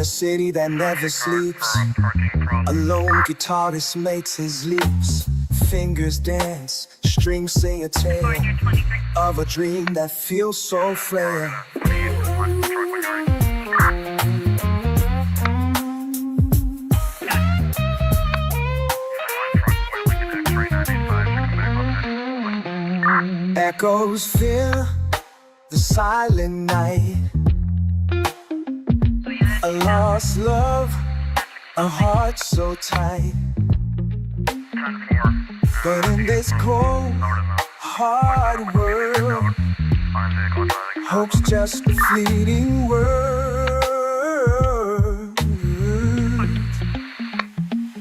a city that never sleeps. A lone guitarist makes his leaps. Fingers dance, strings sing a tale of a dream that feels so frail. Echoes fill the silent night. A lost love, a heart so tight. But in this cold, hard world, hope's just a fleeting word.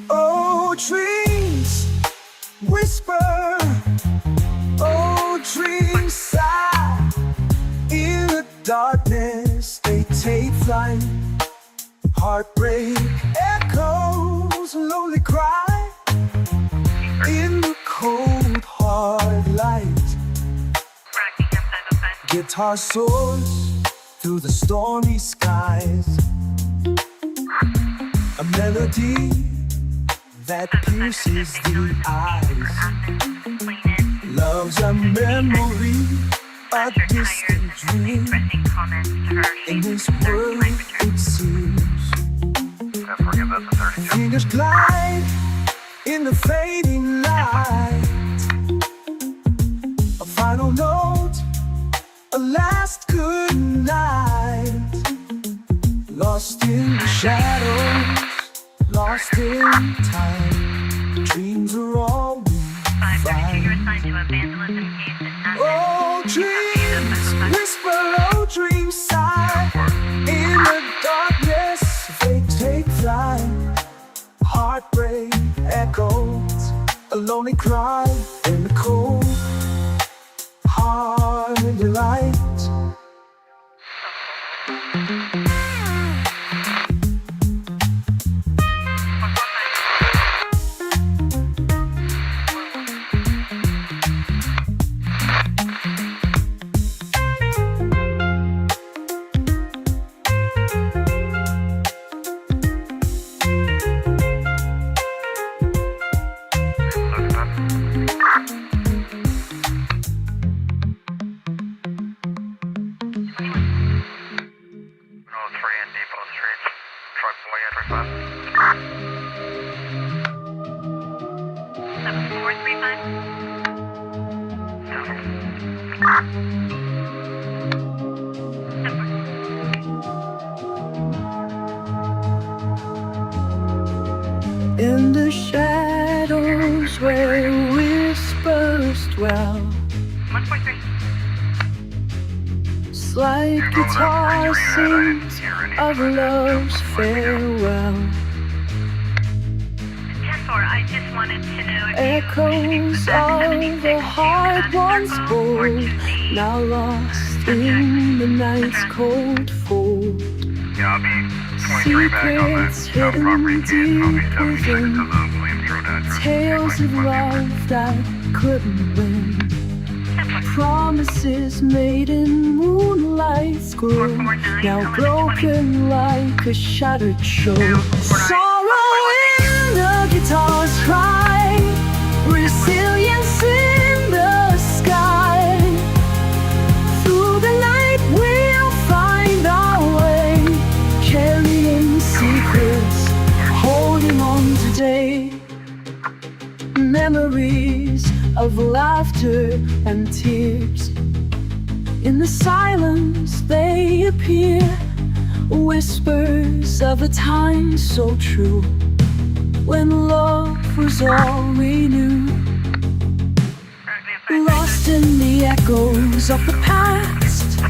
Oh, dreams whisper. Oh, dreams sigh. In the darkness they take flight. Heartbreak echoes, lonely cry. In the cold, hard light, guitar soars through the stormy skies. A melody that pierces the eyes. Love's a memory, a distant dream. In this world it seems. Fingers glide in the fading light. A final note, a last good night. Lost in the shadows, lost in time. Dreams are all we find. Oh, dreams whisper, oh, dreams sigh. In the darkness they take flight. Heartbreak echoes, a lonely cry. In the cold, hard light. In the shadows where whispers dwell, slight guitar sings of love's farewell. Echoes of the heart once bold, now lost in the night's cold fold. Secrets hidden deep within, tales of love that couldn't win. Promises made in moonlight's glow, now broken like a shattered show. Sorrow in the guitar's cry, resilience in the sky. Through the night we'll find our way, carrying secrets, holding on today. Memories of laughter and tears, in the silence they appear. Whispers of a time so true, when love was all we knew. Lost in the echoes of the past,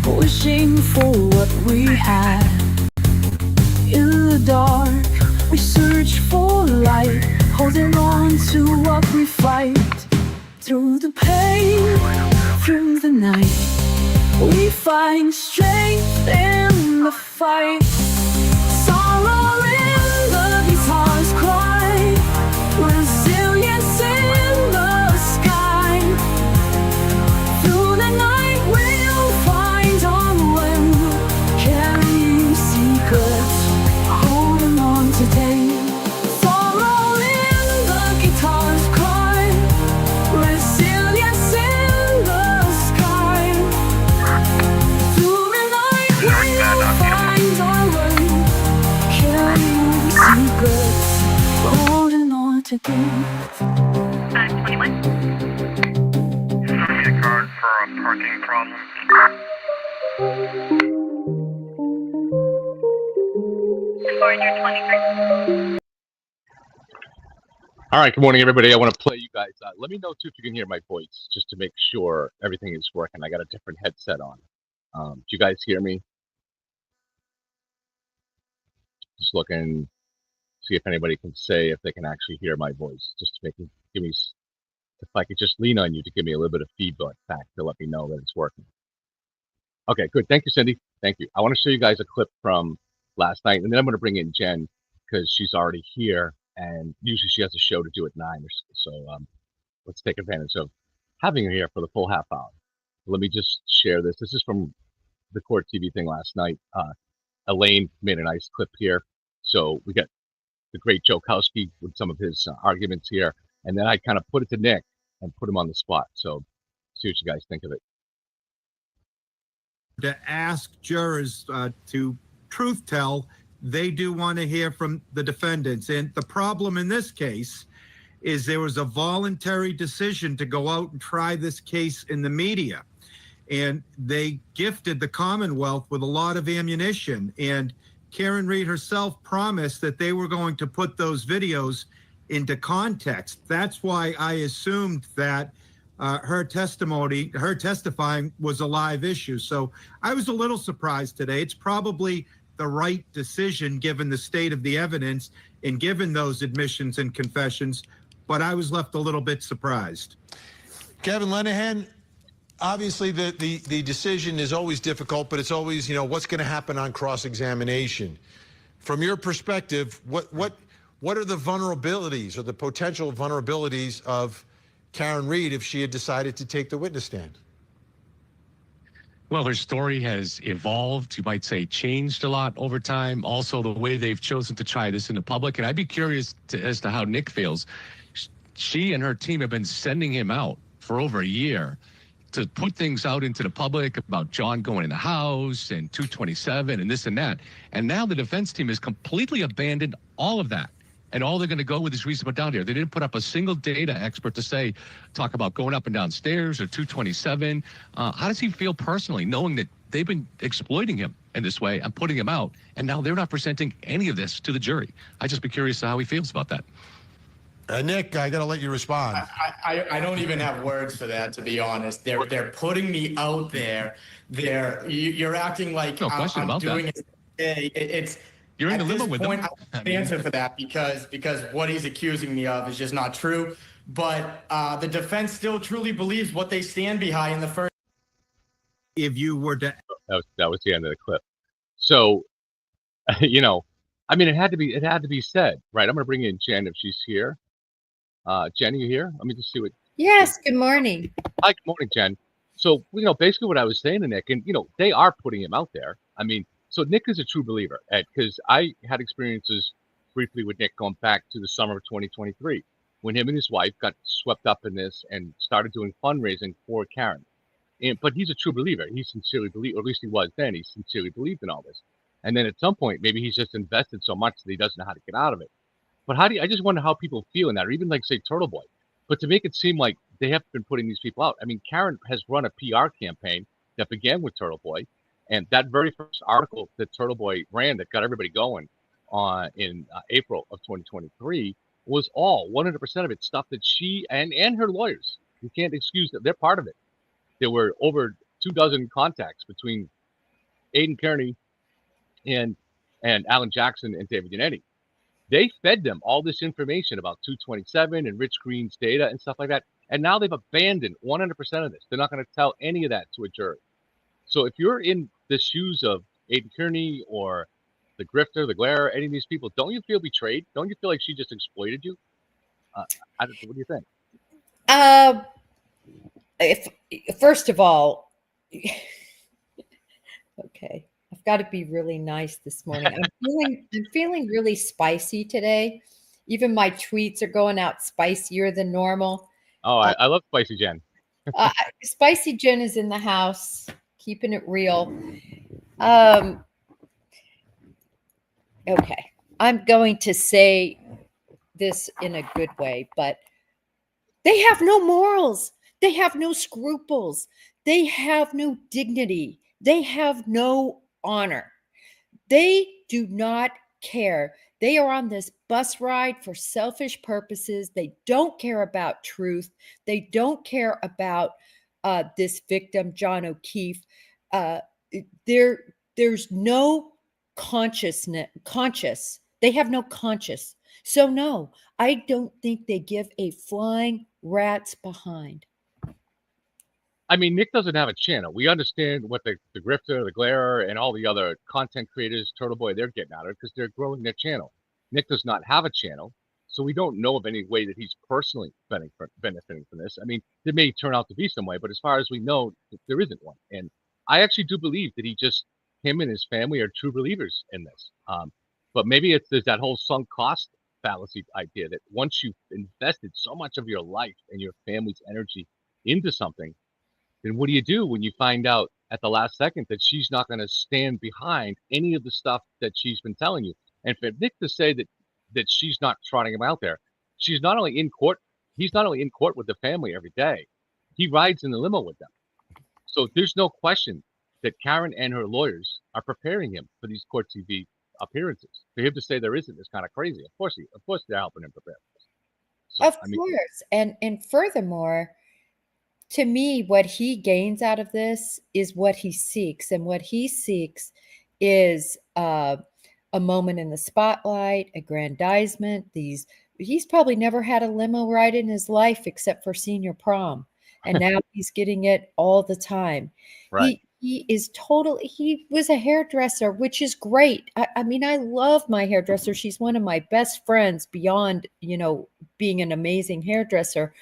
wishing for what we had. In the dark we search for light, holding on to what we fight. Through the pain, through the night, we find strength in the fight. Sorrow in the guitar's cry, resilience in the sky. Through the night we'll find our way, carrying secrets. parking problem. All right, good morning, everybody. I want to play you guys. Let me know, too, if you can hear my voice, just to make sure everything is working. I got a different headset on. Do you guys hear me? Just looking, see if anybody can say if they can actually hear my voice, just to give me, if I could just lean on you to give me a little bit of feedback back to let me know that it's working. Okay, good. Thank you, Cindy. Thank you. I want to show you guys a clip from last night, and then I'm going to bring in Jen because she's already here, and usually she has a show to do at 9 or so. So let's take advantage of having her here for the full half hour. Let me just share this. This is from the court TV thing last night. Elaine made a nice clip here. So we got the great Joe Kowski with some of his arguments here. And then I kind of put it to Nick and put him on the spot. So see what you guys think of it. To ask jurors to truth tell, they do want to hear from the defendants. And the problem in this case is there was a voluntary decision to go out and try this case in the media. And they gifted the Commonwealth with a lot of ammunition. And Karen Reed herself promised that they were going to put those videos into context. That's why I assumed that her testifying was a live issue. So I was a little surprised today. It's probably the right decision given the state of the evidence and given those admissions and confessions, but I was left a little bit surprised. Kevin Lenahan, obviously the decision is always difficult, but it's always, what's going to happen on cross-examination. From your perspective, what are the vulnerabilities or the potential vulnerabilities of Karen Reed if she had decided to take the witness stand? Well, her story has evolved, you might say changed a lot over time. Also, the way they've chosen to try this in the public. And I'd be curious as to how Nick feels. She and her team have been sending him out for over a year to put things out into the public about John going in the house and 227 and this and that. And now the defense team has completely abandoned all of that. And all they're going to go with is reasonable doubt here. They didn't put up a single data expert to talk about going up and down stairs or 227. How does he feel personally, knowing that they've been exploiting him in this way and putting him out, and now they're not presenting any of this to the jury? I'd just be curious how he feels about that. Nick, I got to let you respond. I don't even have words for that, to be honest. They're putting me out there. You're acting like no question I'm about doing that. It's. You're in the At limo this with point, them. I can't answer for that because what he's accusing me of is just not true. But the defense still truly believes what they stand behind in the first. If you were to, That was the end of the clip. So, it had to be said, right? I'm going to bring in Jen if she's here. Jen, are you here? Let me just see what. Yes, good morning. Hi, good morning, Jen. So, basically what I was saying to Nick, and, they are putting him out there. So Nick is a true believer, because I had experiences briefly with Nick going back to the summer of 2023 when him and his wife got swept up in this and started doing fundraising for Karen. But he's a true believer. He sincerely believed, or at least he was then, he sincerely believed in all this. And then at some point, maybe he's just invested so much that he doesn't know how to get out of it. But I just wonder how people feel in that, or even like, say, Turtle Boy. But to make it seem like they have been putting these people out. Karen has run a PR campaign that began with Turtle Boy. And that very first article that Turtle Boy ran that got everybody going in April of 2023 was all 100% of it stuff that she and her lawyers, you can't excuse that, they're part of it. There were over 24 contacts between Aidan Kearney and Alan Jackson and David Yannetti. They fed them all this information about 227 and Rich Green's data and stuff like that. And now they've abandoned 100% of this. They're not going to tell any of that to a jury. So if you're in the shoes of Aidan Kearney or the grifter, the glare, any of these people, don't you feel betrayed? Don't you feel like she just exploited you? What do you think? First of all, okay, I've got to be really nice this morning. I'm feeling really spicy today. Even my tweets are going out spicier than normal. Oh, I love Spicy Jen. Spicy Jen is in the house. Keeping it real. Okay. I'm going to say this in a good way, but they have no morals. They have no scruples. They have no dignity. They have no honor. They do not care. They are on this bus ride for selfish purposes. They don't care about truth. They don't care about this victim, John O'Keefe. Uh, there's no conscious. They have no conscience. So no, I don't think they give a flying rat's behind. I mean, Nick doesn't have a channel. We understand what the grifter, the glarer, and all the other content creators, Turtle Boy, they're getting out of it because they're growing their channel. Nick does not have a channel, so we don't know of any way that he's personally benefiting from this. I mean, there may turn out to be some way, but as far as we know, there isn't one. And I actually do believe that him and his family are true believers in this. But maybe there's that whole sunk cost fallacy idea that once you've invested so much of your life and your family's energy into something, then what do you do when you find out at the last second that she's not going to stand behind any of the stuff that she's been telling you? And for Nick to say that she's not trotting him out there, she's not only in court, he's not only in court with the family every day, he rides in the limo with them. So there's no question that Karen and her lawyers are preparing him for these court TV appearances. For him to say there isn't is kind of crazy. Of course they're helping him prepare for this. So, Of course. And furthermore, to me, what he gains out of this is what he seeks. And what he seeks is a moment in the spotlight, aggrandizement. He's probably never had a limo ride in his life except for senior prom. And now he's getting it all the time. right. He was a hairdresser, which is great. I mean, I love my hairdresser. She's one of my best friends beyond, being an amazing hairdresser.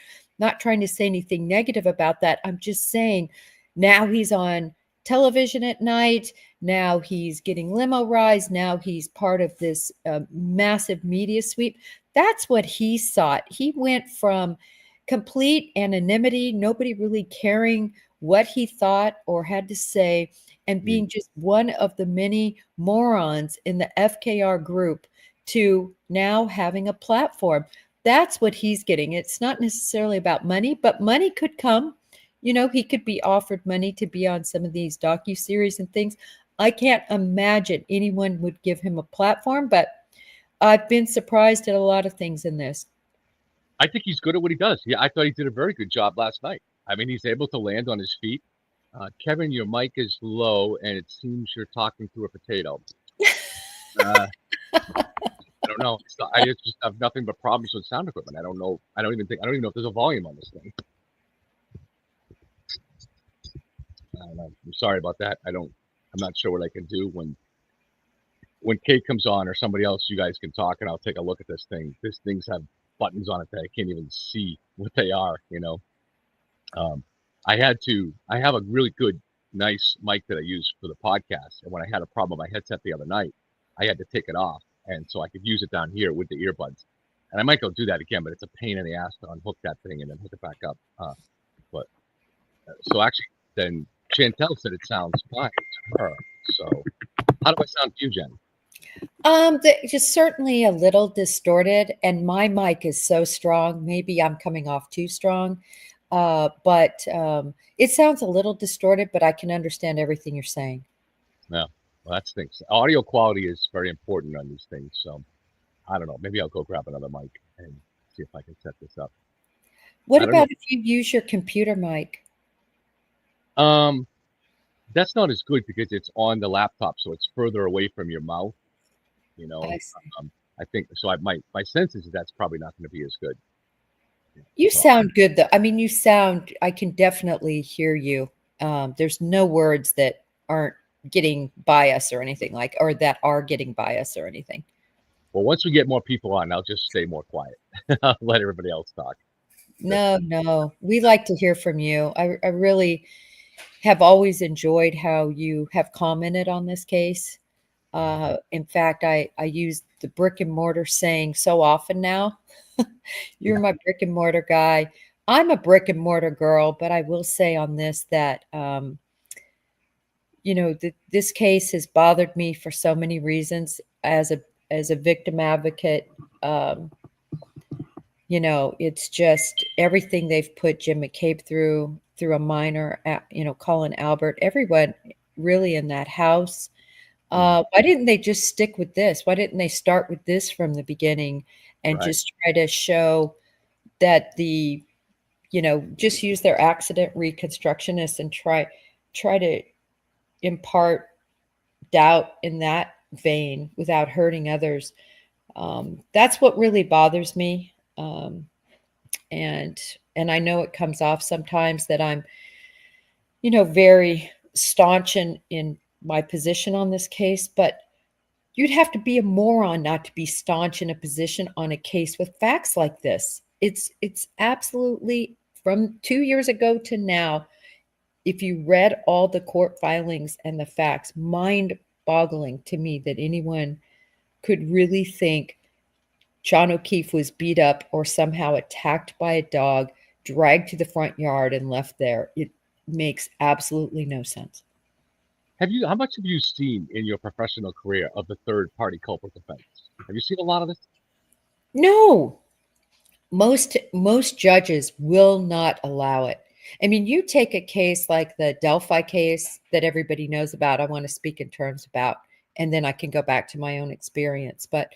Not trying to say anything negative about that. I'm just saying now he's on television at night. Now he's getting limo rides. Now he's part of this massive media sweep. That's what he sought. He went from complete anonymity, nobody really caring what he thought or had to say, and being just one of the many morons in the FKR group to now having a platform. That's what he's getting. It's not necessarily about money, but money could come. He could be offered money to be on some of these docuseries and things. I can't imagine anyone would give him a platform, but I've been surprised at a lot of things in this. I think he's good at what he does. Yeah, I thought he did a very good job last night. I mean, he's able to land on his feet. Kevin, your mic is low, and it seems you're talking through a potato. I don't know. I just have nothing but problems with sound equipment. I don't know. I don't even know if there's a volume on this thing. I don't know. I'm sorry about that. I'm not sure what I can do when Kate comes on or somebody else. You guys can talk, and I'll take a look at this thing. This things have buttons on it that I can't even see what they are. I have a really good, nice mic that I use for the podcast. And when I had a problem with my headset the other night, I had to take it off. And so I could use it down here with the earbuds. And I might go do that again, but it's a pain in the ass to unhook that thing and then hook it back up. So actually, then Chantel said it sounds fine to her. So how do I sound to you, Jen? Just certainly a little distorted, and my mic is so strong. Maybe I'm coming off too strong, but it sounds a little distorted. But I can understand everything you're saying. Yeah, well, that's things. Audio quality is very important on these things. So I don't know. Maybe I'll go grab another mic and see if I can set this up. What about if you use your computer mic? That's not as good because it's on the laptop, so it's further away from your mouth. I think so. My sense is that's probably not going to be as good. You sound good though. I mean, I can definitely hear you. There's no words that aren't getting by us or anything or that are getting by us or anything. Well, once we get more people on, I'll just stay more quiet. I'll let everybody else talk. No. We like to hear from you. I really have always enjoyed how you have commented on this case. In fact, I use the brick and mortar saying so often now. You're my brick and mortar guy. I'm a brick and mortar girl, but I will say on this that, this case has bothered me for so many reasons as a victim advocate. You know, it's just everything they've put Jim McCabe through a minor, you know, Colin Albert, everyone really in that house. Why didn't they just stick with this? Why didn't they start with this from the beginning and Right. just try to show that you know, just use their accident reconstructionists and try to impart doubt in that vein without hurting others. That's what really bothers me. And and I know it comes off sometimes that I'm, you know, very staunch in my position on this case, but you'd have to be a moron not to be staunch in a position on a case with facts like this. It's absolutely, from 2 years ago to now, if you read all the court filings and the facts, mind-boggling to me that anyone could really think John O'Keefe was beat up or somehow attacked by a dog, dragged to the front yard and left there. It makes absolutely no sense. How much have you seen in your professional career of the third party culprit defense? Have you seen a lot of this? No, most judges will not allow it. I mean, you take a case like the Delphi case that everybody knows about. I want to speak in terms about, and then I can go back to my own experience. But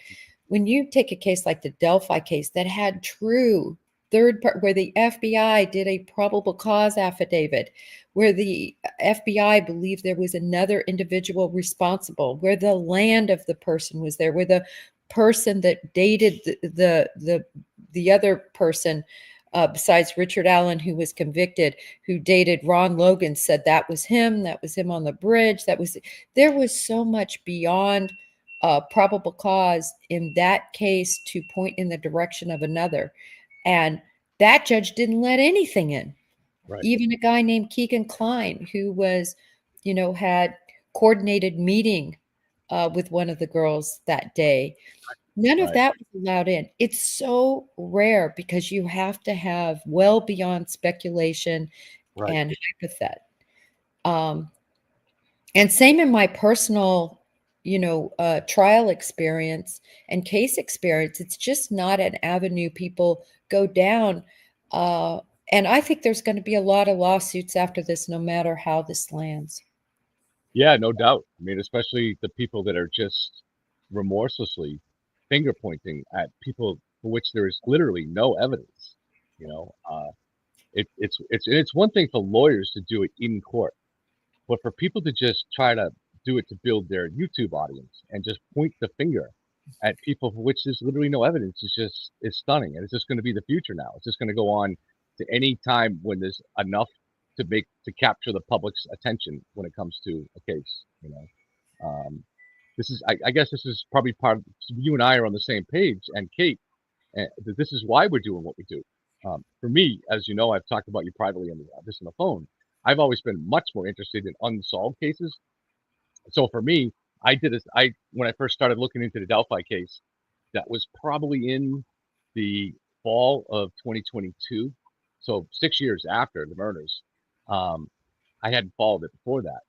when you take a case like the Delphi case that had true third part, where the FBI did a probable cause affidavit, where the FBI believed there was another individual responsible, where the land of the person was there, where the person that dated the other person, besides Richard Allen, who was convicted, who dated Ron Logan, said that was him. That was him on the bridge. There was so much beyond probable cause in that case to point in the direction of another. And that judge didn't let anything in. Right. Even a guy named Keegan Klein, who was, you know, had coordinated meeting with one of the girls that day. None of Right. that was allowed in. It's so rare because you have to have well beyond speculation Right. and hypothet. Um, and same in my personal, you know, trial experience and case experience. It's just not an avenue people go down. Uh, and I think there's going to be a lot of lawsuits after this, no matter how this lands. Yeah, no doubt. I mean, especially the people that are just remorselessly finger pointing at people for which there is literally no evidence. You know, it's one thing for lawyers to do it in court, but for people to just try to do it to build their YouTube audience and just point the finger at people for which there's literally no evidence is stunning, and it's just going to be the future now. It's just going to go on to any time when there's enough to capture the public's attention when it comes to a case. You know, this is I guess this is probably part of you and I are on the same page, and Kate, this is why we're doing what we do. For me, as you know, I've talked about you privately on this on the phone. I've always been much more interested in unsolved cases. So for me, I when I first started looking into the Delphi case, that was probably in the fall of 2022. So 6 years after the murders. Um, I hadn't followed it before that.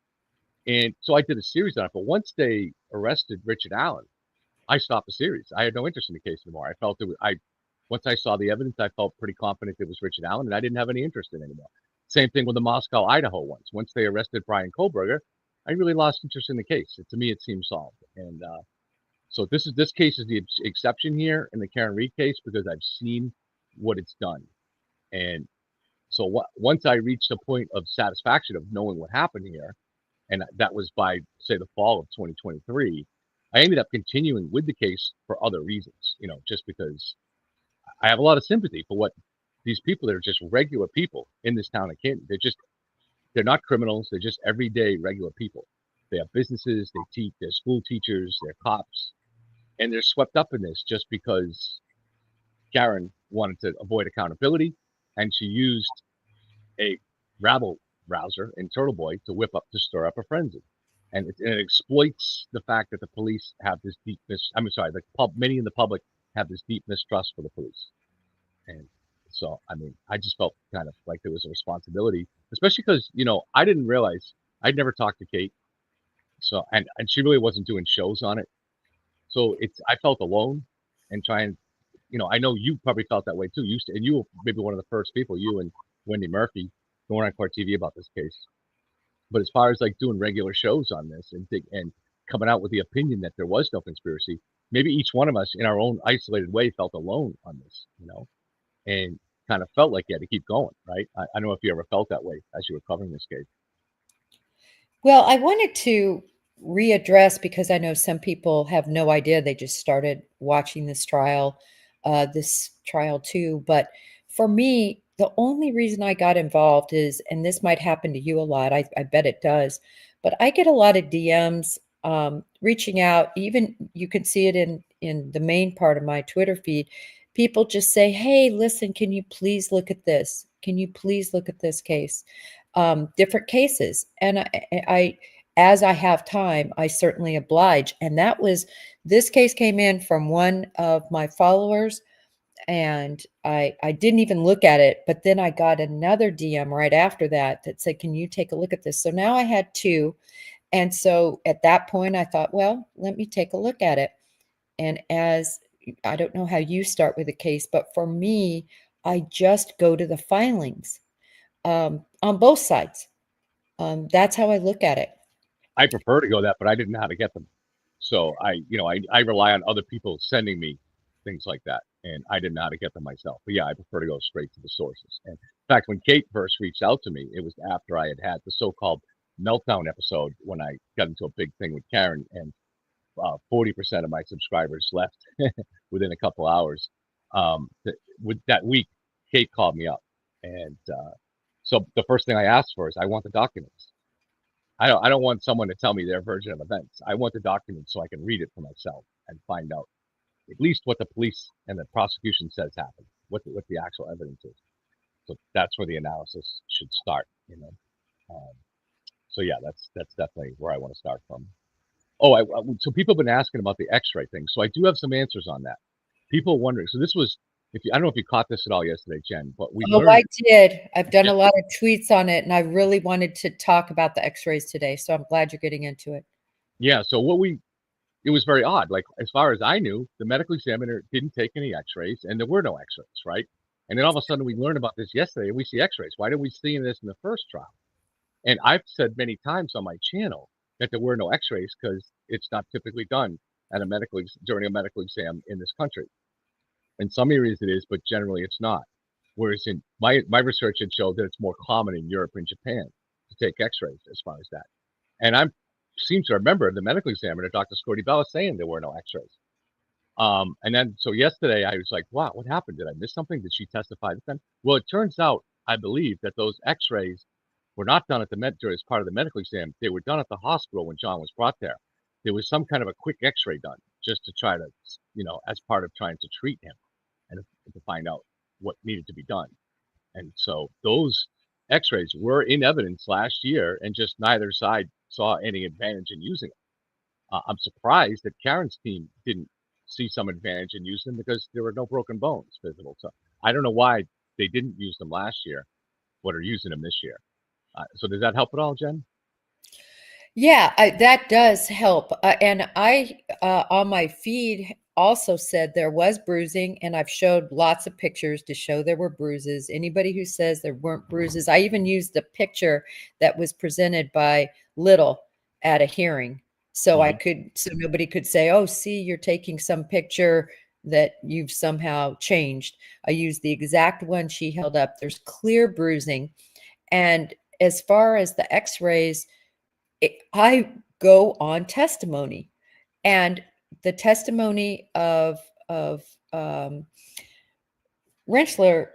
And so I did a series on it. But once they arrested Richard Allen, I stopped the series. I had no interest in the case anymore. I felt it was, once I saw the evidence, I felt pretty confident it was Richard Allen, and I didn't have any interest in it anymore. Same thing with the Moscow, Idaho ones. Once they arrested Brian Kohlberger, I really lost interest in the case. To me, it seemed solved. And so this case is the exception here in the Karen Reed case because I've seen what it's done. And so once I reached a point of satisfaction of knowing what happened here, and that was by say the fall of 2023, I ended up continuing with the case for other reasons. You know, just because I have a lot of sympathy for what these people that are just regular people in this town of Canton. They're not criminals. They're just everyday regular people. They have businesses. They teach. They're school teachers. They're cops, and they're swept up in this just because Karen wanted to avoid accountability, and she used a rabble rouser in Turtle Boy to stir up a frenzy. And it exploits the fact that the police have this many in the public have this deep mistrust for the police. And so, I mean, I just felt kind of like there was a responsibility, especially because, you know, I didn't realize I'd never talked to Kate. So, and she really wasn't doing shows on it. So I felt alone and trying I know you probably felt that way too. And you were maybe one of the first people, you and Wendy Murphy, going on Court TV about this case. But as far as like doing regular shows on this and coming out with the opinion that there was no conspiracy, maybe each one of us in our own isolated way felt alone on this, and kind of felt like you had to keep going, right? I don't know if you ever felt that way as you were covering this case. Well, I wanted to readdress because I know some people have no idea. They just started watching this trial too. But for me, the only reason I got involved is, and this might happen to you a lot, I bet it does, but I get a lot of DMs reaching out. Even you can see it in the main part of my Twitter feed. People just say, "Hey, listen, can you please look at this? Can you please look at this case?" Different cases. And as I have time, I certainly oblige. And this case came in from one of my followers, and I didn't even look at it. But then I got another DM right after that said, "Can you take a look at this?" So now I had two. And so at that point, I thought, well, let me take a look at it. And I don't know how you start with a case, but for me, I just go to the filings on both sides. That's how I look at it. I prefer to go that, but I didn't know how to get them. So I rely on other people sending me things like that, and I didn't know how to get them myself. But yeah, I prefer to go straight to the sources. And in fact, when Kate first reached out to me, it was after I had the so-called meltdown episode when I got into a big thing with Karen, and 40% of my subscribers left within a couple hours. With that week, Kate called me up, and so the first thing I asked for is I want the documents. I don't want someone to tell me their version of events. I want the documents so I can read it for myself and find out at least what the police and the prosecution says happened, what the actual evidence is. So that's where the analysis should start. So yeah, that's definitely where I want to start from. Oh, so people have been asking about the X-ray thing. So I do have some answers on that. People wondering. So this was, I don't know if you caught this at all yesterday, Jen, but we learned. I did. I've done Yeah. a lot of tweets on it, and I really wanted to talk about the X-rays today. So I'm glad you're getting into it. Yeah. So it was very odd. Like, as far as I knew, the medical examiner didn't take any X-rays, and there were no X-rays, right? And then all of a sudden we learned about this yesterday, and we see X-rays. Why didn't we see this in the first trial? And I've said many times on my channel that there were no X-rays because it's not typically done at during a medical exam in this country. In some areas it is, but generally it's not. Whereas in my research had showed that it's more common in Europe and Japan to take X-rays as far as that. And I seem to remember the medical examiner, Dr. Scotty Bella, saying there were no X-rays. And then so yesterday I was like, wow, what happened? Did I miss something? Did she testify this time? Well, it turns out, I believe, that those X-rays were not done at as part of the medical exam. They were done at the hospital when John was brought there. There was some kind of a quick X-ray done just to try to, as part of trying to treat him and to find out what needed to be done. And so those X-rays were in evidence last year, and just neither side saw any advantage in using them. I'm surprised that Karen's team didn't see some advantage in using them because there were no broken bones visible. So I don't know why they didn't use them last year, but are using them this year. So does that help at all, Jen? Yeah, that does help. And I, on my feed, also said there was bruising, and I've showed lots of pictures to show there were bruises. Anybody who says there weren't bruises, I even used the picture that was presented by Little at a hearing. So so nobody could say, oh, see, you're taking some picture that you've somehow changed. I used the exact one she held up. There's clear bruising. And as far as the x-rays, I go on testimony, and the testimony of Rentschler,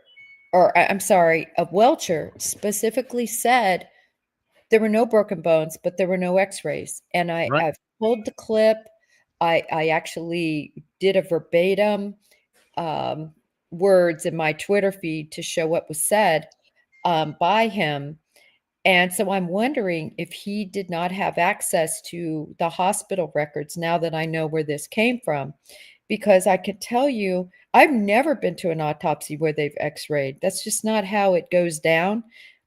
or I'm sorry, of Welcher, specifically said there were no broken bones, but there were no x-rays. And I've pulled the clip. I actually did a verbatim words in my Twitter feed to show what was said by him. And so I'm wondering if he did not have access to the hospital records now that I know where this came from, because I could tell you, I've never been to an autopsy where they've x-rayed. That's just not how it goes down.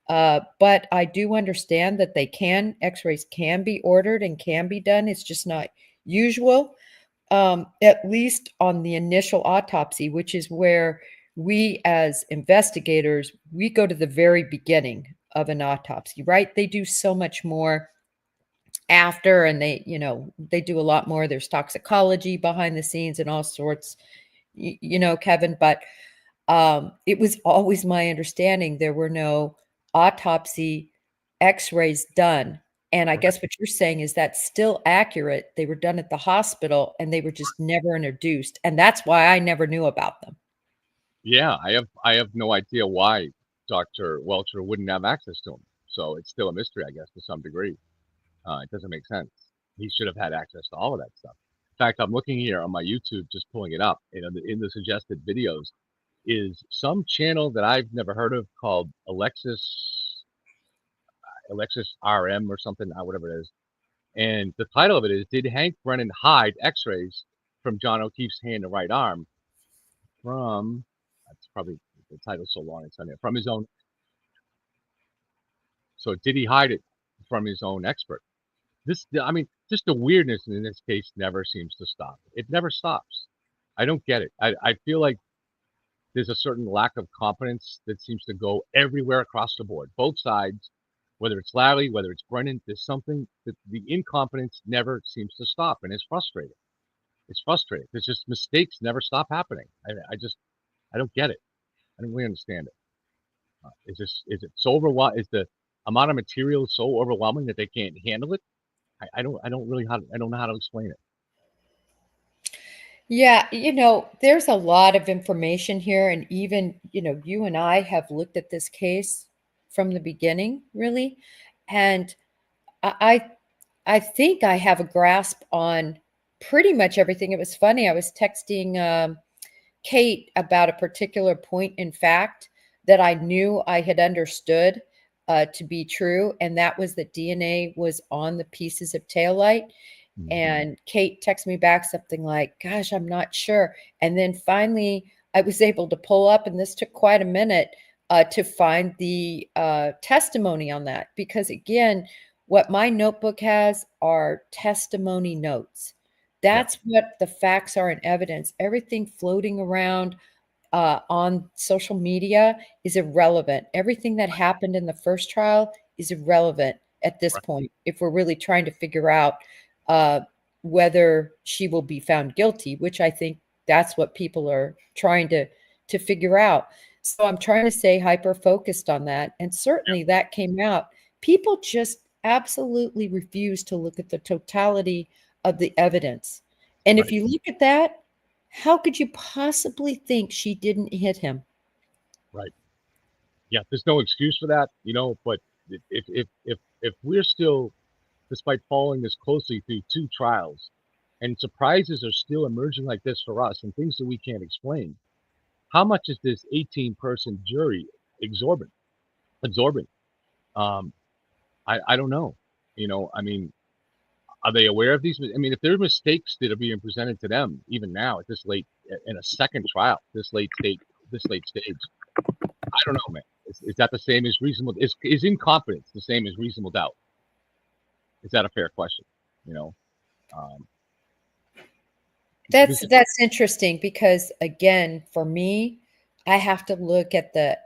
But I do understand that x-rays can be ordered and can be done. It's just not usual. at least on the initial autopsy, which is where we as investigators, we go to the very beginning of an autopsy, right? They do so much more after, and they do a lot more. There's toxicology behind the scenes and all sorts, Kevin, but it was always my understanding there were no autopsy x-rays done. And I guess what you're saying is that's still accurate. They were done at the hospital and they were just never introduced. And that's why I never knew about them. Yeah, I have no idea why Dr. Welcher wouldn't have access to them. So it's still a mystery, I guess, to some degree. It doesn't make sense. He should have had access to all of that stuff. In fact, I'm looking here on my YouTube, just pulling it up. In the suggested videos is some channel that I've never heard of called Alexis RM or something, whatever it is. And the title of it is, Did Hank Brennan Hide X-Rays from John O'Keefe's Hand and Right Arm from, that's probably, the title's so long, it's on there, from his own. So did he hide it from his own expert? I mean, just the weirdness in this case never seems to stop. It never stops. I don't get it. I feel like there's a certain lack of competence that seems to go everywhere across the board, both sides, whether it's Larry, whether it's Brennan. There's something that the incompetence never seems to stop, and it's frustrating. It's frustrating. There's just mistakes never stop happening. I don't get it. I don't really understand it. Is it so overwhelming? Is the amount of material so overwhelming that they can't handle it? I don't know how to explain it. Yeah, there's a lot of information here. And even, you and I have looked at this case from the beginning, really. And I I think I have a grasp on pretty much everything. It was funny. I was texting Kate about a particular point in fact that I knew I had understood to be true, and that was that DNA was on the pieces of taillight. And Kate texted me back something like, gosh, I'm not sure. And then finally, I was able to pull up, and this took quite a minute to find the testimony on that. Because again, what my notebook has are testimony notes. That's what the facts are and evidence. Everything floating around on social media is irrelevant. Everything that happened in the first trial is irrelevant at this point if we're really trying to figure out whether she will be found guilty, which I think that's what people are trying to figure out. So I'm trying to stay hyper focused on that. And certainly that came out. People just absolutely refuse to look at the totality of the evidence. And if you look at that, how could you possibly think she didn't hit him? Right. Yeah, there's no excuse for that, but if we're still, despite following this closely through 2 trials, and surprises are still emerging like this for us and things that we can't explain, how much is this 18-person jury absorbent? I don't know. I mean, are they aware of these? I mean, if there are mistakes that are being presented to them, even now at this late in a second trial, this late stage, I don't know, man. Is that the same as reasonable? Is incompetence the same as reasonable doubt? Is that a fair question? That's interesting because again, for me, I have to look at the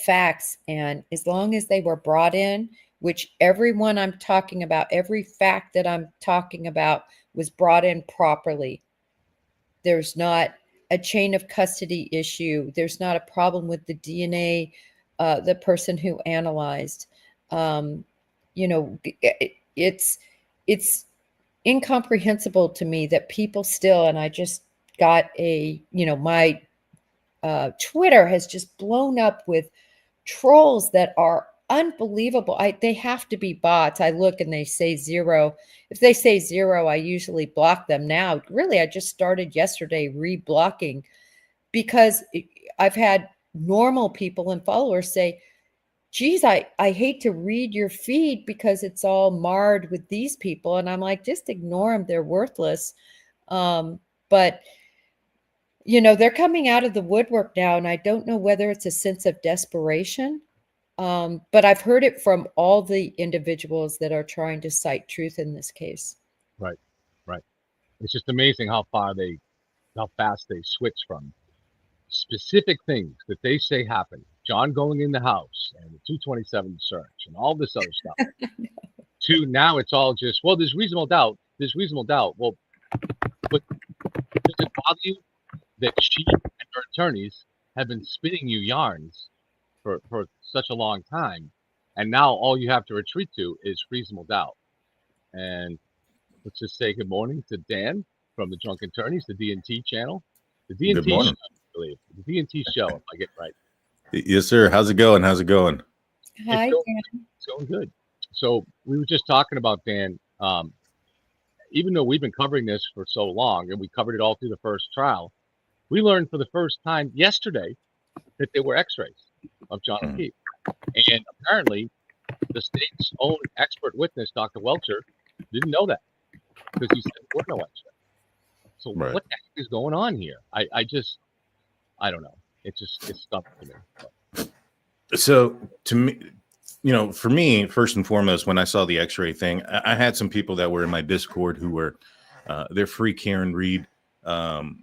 facts, and as long as they were brought in, which everyone I'm talking about, every fact that I'm talking about was brought in properly. There's not a chain of custody issue. There's not a problem with the DNA, the person who analyzed. It's incomprehensible to me that people still, and I just got my Twitter has just blown up with trolls that are unbelievable. They have to be bots. I look and they say 0. If they say 0, I usually block them now. Really, I just started yesterday re-blocking because I've had normal people and followers say, geez, I hate to read your feed because it's all marred with these people. And I'm like, just ignore them. They're worthless. But they're coming out of the woodwork now, and I don't know whether it's a sense of desperation. But I've heard it from all the individuals that are trying to cite truth in this case. Right. It's just amazing how fast they switch from specific things that they say happened. John going in the house and the 227 search and all this other stuff. To now it's all just, well, there's reasonable doubt. There's reasonable doubt. Well, but does it bother you that she and her attorneys have been spinning you yarns for such a long time, and now all you have to retreat to is reasonable doubt? And let's just say good morning to Dan from the Drunk Attorneys, the D&T channel. The Good D&T show, morning. I believe. The D&T show, if I get it right. Yes, sir. How's it going? How's it going? Hi, It's Dan. going good. So we were just talking about, Dan, even though we've been covering this for so long and we covered it all through the first trial, we learned for the first time yesterday that there were x-rays of John Mhm. O'Keefe. And apparently the state's own expert witness, Dr. Welcher, didn't know that because he said there were no x-rays. So Right. what the heck is going on here? I don't know. It's stumped to me. So to me, for me, first and foremost, when I saw the X-ray thing, I had some people that were in my Discord who were they're free Karen Reed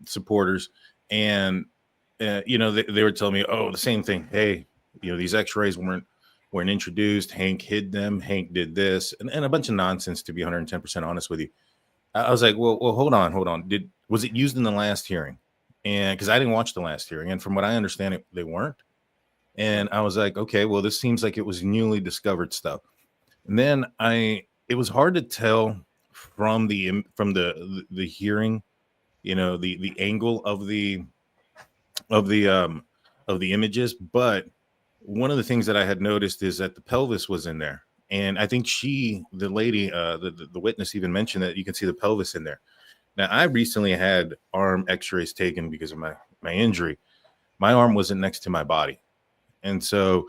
supporters, and they were telling me, oh, the same thing. Hey, these X-rays weren't introduced. Hank hid them. Hank did this, and a bunch of nonsense. To be 110% honest with you, I was like, well, hold on. Was it used in the last hearing? And because I didn't watch the last hearing, and from what I understand, they weren't. And I was like, okay, well, this seems like it was newly discovered stuff. And then it was hard to tell from the hearing, the angle of the images. But one of the things that I had noticed is that the pelvis was in there. And I think the lady, the witness even mentioned that you can see the pelvis in there. Now, I recently had arm x-rays taken because of my injury. My arm wasn't next to my body. And so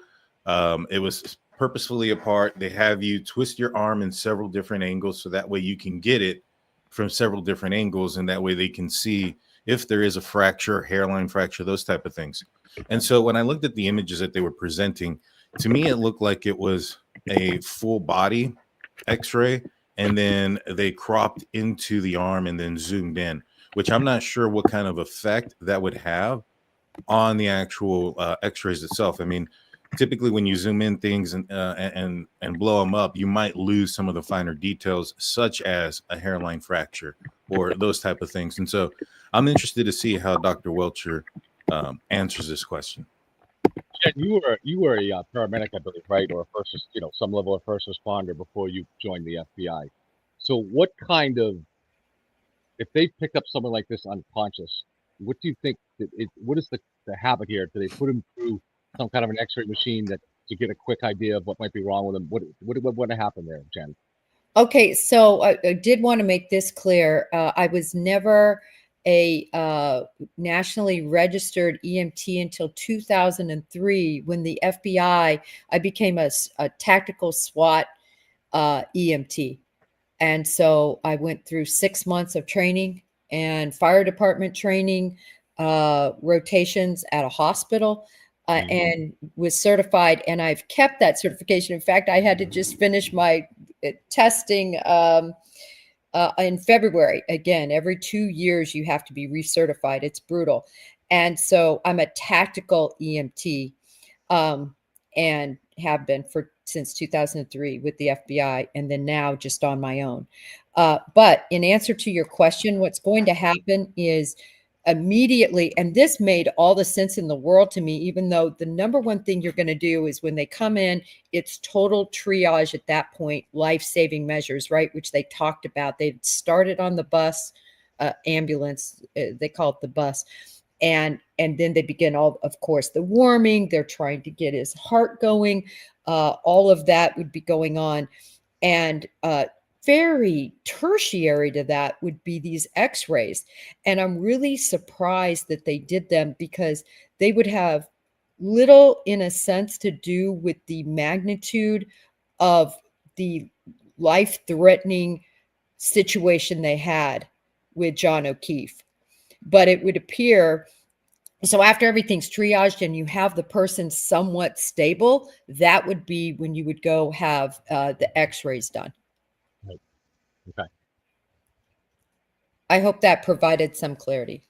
it was purposefully apart. They have you twist your arm in several different angles so that way you can get it from several different angles. And that way they can see if there is a fracture, hairline fracture, those type of things. And so when I looked at the images that they were presenting, to me, it looked like it was a full body x-ray. And then they cropped into the arm and then zoomed in, which I'm not sure what kind of effect that would have on the actual x-rays itself. I mean, typically when you zoom in things and blow them up, you might lose some of the finer details, such as a hairline fracture or those type of things. And so I'm interested to see how Dr. Welcher answers this question. Jen, you were a paramedic, I believe, right, or some level of first responder before you joined the FBI. So what kind of, if they pick up someone like this unconscious, what do you think what is the habit here? Do they put him through some kind of an x-ray machine to get a quick idea of what might be wrong with him? What happened there, Jen? Okay, so I did want to make this clear. I was never a nationally registered EMT until 2003 when the FBI, I became a tactical SWAT EMT. And so I went through 6 months of training and fire department training, rotations at a hospital, and was certified. And I've kept that certification. In fact, I had to just finish my testing in February. Again, every 2 years you have to be recertified. It's brutal. And so I'm a tactical EMT, and have been since 2003 with the FBI, and then now just on my own. But in answer to your question, what's going to happen is immediately, and this made all the sense in the world to me, even though the number one thing you're going to do is when they come in, it's total triage at that point, life-saving measures, right? Which they talked about. They started on the bus, ambulance, they call it the bus. And then they begin of course, the warming. They're trying to get his heart going. All of that would be going on. And very tertiary to that would be these x-rays. And I'm really surprised that they did them, because they would have little, in a sense, to do with the magnitude of the life-threatening situation they had with John O'Keefe. But it would appear, so after everything's triaged and you have the person somewhat stable, that would be when you would go have the x-rays done. Right. Okay. I hope that provided some clarity.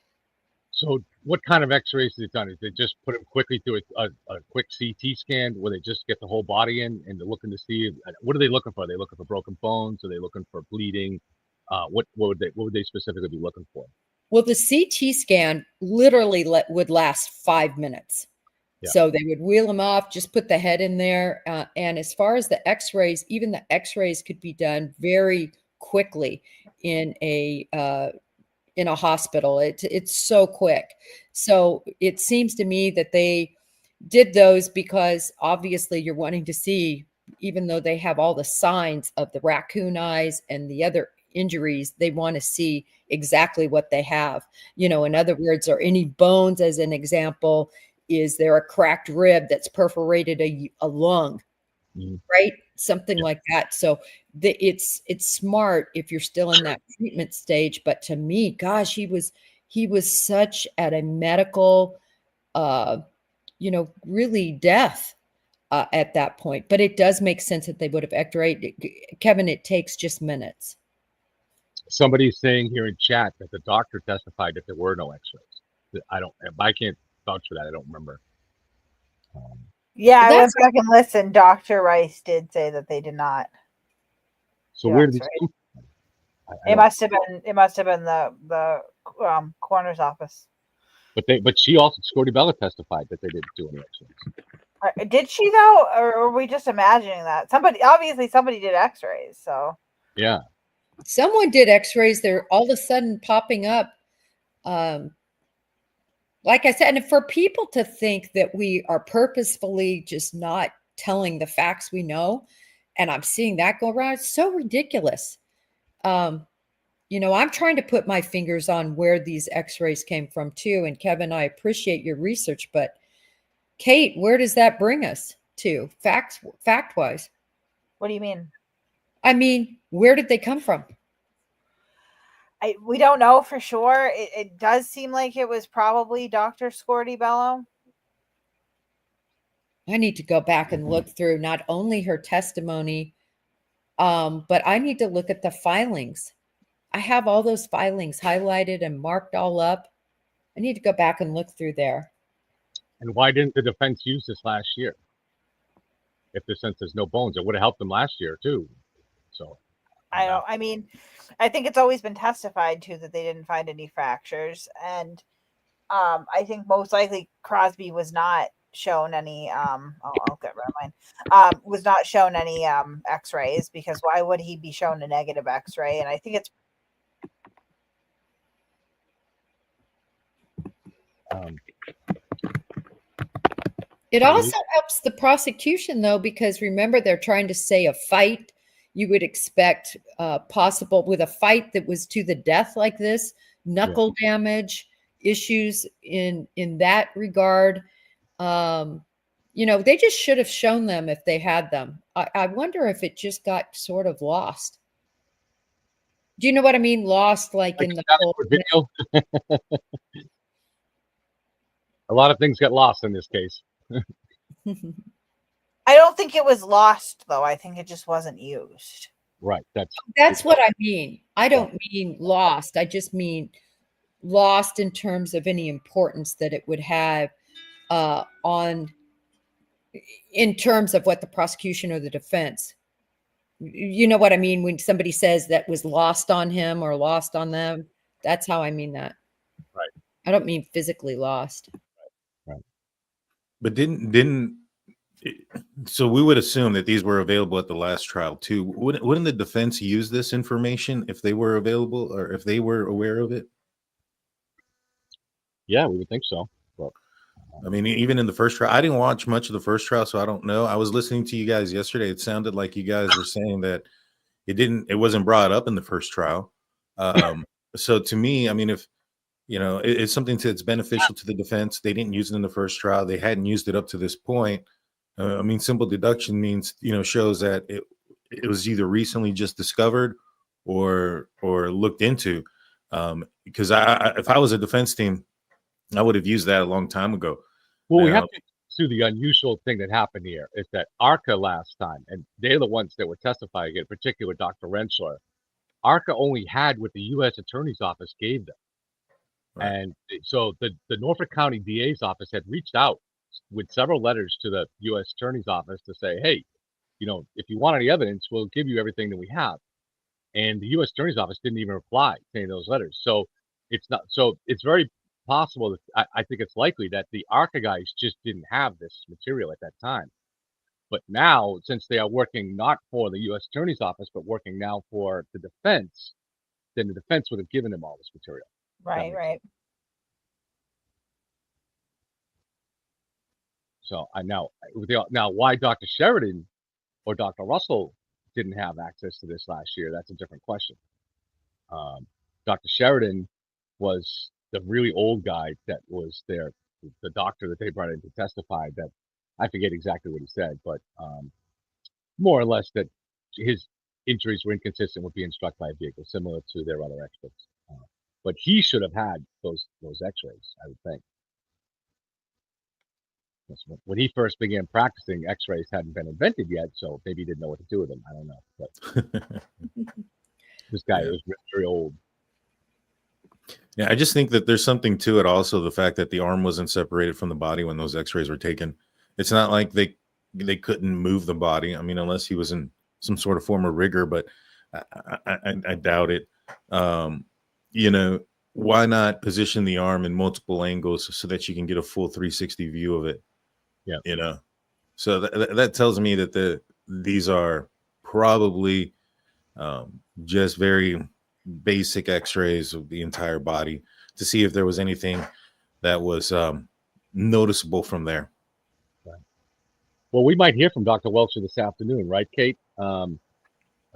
So what kind of x-rays is it done? Is they just put them quickly through a quick CT scan where they just get the whole body in and they're looking to see what are they looking for? Are they looking for broken bones? Are they looking for bleeding? What would they specifically be looking for? Well, the CT scan literally would last 5 minutes. Yeah. So they would wheel them off, just put the head in there. And as far as the x-rays, even the x-rays could be done very quickly in a hospital. It's so quick. So it seems to me that they did those because obviously you're wanting to see, even though they have all the signs of the raccoon eyes and the other injuries, they want to see exactly what they have. You know, in other words, are any bones, as an example, is there a cracked rib that's perforated a lung? Right? Something like that. So it's smart if you're still in that treatment stage. But to me, gosh, he was such at a medical, really death at that point. But it does make sense that they would have x-rayed. Kevin, it takes just minutes. Somebody's saying here in chat that the doctor testified that there were no x-rays. I can't vouch for that. I don't remember. Yeah, I went That's back and listened. Dr. Rice did say that they did not. So do where did these x-rays. come from? I It don't- must have been the coroner's office. But she also, Scotty Bella testified that they didn't do any x-rays. Did she though, or are we just imagining that? Somebody did x-rays, so Yeah. someone did x-rays. They're all of a sudden popping up. Like I said, and for people to think that we are purposefully just not telling the facts we know, and I'm seeing that go around, it's so ridiculous. I'm trying to put my fingers on where these x-rays came from too. And Kevin, I appreciate your research, but Kate, where does that bring us to fact-wise? what do you mean? I mean, where did they come from? We don't know for sure. It does seem like it was probably Dr. Scorty Bello. I need to go back and look through not only her testimony, but I need to look at the filings. I have all those filings highlighted and marked all up. I need to go back and look through there. And why didn't the defense use this last year? Since there's no bones, it would have helped them last year too. So I think it's always been testified to that they didn't find any fractures, and I think most likely Crosby was not shown any I'll get rid of mine. Was not shown any x-rays, because why would he be shown a negative x-ray? And I think it's It also helps the prosecution, though, because remember, they're trying to say a fight. You would expect possible with a fight that was to the death like this, knuckle damage issues in that regard. They just should have shown them if they had them. I wonder if it just got sort of lost. Do you know what I mean? Lost, like in the whole video. A lot of things got lost in this case. I don't think it was lost, though. I think it just wasn't used. Right. That's what I mean. I don't mean lost. I just mean lost in terms of any importance that it would have in terms of what the prosecution or the defense. You know what I mean? When somebody says that was lost on him or lost on them, that's how I mean that. Right. I don't mean physically lost. Right. But so we would assume that these were available at the last trial too. Wouldn't the defense use this information if they were available or if they were aware of it? Yeah, we would think so. But I mean, even in the first trial, I didn't watch much of the first trial, so I don't know. I was listening to you guys yesterday. It sounded like you guys were saying that it wasn't brought up in the first trial. So to me, I mean, if it's something that's beneficial to the defense, they didn't use it in the first trial. They hadn't used it up to this point. I mean, simple deduction means, shows that it was either recently just discovered or looked into. Because if I was a defense team, I would have used that a long time ago. Well, we have to see the unusual thing that happened here is that ARCA last time, and they're the ones that were testifying, in particular, Dr. Rensler. ARCA only had what the U.S. Attorney's Office gave them. Right. And so the Norfolk County DA's office had reached out with several letters to the U.S. Attorney's Office to say, hey, if you want any evidence, we'll give you everything that we have. And the U.S. Attorney's Office didn't even reply to any of those letters. So it's very possible that I think it's likely that the ARCA guys just didn't have this material at that time. But now, since they are working not for the U.S. Attorney's Office, but working now for the defense, then the defense would have given them all this material. Right. So now why Dr. Sheridan or Dr. Russell didn't have access to this last year, that's a different question. Dr. Sheridan was the really old guy that was there, the doctor that they brought in to testify. That I forget exactly what he said, but more or less that his injuries were inconsistent with being struck by a vehicle, similar to their other experts. But he should have had those X-rays, I would think. When he first began practicing, X-rays hadn't been invented yet, so maybe he didn't know what to do with them. I don't know, but this guy was very old. Yeah, I just think that there's something to it. Also, the fact that the arm wasn't separated from the body when those X-rays were taken. It's not like they couldn't move the body. I mean, unless he was in some sort of form of rigor, but I doubt it. Why not position the arm in multiple angles so that you can get a full 360 view of it? Yeah. So that tells me that these are probably just very basic X-rays of the entire body to see if there was anything that was noticeable from there. Right. Well, we might hear from Dr. Welcher this afternoon, right, Kate? Are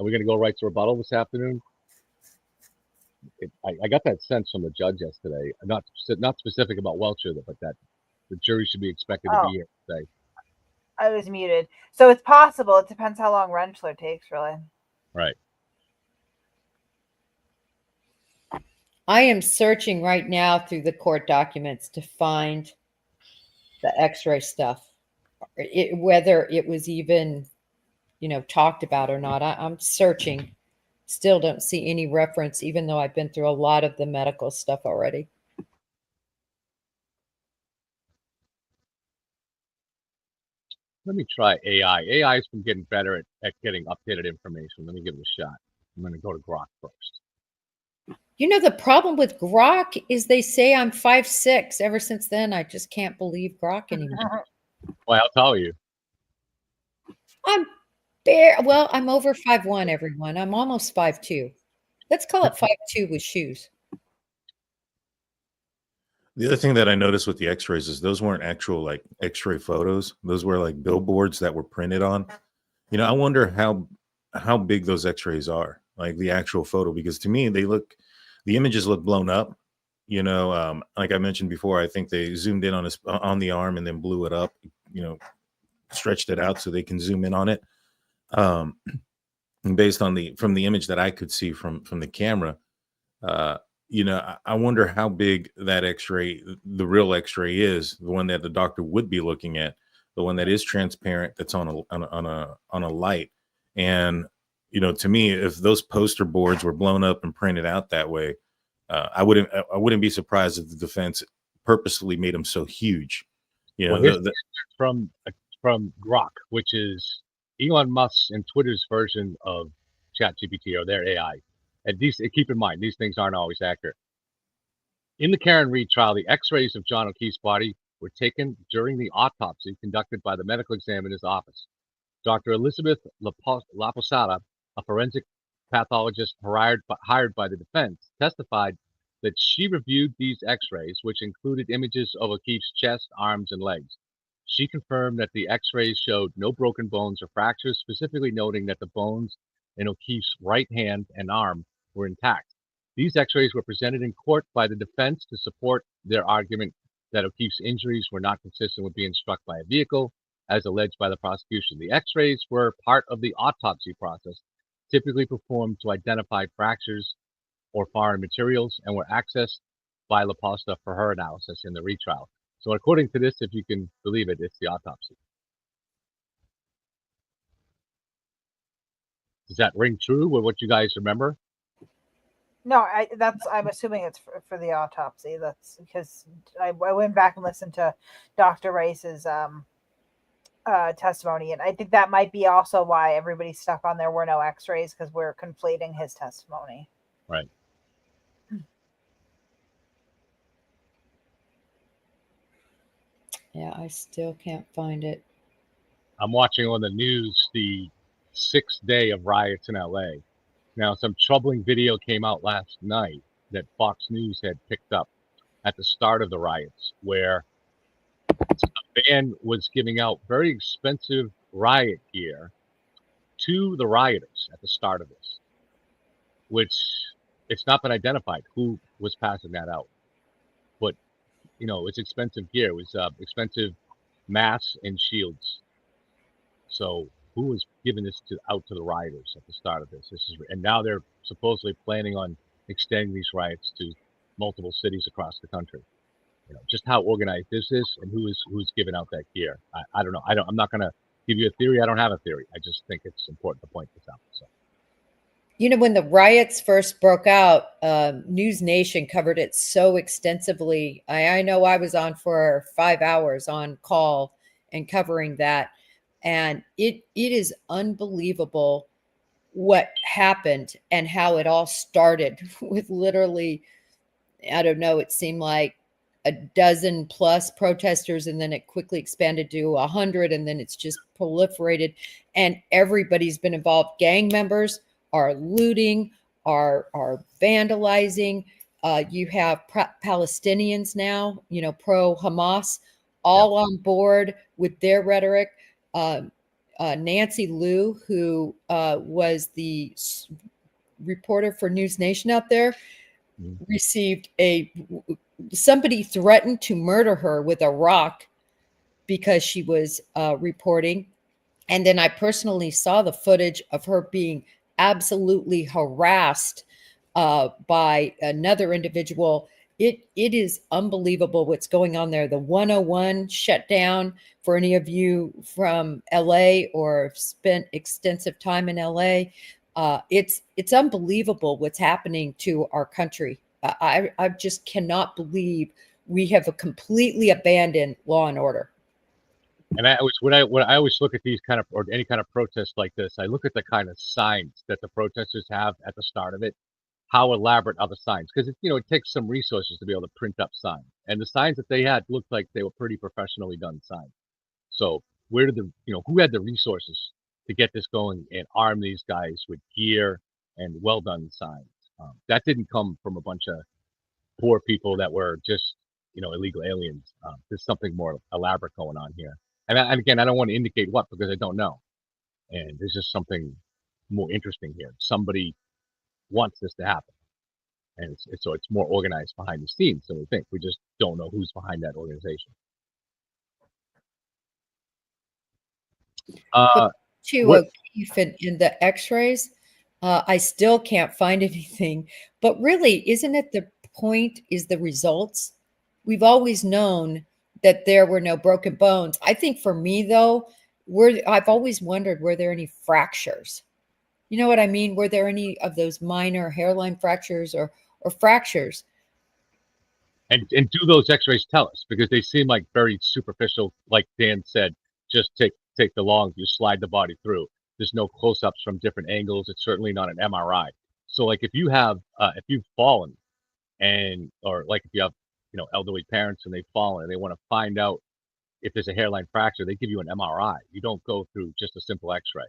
we going to go right to rebuttal this afternoon? I got that sense from the judge yesterday, not specific about Welcher, but that the jury should be expected to be here today. I was muted. So it's possible. It depends how long Rentschler takes, really. Right. I am searching right now through the court documents to find the X-ray stuff, whether it was even, talked about or not. I'm searching. Still don't see any reference, even though I've been through a lot of the medical stuff already. Let me try AI. AI has been getting better at getting updated information. Let me give it a shot. I'm going to go to Grok first. The problem with Grok is they say I'm 5'6". Ever since then, I just can't believe Grok anymore. Well, I'll tell you. I'm over 5'1", everyone. I'm almost 5'2". Let's call it 5'2" with shoes. The other thing that I noticed with the X-rays is those weren't actual like X-ray photos. Those were like billboards that were printed on. I wonder how big those X-rays are, like the actual photo, because to me the images look blown up. Like I mentioned before, I think they zoomed in on the arm and then blew it up. Stretched it out so they can zoom in on it. Based on from the image that I could see from the camera, I wonder how big that X-ray, the real X-ray is, the one that the doctor would be looking at, the one that is transparent, that's on a light. And to me, if those poster boards were blown up and printed out that way, I wouldn't be surprised if the defense purposely made them so huge. From Grok, which is Elon Musk's and Twitter's version of ChatGPT or their AI. And keep in mind, these things aren't always accurate. In the Karen Reed trial, the X-rays of John O'Keefe's body were taken during the autopsy conducted by the medical examiner's office. Dr. Elizabeth Laposada, a forensic pathologist hired by the defense, testified that she reviewed these X-rays, which included images of O'Keefe's chest, arms, and legs. She confirmed that the X-rays showed no broken bones or fractures, specifically noting that the bones in O'Keefe's right hand and arm were intact. These X-rays were presented in court by the defense to support their argument that O'Keefe's injuries were not consistent with being struck by a vehicle, as alleged by the prosecution. The X-rays were part of the autopsy process, typically performed to identify fractures or foreign materials, and were accessed by La Posta for her analysis in the retrial. So according to this, if you can believe it, it's the autopsy. Does that ring true with what you guys remember? No, I'm assuming it's for the autopsy. That's because I went back and listened to Dr. Rice's testimony, and I think that might be also why everybody's stuck on there were no X-rays, because we're conflating his testimony. Right. Yeah, I still can't find it. I'm watching on the news the 6th day of riots in LA. Now, some troubling video came out last night that Fox News had picked up at the start of the riots, where a van was giving out very expensive riot gear to the rioters at the start of this, which it's not been identified who was passing that out. But, it's expensive gear. It was expensive masks and shields. So who was giving this out to the rioters at the start of this? And now they're supposedly planning on extending these riots to multiple cities across the country. Just how organized this is and who's giving out that gear. I don't know. I'm not going to give you a theory. I don't have a theory. I just think it's important to point this out. So. When the riots first broke out, News Nation covered it so extensively. I know I was on for 5 hours on call and covering that. And it is unbelievable what happened and how it all started with literally, I don't know, it seemed like a dozen plus protesters, and then it quickly expanded to 100, and then it's just proliferated, and everybody's been involved. Gang members are looting, are vandalizing. You have Palestinians now, pro Hamas, all on board with their rhetoric. Nancy Liu, who was the reporter for News Nation out there, received somebody threatened to murder her with a rock because she was reporting. And then I personally saw the footage of her being absolutely harassed by another individual. It is unbelievable what's going on there. The 101 shut down for any of you from LA or spent extensive time in LA. It's unbelievable what's happening to our country. I just cannot believe we have completely abandoned law and order. And I always look at these kind of, or any kind of protest like this, I look at the kind of signs that the protesters have at the start of it. How elaborate are the signs? Because it takes some resources to be able to print up signs, and the signs that they had looked like they were pretty professionally done signs. So where did who had the resources to get this going and arm these guys with gear and well done signs? That didn't come from a bunch of poor people that were just illegal aliens. There's something more elaborate going on here, and again, I don't want to indicate what, because I don't know, and there's just something more interesting here. Somebody wants this to happen, and so it's more organized behind the scenes than we think. We just don't know who's behind that organization. O'Keefe in the X-rays, I still can't find anything. But really, isn't it the point? Is the results? We've always known that there were no broken bones. I think for me though, I've always wondered, were there any fractures? You know what I mean? Were there any of those minor hairline fractures or fractures? And do those X-rays tell us? Because they seem like very superficial. Like Dan said, just take the long, you slide the body through. There's no close-ups from different angles. It's certainly not an MRI. So like if you've fallen, or like if you have elderly parents and they've fallen and they want to find out if there's a hairline fracture, they give you an MRI. You don't go through just a simple X-ray.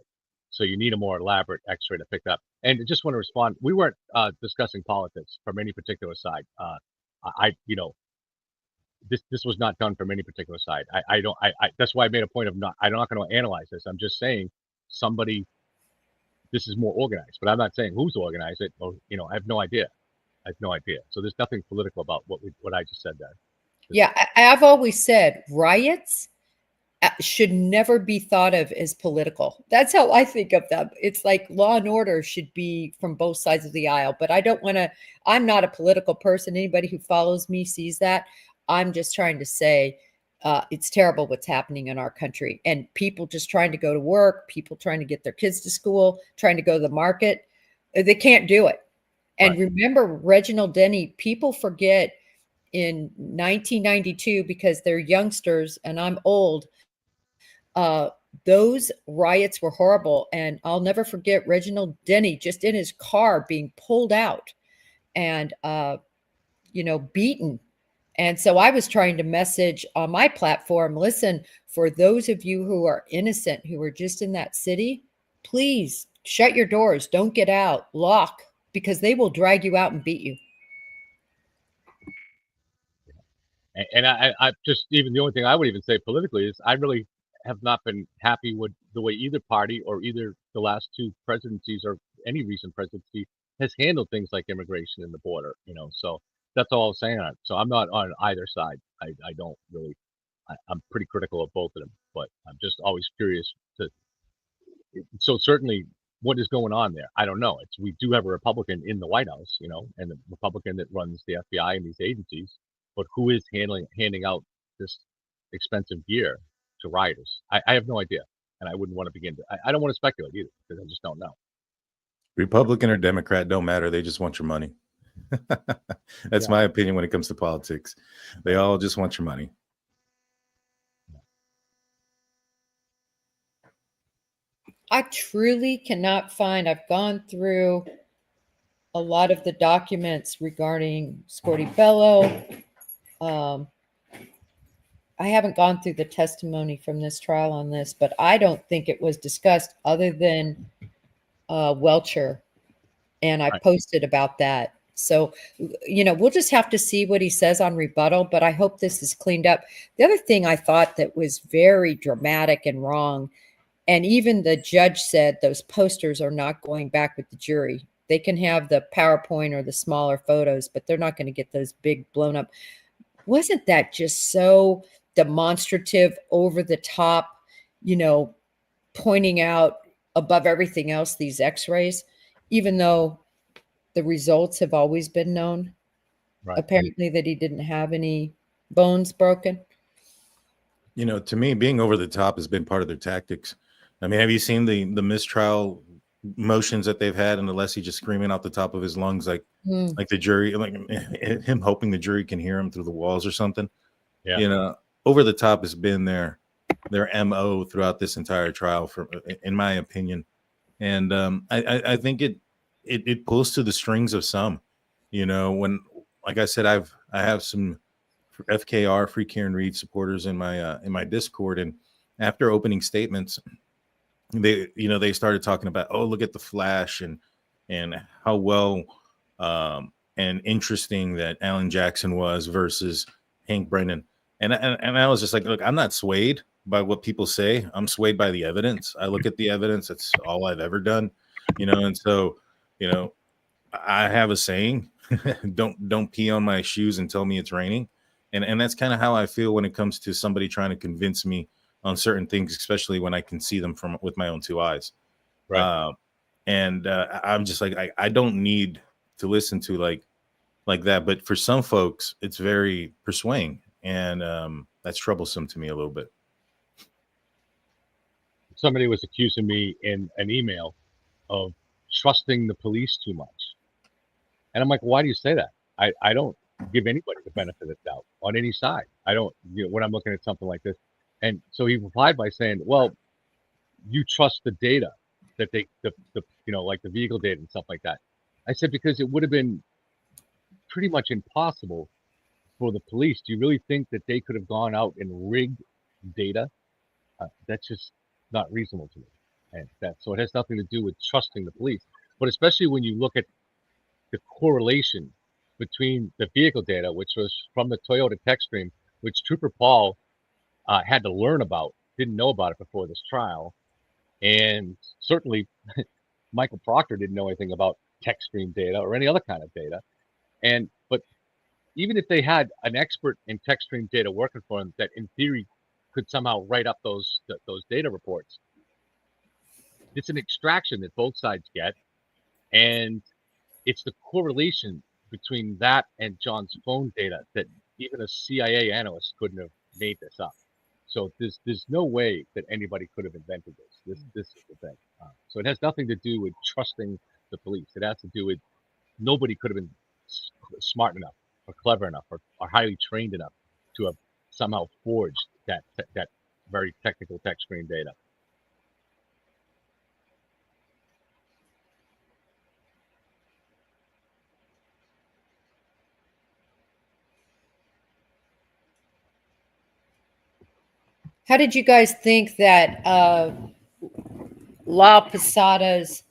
So you need a more elaborate X-ray to pick up. And I just want to respond. We weren't discussing politics from any particular side. This was not done from any particular side. That's why I made a point of I'm not going to analyze this. I'm just saying this is more organized, but I'm not saying who's organized it. Or, I have no idea. So there's nothing political about what I just said there. Yeah, I've always said riots should never be thought of as political. That's how I think of them. It's like law and order should be from both sides of the aisle, but I'm not a political person. Anybody who follows me sees that. I'm just trying to say it's terrible what's happening in our country, and people just trying to go to work, people trying to get their kids to school, trying to go to the market. They can't do it. And remember Reginald Denny, people forget in 1992 because they're youngsters and I'm old. Those riots were horrible, and I'll never forget Reginald Denny just in his car being pulled out and beaten. And so I was trying to message on my platform, listen, for those of you who are innocent, who are just in that city, please shut your doors, don't get out, lock, because they will drag you out and beat you. And I just, even the only thing I would even say politically is I really have not been happy with the way either party or either the last two presidencies or any recent presidency has handled things like immigration and the border, so that's all I'm saying on it. So I'm not on either side. I don't really, I'm pretty critical of both of them, but I'm just always curious so certainly what is going on there? I don't know. We do have a Republican in the White House, and the Republican that runs the FBI and these agencies, but who is handing out this expensive gear to rioters? I have no idea, and I wouldn't want to begin to. I don't want to speculate either because I just don't know. Republican or Democrat don't matter. They just want your money. That's my opinion when it comes to politics. They all just want your money. I truly cannot find, I've gone through a lot of the documents regarding Scorty Bello. I haven't gone through the testimony from this trial on this, but I don't think it was discussed other than Welcher. And I posted about that. So, we'll just have to see what he says on rebuttal, but I hope this is cleaned up. The other thing I thought that was very dramatic and wrong, and even the judge said those posters are not going back with the jury. They can have the PowerPoint or the smaller photos, but they're not going to get those big blown up. Wasn't that just so demonstrative, over the top, pointing out above everything else these x-rays, even though the results have always been known, apparently, that he didn't have any bones broken. To me, being over the top has been part of their tactics. I mean, have you seen the mistrial motions that they've had, and Alessi just screaming out the top of his lungs, like the jury, like him hoping the jury can hear him through the walls or something? Yeah. Over the top has been their MO throughout this entire trial, in my opinion. And I think it pulls to the strings of some. When, like I said, I have some FKR, Free Karen Reed supporters in my Discord, and after opening statements, they started talking about, oh, look at the flash and how well and interesting that Alan Jackson was versus Hank Brennan, and I was just like, look, I'm not swayed by what people say. I'm swayed by the evidence. I look at the evidence. That's all I've ever done, and so I have a saying, don't pee on my shoes and tell me it's raining. And that's kind of how I feel when it comes to somebody trying to convince me on certain things, especially when I can see them with my own two eyes. Right. I'm just like, I don't need to listen to like that. But for some folks, it's very persuading, and that's troublesome to me a little bit. Somebody was accusing me in an email of trusting the police too much. And I'm like, why do you say that? I don't give anybody the benefit of the doubt on any side. I don't, when I'm looking at something like this. And so he replied by saying, well, you trust the data that like the vehicle data and stuff like that. I said, because it would have been pretty much impossible for the police. Do you really think that they could have gone out and rigged data? That's just not reasonable to me. And so it has nothing to do with trusting the police, but especially when you look at the correlation between the vehicle data, which was from the Toyota tech stream, which Trooper Paul had to learn about, didn't know about it before this trial. And certainly Michael Proctor didn't know anything about tech stream data or any other kind of data. But even if they had an expert in tech stream data working for them that in theory could somehow write up those data reports, it's an extraction that both sides get. And it's the correlation between that and John's phone data that even a CIA analyst couldn't have made this up. So there's no way that anybody could have invented this. This is the thing. So it has nothing to do with trusting the police. It has to do with nobody could have been smart enough or clever enough or highly trained enough to have somehow forged that very technical text screen data. How did you guys think that La Posada's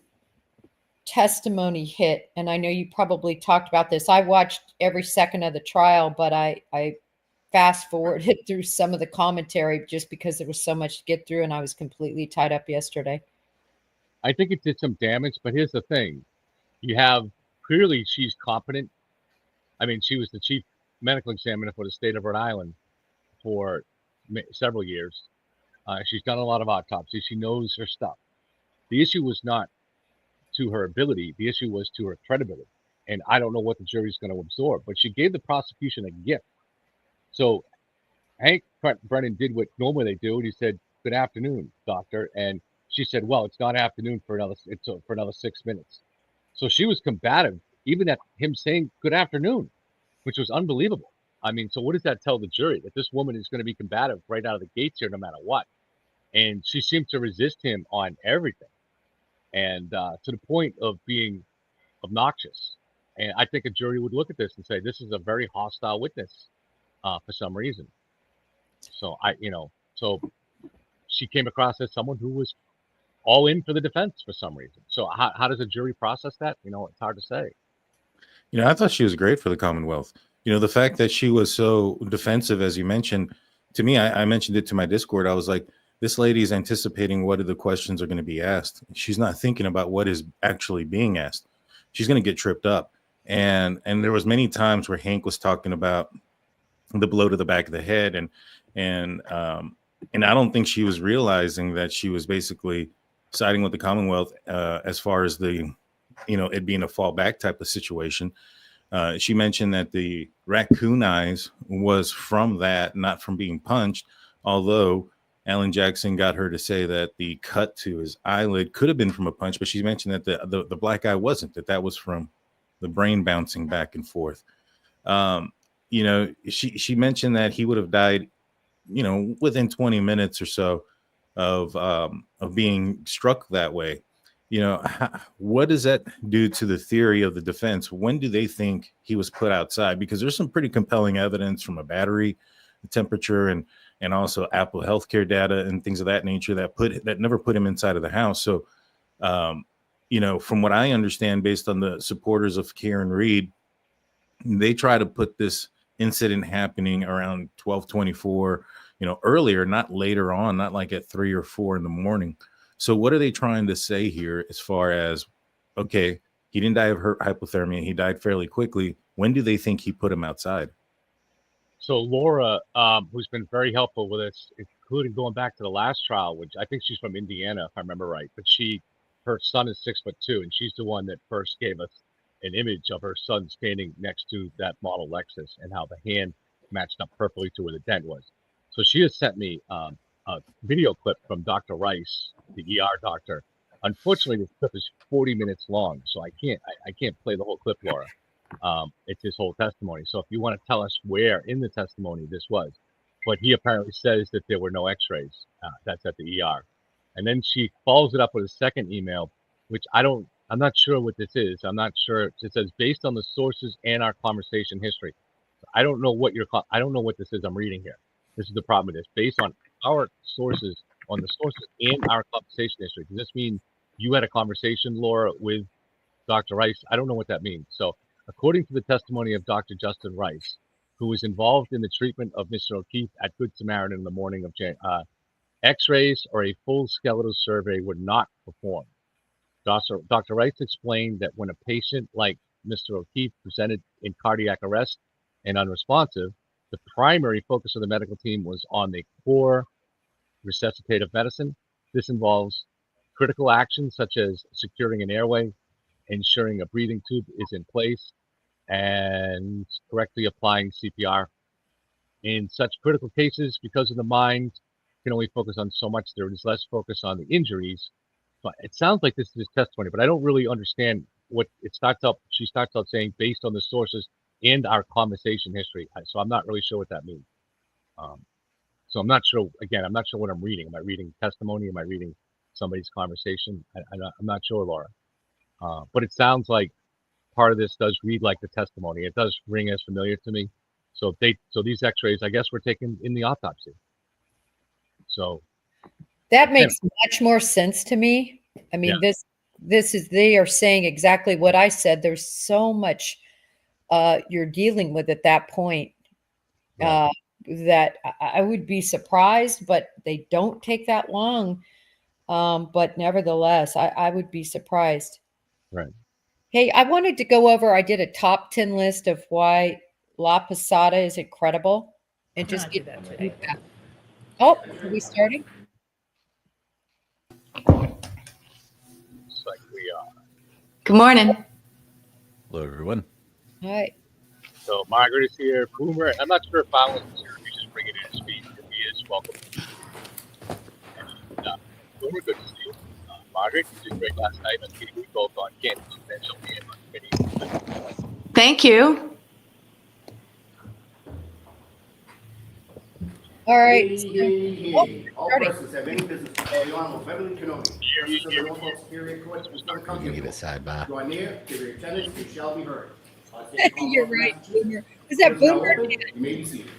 testimony hit? And I know you probably talked about this. I watched every second of the trial, but I fast forwarded through some of the commentary just because there was so much to get through, and I was completely tied up yesterday. I think it did some damage, but here's the thing. You have, clearly she's competent. I mean, she was the chief medical examiner for the state of Rhode Island for several years. She's done a lot of autopsies. She knows her stuff. The issue was not to her ability. The issue was to her credibility. And I don't know what the jury's going to absorb, but she gave the prosecution a gift. So Hank Brennan did what normally they do, and he said, "Good afternoon, doctor." And she said, "Well, it's not afternoon for another 6 minutes." So she was combative, even at him saying "good afternoon," which was unbelievable. I mean, so what does that tell the jury? That this woman is going to be combative right out of the gates here, no matter what. And she seemed to resist him on everything, and to the point of being obnoxious. And I think a jury would look at this and say, "This is a very hostile witness for some reason." So so she came across as someone who was all in for the defense for some reason. So how does a jury process that? It's hard to say. I thought she was great for the Commonwealth. The fact that she was so defensive, as you mentioned, to me, I mentioned it to my Discord. I was like, this lady is anticipating what are the questions are going to be asked. She's not thinking about what is actually being asked. She's going to get tripped up. And there was many times where Hank was talking about the blow to the back of the head, and I don't think she was realizing that she was basically siding with the Commonwealth as far as the, it being a fallback type of situation. She mentioned that the raccoon eyes was from that, not from being punched, although Alan Jackson got her to say that the cut to his eyelid could have been from a punch, but she mentioned that the black eye wasn't, that was from the brain bouncing back and forth. She mentioned that he would have died, within 20 minutes or so of being struck that way. What does that do to the theory of the defense? When do they think he was put outside? Because there's some pretty compelling evidence from a battery, the temperature, and also Apple healthcare data and things of that nature that never put him inside of the house. So, from what I understand, based on the supporters of Karen Reed, they try to put this incident happening around 12:24, earlier, not later on, not like at 3 or 4 in the morning. So what are they trying to say here as far as, okay, he didn't die of hypothermia, he died fairly quickly. When do they think he put him outside? So Laura, who's been very helpful with us, including going back to the last trial, which I think she's from Indiana, if I remember right, but her son is 6'2", and she's the one that first gave us an image of her son standing next to that model Lexus and how the hand matched up perfectly to where the dent was. So she has sent me a video clip from Dr. Rice, the ER doctor. Unfortunately, this clip is 40 minutes long, so I can't play the whole clip, Laura. It's his whole testimony. So if you want to tell us where in the testimony this was, but he apparently says that there were no X-rays. That's at the ER, and then she follows it up with a second email, which I'm not sure what this is. I'm not sure. It says based on the sources and our conversation history. I don't know what this is I'm reading here. This is the problem with this. Based on our sources, on the sources and our conversation history. Does this mean you had a conversation, Laura, with Dr. Rice? I don't know what that means. So according to the testimony of Dr. Justin Rice, who was involved in the treatment of Mr. O'Keefe at Good Samaritan in the morning of X-rays or a full skeletal survey were not performed. Dr. Rice explained that when a patient like Mr. O'Keefe presented in cardiac arrest and unresponsive, the primary focus of the medical team was on the core resuscitative medicine. This involves critical actions such as securing an airway, ensuring a breathing tube is in place, and correctly applying CPR. In such critical cases, because of the mind can only focus on so much, there is less focus on the injuries. So it sounds like this is his testimony, but I don't really understand what it starts out. She starts out saying based on the sources and our conversation history. So I'm not really sure what that means. So I'm not sure. Again, I'm not sure what I'm reading. Am I reading testimony? Am I reading somebody's conversation? I'm not sure, Laura. But it sounds like part of this does read like the testimony. It does ring as familiar to me. So these X-rays, I guess, were taken in the autopsy. So That makes much more sense to me. I mean, this is, they are saying exactly what I said. There's so much you're dealing with at that point that I would be surprised, but they don't take that long. But nevertheless, I would be surprised. Right. Hey, I wanted to go over, I did a top 10 list of why La Posada is incredible and just get that today. Oh, are we starting? It's like we are. Good morning. Hello, everyone. Hi. So Margaret is here. Boomer. I'm not sure if Alan is here. We just bring it in to speak. If he is, welcome. And, Boomer, good to see you. Margaret, you did great last night. I'm kidding. We both on campus. She'll be in on committee. Thank you. All right. All persons have any business before the Honorable Beverly Kenobi. Justice of the Norfolk Superior Court, Mr. County. You need a sidebar. Draw near, give your attendance, you shall be heard. You're right. Boomer. Was that Boomer? You may be seated.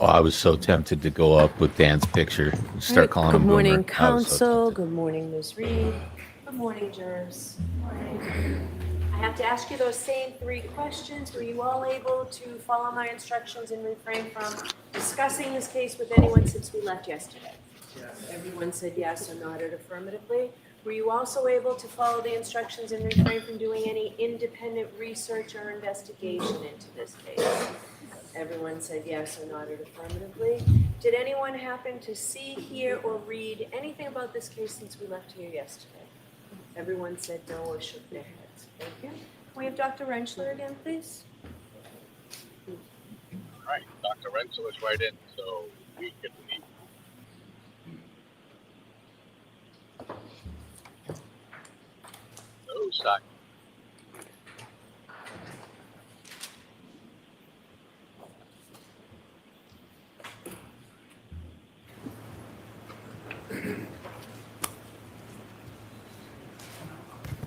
Oh, I was so tempted to go up with Dan's picture and start calling him Good morning, Boomer. I was so council. tempted. Good morning, Ms. Reed. Good morning, jurors. I have to ask you those same 3 questions. Were you all able to follow my instructions and refrain from discussing this case with anyone since we left yesterday? Yes. Everyone said yes or nodded affirmatively. Were you also able to follow the instructions and refrain from doing any independent research or investigation into this case? Everyone said yes or nodded affirmatively. Did anyone happen to see, hear, or read anything about this case since we left here yesterday? Everyone said no or shook their heads. Thank you. Can we have Dr. Rentschler again, please? All right. Dr. Renzel is right in, so we can leave. No sign.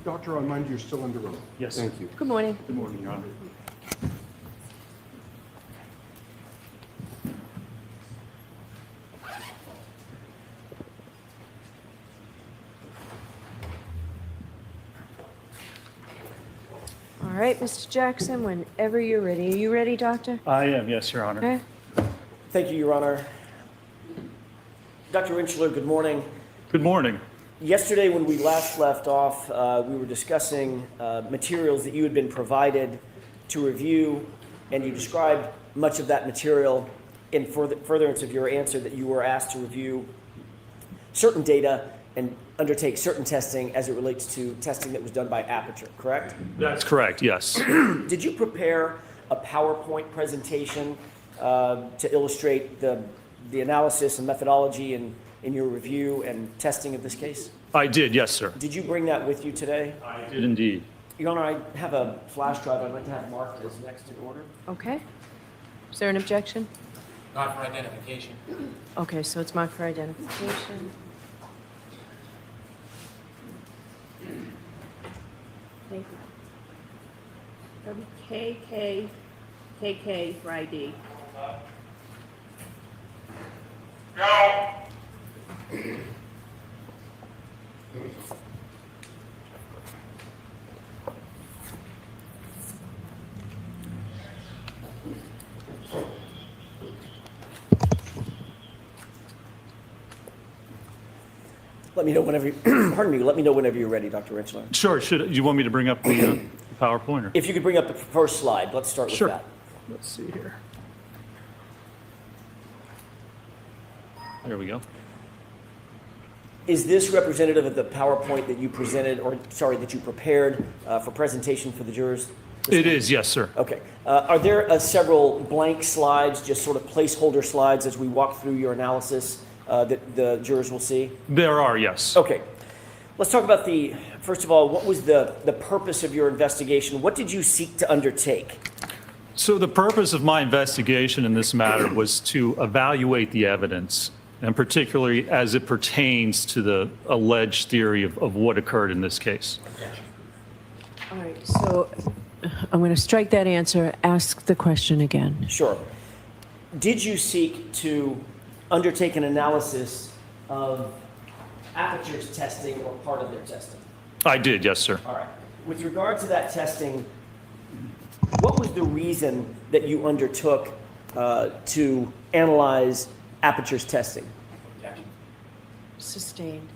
Dr. Armand, you're still under oath. Yes. Thank you. Good morning. Good morning, Your Honor. All right, Mr. Jackson, whenever you're ready. Are you ready, Doctor? I am, yes, Your Honor. Okay. Thank you, Your Honor. Dr. Rentschler, good morning. Good morning. Yesterday, when we last left off, we were discussing materials that you had been provided to review, and you described much of that material in furtherance of your answer that you were asked to review certain data and undertake certain testing as it relates to testing that was done by Aperture, correct? That's correct, yes. Did you prepare a PowerPoint presentation to illustrate the analysis and methodology in your review and testing of this case? I did, yes, sir. Did you bring that with you today? I did indeed. Your Honor, I have a flash drive I'd like to have marked as next in order. Okay. Is there an objection? Not for identification. Okay, so it's marked for identification. Thank you. KK for ID. Let me know whenever you, pardon me, let me know whenever you're ready, Dr. Rentschler. Sure, you want me to bring up the PowerPoint? Or? If you could bring up the first slide, let's start with Sure. that. Let's see here. There we go. Is this representative of the PowerPoint that you presented, or sorry, that you prepared for presentation for the jurors? It is, yes, sir. Okay. Are there several blank slides, just sort of placeholder slides as we walk through your analysis that the jurors will see? There are, yes. Okay. Let's talk about first of all, what was the purpose of your investigation? What did you seek to undertake? So the purpose of my investigation in this matter was to evaluate the evidence, and particularly as it pertains to the alleged theory of what occurred in this case. All right, so I'm going to strike that answer. Ask the question again. Sure. Did you seek to undertake an analysis of Aperture's testing or part of their testing? I did, yes, sir. All right. With regard to that testing, what was the reason that you undertook to analyze Aperture's testing? Sustained.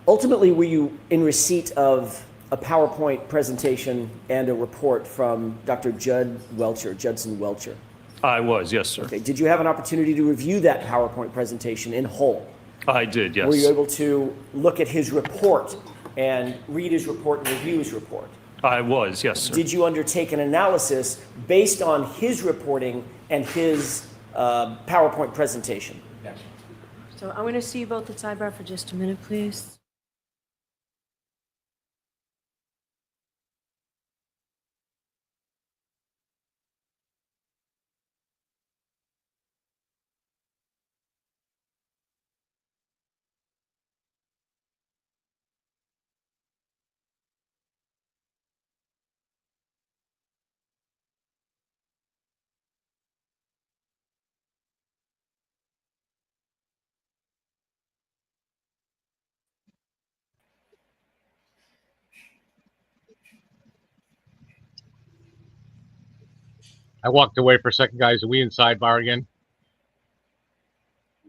Ultimately, were you in receipt of a PowerPoint presentation and a report from Dr. Judson Welcher? I was, yes, sir. Okay. Did you have an opportunity to review that PowerPoint presentation in whole? I did, yes. Were you able to look at his report and read his report and review his report? I was, yes, sir. Did you undertake an analysis based on his reporting and his PowerPoint presentation? So I'm going to see you both at sidebar for just a minute, please. I walked away for a second, guys. Are we in sidebar again?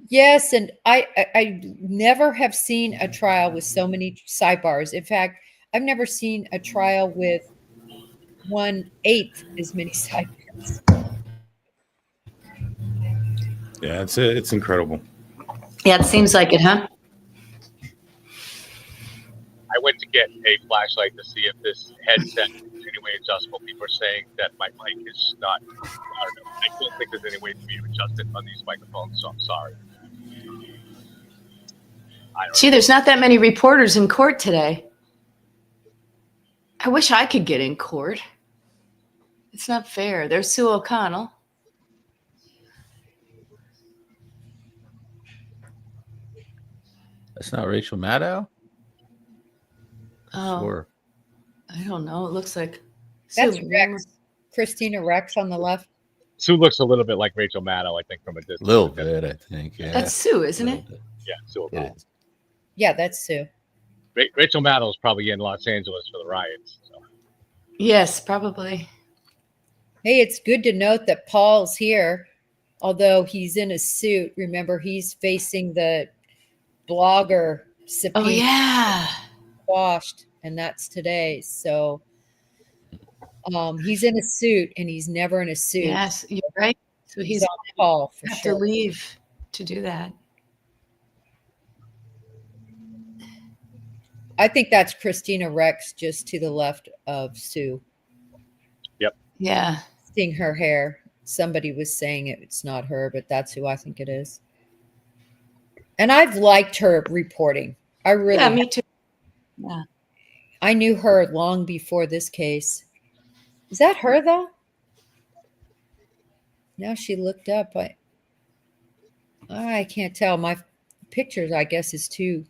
Yes, and I never have seen a trial with so many sidebars. In fact, I've never seen a trial with 1/8 as many sidebars. Yeah, it's incredible. Yeah, it seems like it, huh? I went to get a flashlight to see if this headset is any way adjustable. People are saying that my mic is not. I don't know. I don't think there's any way to be adjusted on these microphones, so I'm sorry. Gee, there's not that many reporters in court today. I wish I could get in court. It's not fair. There's Sue O'Connell. That's not Rachel Maddow? Oh, Sure. I don't know. It looks like That's Sue. Rex, Christina Rex on the left. Sue looks a little bit like Rachel Maddow, I think, from a distance. A little bit, I think. Yeah. That's Sue, isn't it? Yeah, Sue O'Connell. Yeah, that's Sue. Rachel Maddow is probably in Los Angeles for the riots. So. Yes, probably. Hey, it's good to note that Paul's here, although he's in a suit. Remember, he's facing the blogger subpoena. Oh, yeah. Quashed, and that's today. So he's in a suit, and he's never in a suit. Yes, you're right. So he's on call for have sure. to leave to do that. I think that's Christina Rex just to the left of Sue. Yep. Yeah. Seeing her hair. Somebody was saying it's not her, but that's who I think it is. And I've liked her reporting. I really Yeah, me too. Yeah. I knew her long before this case. Is that her though? Now she looked up. I can't tell. My pictures, I guess, is too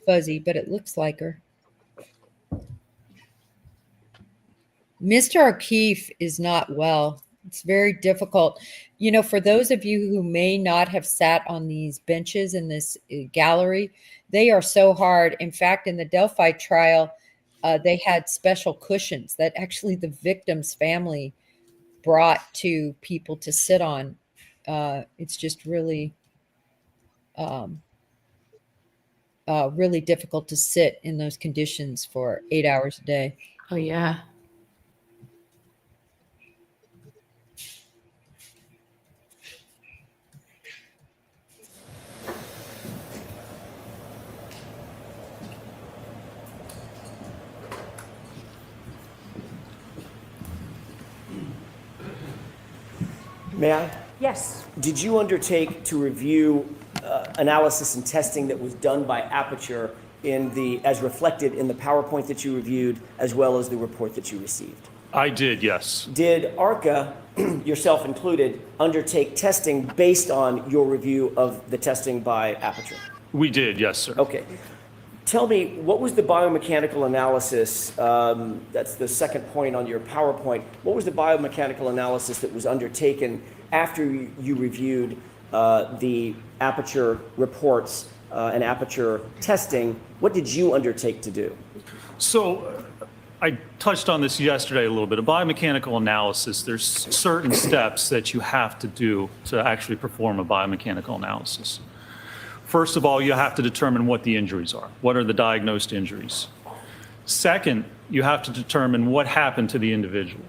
fuzzy, but it looks like her. Mr. O'Keefe is not well. It's very difficult. You know, for those of you who may not have sat on these benches in this gallery, they are so hard. In fact, in the Delphi trial, they had special cushions that actually the victim's family brought to people to sit on. It's just really, really difficult to sit in those conditions for 8 hours a day. Oh, yeah. May I? Yes. Did you undertake to review analysis and testing that was done by Aperture as reflected in the PowerPoint that you reviewed, as well as the report that you received? I did, yes. Did ARCA, yourself included, undertake testing based on your review of the testing by Aperture? We did, yes, sir. Okay. Tell me, what was the biomechanical analysis, that's the second point on your PowerPoint, what was the biomechanical analysis that was undertaken after you reviewed the Aperture reports and Aperture testing? What did you undertake to do? So I touched on this yesterday a little bit. A biomechanical analysis, there's certain steps that you have to do to actually perform a biomechanical analysis. First of all, you have to determine what the injuries are. What are the diagnosed injuries? Second, you have to determine what happened to the individual.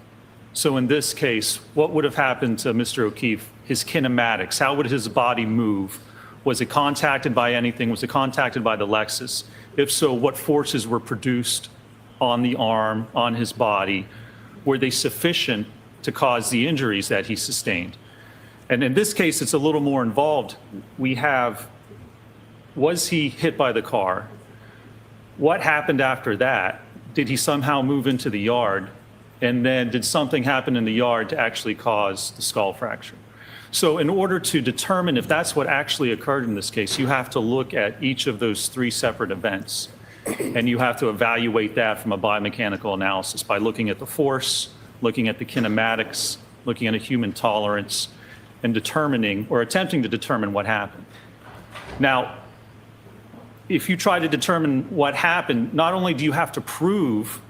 So in this case, what would have happened to Mr. O'Keefe? His kinematics, how would his body move? Was it contacted by anything? Was it contacted by the Lexus? If so, what forces were produced on the arm, on his body? Were they sufficient to cause the injuries that he sustained? And in this case, it's a little more involved. We have, was he hit by the car? What happened after that? Did he somehow move into the yard? And then did something happen in the yard to actually cause the skull fracture? So in order to determine if that's what actually occurred in this case, you have to look at each of those three separate events. And you have to evaluate that from a biomechanical analysis by looking at the force, looking at the kinematics, looking at a human tolerance, and determining or attempting to determine what happened. Now, if you try to determine what happened, not only do you have to prove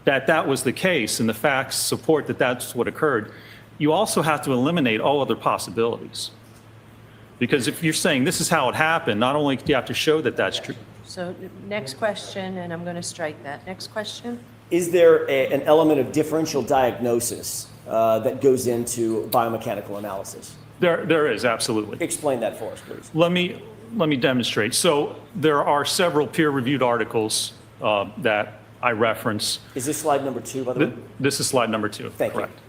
that that was the case and the facts support that that's what occurred, you also have to eliminate all other possibilities. Because if you're saying this is how it happened, not only do you have to show that that's true. So next question, and I'm going to strike that. Next question. Is there an element of differential diagnosis that goes into biomechanical analysis? There is, absolutely. Explain that for us, please. Let me demonstrate. So there are several peer-reviewed articles that I reference. Is this slide number 2, by the way? This is slide number 2. Thank correct.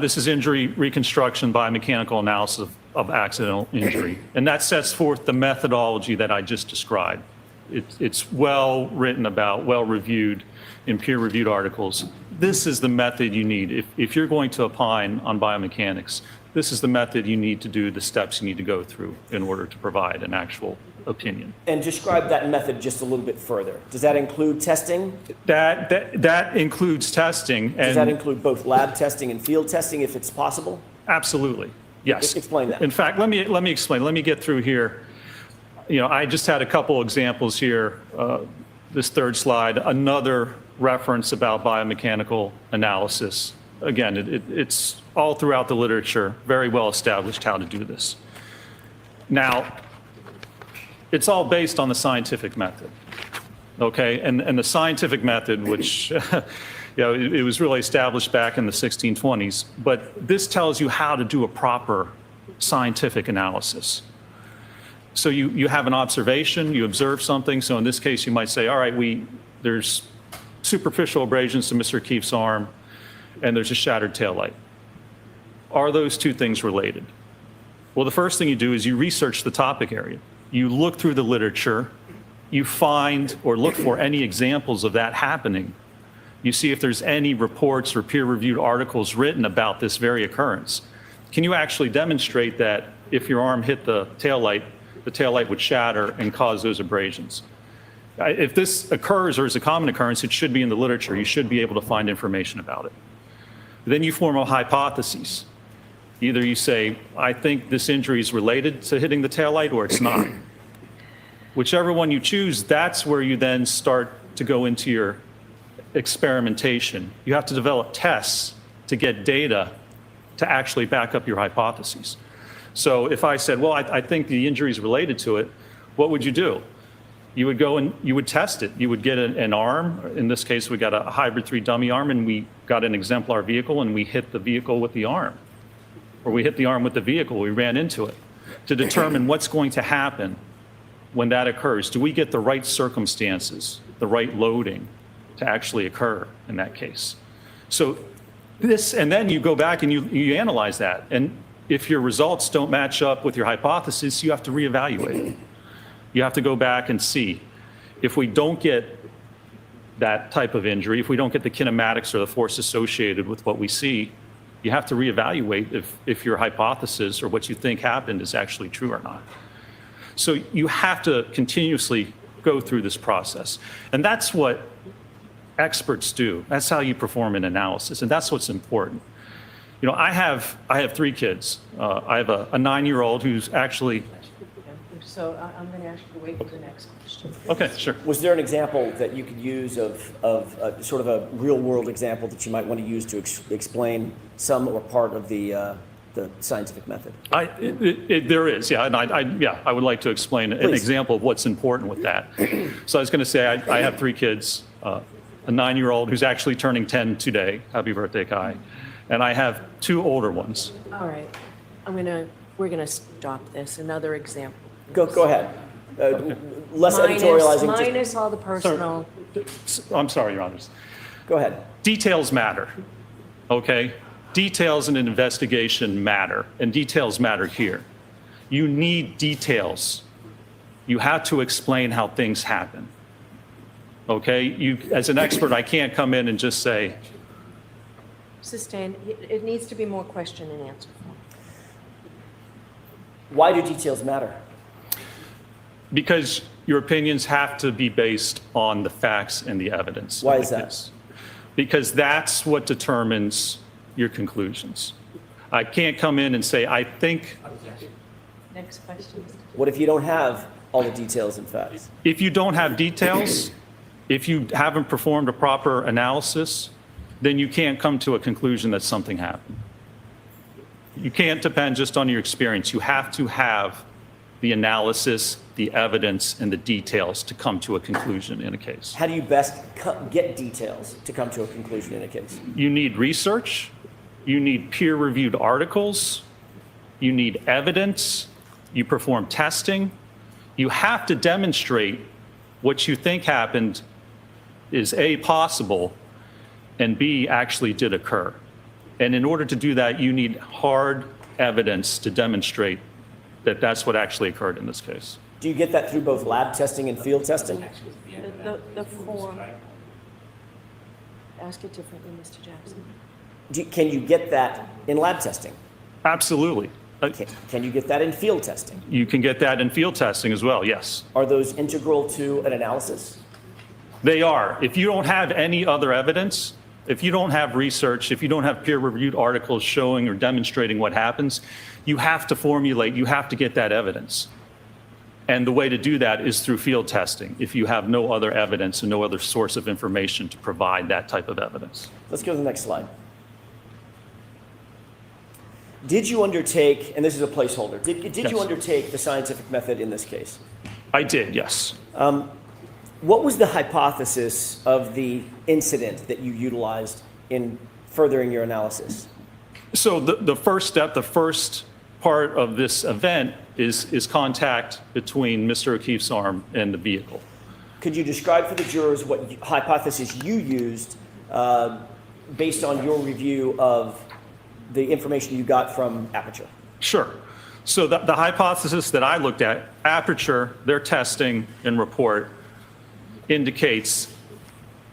This is injury reconstruction biomechanical analysis of accidental injury. And that sets forth the methodology that I just described. It's well written about, well reviewed in peer-reviewed articles. This is the method you need. If you're going to opine on biomechanics, this is the method you need to do, the steps you need to go through in order to provide an actual opinion. And describe that method just a little bit further. Does that include testing? That includes testing. Does that include both lab testing and field testing if it's possible? Absolutely, yes. Explain that. In fact, let me explain. Let me get through here. You know, I just had a couple examples here. This third slide, another reference about biomechanical analysis. Again, it's all throughout the literature, very well established how to do this. Now, it's all based on the scientific method, okay? And the scientific method, which you know, it was really established back in the 1620s, but this tells you how to do a proper scientific analysis. So you have an observation, you observe something. So in this case, you might say, all right, there's superficial abrasions to Mr. O'Keefe's arm, and there's a shattered taillight. Are those two things related? Well, the first thing you do is you research the topic area. You look through the literature, you find or look for any examples of that happening. You see if there's any reports or peer-reviewed articles written about this very occurrence. Can you actually demonstrate that if your arm hit the taillight would shatter and cause those abrasions? If this occurs or is a common occurrence, it should be in the literature. You should be able to find information about it. Then you form a hypothesis. Either you say, I think this injury is related to hitting the taillight, or it's not. Whichever one you choose, that's where you then start to go into your experimentation. You have to develop tests to get data to actually back up your hypotheses. So if I said, well, I think the injury is related to it, what would you do? You would go and you would test it. You would get an arm. In this case, we got a hybrid 3 dummy arm, and we got an exemplar vehicle, and we hit the vehicle with the arm. Or we hit the arm with the vehicle, we ran into it, to determine what's going to happen when that occurs. Do we get the right circumstances, the right loading to actually occur in that case? So this, and then you go back and you analyze that. And if your results don't match up with your hypothesis, you have to reevaluate. You have to go back and see. If we don't get that type of injury, if we don't get the kinematics or the force associated with what we see, you have to reevaluate if your hypothesis or what you think happened is actually true or not. So you have to continuously go through this process. And that's what experts do. That's how you perform an analysis. And that's what's important. You know, I have 3 kids. I have a 9-year-old who's actually. So I'm going to ask you to wait for the next question. Okay, sure. Was there an example that you could use of sort of a real-world example that you might want to use to explain some or part of the scientific method? There is, yeah. And I would like to explain an example of what's important with that. So I was going to say I have 3 kids, a 9-year-old who's actually turning 10 today. Happy birthday, Kai. And I have 2 older ones. All right. We're going to stop this. Another example. Go ahead. Less editorializing. Minus all the personal. I'm sorry, Your Honors. Go ahead. Details matter, okay? Details in an investigation matter, and details matter here. You need details. You have to explain how things happen, okay? As an expert, I can't come in and just say. Sustained. It needs to be more question and answer. Why do details matter? Because your opinions have to be based on the facts and the evidence. Why is that? Because that's what determines your conclusions. I can't come in and say, I think. Next question. What if you don't have all the details and facts? If you don't have details, if you haven't performed a proper analysis, then you can't come to a conclusion that something happened. You can't depend just on your experience. You have to have the analysis, the evidence, and the details to come to a conclusion in a case. How do you best get details to come to a conclusion in a case? You need research. You need peer-reviewed articles. You need evidence. You perform testing. You have to demonstrate what you think happened is A, possible, and B, actually did occur. And in order to do that, you need hard evidence to demonstrate that that's what actually occurred in this case. Do you get that through both lab testing and field testing? The form. Ask it differently, Mr. Jackson. Can you get that in lab testing? Absolutely. Can you get that in field testing? You can get that in field testing as well, yes. Are those integral to an analysis? They are. If you don't have any other evidence, if you don't have research, if you don't have peer-reviewed articles showing or demonstrating what happens, you have to formulate, you have to get that evidence. And the way to do that is through field testing, if you have no other evidence and no other source of information to provide that type of evidence. Let's go to the next slide. Did you undertake, and this is a placeholder, did Yes. you undertake the scientific method in this case? I did, yes. What was the hypothesis of the incident that you utilized in furthering your analysis? So the first step, the first part of this event is contact between Mr. O'Keefe's arm and the vehicle. Could you describe for the jurors what hypothesis you used based on your review of the information you got from Aperture? Sure. So the hypothesis that I looked at, Aperture, their testing and report indicates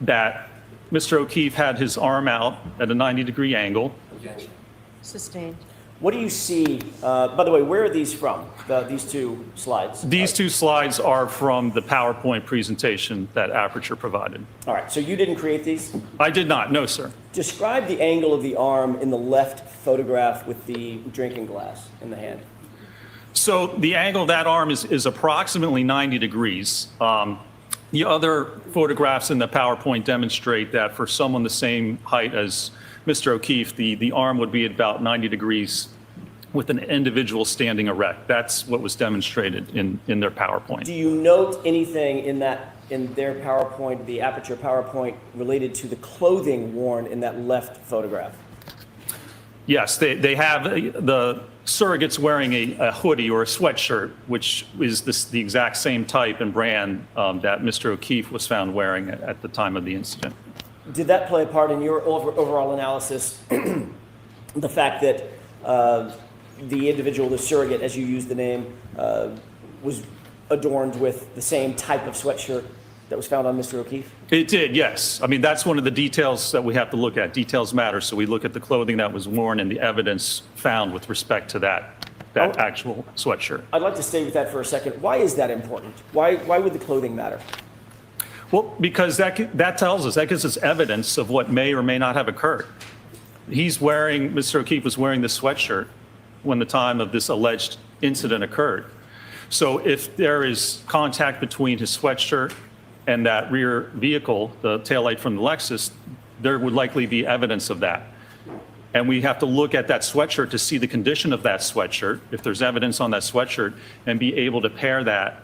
that Mr. O'Keefe had his arm out at a 90-degree angle. Sustained. What do you see? By the way, where are these from, these 2 slides? These 2 slides are from the PowerPoint presentation that Aperture provided. All right, so you didn't create these? I did not, no, sir. Describe the angle of the arm in the left photograph with the drinking glass in the hand. So the angle of that arm is approximately 90 degrees. The other photographs in the PowerPoint demonstrate that for someone the same height as Mr. O'Keefe, the arm would be at about 90 degrees with an individual standing erect. That's what was demonstrated in their PowerPoint. Do you note anything in their PowerPoint, the Aperture PowerPoint, related to the clothing worn in that left photograph? Yes, they have the surrogates wearing a hoodie or a sweatshirt, which is the exact same type and brand that Mr. O'Keefe was found wearing at the time of the incident. Did that play a part in your overall analysis? The fact that the individual, the surrogate, as you use the name, was adorned with the same type of sweatshirt that was found on Mr. O'Keefe? It did, yes. I mean, that's one of the details that we have to look at. Details matter, so we look at the clothing that was worn and the evidence found with respect to that actual sweatshirt. I'd like to stay with that for a second. Why is that important? Why would the clothing matter? Well, because that tells us, that gives us evidence of what may or may not have occurred. Mr. O'Keefe was wearing this sweatshirt when the time of this alleged incident occurred. So if there is contact between his sweatshirt and that rear vehicle, the taillight from the Lexus, there would likely be evidence of that. And we have to look at that sweatshirt to see the condition of that sweatshirt, if there's evidence on that sweatshirt, and be able to pair that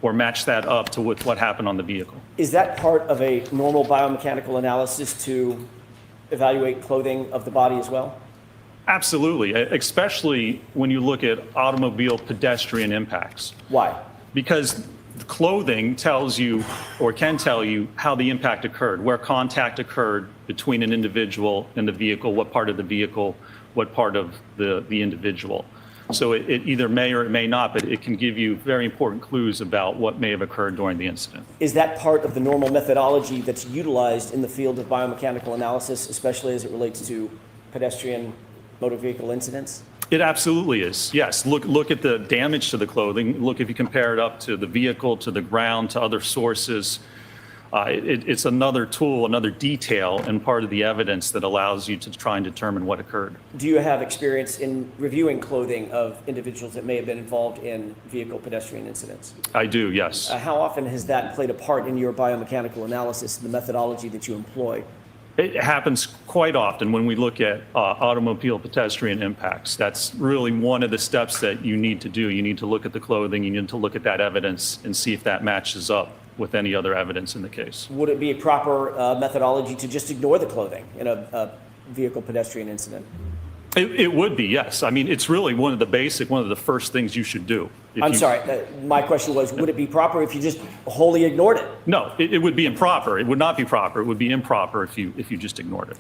or match that up to with what happened on the vehicle. Is that part of a normal biomechanical analysis to evaluate clothing of the body as well? Absolutely, especially when you look at automobile pedestrian impacts. Why? Because the clothing tells you or can tell you how the impact occurred, where contact occurred between an individual and the vehicle, what part of the vehicle, what part of the individual. So it either may or it may not, but it can give you very important clues about what may have occurred during the incident. Is that part of the normal methodology that's utilized in the field of biomechanical analysis, especially as it relates to pedestrian motor vehicle incidents? It absolutely is, yes. Look at the damage to the clothing. Look if you compare it up to the vehicle, to the ground, to other sources. It's another tool, another detail, and part of the evidence that allows you to try and determine what occurred. Do you have experience in reviewing clothing of individuals that may have been involved in vehicle pedestrian incidents? I do, yes. How often has that played a part in your biomechanical analysis and the methodology that you employ? It happens quite often when we look at automobile pedestrian impacts. That's really one of the steps that you need to do. You need to look at the clothing, you need to look at that evidence and see if that matches up with any other evidence in the case. Would it be a proper methodology to just ignore the clothing in a vehicle pedestrian incident? It would be, yes. I mean, it's really one of the first things you should do. I'm sorry, my question was, would it be proper if you just wholly ignored it? No, it would be improper. It would not be proper. It would be improper if you just ignored it.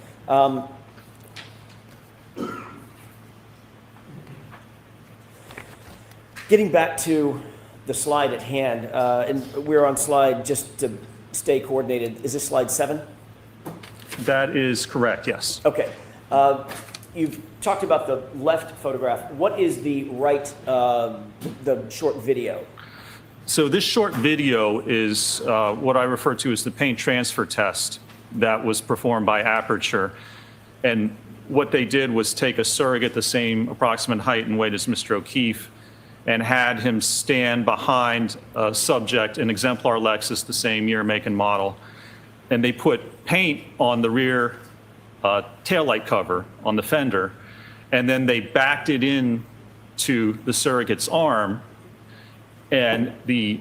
Getting back to the slide at hand, and we're on slide, just to stay coordinated, is this slide 7? That is correct, yes. Okay. You've talked about the left photograph. What is the right, the short video? So this short video is what I refer to as the paint transfer test that was performed by Aperture. And what they did was take a surrogate the same approximate height and weight as Mr. O'Keefe and had him stand behind a subject, an exemplar Lexus, the same year, make, and model. And they put paint on the rear taillight cover on the fender, and then they backed it in to the surrogate's arm. And the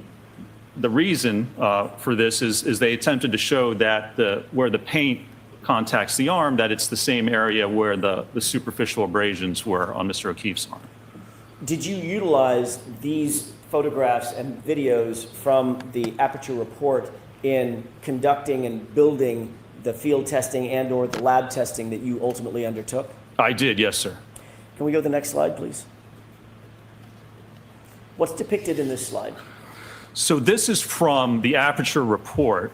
reason for this is they attempted to show that where the paint contacts the arm, that it's the same area where the superficial abrasions were on Mr. O'Keefe's arm. Did you utilize these photographs and videos from the Aperture report in conducting and building the field testing and or the lab testing that you ultimately undertook? I did, yes, sir. Can we go to the next slide, please? What's depicted in this slide? So this is from the Aperture report,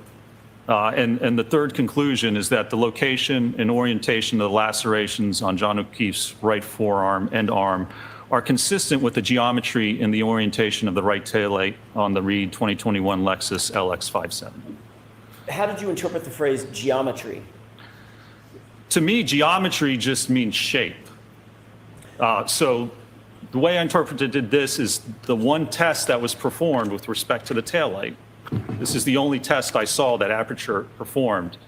and the third conclusion is that the location and orientation of the lacerations on John O'Keefe's right forearm and arm are consistent with the geometry and the orientation of the right taillight on the Reed 2021 Lexus LX57. How did you interpret the phrase geometry? To me, geometry just means shape. So the way I interpreted this is the one test that was performed with respect to the taillight. This is the only test I saw that Aperture performed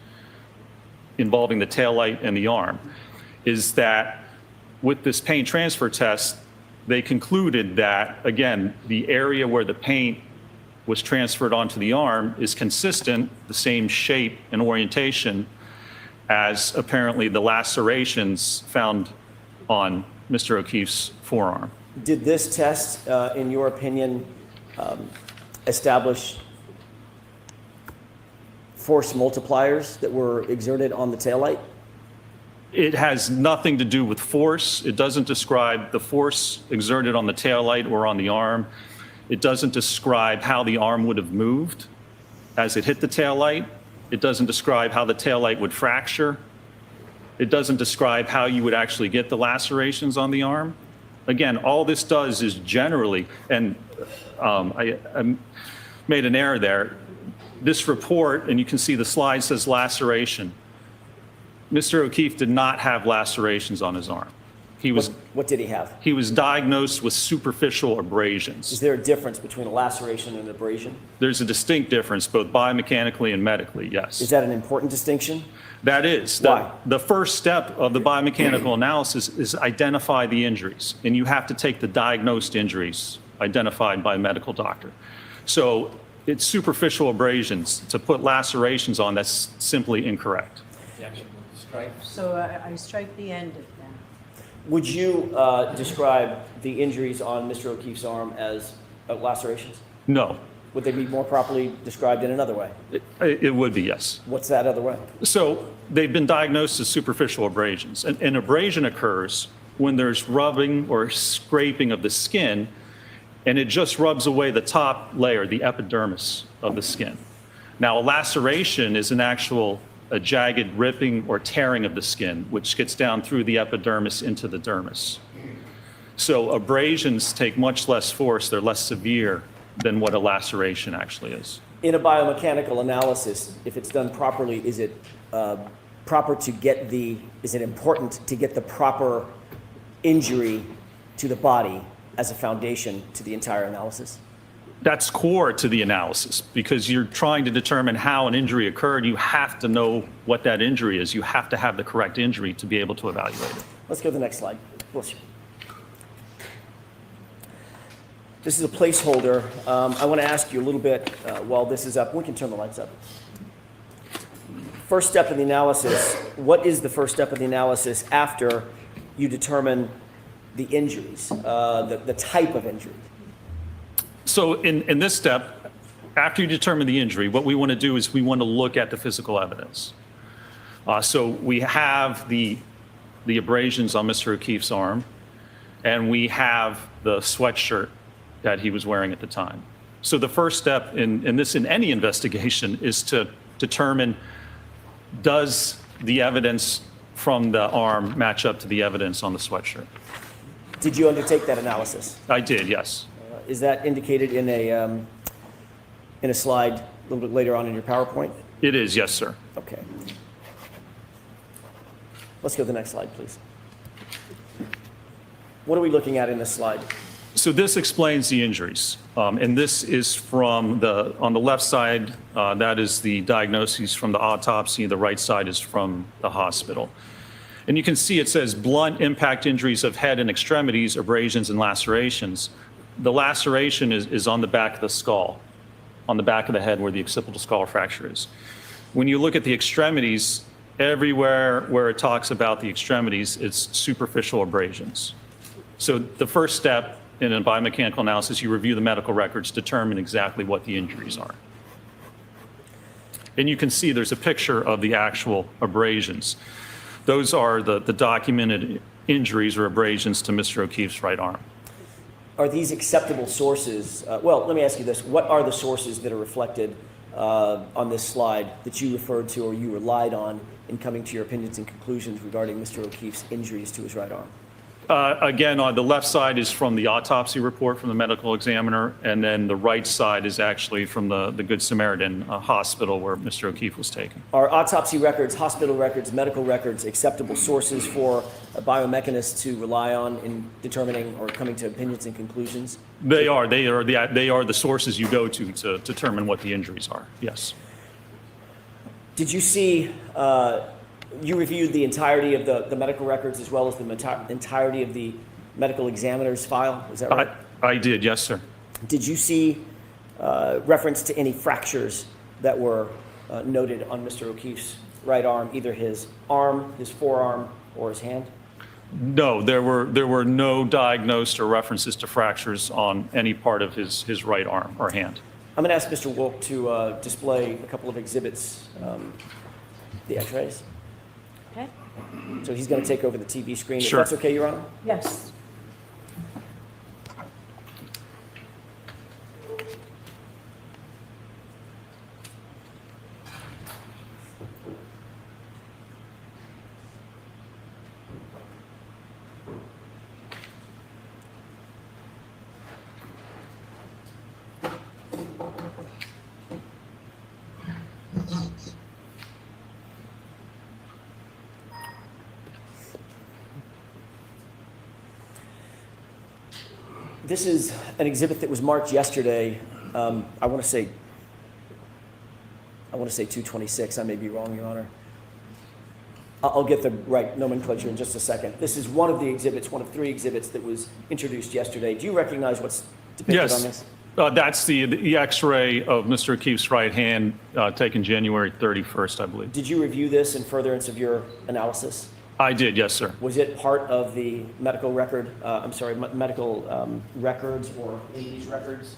involving the taillight and the arm, is that with this paint transfer test, they concluded that, again, the area where the paint was transferred onto the arm is consistent, the same shape and orientation as apparently the lacerations found on Mr. O'Keefe's forearm. Did this test, in your opinion, establish force multipliers that were exerted on the taillight? It has nothing to do with force. It doesn't describe the force exerted on the taillight or on the arm. It doesn't describe how the arm would have moved as it hit the taillight. It doesn't describe how the taillight would fracture. It doesn't describe how you would actually get the lacerations on the arm. Again, all this does is generally, and I made an error there. This report, and you can see the slide says laceration. Mr. O'Keefe did not have lacerations on his arm. He was. What did he have? He was diagnosed with superficial abrasions. Is there a difference between a laceration and an abrasion? There's a distinct difference, both biomechanically and medically, yes. Is that an important distinction? That is. Why? The first step of the biomechanical analysis is identify the injuries, and you have to take the diagnosed injuries identified by a medical doctor. So it's superficial abrasions. To put lacerations on, that's simply incorrect. So I strike the end of that. Would you describe the injuries on Mr. O'Keefe's arm as lacerations? No. Would they be more properly described in another way? It would be, yes. What's that other way? So they've been diagnosed as superficial abrasions. An abrasion occurs when there's rubbing or scraping of the skin, and it just rubs away the top layer, the epidermis of the skin. Now, a laceration is a jagged ripping or tearing of the skin, which gets down through the epidermis into the dermis. So abrasions take much less force, they're less severe than what a laceration actually is. In a biomechanical analysis, if it's done properly, is it important to get the proper injury to the body as a foundation to the entire analysis? That's core to the analysis because you're trying to determine how an injury occurred. You have to know what that injury is. You have to have the correct injury to be able to evaluate it. Let's go to the next slide. This is a placeholder. I want to ask you a little bit while this is up. We can turn the lights up. First step in the analysis. What is the first step of the analysis after you determine the injuries, the type of injury? So in this step, after you determine the injury, what we want to do is we want to look at the physical evidence. So we have the abrasions on Mr. O'Keefe's arm, and we have the sweatshirt that he was wearing at the time. So the first step in any investigation is to determine, does the evidence from the arm match up to the evidence on the sweatshirt? Did you undertake that analysis? I did, yes. Is that indicated in a slide a little bit later on in your PowerPoint? It is, yes, sir. Okay. Let's go to the next slide, please. What are we looking at in this slide? So this explains the injuries. And this is on the left side, that is the diagnoses from the autopsy. The right side is from the hospital. And you can see it says blunt impact injuries of head and extremities, abrasions and lacerations. The laceration is on the back of the skull, on the back of the head where the occipital skull fracture is. When you look at the extremities, everywhere where it talks about the extremities, it's superficial abrasions. So the first step in a biomechanical analysis, you review the medical records, determine exactly what the injuries are. And you can see there's a picture of the actual abrasions. Those are the documented injuries or abrasions to Mr. O'Keefe's right arm. Are these acceptable sources? Well, let me ask you this. What are the sources that are reflected on this slide that you referred to or you relied on in coming to your opinions and conclusions regarding Mr. O'Keefe's injuries to his right arm? Again, on the left side is from the autopsy report from the medical examiner, and then the right side is actually from the Good Samaritan hospital where Mr. O'Keefe was taken. Are autopsy records, hospital records, medical records acceptable sources for a biomechanist to rely on in determining or coming to opinions and conclusions? They are. They are the sources you go to determine what the injuries are. Yes. Did you see? You reviewed the entirety of the medical records as well as the entirety of the medical examiner's file, is that right? I did, yes, sir. Did you see reference to any fractures that were noted on Mr. O'Keefe's right arm, either his arm, his forearm, or his hand? No, there were no diagnosed or references to fractures on any part of his right arm or hand. I'm going to ask Mr. Wolk to display a couple of exhibits, the x-rays. Okay. So he's going to take over the TV screen. Sure. If that's okay, Your Honor? Yes. This is an exhibit that was marked yesterday. I want to say 226. I may be wrong, Your Honor. I'll get the right nomenclature in just a second. This is one of the exhibits, one of 3 exhibits that was introduced yesterday. Do you recognize what's depicted on this? That's the X-ray of Mr. O'Keefe's right hand taken January 31st, I believe. Did you review this in furtherance of your analysis? I did, yes, sir. Was it part of the medical record, medical records or these records?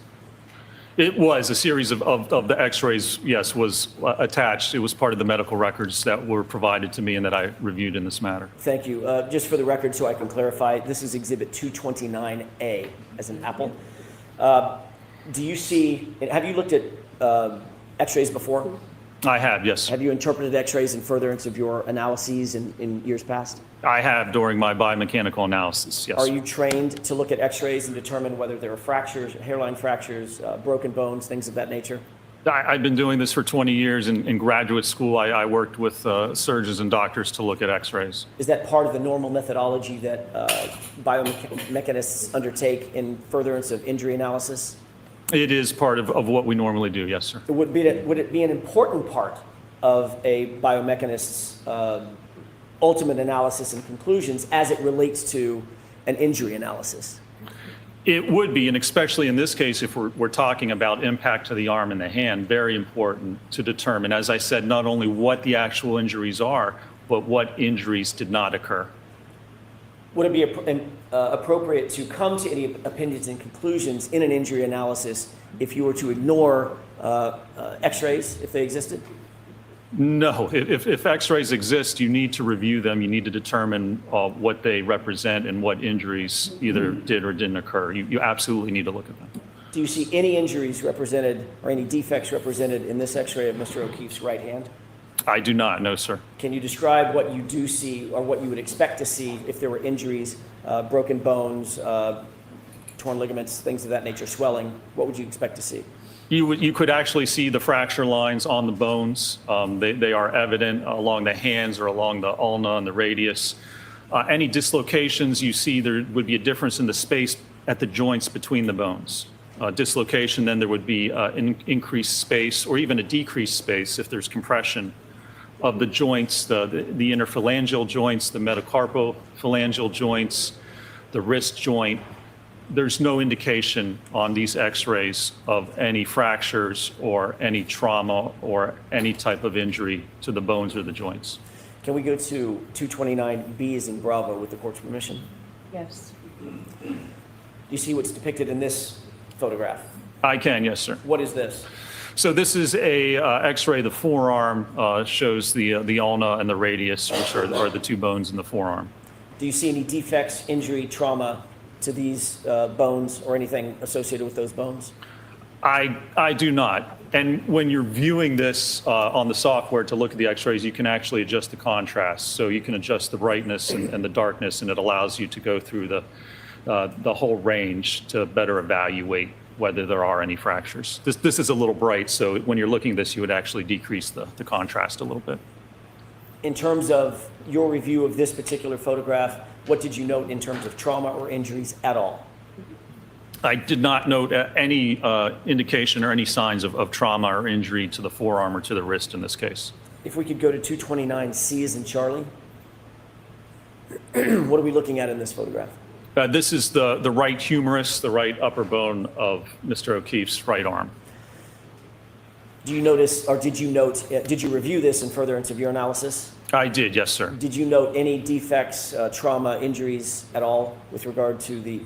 It was a series of the X-rays, yes, was attached. It was part of the medical records that were provided to me and that I reviewed in this matter. Thank you. Just for the record, so I can clarify, this is Exhibit 229A, as in apple. Do you see, have you looked at X-rays before? I have, yes. Have you interpreted X-rays in furtherance of your analyses in years past? I have during my biomechanical analysis, yes. Are you trained to look at X-rays and determine whether there are fractures, hairline fractures, broken bones, things of that nature? I've been doing this for 20 years. In graduate school, I worked with surgeons and doctors to look at X-rays. Is that part of the normal methodology that biomechanists undertake in furtherance of injury analysis? It is part of what we normally do, yes, sir. Would it be an important part of a biomechanist's ultimate analysis and conclusions as it relates to an injury analysis? It would be, and especially in this case, if we're talking about impact to the arm and the hand, very important to determine, as I said, not only what the actual injuries are, but what injuries did not occur. Would it be appropriate to come to any opinions and conclusions in an injury analysis if you were to ignore X-rays, if they existed? No. If X-rays exist, you need to review them. You need to determine what they represent and what injuries either did or didn't occur. You absolutely need to look at them. Do you see any injuries represented or any defects represented in this X-ray of Mr. O'Keefe's right hand? I do not, no, sir. Can you describe what you do see or what you would expect to see if there were injuries, broken bones, torn ligaments, things of that nature, swelling? What would you expect to see? You could actually see the fracture lines on the bones. They are evident along the hands or along the ulna and the radius. Any dislocations you see, there would be a difference in the space at the joints between the bones. Dislocation, then there would be increased space or even a decreased space if there's compression of the joints, the interphalangeal joints, the metacarpophalangeal joints, the wrist joint. There's no indication on these X-rays of any fractures or any trauma or any type of injury to the bones or the joints. Can we go to 229B as in Bravo with the court's permission? Yes. Do you see what's depicted in this photograph? I can, yes, sir. What is this? So this is a X-ray. The forearm shows the ulna and the radius, which are the 2 bones in the forearm. Do you see any defects, injury, trauma to these bones or anything associated with those bones? I do not. And when you're viewing this on the software to look at the X-rays, you can actually adjust the contrast. So you can adjust the brightness and the darkness, and it allows you to go through the whole range to better evaluate whether there are any fractures. This is a little bright, so when you're looking at this, you would actually decrease the contrast a little bit. In terms of your review of this particular photograph, what did you note in terms of trauma or injuries at all? I did not note any indication or any signs of trauma or injury to the forearm or to the wrist in this case. If we could go to 229C as in Charlie. What are we looking at in this photograph? This is the right humerus, the right upper bone of Mr. O'Keefe's right arm. Do you notice, or did you note, did you review this in furtherance of your analysis? I did, yes, sir. Did you note any defects, trauma, injuries at all with regard to the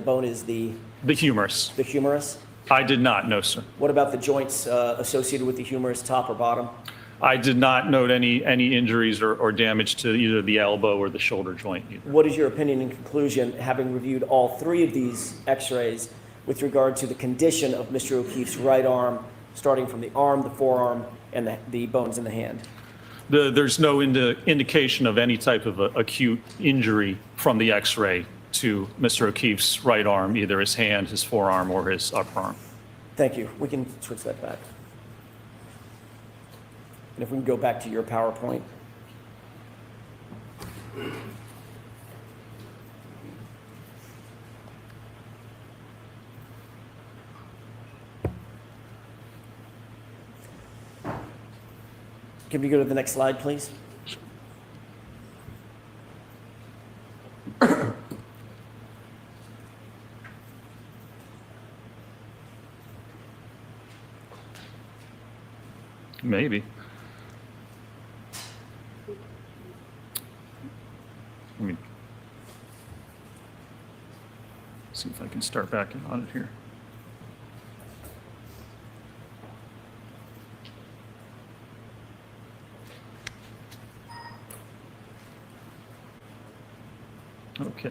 bone is the humerus. The humerus? I did not, no, sir. What about the joints associated with the humerus, top or bottom? I did not note any injuries or damage to either the elbow or the shoulder joint either. What is your opinion in conclusion, having reviewed all three of these x-rays, with regard to the condition of Mr. O'Keefe's right arm, starting from the arm, the forearm, and the bones in the hand? There's no indication of any type of acute injury from the x-ray to Mr. O'Keefe's right arm, either his hand, his forearm, or his upper arm. Thank you. We can switch that back. And if we can go back to your PowerPoint. Can we go to the next slide, please? Maybe. Let me see if I can start back on it here. Okay,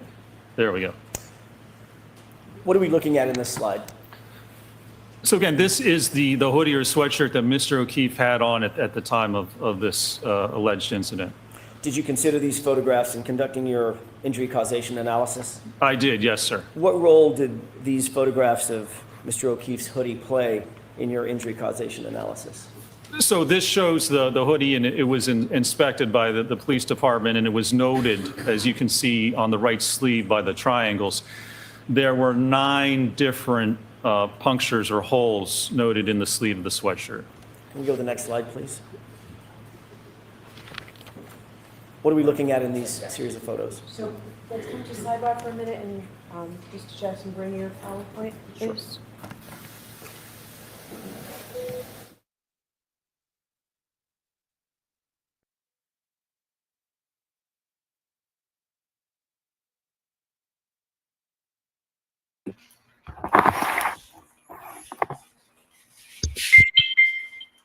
there we go. What are we looking at in this slide? So again, this is the hoodie or sweatshirt that Mr. O'Keefe had on at the time of this alleged incident. Did you consider these photographs in conducting your injury causation analysis? I did, yes, sir. What role did these photographs of Mr. O'Keefe's hoodie play in your injury causation analysis? So this shows the hoodie, and it was inspected by the police department, and it was noted, as you can see on the right sleeve by the triangles, there were 9 different punctures or holes noted in the sleeve of the sweatshirt. Can we go to the next slide, please? What are we looking at in these series of photos? So let's come to sidebar for a minute and Mr. Jackson, bring your PowerPoint, please.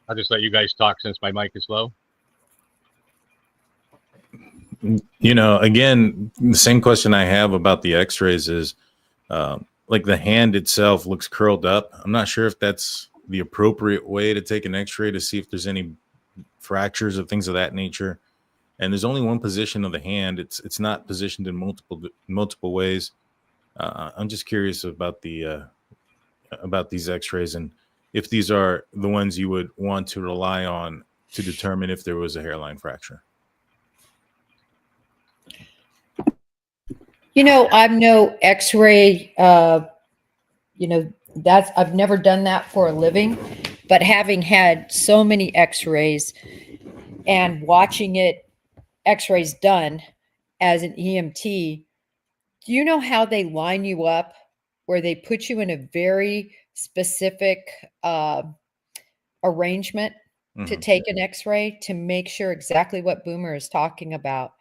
I'll just let you guys talk since my mic is low. You know, again, the same question I have about the x-rays is like the hand itself looks curled up. I'm not sure if that's the appropriate way to take an x-ray to see if there's any fractures or things of that nature. And there's only one position of the hand. It's not positioned in multiple ways. I'm just curious about these x-rays and if these are the ones you would want to rely on to determine if there was a hairline fracture. You know, I'm no x-ray, you know, I've never done that for a living, but having had so many x-rays and watching x-rays done as an EMT, do you know how they line you up where they put you in a very specific arrangement to take an x-ray to make sure exactly what Boomer is talking about?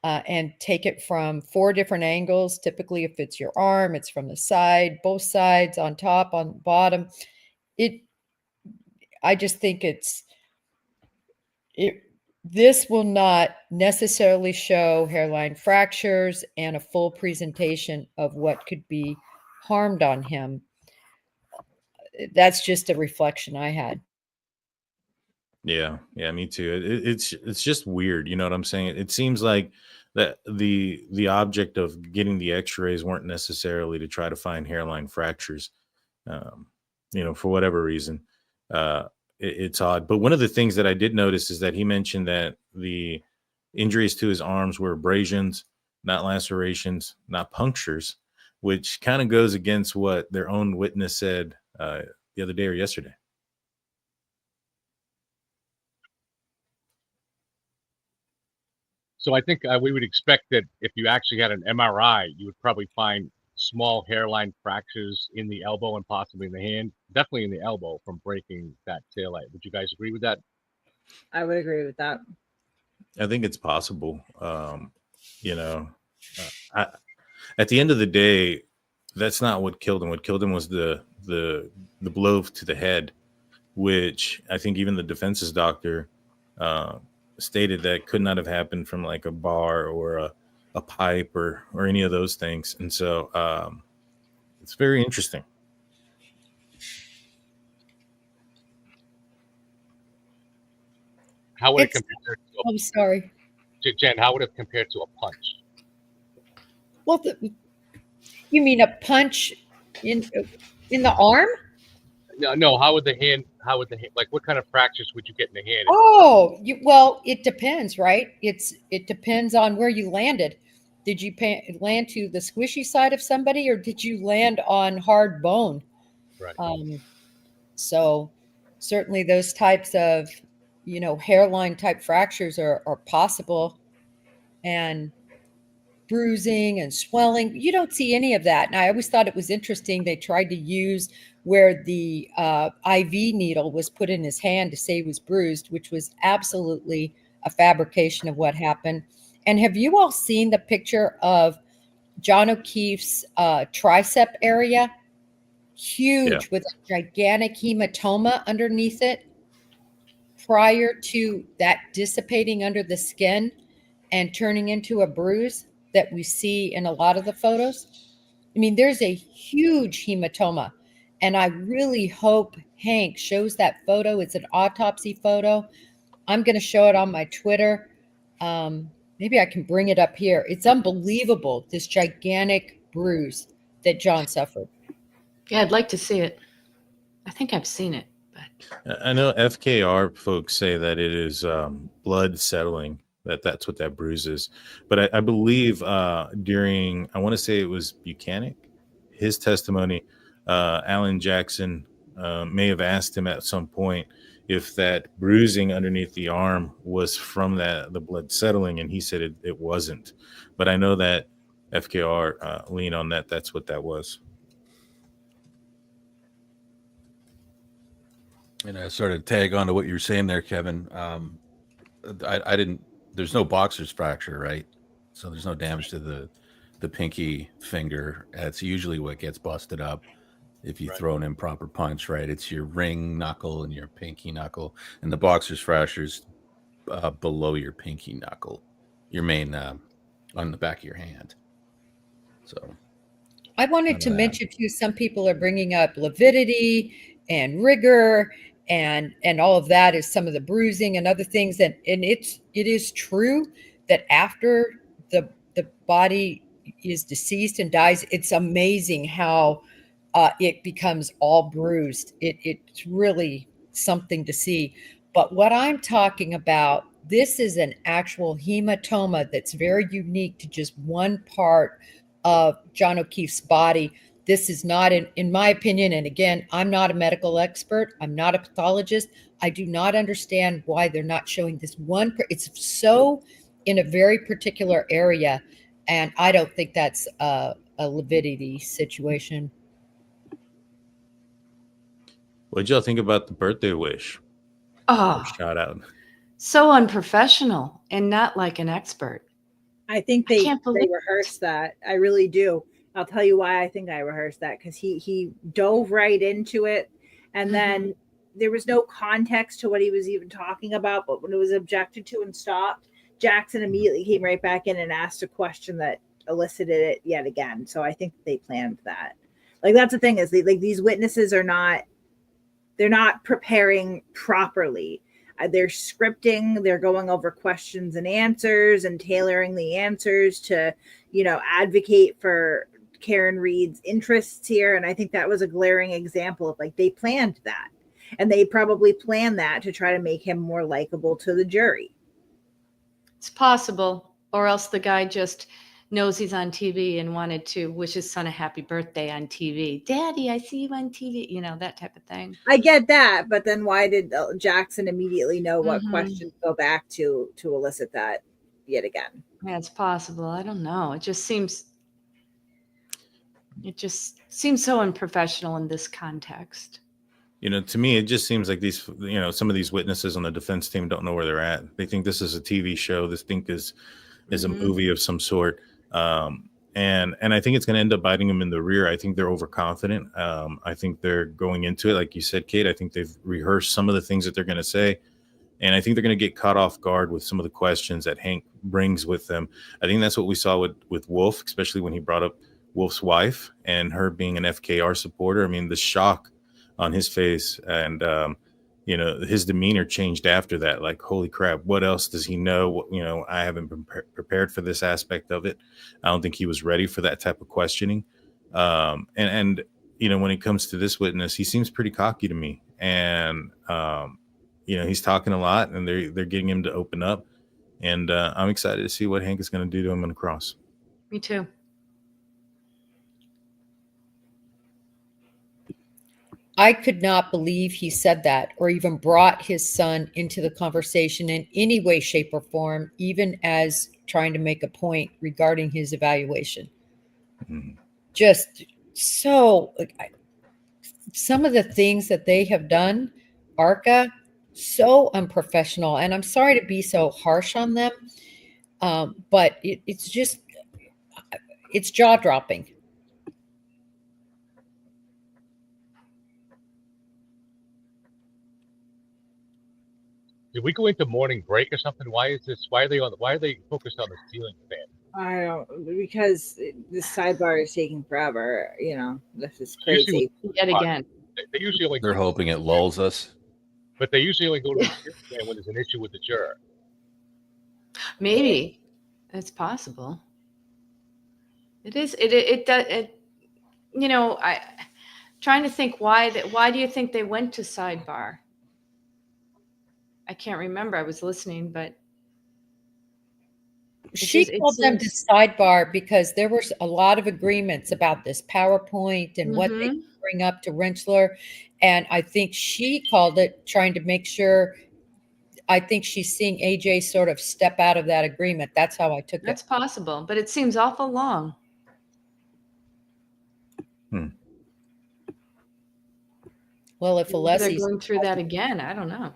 And take it from 4 different angles. Typically, if it's your arm, it's from the side, both sides, on top, on bottom. I just think this will not necessarily show hairline fractures and a full presentation of what could be harmed on him. That's just a reflection I had. Yeah, me too. It's just weird, you know what I'm saying? It seems like that the object of getting the x-rays weren't necessarily to try to find hairline fractures, you know, for whatever reason. It's odd. But one of the things that I did notice is that he mentioned that the injuries to his arms were abrasions, not lacerations, not punctures, which kind of goes against what their own witness said the other day or yesterday. So I think we would expect that if you actually had an MRI, you would probably find small hairline fractures in the elbow and possibly in the hand, definitely in the elbow from breaking that taillight. Would you guys agree with that? I would agree with that. I think it's possible. You know, at the end of the day, that's not what killed him. What killed him was the blow to the head, which I think even the defense's doctor stated that could not have happened from like a bar or a pipe or any of those things. And so it's very interesting. How would it It's, compare I'm sorry. to Jen? How would it compare to a punch? Well, you mean a punch in the arm? No. How would the hand? Like, what kind of fractures would you get in the hand? Oh, well, it depends, right? It depends on where you landed. Did you land to the squishy side of somebody, or did you land on hard bone? Right. So certainly those types of, hairline type fractures are possible, and bruising and swelling. You don't see any of that. And I always thought it was interesting. They tried to use where the IV needle was put in his hand to say he was bruised, which was absolutely a fabrication of what happened. And have you all seen the picture of John O'Keefe's tricep area? Huge, with a gigantic hematoma underneath it prior to that dissipating under the skin and turning into a bruise that we see in a lot of the photos. I mean, there's a huge hematoma. And I really hope Hank shows that photo. It's an autopsy photo. I'm going to show it on my Twitter. Maybe I can bring it up here. It's unbelievable, this gigantic bruise that John suffered. Yeah, I'd like to see it. I think I've seen it. I know FKR folks say that it is blood settling, that's what that bruise is. But I believe during, I want to say it was Buchanan, his testimony, Alan Jackson may have asked him at some point if that bruising underneath the arm was from the blood settling, and he said it wasn't. But I know that FKR lean on that. That's what that was. And I sort of tag on to what you were saying there, Kevin. I didn't. There's no boxer's fracture, right? So there's no damage to the pinky finger. That's usually what gets busted up if you throw an improper punch, right? It's your ring knuckle and your pinky knuckle, and the boxer's fracture's below your pinky knuckle, your main on the back of your hand. So I wanted to mention too, some people are bringing up lividity and rigor and all of that is some of the bruising and other things. And it is true that after the body is deceased and dies, it's amazing how it becomes all bruised. It's really something to see. But what I'm talking about, this is an actual hematoma that's very unique to just one part of John O'Keefe's body. This is not, in my opinion, and again, I'm not a medical expert. I'm not a pathologist. I do not understand why they're not showing this one. It's so in a very particular area, and I don't think that's a lividity situation. What'd y'all think about the birthday wish? Oh, Shout out. So unprofessional and not like an expert. I think they rehearsed that. I really do. I'll tell you why I think I rehearsed that, because he dove right into it, and then there was no context to what he was even talking about. But when it was objected to and stopped, Jackson immediately came right back in and asked a question that elicited it yet again. So I think they planned that. Like, that's the thing, is these witnesses are not, they're not preparing properly. They're scripting, they're going over questions and answers and tailoring the answers to, advocate for Karen Reed's interests here. And I think that was a glaring example of, they planned that. And they probably planned that to try to make him more likable to the jury. It's possible. Or else the guy just knows he's on TV and wanted to wish his son a happy birthday on TV. Daddy, I see you on TV, that type of thing. I get that, but then why did Jackson immediately know what questions to go back to elicit that yet again? Yeah, it's possible. I don't know. It just seems so unprofessional in this context. To me, it just seems like these, some of these witnesses on the defense team don't know where they're at. They think this is a TV show. This thing is a movie of some sort. And I think it's going to end up biting them in the rear. I think they're overconfident. I think they're going into it, like you said, Kate. I think they've rehearsed some of the things that they're going to say. And I think they're going to get caught off guard with some of the questions that Hank brings with them. I think that's what we saw with Wolf, especially when he brought up Wolf's wife and her being an FKR supporter. I mean, the shock on his face and, his demeanor changed after that. Like, holy crap, what else does he know? I haven't been prepared for this aspect of it. I don't think he was ready for that type of questioning. And when it comes to this witness, he seems pretty cocky to me. And, he's talking a lot, and they're getting him to open up. And I'm excited to see what Hank is going to do to him on the cross. Me too. I could not believe he said that or even brought his son into the conversation in any way, shape, or form, even as trying to make a point regarding his evaluation. Mm-hmm. Just so, some of the things that they have done, ARCA, so unprofessional. And I'm sorry to be so harsh on them, but it's jaw-dropping. Did we go into morning break or something? Why are they focused on the ceiling fan? I don't, because the sidebar is taking forever. This is crazy. Yet again. They usually only They're hoping it lulls us. But they usually only go to the ceiling fan when there's an issue with the juror. Maybe it's possible. It is. I trying to think why do you think they went to sidebar? I can't remember. I was listening, but she called them to sidebar because there were a lot of agreements about this PowerPoint and what they bring up to Rentschler. And I think she called it trying to make sure. I think she's seeing AJ sort of step out of that agreement. That's how I took it. That's possible, but it seems awful long. Well, if Alessi's going through that again, I don't know.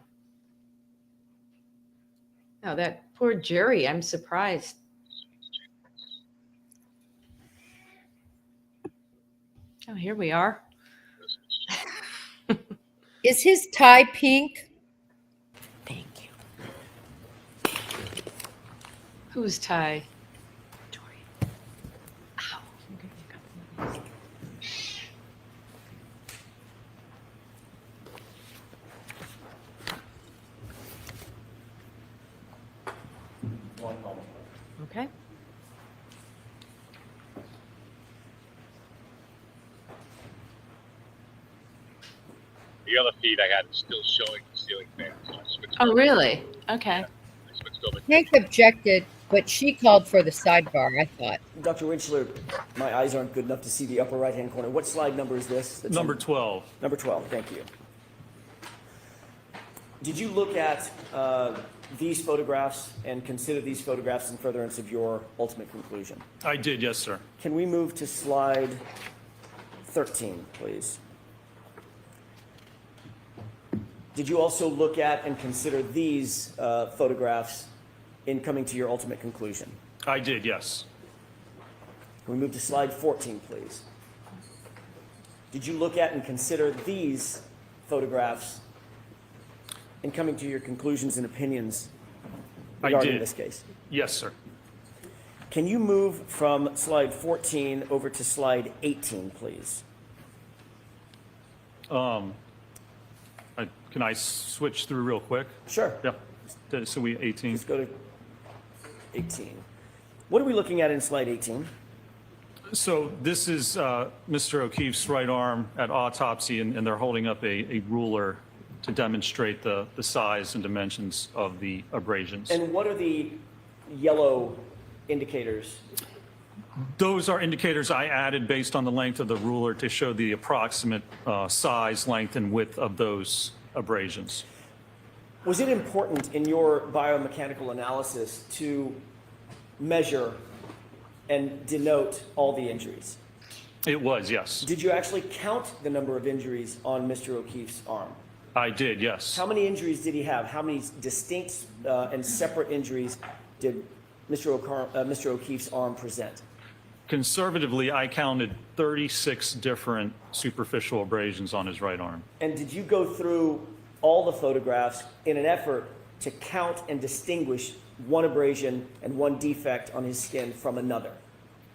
No, that poor jury. I'm surprised. Oh, here we are. Is his tie pink? Thank you. Whose tie? Tori. Ow. One moment. Okay. The other feed I had is still showing the ceiling fan. So I switched Oh, over. really? Okay. I switched over. Hank objected, but she called for the sidebar, I thought. Dr. Rentschler, my eyes aren't good enough to see the upper right-hand corner. What slide number is this? That's Number 12. Number 12, thank you. Did you look at these photographs and consider these photographs in furtherance of your ultimate conclusion? I did, yes, sir. Can we move to slide 13, please? Did you also look at and consider these photographs in coming to your ultimate conclusion? I did, yes. Can we move to slide 14, please? Did you look at and consider these photographs in coming to your conclusions and opinions regarding this case? Yes, sir. Can you move from slide 14 over to slide 18, please? Can I switch through real quick? Sure. Yep. So we 18. Let's go to 18. What are we looking at in slide 18? So this is Mr. O'Keefe's right arm at autopsy, and they're holding up a ruler to demonstrate the size and dimensions of the abrasions. And what are the yellow indicators? Those are indicators I added based on the length of the ruler to show the approximate size, length, and width of those abrasions. Was it important in your biomechanical analysis to measure and denote all the injuries? It was, yes. Did you actually count the number of injuries on Mr. O'Keefe's arm? I did, yes. How many injuries did he have? How many distinct and separate injuries did Mr. O'Keefe's arm present? Conservatively, I counted 36 different superficial abrasions on his right arm. And did you go through all the photographs in an effort to count and distinguish one abrasion and one defect on his skin from another?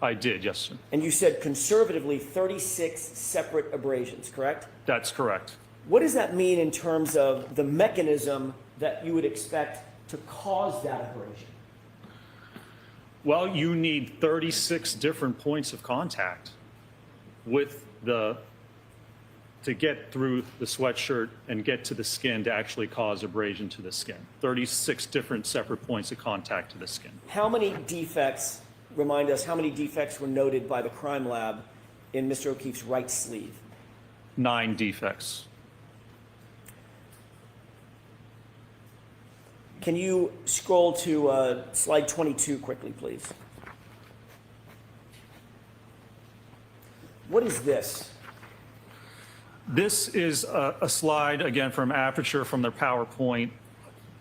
I did, yes, sir. And you said conservatively 36 separate abrasions, correct? That's correct. What does that mean in terms of the mechanism that you would expect to cause that abrasion? Well, you need 36 different points of contact with to get through the sweatshirt and get to the skin to actually cause abrasion to the skin. 36 different separate points of contact to the skin. How many defects, remind us, how many defects were noted by the crime lab in Mr. O'Keefe's right sleeve? 9 defects. Can you scroll to slide 22 quickly, please? What is this? This is a slide, again, from Aperture, from their PowerPoint.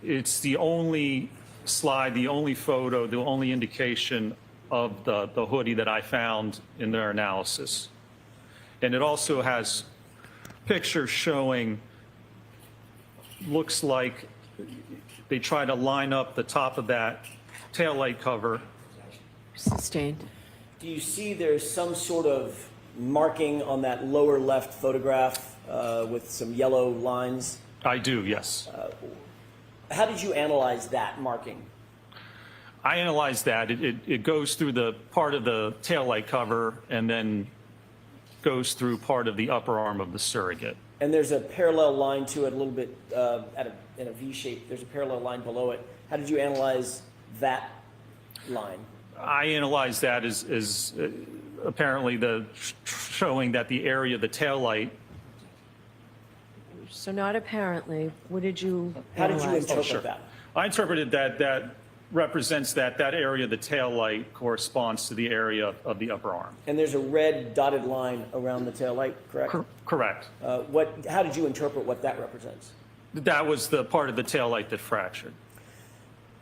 It's the only slide, the only photo, the only indication of the hoodie that I found in their analysis. And it also has pictures showing, looks like they try to line up the top of that taillight cover. Sustained. Do you see there's some sort of marking on that lower left photograph with some yellow lines? I do, yes. How did you analyze that marking? I analyzed that. It goes through the part of the taillight cover and then goes through part of the upper arm of the surrogate. And there's a parallel line to it a little bit in a V shape. There's a parallel line below it. How did you analyze that line? I analyzed that as apparently showing that the area of the taillight. So not apparently. What did you How did you analyze? interpret that? I interpreted that represents that area of the taillight corresponds to the area of the upper arm. And there's a red dotted line around the tail light, correct? Correct. How did you interpret what that represents? That was the part of the taillight that fractured.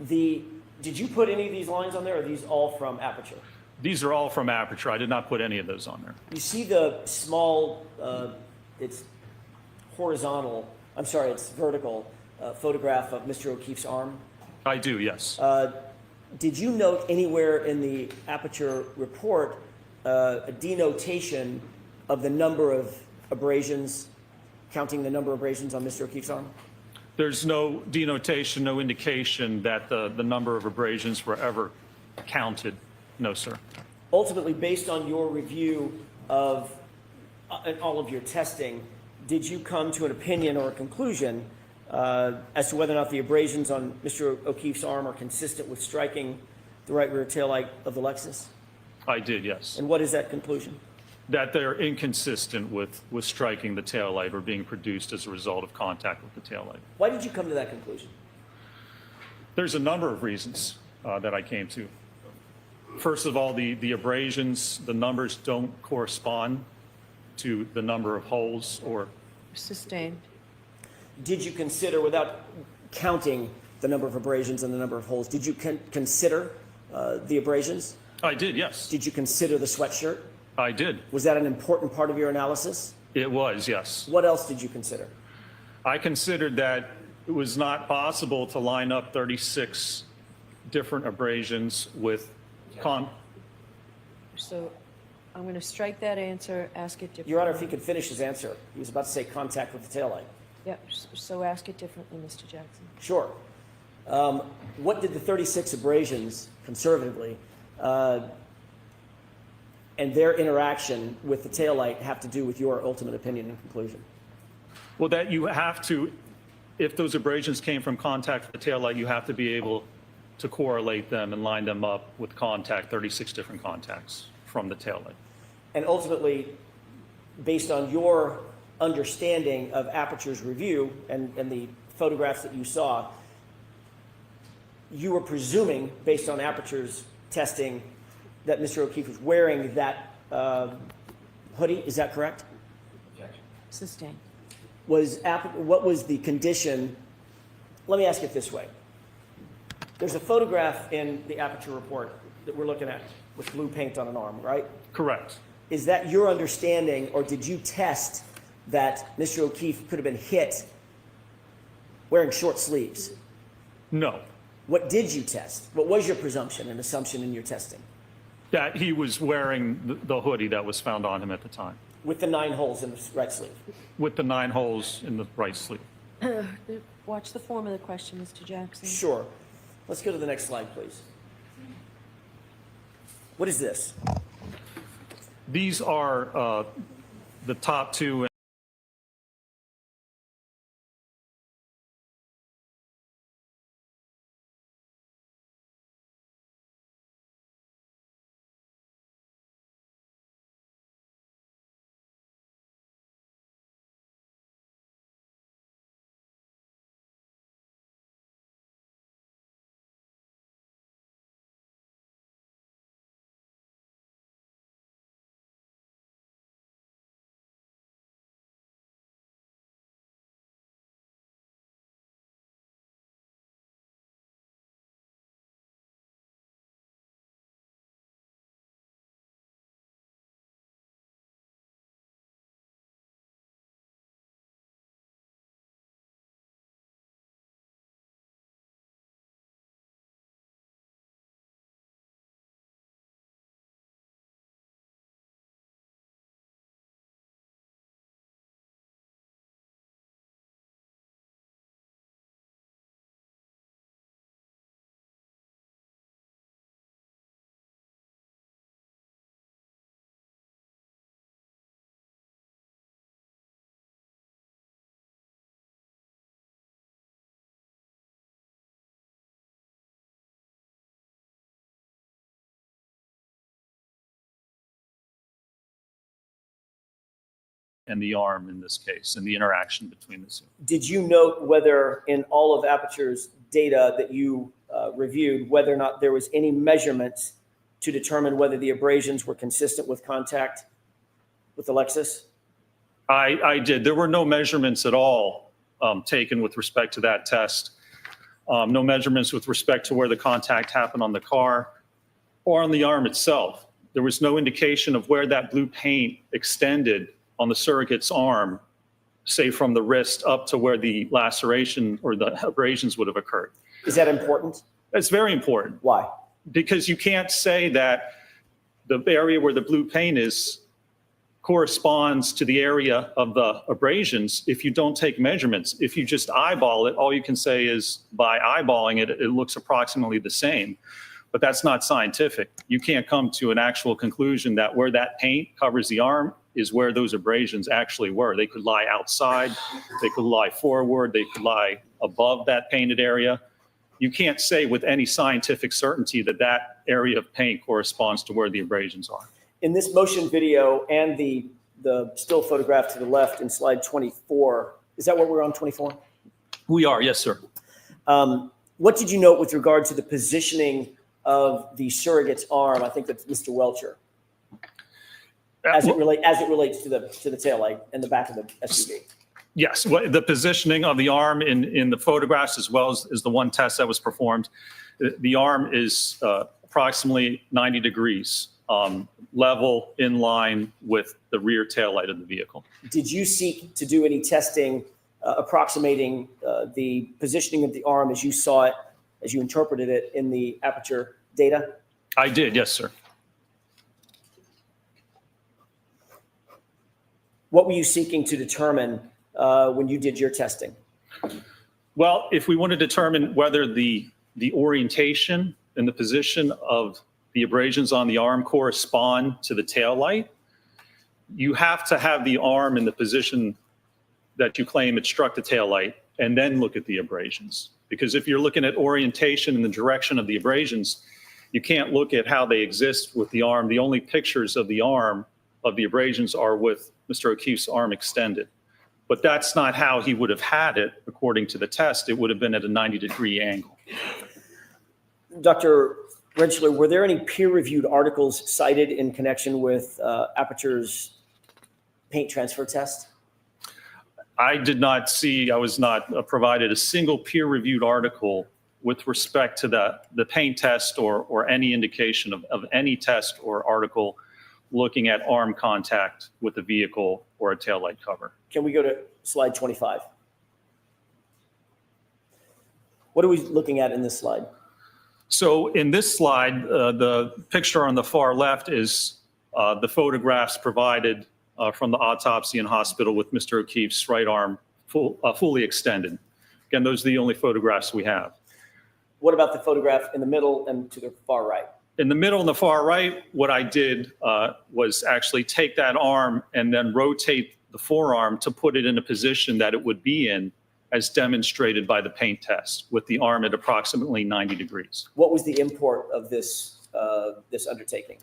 Did you put any of these lines on there, or are these all from Aperture? These are all from Aperture. I did not put any of those on there. You see the small, it's horizontal, I'm sorry, it's vertical photograph of Mr. O'Keefe's arm? I do, yes. Did you note anywhere in the Aperture report a denotation of the number of abrasions, counting the number of abrasions on Mr. O'Keefe's arm? There's no denotation, no indication that the number of abrasions were ever counted. No, sir. Ultimately, based on your review of all of your testing, did you come to an opinion or a conclusion as to whether or not the abrasions on Mr. O'Keefe's arm are consistent with striking the right rear taillight of the Lexus? I did, yes. And what is that conclusion? That they're inconsistent with striking the taillight or being produced as a result of contact with the taillight. Why did you come to that conclusion? There's a number of reasons that I came to. First of all, the abrasions, the numbers don't correspond to the number of holes or... Sustained. Did you consider, without counting the number of abrasions and the number of holes, did you consider the abrasions? I did, yes. Did you consider the sweatshirt? I did. Was that an important part of your analysis? It was, yes. What else did you consider? I considered that it was not possible to line up 36 different abrasions with So I'm going to strike that answer, ask it differently. Your Honor, if he could finish his answer. He was about to say contact with the taillight. Yep, so ask it differently, Mr. Jackson. Sure. What did the 36 abrasions, conservatively, and their interaction with the taillight have to do with your ultimate opinion and conclusion? Well, that you have to, if those abrasions came from contact with the taillight, you have to be able to correlate them and line them up with contact, 36 different contacts from the taillight. And ultimately, based on your understanding of Aperture's review and the photographs that you saw, you were presuming, based on Aperture's testing, that Mr. O'Keefe was wearing that hoodie. Is that correct? Sustained. What was the condition? Let me ask it this way. There's a photograph in the Aperture report that we're looking at with blue paint on an arm, right? Correct. Is that your understanding, or did you test that Mr. O'Keefe could have been hit wearing short sleeves? No. What did you test? What was your presumption and assumption in your testing? That he was wearing the hoodie that was found on him at the time. With the 9 holes in the right sleeve? With the 9 holes in the right sleeve. Watch the form of the question, Mr. Jackson. Sure. Let's go to the next slide, please. What is this? These are the top 2. And the arm in this case, and the interaction between the two. Did you note whether in all of Aperture's data that you reviewed, whether or not there was any measurements to determine whether the abrasions were consistent with contact with the Lexus? I did. There were no measurements at all taken with respect to that test. No measurements with respect to where the contact happened on the car or on the arm itself. There was no indication of where that blue paint extended on the surrogate's arm, say from the wrist up to where the laceration or the abrasions would have occurred. Is that important? It's very important. Why? Because you can't say that the area where the blue paint is corresponds to the area of the abrasions if you don't take measurements. If you just eyeball it, all you can say is by eyeballing it, it looks approximately the same. But that's not scientific. You can't come to an actual conclusion that where that paint covers the arm is where those abrasions actually were. They could lie outside, they could lie forward, they could lie above that painted area. You can't say with any scientific certainty that that area of paint corresponds to where the abrasions are. In this motion video and the still photograph to the left in slide 24, is that what we're on, 24? We are, yes, sir. What did you note with regard to the positioning of the surrogate's arm? I think that's Mr. Welcher. As it relates to the taillight and the back of the SUV. Yes, the positioning of the arm in the photographs as well as the one test that was performed, the arm is approximately 90 degrees, level in line with the rear taillight of the vehicle. Did you seek to do any testing approximating the positioning of the arm as you saw it, as you interpreted it in the Aperture data? I did, yes, sir. What were you seeking to determine when you did your testing? Well, if we want to determine whether the orientation and the position of the abrasions on the arm correspond to the tail light, you have to have the arm in the position that you claim it struck the tail light and then look at the abrasions. Because if you're looking at orientation and the direction of the abrasions, you can't look at how they exist with the arm. The only pictures of the arm of the abrasions are with Mr. O'Keefe's arm extended. But that's not how he would have had it according to the test. It would have been at a 90-degree angle. Dr. Retrial, were there any peer-reviewed articles cited in connection with Aperture's paint transfer test? I did not see, I was not provided a single peer-reviewed article with respect to the paint test or any indication of any test or article looking at arm contact with the vehicle or a taillight cover. Can we go to slide 25? What are we looking at in this slide? So in this slide, the picture on the far left is the photographs provided from the autopsy in hospital with Mr. O'Keefe's right arm fully extended. Again, those are the only photographs we have. What about the photograph in the middle and to the far right? In the middle and the far right, what I did was actually take that arm and then rotate the forearm to put it in a position that it would be in, as demonstrated by the paint test, with the arm at approximately 90 degrees. What was the import of this this undertaking?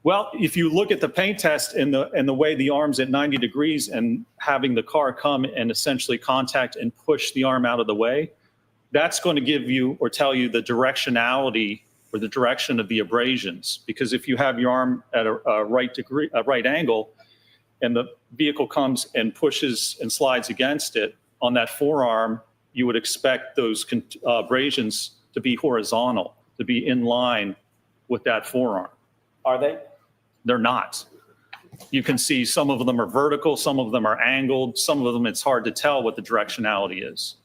Well, if you look at the paint test and the way the arm's at 90 degrees and having the car come and essentially contact and push the arm out of the way, that's going to give you or tell you the directionality or the direction of the abrasions. Because if you have your arm at a right angle, and the vehicle comes and pushes and slides against it, on that forearm, you would expect those abrasions to be horizontal, to be in line with that forearm. Are they? They're not. You can see some of them are vertical, some of them are angled, some of them it's hard to tell what the directionality is.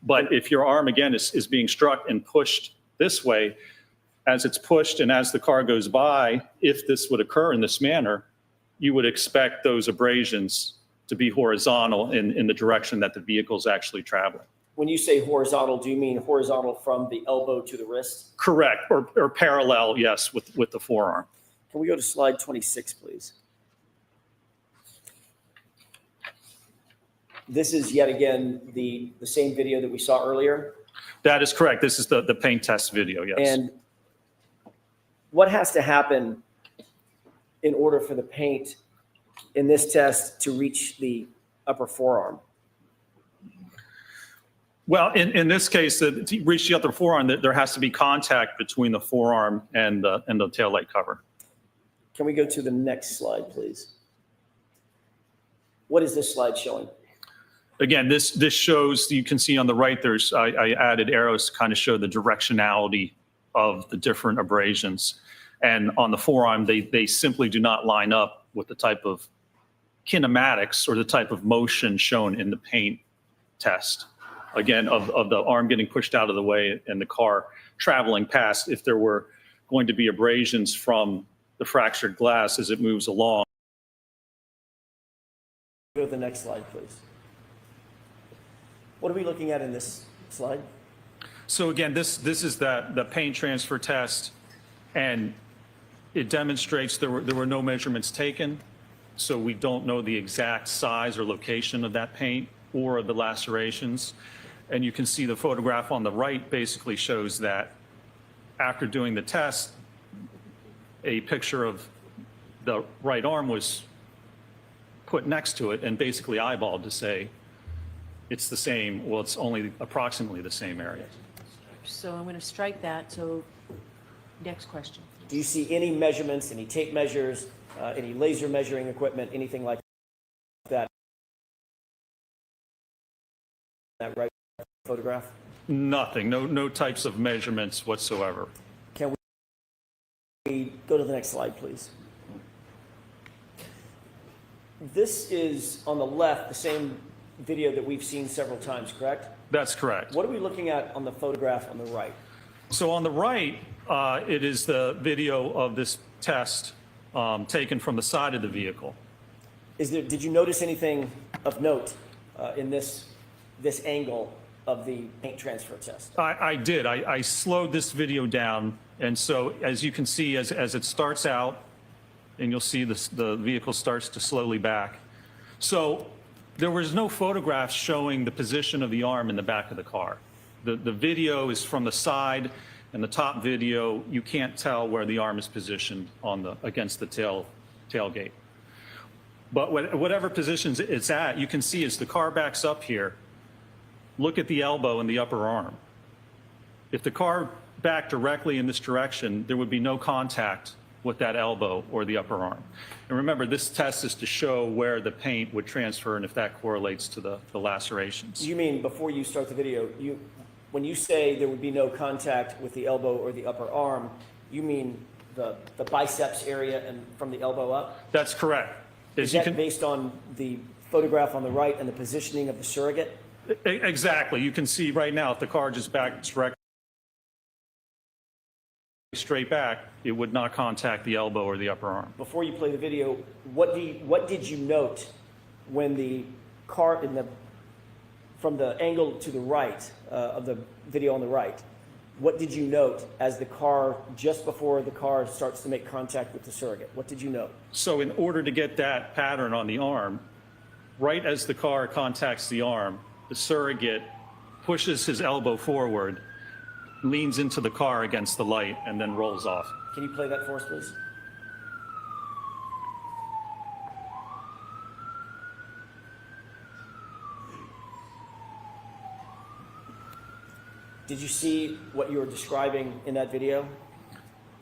But if your arm, again, is being struck and pushed this way, as it's pushed and as the car goes by, if this would occur in this manner, you would expect those abrasions to be horizontal in the direction that the vehicle is actually traveling. When you say horizontal, do you mean horizontal from the elbow to the wrist? Correct, or parallel, yes, with the forearm. Can we go to slide 26, please? This is yet again the same video that we saw earlier? That is correct. This is the paint test video, yes. And what has to happen in order for the paint in this test to reach the upper forearm? Well, in this case, to reach the upper forearm, there has to be contact between the forearm and the taillight cover. Can we go to the next slide, please? What is this slide showing? Again, this shows, you can see on the right, I added arrows to kind of show the directionality of the different abrasions. And on the forearm, they simply do not line up with the type of kinematics or the type of motion shown in the paint test. Again, of the arm getting pushed out of the way and the car traveling past, if there were going to be abrasions from the fractured glass as it moves along. Go to the next slide, please. What are we looking at in this slide? So again, this is the paint transfer test, and it demonstrates there were no measurements taken, so we don't know the exact size or location of that paint or of the lacerations. And you can see the photograph on the right basically shows that after doing the test, a picture of the right arm was put next to it and basically eyeballed to say it's the same, well, it's only approximately the same area. So I'm going to strike that. So next question. Do you see any measurements, any tape measures, any laser measuring equipment, anything like that? That right photograph? Nothing, no types of measurements whatsoever. Can we go to the next slide, please? This is on the left, the same video that we've seen several times, correct? That's correct. What are we looking at on the photograph on the right? So on the right, it is the video of this test taken from the side of the vehicle. Did you notice anything of note in this angle of the paint transfer test? I did. I slowed this video down, and so as you can see, as it starts out, and you'll see the vehicle starts to slowly back. So there was no photographs showing the position of the arm in the back of the car. The video is from the side, and the top video, you can't tell where the arm is positioned against the tailgate. But whatever positions it's at, you can see as the car backs up here, look at the elbow and the upper arm. If the car backed directly in this direction, there would be no contact with that elbow or the upper arm. And remember, this test is to show where the paint would transfer and if that correlates to the lacerations. You mean, before you start the video, when you say there would be no contact with the elbow or the upper arm, you mean the biceps area and from the elbow up? That's correct. Is that based on the photograph on the right and the positioning of the surrogate? Exactly. You can see right now if the car just backs directly straight back, it would not contact the elbow or the upper arm. Before you play the video, what did you note when the car from the angle to the right of the video on the right? What did you note as the car, just before the car starts to make contact with the surrogate? What did you note? So in order to get that pattern on the arm, right as the car contacts the arm, the surrogate pushes his elbow forward, leans into the car against the light, and then rolls off. Can you play that for us, please? Did you see what you were describing in that video?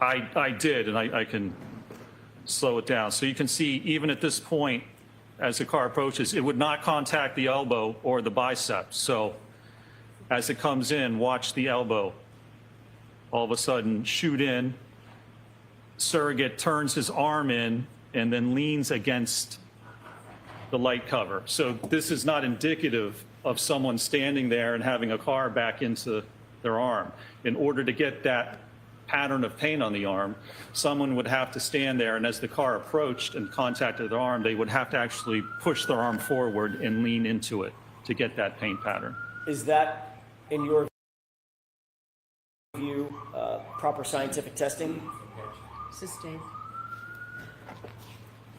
I did, and I can slow it down. So you can see, even at this point, as the car approaches, it would not contact the elbow or the bicep. So as it comes in, watch the elbow all of a sudden shoot in. Surrogate turns his arm in and then leans against the light cover. So this is not indicative of someone standing there and having a car back into their arm. In order to get that pattern of paint on the arm, someone would have to stand there, and as the car approached and contacted their arm, they would have to actually push their arm forward and lean into it to get that paint pattern. Is that, in your view, proper scientific testing? Sustained.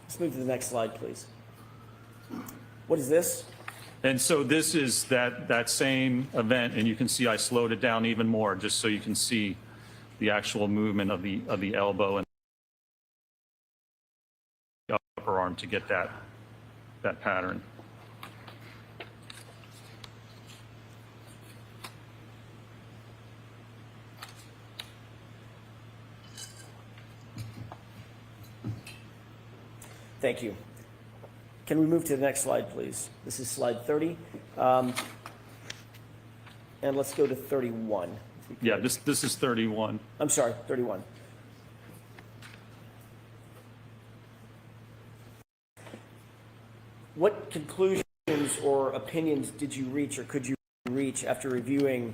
Let's move to the next slide, please. What is this? And so this is that same event, and you can see I slowed it down even more just so you can see the actual movement of the elbow and the upper arm to get that pattern. Thank you. Can we move to the next slide, please? This is slide 30. And let's go to 31. Yeah, this is 31. I'm sorry, 31. What conclusions or opinions did you reach, or could you reach, after reviewing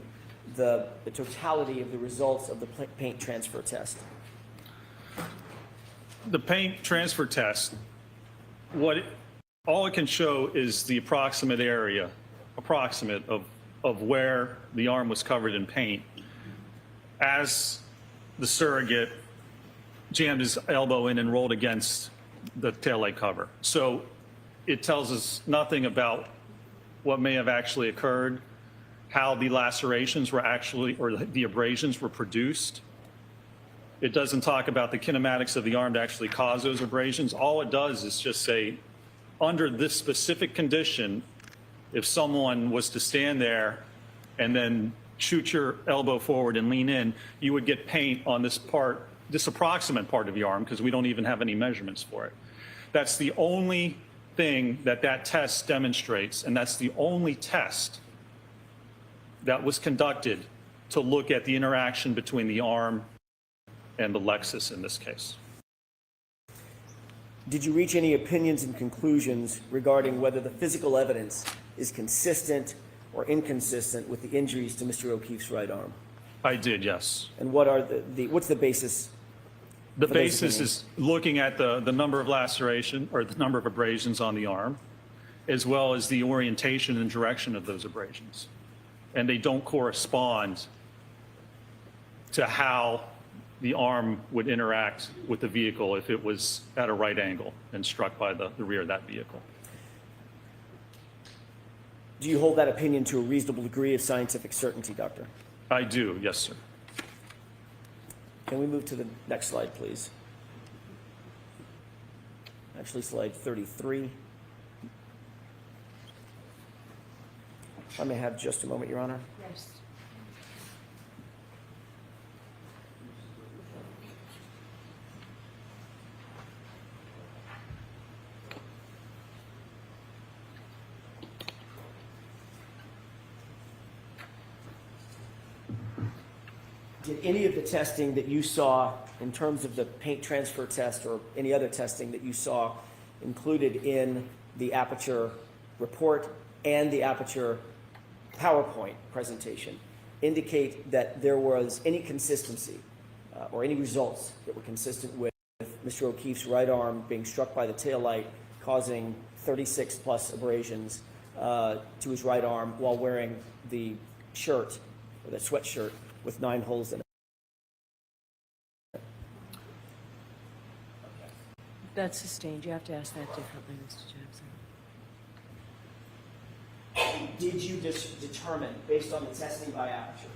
the totality of the results of the paint transfer test? The paint transfer test, all it can show is the approximate of where the arm was covered in paint as the surrogate jammed his elbow in and rolled against the taillight cover. So it tells us nothing about what may have actually occurred, how the lacerations were actually, or the abrasions were produced. It doesn't talk about the kinematics of the arm to actually cause those abrasions. All it does is just say, under this specific condition, if someone was to stand there and then shoot your elbow forward and lean in, you would get paint on this approximate part of the arm, because we don't even have any measurements for it. That's the only thing that test demonstrates, and that's the only test that was conducted to look at the interaction between the arm and the Lexus in this case. Did you reach any opinions and conclusions regarding whether the physical evidence is consistent or inconsistent with the injuries to Mr. O'Keefe's right arm? I did, yes. And what are what's the basis? The basis is looking at the number of laceration, or the number of abrasions on the arm, as well as the orientation and direction of those abrasions. And they don't correspond to how the arm would interact with the vehicle if it was at a right angle and struck by the rear of that vehicle. Do you hold that opinion to a reasonable degree of scientific certainty, Doctor? I do, yes, sir. Can we move to the next slide, please? Actually, slide 33. If I may have just a moment, Your Honor. Yes. Did any of the testing that you saw in terms of the paint transfer test, or any other testing that you saw included in the Aperture report and the Aperture PowerPoint presentation indicate that there was any consistency or any results that were consistent with Mr. O'Keefe's right arm being struck by the taillight, causing 36 plus abrasions to his right arm while wearing the shirt, or the sweatshirt, with 9 holes in it. That's sustained. You have to ask that differently, Mr. Jackson. Did you determine, based on the testing by aperture,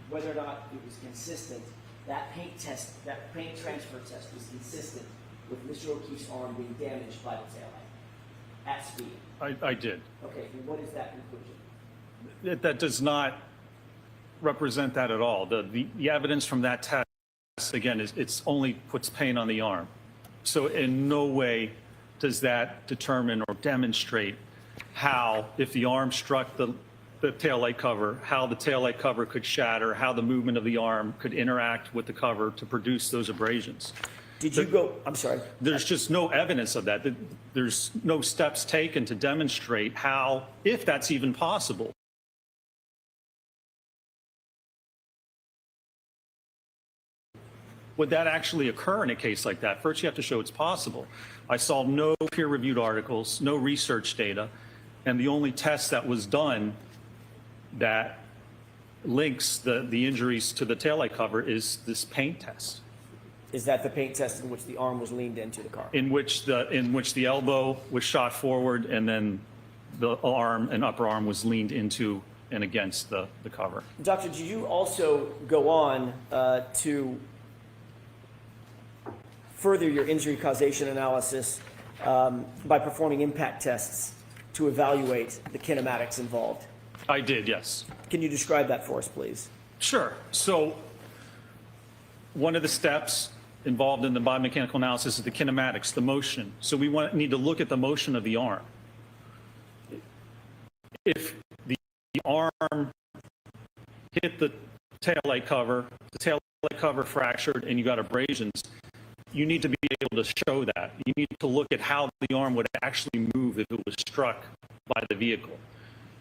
whether or not it was consistent, that paint transfer test was consistent with Mr. O'Keefe's arm being damaged by the taillight at speed? I did. Okay, and what is that conclusion? That does not represent that at all. The evidence from that test, again, it's only puts pain on the arm. So in no way does that determine or demonstrate how, if the arm struck the taillight cover, how the taillight cover could shatter, how the movement of the arm could interact with the cover to produce those abrasions. Did you go, I'm sorry. There's just no evidence of that. There's no steps taken to demonstrate how, if that's even possible. Would that actually occur in a case like that? First, you have to show it's possible. I saw no peer-reviewed articles, no research data, and the only test that was done that links the injuries to the taillight cover is this paint test. Is that the paint test in which the arm was leaned into the car? In which the elbow was shot forward and then the arm and upper arm was leaned into and against the cover. Doctor, did you also go on to further your injury causation analysis by performing impact tests to evaluate the kinematics involved? I did, yes. Can you describe that for us, please? Sure. So one of the steps involved in the biomechanical analysis is the kinematics, the motion. So we need to look at the motion of the arm. If the arm hit the taillight cover, the taillight cover fractured, and you got abrasions, you need to be able to show that. You need to look at how the arm would actually move if it was struck by the vehicle.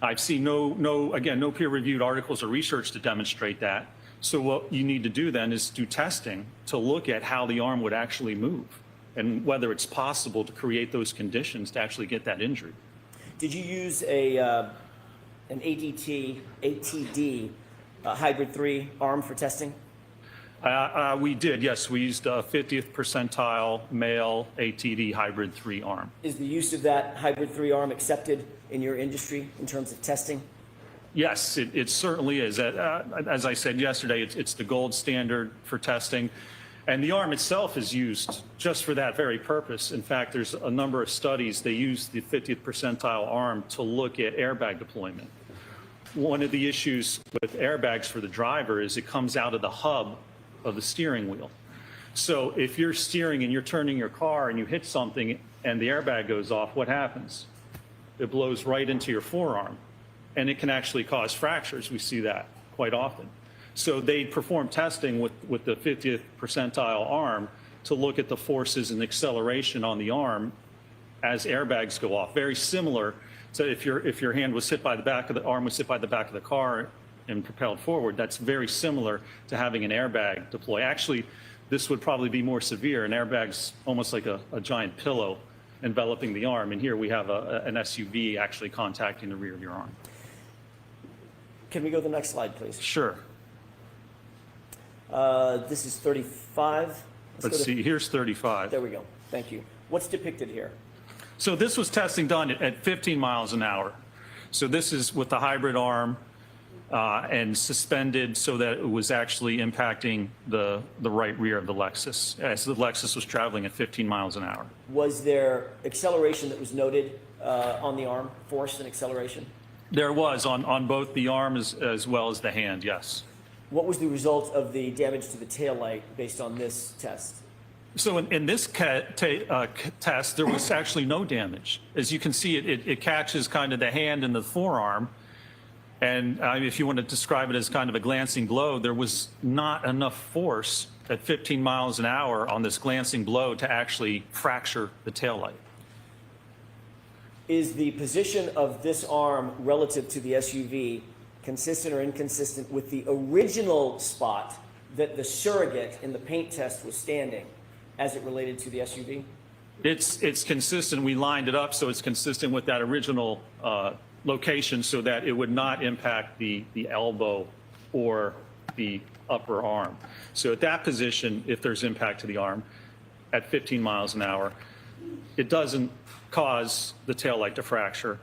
I've seen no peer-reviewed articles or research to demonstrate that. So what you need to do then is do testing to look at how the arm would actually move and whether it's possible to create those conditions to actually get that injury. Did you use an ATD hybrid 3 arm for testing? We did, yes. We used a 50th percentile male ATD hybrid 3 arm. Is the use of that hybrid 3 arm accepted in your industry in terms of testing? Yes, it certainly is. As I said yesterday, it's the gold standard for testing. And the arm itself is used just for that very purpose. In fact, there's a number of studies, they use the 50th percentile arm to look at airbag deployment. One of the issues with airbags for the driver is it comes out of the hub of the steering wheel. So if you're steering and you're turning your car and you hit something and the airbag goes off, what happens? It blows right into your forearm, and it can actually cause fractures. We see that quite often. So they perform testing with the 50th percentile arm to look at the forces and acceleration on the arm as airbags go off. Very similar to if your hand was hit by the back of the arm was hit by the back of the car and propelled forward. That's very similar to having an airbag deploy. Actually, this would probably be more severe. An airbag's almost like a giant pillow enveloping the arm, and here we have an SUV actually contacting the rear of your arm. Can we go to the next slide, please? Sure. This is 35. Let's see, here's 35. There we go. Thank you. What's depicted here? So this was testing done at 15 miles an hour. So this is with the hybrid arm and suspended so that it was actually impacting the right rear of the Lexus as the Lexus was traveling at 15 miles an hour. Was there acceleration that was noted on the arm, force and acceleration? There was on both the arm as well as the hand, yes. What was the result of the damage to the taillight based on this test? So in this test, there was actually no damage. As you can see, it catches kind of the hand and the forearm. And if you want to describe it as kind of a glancing blow, there was not enough force at 15 miles an hour on this glancing blow to actually fracture the taillight. Is the position of this arm relative to the SUV consistent or inconsistent with the original spot that the surrogate in the paint test was standing as it related to the SUV? It's consistent. We lined it up so it's consistent with that original location so that it would not impact the elbow or the upper arm. So at that position, if there's impact to the arm at 15 miles an hour, it doesn't cause the taillight to fracture.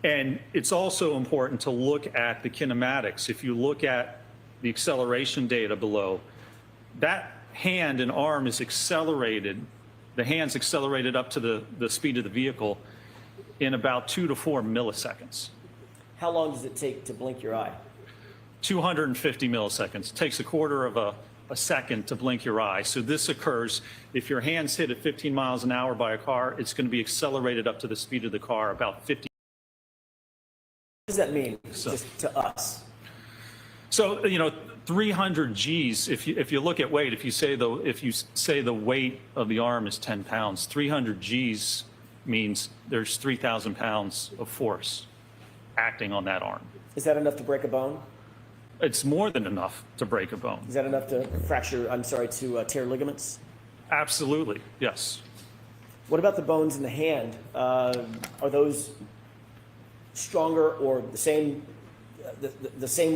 And it's also important to look at the kinematics. If you look at the acceleration data below, that hand and arm is accelerated. The hand's accelerated up to the speed of the vehicle in about 2 to 4 milliseconds. How long does it take to blink your eye? 250 milliseconds. It takes a quarter of a second to blink your eye. So this occurs if your hand's hit at 15 miles an hour by a car, it's going to be accelerated up to the speed of the car about 50. What does that mean just to us? So, 300 G's, if you look at weight, if you say the weight of the arm is 10 pounds, 300 G's means there's 3,000 pounds of force acting on that arm. Is that enough to break a bone? It's more than enough to break a bone. Is that enough to to tear ligaments? Absolutely, yes. What about the bones in the hand? Are those stronger or the same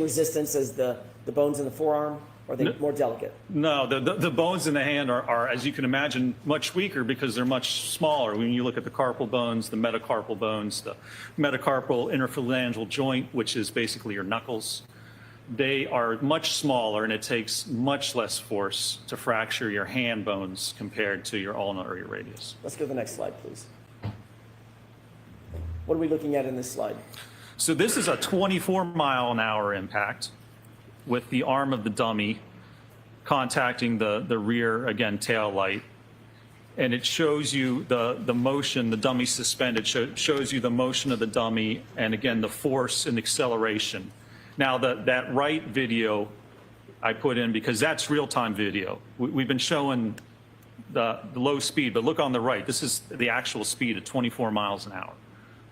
resistance as the bones in the forearm? Or are they more delicate? No, the bones in the hand are, as you can imagine, much weaker because they're much smaller. When you look at the carpal bones, the metacarpal interphalangeal joint, which is basically your knuckles, they are much smaller and it takes much less force to fracture your hand bones compared to your ulna or your radius. Let's go to the next slide, please. What are we looking at in this slide? So this is a 24-mile-an-hour impact with the arm of the dummy contacting the rear, again, tail light. And it shows you the motion, the dummy suspended, shows you the motion of the dummy and, again, the force and acceleration. Now, that right video I put in because that's real-time video. We've been showing the low speed, but look on the right. This is the actual speed at 24 miles an hour.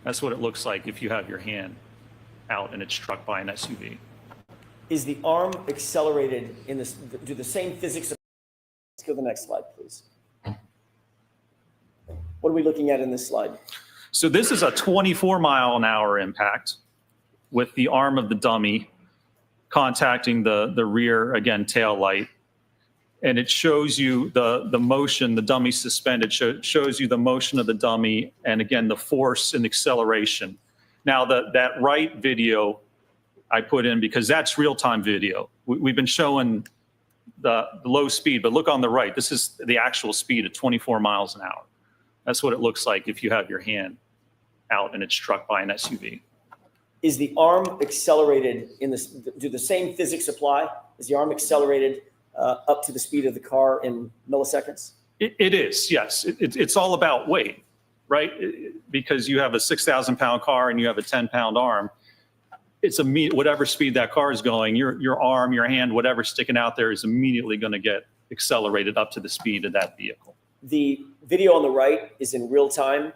That's what it looks like if you have your hand out and it's struck by an SUV. Is the arm accelerated in this? Do the same physics? Let's go to the next slide, please. What are we looking at in this slide? So this is a 24-mile-an-hour impact with the arm of the dummy contacting the rear, again, tail light. And it shows you the motion, the dummy suspended, shows you the motion of the dummy and, again, the force and acceleration. Now, that right video I put in because that's real-time video. We've been showing the low speed, but look on the right. This is the actual speed at 24 miles an hour. That's what it looks like if you have your hand out and it's struck by an SUV. Is the arm accelerated in this? Do the same physics apply? Is the arm accelerated up to the speed of the car in milliseconds? It is, yes. It's all about weight, right? Because you have a 6,000-pound car and you have a 10-pound arm. It's whatever speed that car is going, your arm, your hand, whatever's sticking out there is immediately going to get accelerated up to the speed of that vehicle. The video on the right is in real time.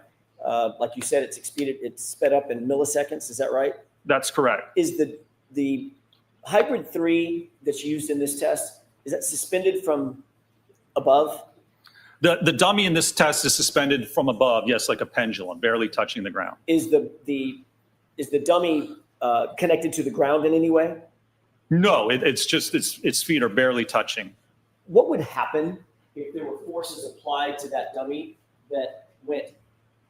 Like you said, it's sped up in milliseconds. Is that right? That's correct. Is the Hybrid 3 that's used in this test, is that suspended from above? The dummy in this test is suspended from above, yes, like a pendulum, barely touching the ground. Is the dummy connected to the ground in any way? No, it's just its feet are barely touching. What would happen if there were forces applied to that dummy that went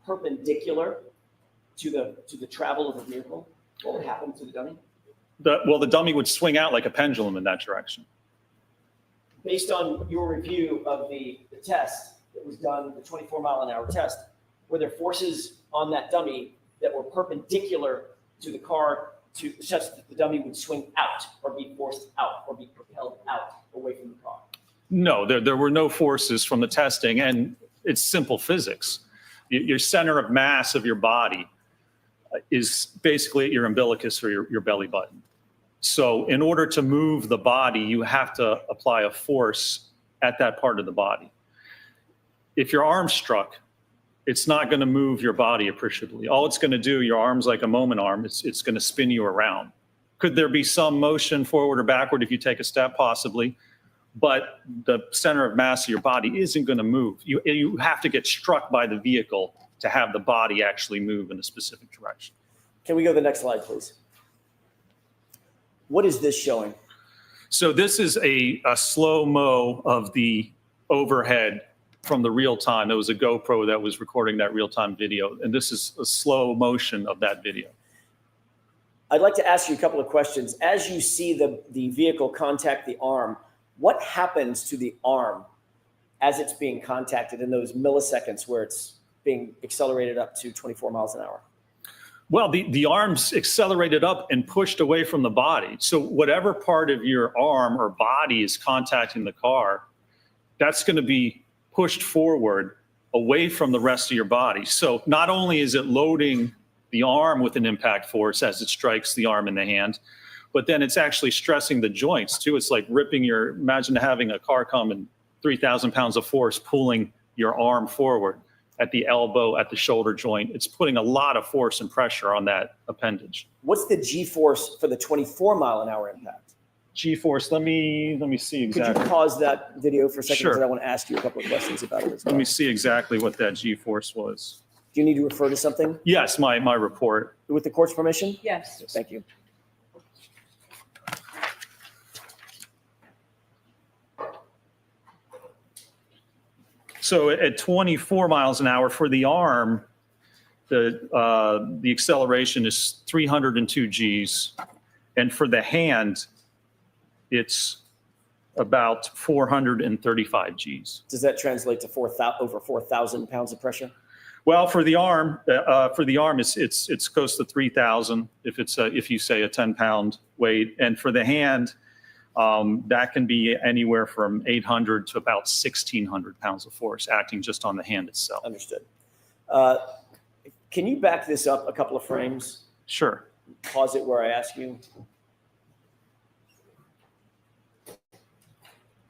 perpendicular to the travel of the vehicle? What would happen to the dummy? The dummy would swing out like a pendulum in that direction. Based on your review of the test that was done, the 24-mile-an-hour test, were there forces on that dummy that were perpendicular to the car such that the dummy would swing out or be forced out or be propelled out away from the car? No, there were no forces from the testing, and it's simple physics. Your center of mass of your body is basically at your umbilicus or your belly button. So in order to move the body, you have to apply a force at that part of the body. If your arm's struck, it's not going to move your body appreciably. All it's going to do, your arm's like a moment arm, it's going to spin you around. Could there be some motion forward or backward if you take a step? Possibly. But the center of mass of your body isn't going to move. You have to get struck by the vehicle to have the body actually move in a specific direction. Can we go to the next slide, please? What is this showing? So this is a slow-mo of the overhead from the real time. It was a GoPro that was recording that real-time video, and this is a slow motion of that video. I'd like to ask you a couple of questions. As you see the vehicle contact the arm, what happens to the arm as it's being contacted in those milliseconds where it's being accelerated up to 24 miles an hour? Well, the arm's accelerated up and pushed away from the body. So whatever part of your arm or body is contacting the car, that's going to be pushed forward away from the rest of your body. So not only is it loading the arm with an impact force as it strikes the arm and the hand, but then it's actually stressing the joints too. It's like imagine having a car come and 3,000 pounds of force pulling your arm forward at the elbow, at the shoulder joint. It's putting a lot of force and pressure on that appendage. What's the G-force for the 24 mile an hour impact? G-force, let me see exactly. Could you pause that video for a second? Sure. Because I want to ask you a couple of questions about it as well. Let me see exactly what that G-force was. Do you need to refer to something? Yes, my report. With the court's permission? Yes. Thank you. So at 24 miles an hour for the arm, the acceleration is 302 Gs. And for the hand, it's about 435 Gs. Does that translate to over 4,000 pounds of pressure? Well, for the arm, it's close to 3,000 if you say a 10-pound weight, and for the hand, that can be anywhere from 800 to about 1,600 pounds of force acting just on the hand itself. Understood. Can you back this up a couple of frames? Sure. Pause it where I ask you.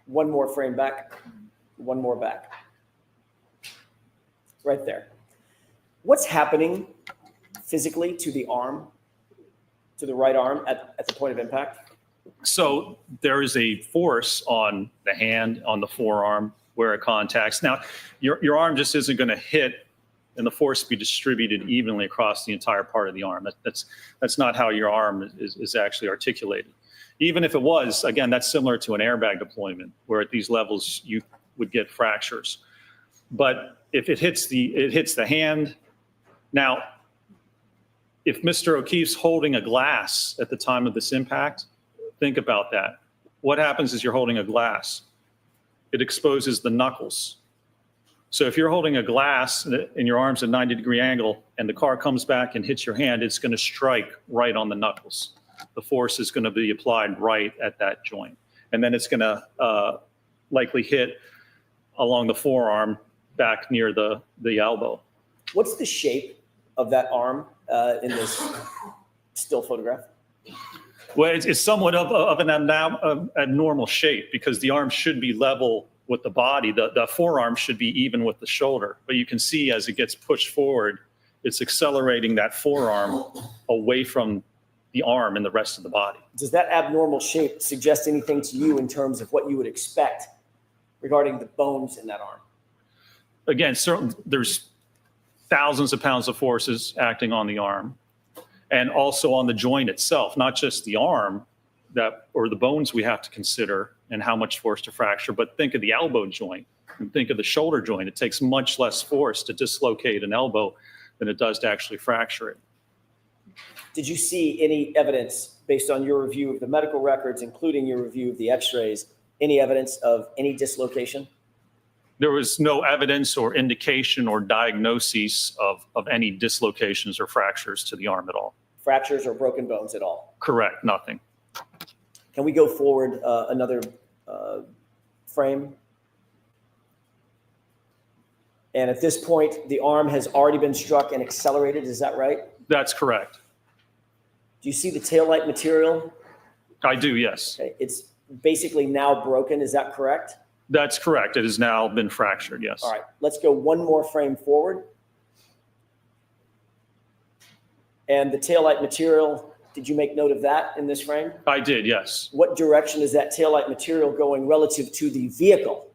One more frame back. One more back. Right there. What's happening physically to the arm, to the right arm at the point of impact? So there is a force on the hand, on the forearm, where it contacts. Now, your arm just isn't going to hit and the force be distributed evenly across the entire part of the arm. That's not how your arm is actually articulated. Even if it was, again, that's similar to an airbag deployment, where at these levels you would get fractures. But if it hits the hand, now, if Mr. O'Keefe's holding a glass at the time of this impact, think about that. What happens is you're holding a glass. It exposes the knuckles. So if you're holding a glass and your arm's at a 90-degree angle and the car comes back and hits your hand, it's going to strike right on the knuckles. The force is going to be applied right at that joint. And then it's going to likely hit along the forearm back near the elbow. What's the shape of that arm in this still photograph? Well, it's somewhat of an abnormal shape because the arm should be level with the body. The forearm should be even with the shoulder. But you can see as it gets pushed forward, it's accelerating that forearm away from the arm and the rest of the body. Does that abnormal shape suggest anything to you in terms of what you would expect regarding the bones in that arm? Again, certainly there's thousands of pounds of forces acting on the arm and also on the joint itself, not just the arm or the bones we have to consider and how much force to fracture, but think of the elbow joint and think of the shoulder joint. It takes much less force to dislocate an elbow than it does to actually fracture it. Did you see any evidence based on your review of the medical records, including your review of the x-rays, any evidence of any dislocation? There was no evidence or indication or diagnosis of any dislocations or fractures to the arm at all. Fractures or broken bones at all? Correct, nothing. Can we go forward another frame? And at this point, the arm has already been struck and accelerated, is that right? That's correct. Do you see the taillight material? I do, yes. Okay. It's basically now broken, is that correct? That's correct. It has now been fractured, yes. All right, let's go one more frame forward. And the taillight material, Did you make note of that in this frame? I did, yes. What direction is that taillight material going relative to the vehicle?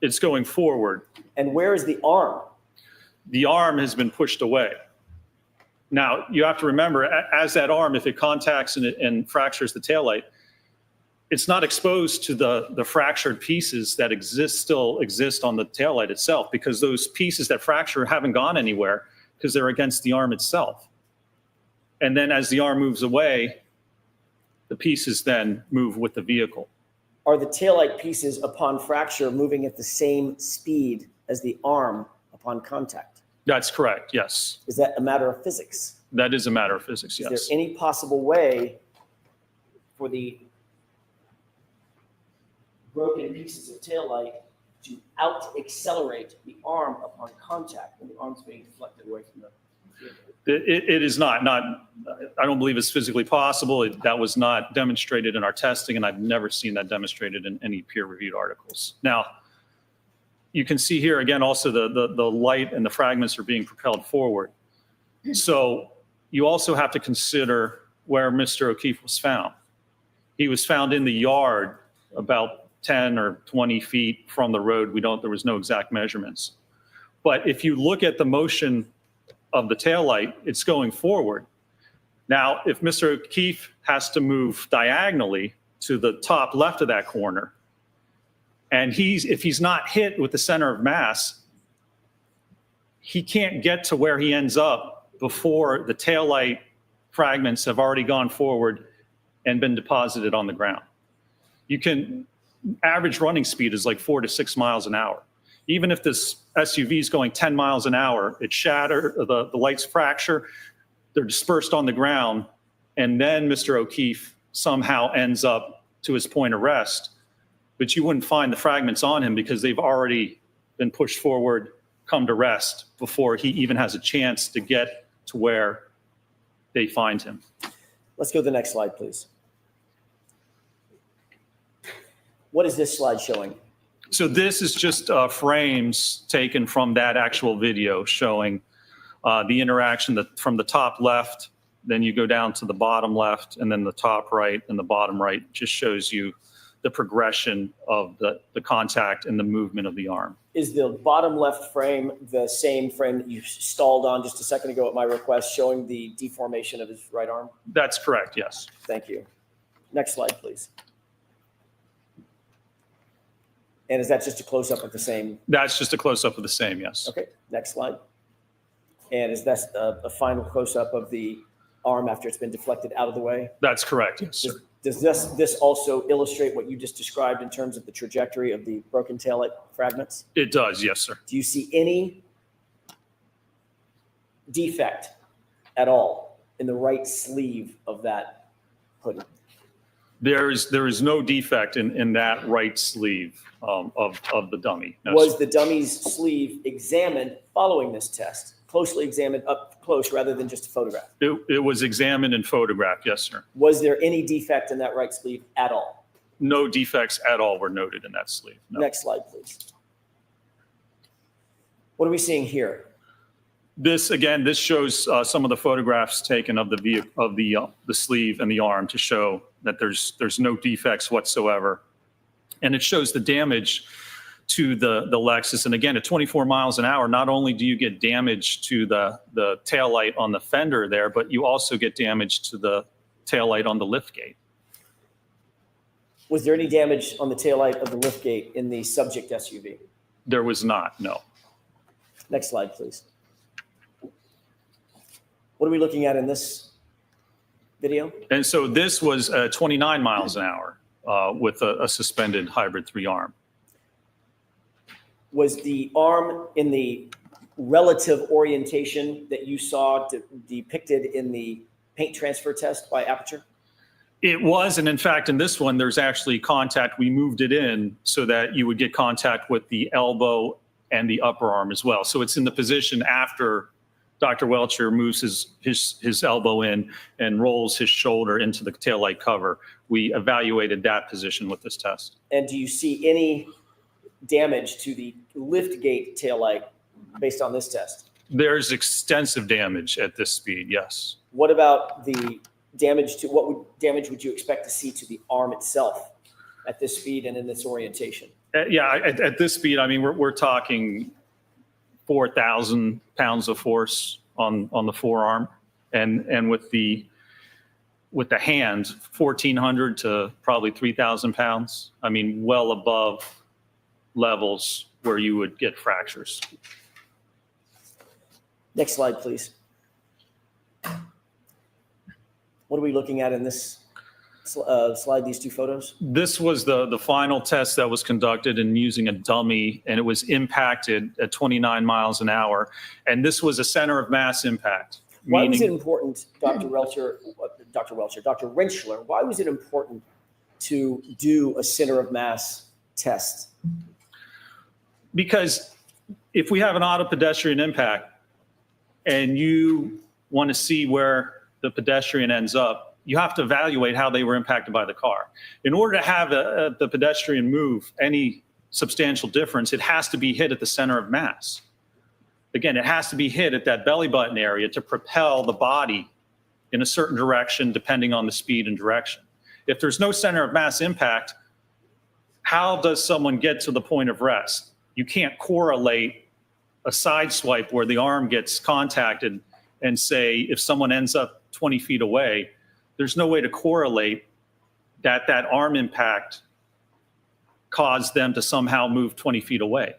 It's going forward. And where is the arm? The arm has been pushed away. Now, you have to remember, as that arm, if it contacts and fractures the taillight, it's not exposed to the fractured pieces that still exist on the taillight itself, because those pieces that fracture haven't gone anywhere because they're against the arm itself. And then as the arm moves away, the pieces then move with the vehicle. Are the taillight pieces upon fracture moving at the same speed as the arm upon contact? That's correct, yes. Is that a matter of physics? That is a matter of physics, yes. Is there any possible way for the broken pieces of taillight to out-accelerate the arm upon contact when the arm's being deflected away from the vehicle? It is not, I don't believe it's physically possible. That was not demonstrated in our testing, and I've never seen that demonstrated in any peer-reviewed articles. Now, you can see here again also the light and the fragments are being propelled forward. So you also have to consider where Mr. O'Keefe was found. He was found in the yard about 10 or 20 feet from the road. There was no exact measurements. But if you look at the motion of the taillight, it's going forward. Now, if Mr. O'Keefe has to move diagonally to the top left of that corner, and if he's not hit with the center of mass, he can't get to where he ends up before the taillight fragments have already gone forward and been deposited on the ground. Average running speed is like 4 to 6 miles an hour. Even if this SUV is going 10 miles an hour, the lights fracture, they're dispersed on the ground, and then Mr. O'Keefe somehow ends up to his point of rest. But you wouldn't find the fragments on him because they've already been pushed forward, come to rest before he even has a chance to get to where they find him. Let's go to the next slide, please. What is this slide showing? So this is just frames taken from that actual video showing the interaction from the top left, then you go down to the bottom left, and then the top right and the bottom right just shows you the progression of the contact and the movement of the arm. Is the bottom left frame the same frame that you stalled on just a second ago at my request, showing the deformation of his right arm? That's correct, yes. Thank you. Next slide, please. And is that just a close-up of the same? That's just a close-up of the same, yes. Okay, next slide. And is that a final close-up of the arm after it's been deflected out of the way? That's correct, yes, sir. Does this also illustrate what you just described in terms of the trajectory of the broken taillight fragments? It does, yes, sir. Do you see any defect at all in the right sleeve of that hoodie? There is no defect in that right sleeve of the dummy. No, Was sir. the dummy's sleeve examined following this test? Closely examined up close rather than just a photograph? It was examined and photographed, yes, sir. Was there any defect in that right sleeve at all? No defects at all were noted in that sleeve. No. Next slide, please. What are we seeing here? This shows some of the photographs taken of the sleeve and the arm to show that there's no defects whatsoever, and it shows the damage to the Lexus. And again, at 24 miles an hour, not only do you get damage to the taillight on the fender there, but you also get damage to the taillight on the liftgate. Was there any damage on the taillight of the liftgate in the subject SUV? There was not, no. Next slide, please. What are we looking at in this video? And so this was 29 miles an hour with a suspended hybrid 3 arm. Was the arm in the relative orientation that you saw depicted in the paint transfer test by Aperture? It was, and in fact, in this one, there's actually contact. We moved it in so that you would get contact with the elbow and the upper arm as well. So it's in the position after Dr. Welcher moves his elbow in and rolls his shoulder into the taillight cover. We evaluated that position with this test. And do you see any damage to the liftgate taillight based on this test? There's extensive damage at this speed, yes. What about the damage would you expect to see to the arm itself at this speed and in this orientation? At this speed, I mean, we're talking 4,000 pounds of force on the forearm, and with the hand, 1,400 to probably 3,000 pounds. I mean, well above levels where you would get fractures. Next slide, please. What are we looking at in this slide, these two photos? This was the final test that was conducted in using a dummy, and it was impacted at 29 miles an hour. And this was a center of mass impact. Why was it important, Dr. Rentschler, why was it important to do a center of mass test? Because if we have an auto pedestrian impact and you want to see where the pedestrian ends up, you have to evaluate how they were impacted by the car. In order to have the pedestrian move any substantial difference, it has to be hit at the center of mass. Again, it has to be hit at that belly button area to propel the body in a certain direction depending on the speed and direction. If there's no center of mass impact, how does someone get to the point of rest? You can't correlate a side swipe where the arm gets contacted and say if someone ends up 20 feet away, there's no way to correlate that arm impact caused them to somehow move 20 feet away.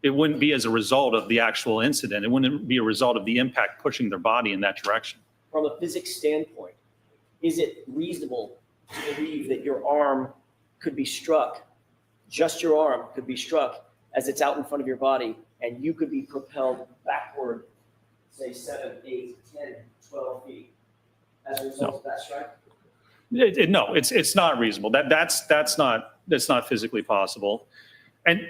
It wouldn't be as a result of the actual incident. It wouldn't be a result of the impact pushing their body in that direction. From a physics standpoint, is it reasonable to believe that your arm could be struck, just your arm could be struck as it's out in front of your body, and you could be propelled backward, say 7, 8, 10, 12 feet as a result of that strike? No, it's not reasonable. That's not physically possible. And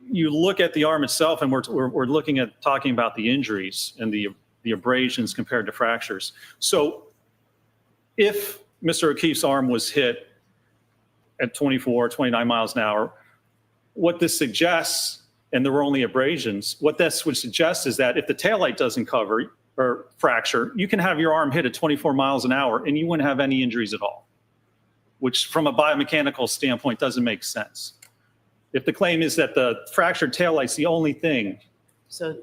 you look at the arm itself, and we're looking at talking about the injuries and the abrasions compared to fractures. So if Mr. O'Keefe's arm was hit at 24, 29 miles an hour, what this suggests, and there were only abrasions, what this would suggest is that if the taillight doesn't cover or fracture, you can have your arm hit at 24 miles an hour and you wouldn't have any injuries at all, which from a biomechanical standpoint doesn't make sense. If the claim is that the fractured taillight's the only thing. So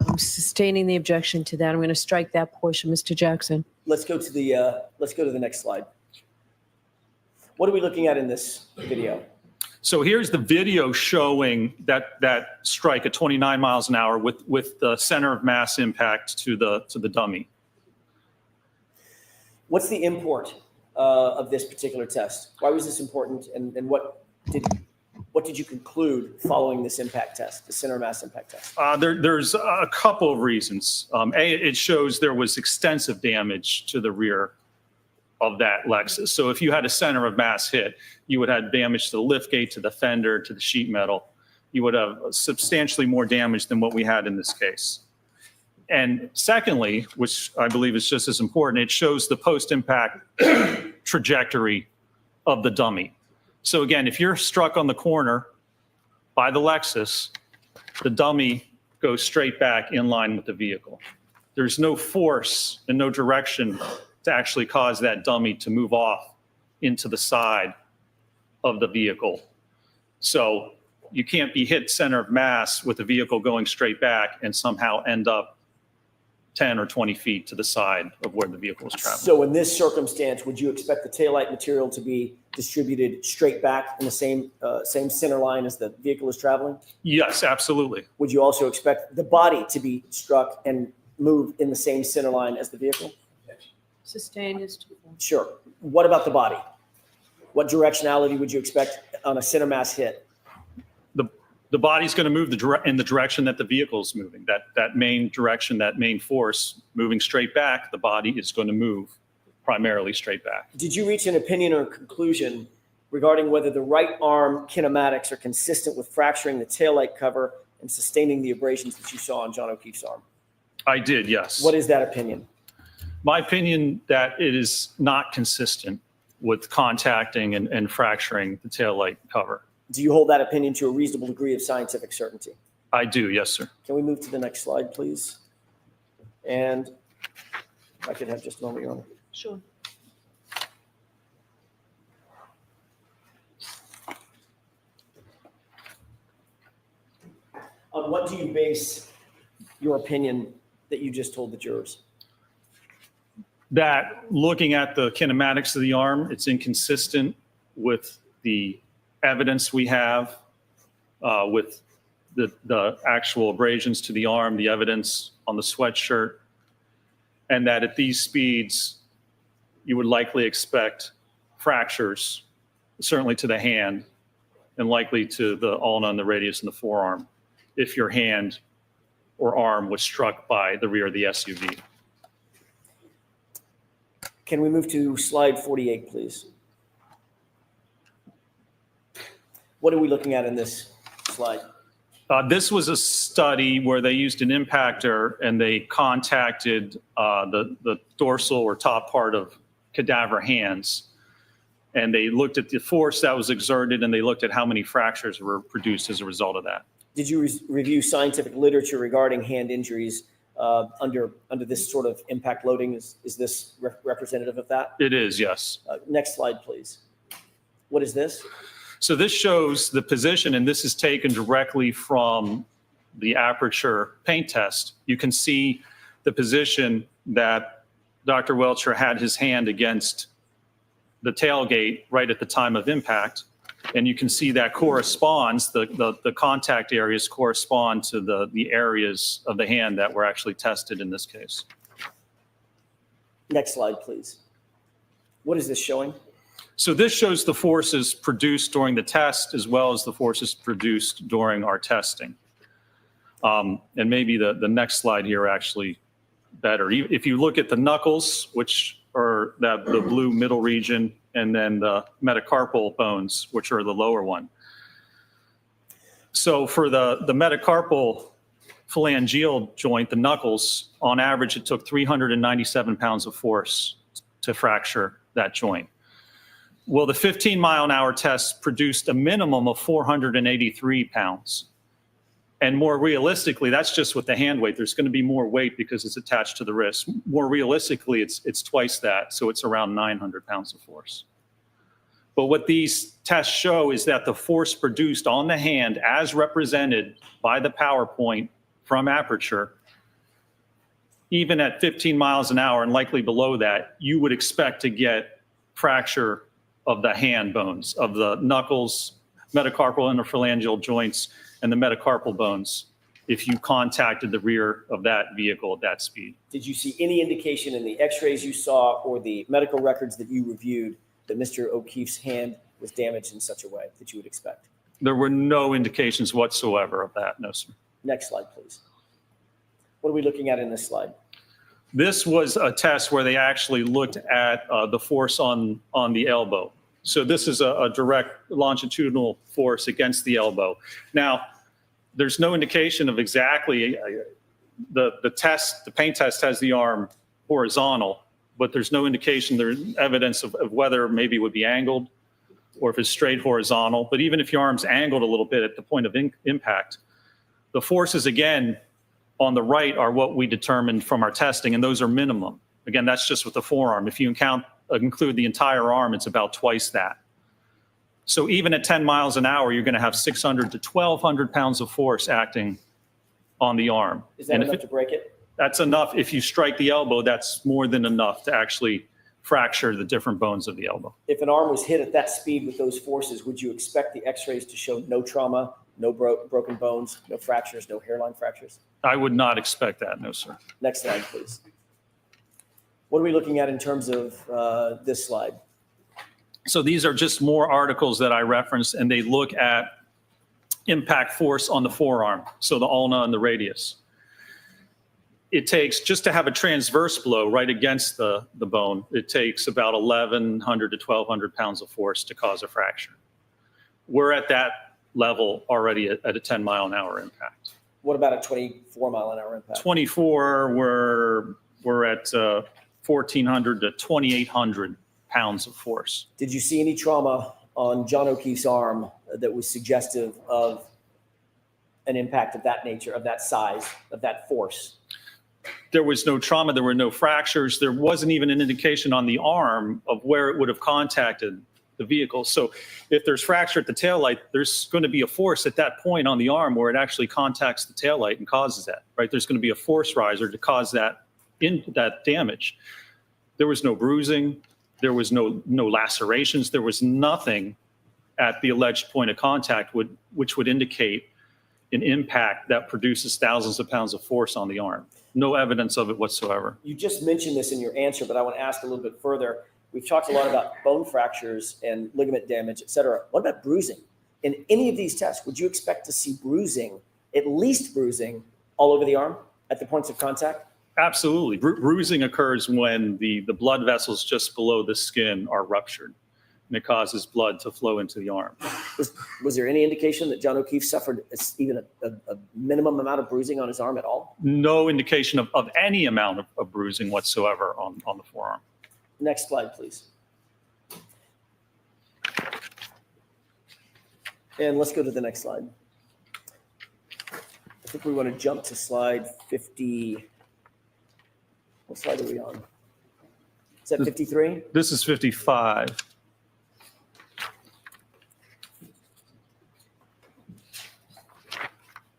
I'm sustaining the objection to that. I'm going to strike that portion, Mr. Jackson. Let's go to the next slide. What are we looking at in this video? So here's the video showing that strike at 29 miles an hour with the center of mass impact to the dummy. What's the import of this particular test? Why was this important, and what did you conclude following this impact test, the center of mass impact test? There's a couple of reasons. It shows there was extensive damage to the rear of that Lexus. So if you had a center of mass hit, you would have damage to the liftgate, to the fender, to the sheet metal. You would have substantially more damage than what we had in this case. And secondly, which I believe is just as important, it shows the post-impact trajectory of the dummy. So again, if you're struck on the corner by the Lexus, the dummy goes straight back in line with the vehicle. There's no force and no direction to actually cause that dummy to move off into the side of the vehicle. So you can't be hit center of mass with the vehicle going straight back and somehow end up 10 or 20 feet to the side of where the vehicle is traveling. So in this circumstance, would you expect the taillight material to be distributed straight back in the same center line as the vehicle is traveling? Yes, absolutely. Would you also expect the body to be struck and move in the same center line as the vehicle? Sustain is Sure. What about the body? What directionality would you expect on a center mass hit? The body's going to move in the direction that the vehicle is moving. That main direction, that main force moving straight back, the body is going to move primarily straight back. Did you reach an opinion or conclusion regarding whether the right arm kinematics are consistent with fracturing the taillight cover and sustaining the abrasions that you saw on John O'Keefe's arm? I did, yes. What is that opinion? My opinion that it is not consistent with contacting and fracturing the taillight cover. Do you hold that opinion to a reasonable degree of scientific certainty? I do, yes, sir. Can we move to the next slide, please? And if I could have just a moment, Your Honor. Sure. On what do you base your opinion that you just told the jurors? That looking at the kinematics of the arm, it's inconsistent with the evidence we have, with the actual abrasions to the arm, the evidence on the sweatshirt, and that at these speeds, you would likely expect fractures, certainly to the hand, and likely to the ulna and the radius and the forearm, if your hand or arm was struck by the rear of the SUV. Can we move to slide 48, please? What are we looking at in this slide? This was a study where they used an impactor and they contacted the dorsal or top part of cadaver hands. And they looked at the force that was exerted and they looked at how many fractures were produced as a result of that. Did you review scientific literature regarding hand injuries under this sort of impact loading? Is this representative of that? It is, yes. Next slide, please. What is this? So this shows the position, and this is taken directly from the aperture paint test. You can see the position that Dr. Welcher had his hand against the tailgate right at the time of impact. And you can see that corresponds, the contact areas correspond to the areas of the hand that were actually tested in this case. Next slide, please. What is this showing? So this shows the forces produced during the test as well as the forces produced during our testing. And maybe the next slide here actually better. If you look at the knuckles, which are the blue middle region, and then the metacarpal bones, which are the lower one. So for the metacarpal phalangeal joint, the knuckles, on average, it took 397 pounds of force to fracture that joint. Well, the 15-mile-an-hour test produced a minimum of 483 pounds. And more realistically, that's just with the hand weight. There's going to be more weight because it's attached to the wrist. More realistically, it's twice that, so it's around 900 pounds of force. But what these tests show is that the force produced on the hand, as represented by the PowerPoint from aperture, even at 15 miles an hour and likely below that, you would expect to get fracture of the hand bones, of the knuckles, metacarpal interphalangeal joints, and the metacarpal bones if you contacted the rear of that vehicle at that speed. Did you see any indication in the x-rays you saw or the medical records that you reviewed that Mr. O'Keefe's hand was damaged in such a way that you would expect? There were no indications whatsoever of that, no, sir. Next slide, please. What are we looking at in this slide? This was a test where they actually looked at the force on the elbow. So this is a direct longitudinal force against the elbow. Now, there's no indication of exactly the paint test has the arm horizontal, but there's no indication, there's evidence of whether maybe it would be angled or if it's straight horizontal. But even if your arm's angled a little bit at the point of impact, the forces, again, on the right are what we determined from our testing, and those are minimum. Again, that's just with the forearm. If you include the entire arm, it's about twice that. So even at 10 miles an hour, you're going to have 600 to 1,200 pounds of force acting on the arm. Is that enough to break it? That's enough. If you strike the elbow, that's more than enough to actually fracture the different bones of the elbow. If an arm was hit at that speed with those forces, would you expect the x-rays to show no trauma, no broken bones, no fractures, no hairline fractures? I would not expect that, no, sir. Next slide, please. What are we looking at in terms of this slide? So these are just more articles that I referenced, and they look at impact force on the forearm, so the ulna and the radius. It takes, just to have a transverse blow right against the bone, it takes about 1,100 to 1,200 pounds of force to cause a fracture. We're at that level already at a 10-mile-an-hour impact. What about a 24-mile-an-hour impact? 24, we're at 1,400 to 2,800 pounds of force. Did you see any trauma on John O'Keefe's arm that was suggestive of an impact of that nature, of that size, of that force? There was no trauma. There were no fractures. There wasn't even an indication on the arm of where it would have contacted the vehicle. So if there's fracture at the taillight, there's going to be a force at that point on the arm where it actually contacts the taillight and causes that, right? There's going to be a force riser to cause that damage. There was no bruising. There was no lacerations. There was nothing at the alleged point of contact which would indicate an impact that produces thousands of pounds of force on the arm. No evidence of it whatsoever. You just mentioned this in your answer, but I want to ask a little bit further. We've talked a lot about bone fractures and ligament damage, et cetera. What about bruising? In any of these tests, would you expect to see bruising, at least bruising, all over the arm at the points of contact? Absolutely. Bruising occurs when the blood vessels just below the skin are ruptured, and it causes blood to flow into the arm. Was there any indication that John O'Keefe suffered even a minimum amount of bruising on his arm at all? No indication of any amount of bruising whatsoever on the forearm. Next slide, please. And let's go to the next slide. I think we want to jump to slide 50. What slide are we on? Is that 53? This is 55.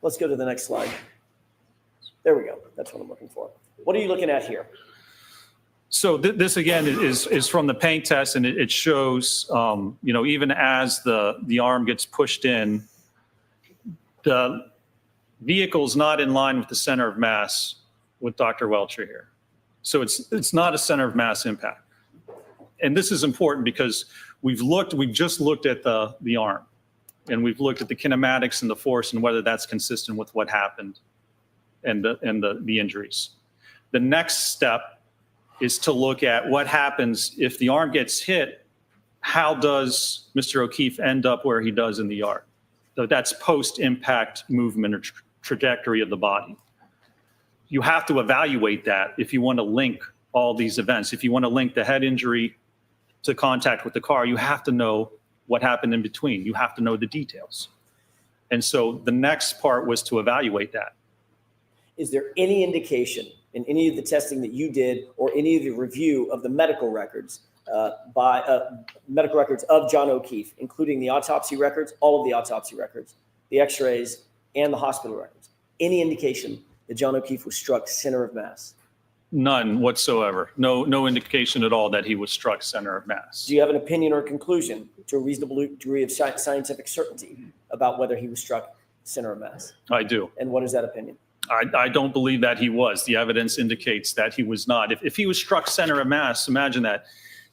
Let's go to the next slide. There we go. That's what I'm looking for. What are you looking at here? So this again is from the paint test, and it shows, even as the arm gets pushed in, the vehicle's not in line with the center of mass with Dr. Welcher here. So it's not a center of mass impact. And this is important because we've just looked at the arm, and we've looked at the kinematics and the force and whether that's consistent with what happened and the injuries. The next step is to look at what happens if the arm gets hit. How does Mr. O'Keefe end up where he does in the yard? So that's post-impact movement or trajectory of the body. You have to evaluate that if you want to link all these events. If you want to link the head injury to contact with the car, you have to know what happened in between. You have to know the details. And so the next part was to evaluate that. Is there any indication in any of the testing that you did or any of the review of the medical records medical records of John O'Keefe, including the autopsy records, all of the autopsy records, the x-rays, and the hospital records, any indication that John O'Keefe was struck center of mass? None whatsoever. No indication at all that he was struck center of mass. Do you have an opinion or conclusion to a reasonable degree of scientific certainty about whether he was struck center of mass? I do. And what is that opinion? I don't believe that he was. The evidence indicates that he was not. If he was struck center of mass, imagine that.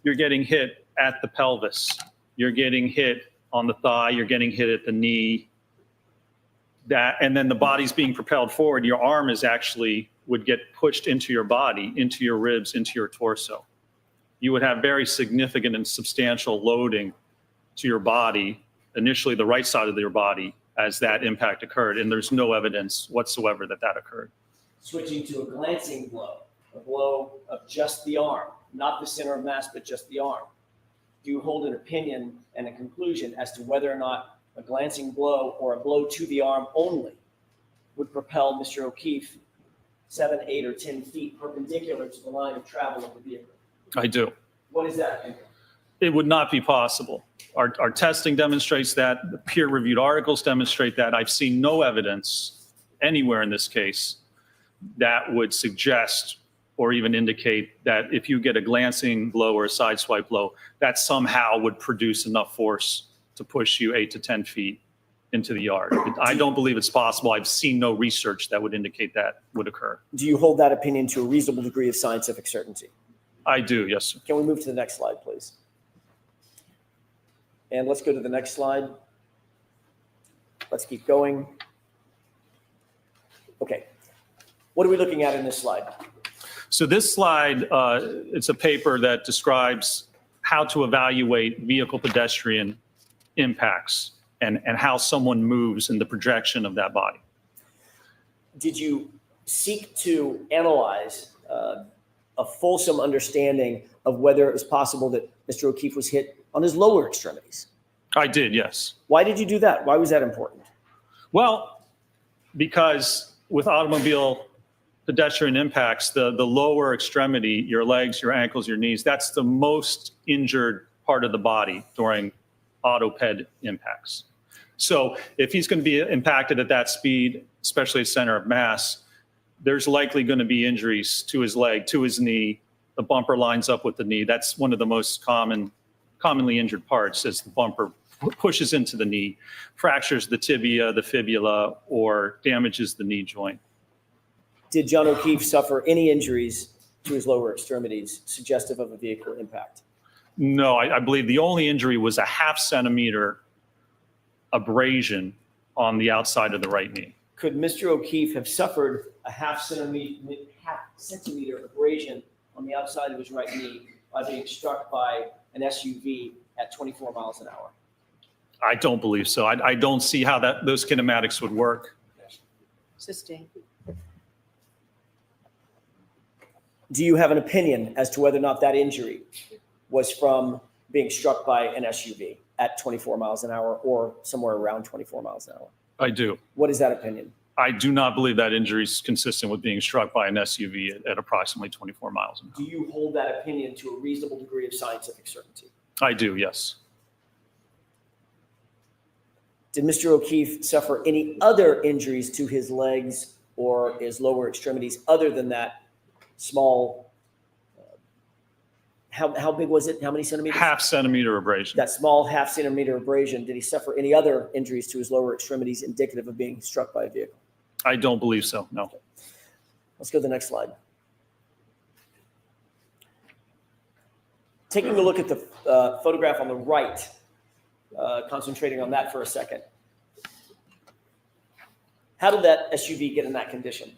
You're getting hit at the pelvis. You're getting hit on the thigh. You're getting hit at the knee. And then the body's being propelled forward. Your arm would get pushed into your body, into your ribs, into your torso. You would have very significant and substantial loading to your body, initially the right side of your body, as that impact occurred. And there's no evidence whatsoever that occurred. Switching to a glancing blow, a blow of just the arm, not the center of mass, but just the arm. Do you hold an opinion and a conclusion as to whether or not a glancing blow or a blow to the arm only would propel Mr. O'Keefe 7, 8, or 10 feet perpendicular to the line of travel of the vehicle? I do. What is that opinion? It would not be possible. Our testing demonstrates that. The peer-reviewed articles demonstrate that. I've seen no evidence anywhere in this case that would suggest or even indicate that if you get a glancing blow or a sideswipe blow, that somehow would produce enough force to push you 8 to 10 feet into the yard. I don't believe it's possible. I've seen no research that would indicate that would occur. Do you hold that opinion to a reasonable degree of scientific certainty? I do, yes, sir. Can we move to the next slide, please? And let's go to the next slide. Let's keep going. Okay. What are we looking at in this slide? So this slide, it's a paper that describes how to evaluate vehicle pedestrian impacts and how someone moves in the projection of that body. Did you seek to analyze a fulsome understanding of whether it was possible that Mr. O'Keefe was hit on his lower extremities? I did, yes. Why did you do that? Why was that important? Well, because with automobile pedestrian impacts, the lower extremity, your legs, your ankles, your knees, that's the most injured part of the body during autoped impacts. So if he's going to be impacted at that speed, especially at center of mass, there's likely going to be injuries to his leg, to his knee. The bumper lines up with the knee. That's one of the most commonly injured parts, as the bumper pushes into the knee, fractures the tibia, the fibula, or damages the knee joint. Did John O'Keefe suffer any injuries to his lower extremities suggestive of a vehicle impact? No, I believe the only injury was a 0.5 centimeter abrasion on the outside of the right knee. Could Mr. O'Keefe have suffered a 0.5 centimeter abrasion on the outside of his right knee by being struck by an SUV at 24 miles an hour? I don't believe so. I don't see how those kinematics would work. Sustained. Do you have an opinion as to whether or not that injury was from being struck by an SUV at 24 miles an hour or somewhere around 24 miles an hour? I do. What is that opinion? I do not believe that injury is consistent with being struck by an SUV at approximately 24 miles an hour. Do you hold that opinion to a reasonable degree of scientific certainty? I do, yes. Did Mr. O'Keefe suffer any other injuries to his legs or his lower extremities other than that small, how big was it? How many centimeters? 0.5 centimeter abrasion. That small 0.5 centimeter abrasion. Did he suffer any other injuries to his lower extremities indicative of being struck by a vehicle? I don't believe so, no. Let's go to the next slide. Taking a look at the photograph on the right, concentrating on that for a second. How did that SUV get in that condition?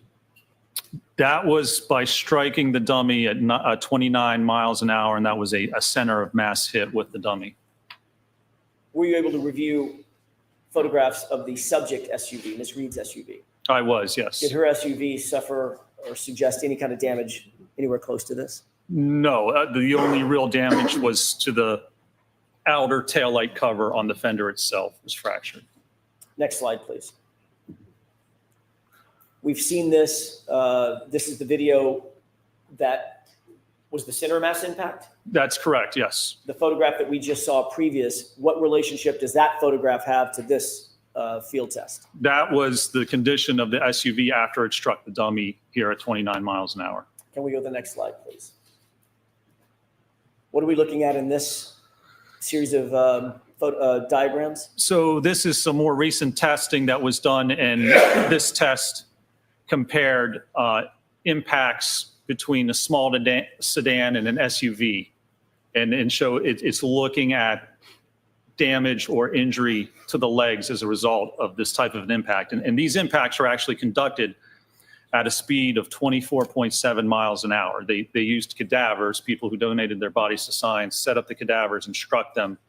That was by striking the dummy at 29 miles an hour, and that was a center of mass hit with the dummy. Were you able to review photographs of the subject SUV, Ms. Reed's SUV? I was, yes. Did her SUV suffer or suggest any kind of damage anywhere close to this? No, the only real damage was to the outer taillight cover on the fender itself was fractured. Next slide, please. We've seen this. This is the video that was the center mass impact? That's correct, yes. The photograph that we just saw previous, what relationship does that photograph have to this field test? That was the condition of the SUV after it struck the dummy here at 29 miles an hour. Can we go to the next slide, please? What are we looking at in this series of diagrams? So this is some more recent testing that was done, and this test compared impacts between a small sedan and an SUV, and show it's looking at damage or injury to the legs as a result of this type of an impact. And these impacts are actually conducted at a speed of 24.7 miles an hour. They used cadavers, people who donated their bodies to science, set up the cadavers and struck them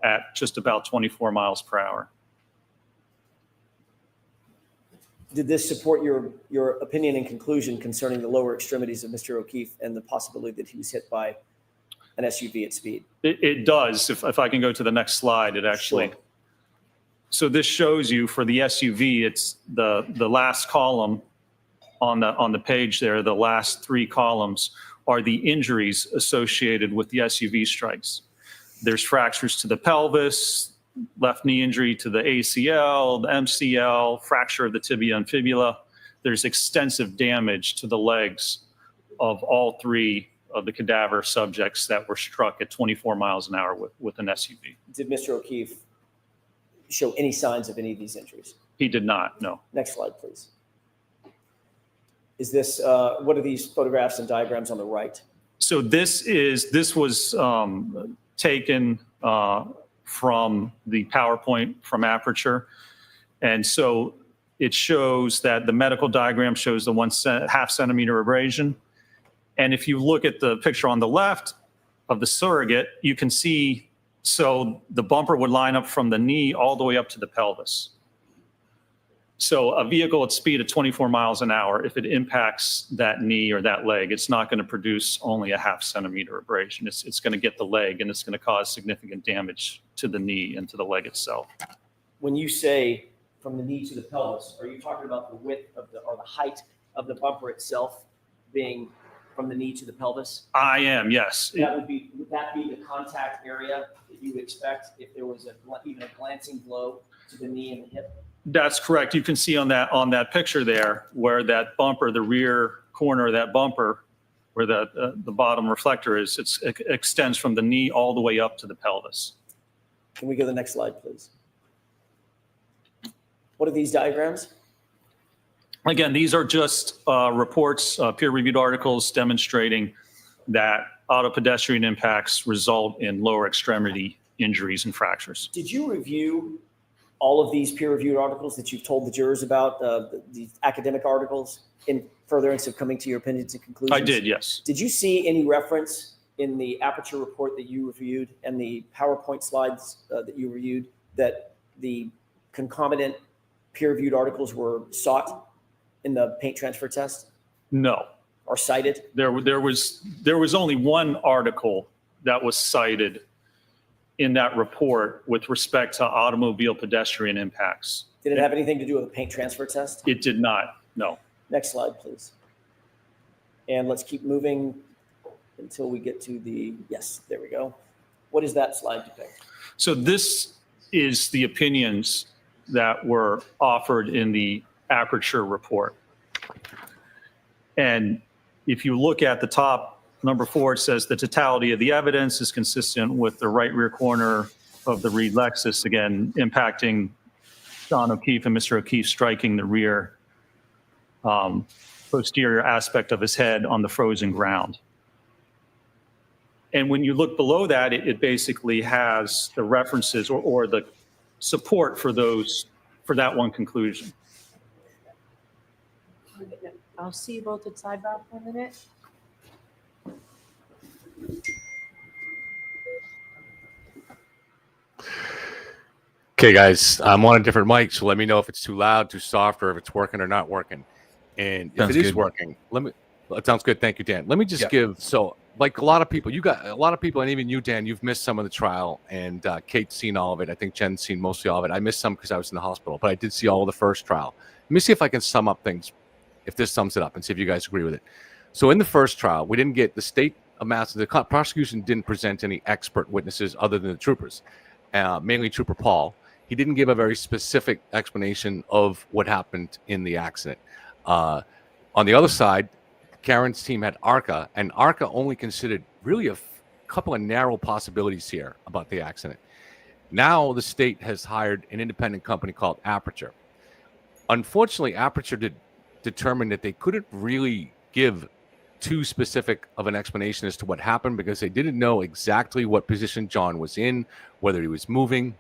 at just about 24 miles per hour. Did this support your opinion and conclusion concerning the lower extremities of Mr. O'Keefe and the possibility that he was hit by an SUV at speed? It does. If I can go to the next slide, it actually. Sure. So this shows you for the SUV, it's the last column on the page there. The last three columns are the injuries associated with the SUV strikes. There's fractures to the pelvis, left knee injury to the ACL, the MCL, fracture of the tibia and fibula. There's extensive damage to the legs of all three of the cadaver subjects that were struck at 24 miles an hour with an SUV. Did Mr. O'Keefe show any signs of any of these injuries? He did not, no. Next slide, please. Is this, what are these photographs and diagrams on the right? So this was taken from the PowerPoint from Aperture. And so it shows that the medical diagram shows the 1.5 centimeter abrasion. And if you look at the picture on the left of the surrogate, you can see, so the bumper would line up from the knee all the way up to the pelvis. So a vehicle at speed of 24 miles an hour, if it impacts that knee or that leg, it's not going to produce only a 0.5 centimeter abrasion. It's going to get the leg, and it's going to cause significant damage to the knee and to the leg itself. When you say from the knee to the pelvis, are you talking about the width of or the height of the bumper itself being from the knee to the pelvis? I am, yes. Would that be the contact area that you would expect if there was even a glancing blow to the knee and the hip? That's correct. You can see on that picture there where that bumper, the rear corner of that bumper, where the bottom reflector is, it extends from the knee all the way up to the pelvis. Can we go to the next slide, please? What are these diagrams? Again, these are just reports, peer-reviewed articles demonstrating that auto-pedestrian impacts result in lower extremity injuries and fractures. Did you review all of these peer-reviewed articles that you've told the jurors about, the academic articles, in furtherance of coming to your opinions and conclusions? I did, yes. Did you see any reference in the Aperture report that you reviewed and the PowerPoint slides that you reviewed that the concomitant peer-reviewed articles were sought in the paint transfer test? No. Or cited? There was only one article that was cited in that report with respect to automobile pedestrian impacts. Did it have anything to do with the paint transfer test? It did not, no. Next slide, please. And let's keep moving until we get to the, yes, there we go. What does that slide depict? So this is the opinions that were offered in the Aperture report. And if you look at the top, number 4, it says the totality of the evidence is consistent with the right rear corner of the Reed Lexus, again, impacting John O'Keefe and Mr. O'Keefe striking the rear posterior aspect of his head on the frozen ground. And when you look below that, it basically has the references or the support for that one conclusion. I'll see you both at sidebar for a minute. Okay, guys, I'm on a different mic, so let me know if it's too loud, too soft, or if it's working or not working. And if Sounds it is good. working, it sounds good. Thank you, Dan. Let me just give, so like a lot of people, and even you, Dan, you've missed some of the trial, and Kate's seen all of it. I think Jen's seen mostly all of it. I missed some because I was in the hospital, but I did see all of the first trial. Let me see if I can sum up things, if this sums it up, and see if you guys agree with it. So in the first trial, we didn't get the state amounts. The prosecution didn't present any expert witnesses other than the troopers, mainly Trooper Paul. He didn't give a very specific explanation of what happened in the accident. On the other side, Karen's team had ARCA, and ARCA only considered really a couple of narrow possibilities here about the accident. Now the state has hired an independent company called Aperture. Unfortunately, Aperture determined that they couldn't really give too specific of an explanation as to what happened because they didn't know exactly what position John was in, whether he was moving,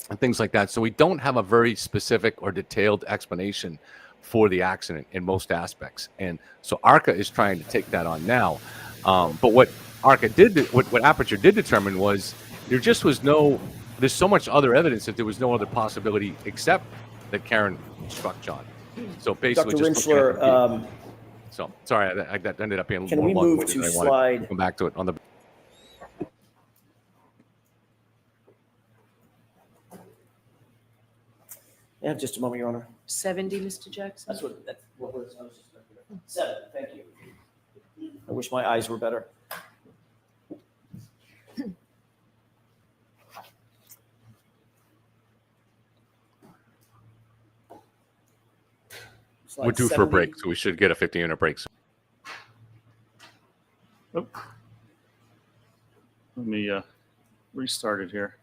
and things like that. So we don't have a very specific or detailed explanation for the accident in most aspects. And so ARCA is trying to take that on now. But what ARCA did, what Aperture did determine was there's so much other evidence that there was no other possibility except that Karen struck John. So basically, Dr. Rinschler, so sorry, that ended up being a can little we more move long-winded to than I wanted. slide? Come back to it on the. Yeah, just a moment, Your Honor. 70, Mr. Jackson? That's what was, I was just looking at. 7, thank you. I wish my eyes were better. We're due for a break, so we should get a 15-minute break. Oh. Let me restart it here.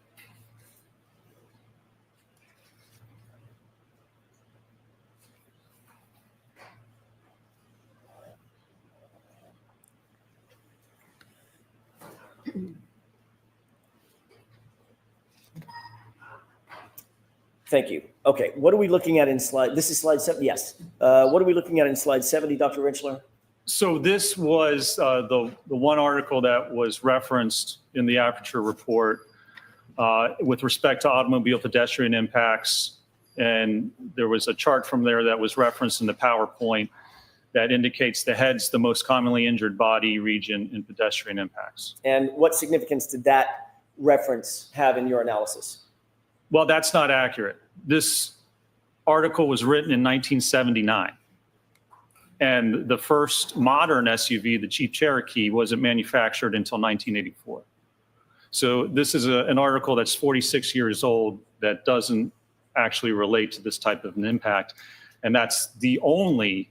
Thank you. Okay, what are we looking at in slide? This is slide 7. Yes. What are we looking at in slide 70, Dr. Rinschler? So this was the one article that was referenced in the Aperture report with respect to automobile pedestrian impacts. And there was a chart from there that was referenced in the PowerPoint that indicates the head's the most commonly injured body region in pedestrian impacts. And what significance did that reference have in your analysis? Well, that's not accurate. This article was written in 1979. And the first modern SUV, the Jeep Cherokee, wasn't manufactured until 1984. So this is an article that's 46 years old that doesn't actually relate to this type of an impact. And that's the only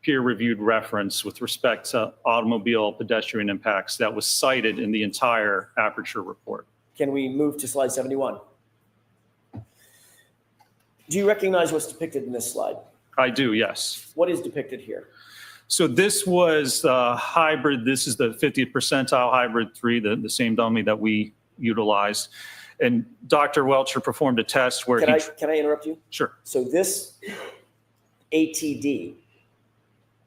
peer-reviewed reference with respect to automobile pedestrian impacts that was cited in the entire Aperture report. Can we move to slide 71? Do you recognize what's depicted in this slide? I do, yes. What is depicted here? So this was hybrid. This is the 50th percentile hybrid 3, the same dummy that we utilized. And Dr. Welcher performed a test where Can I interrupt you? Sure. So this ATD,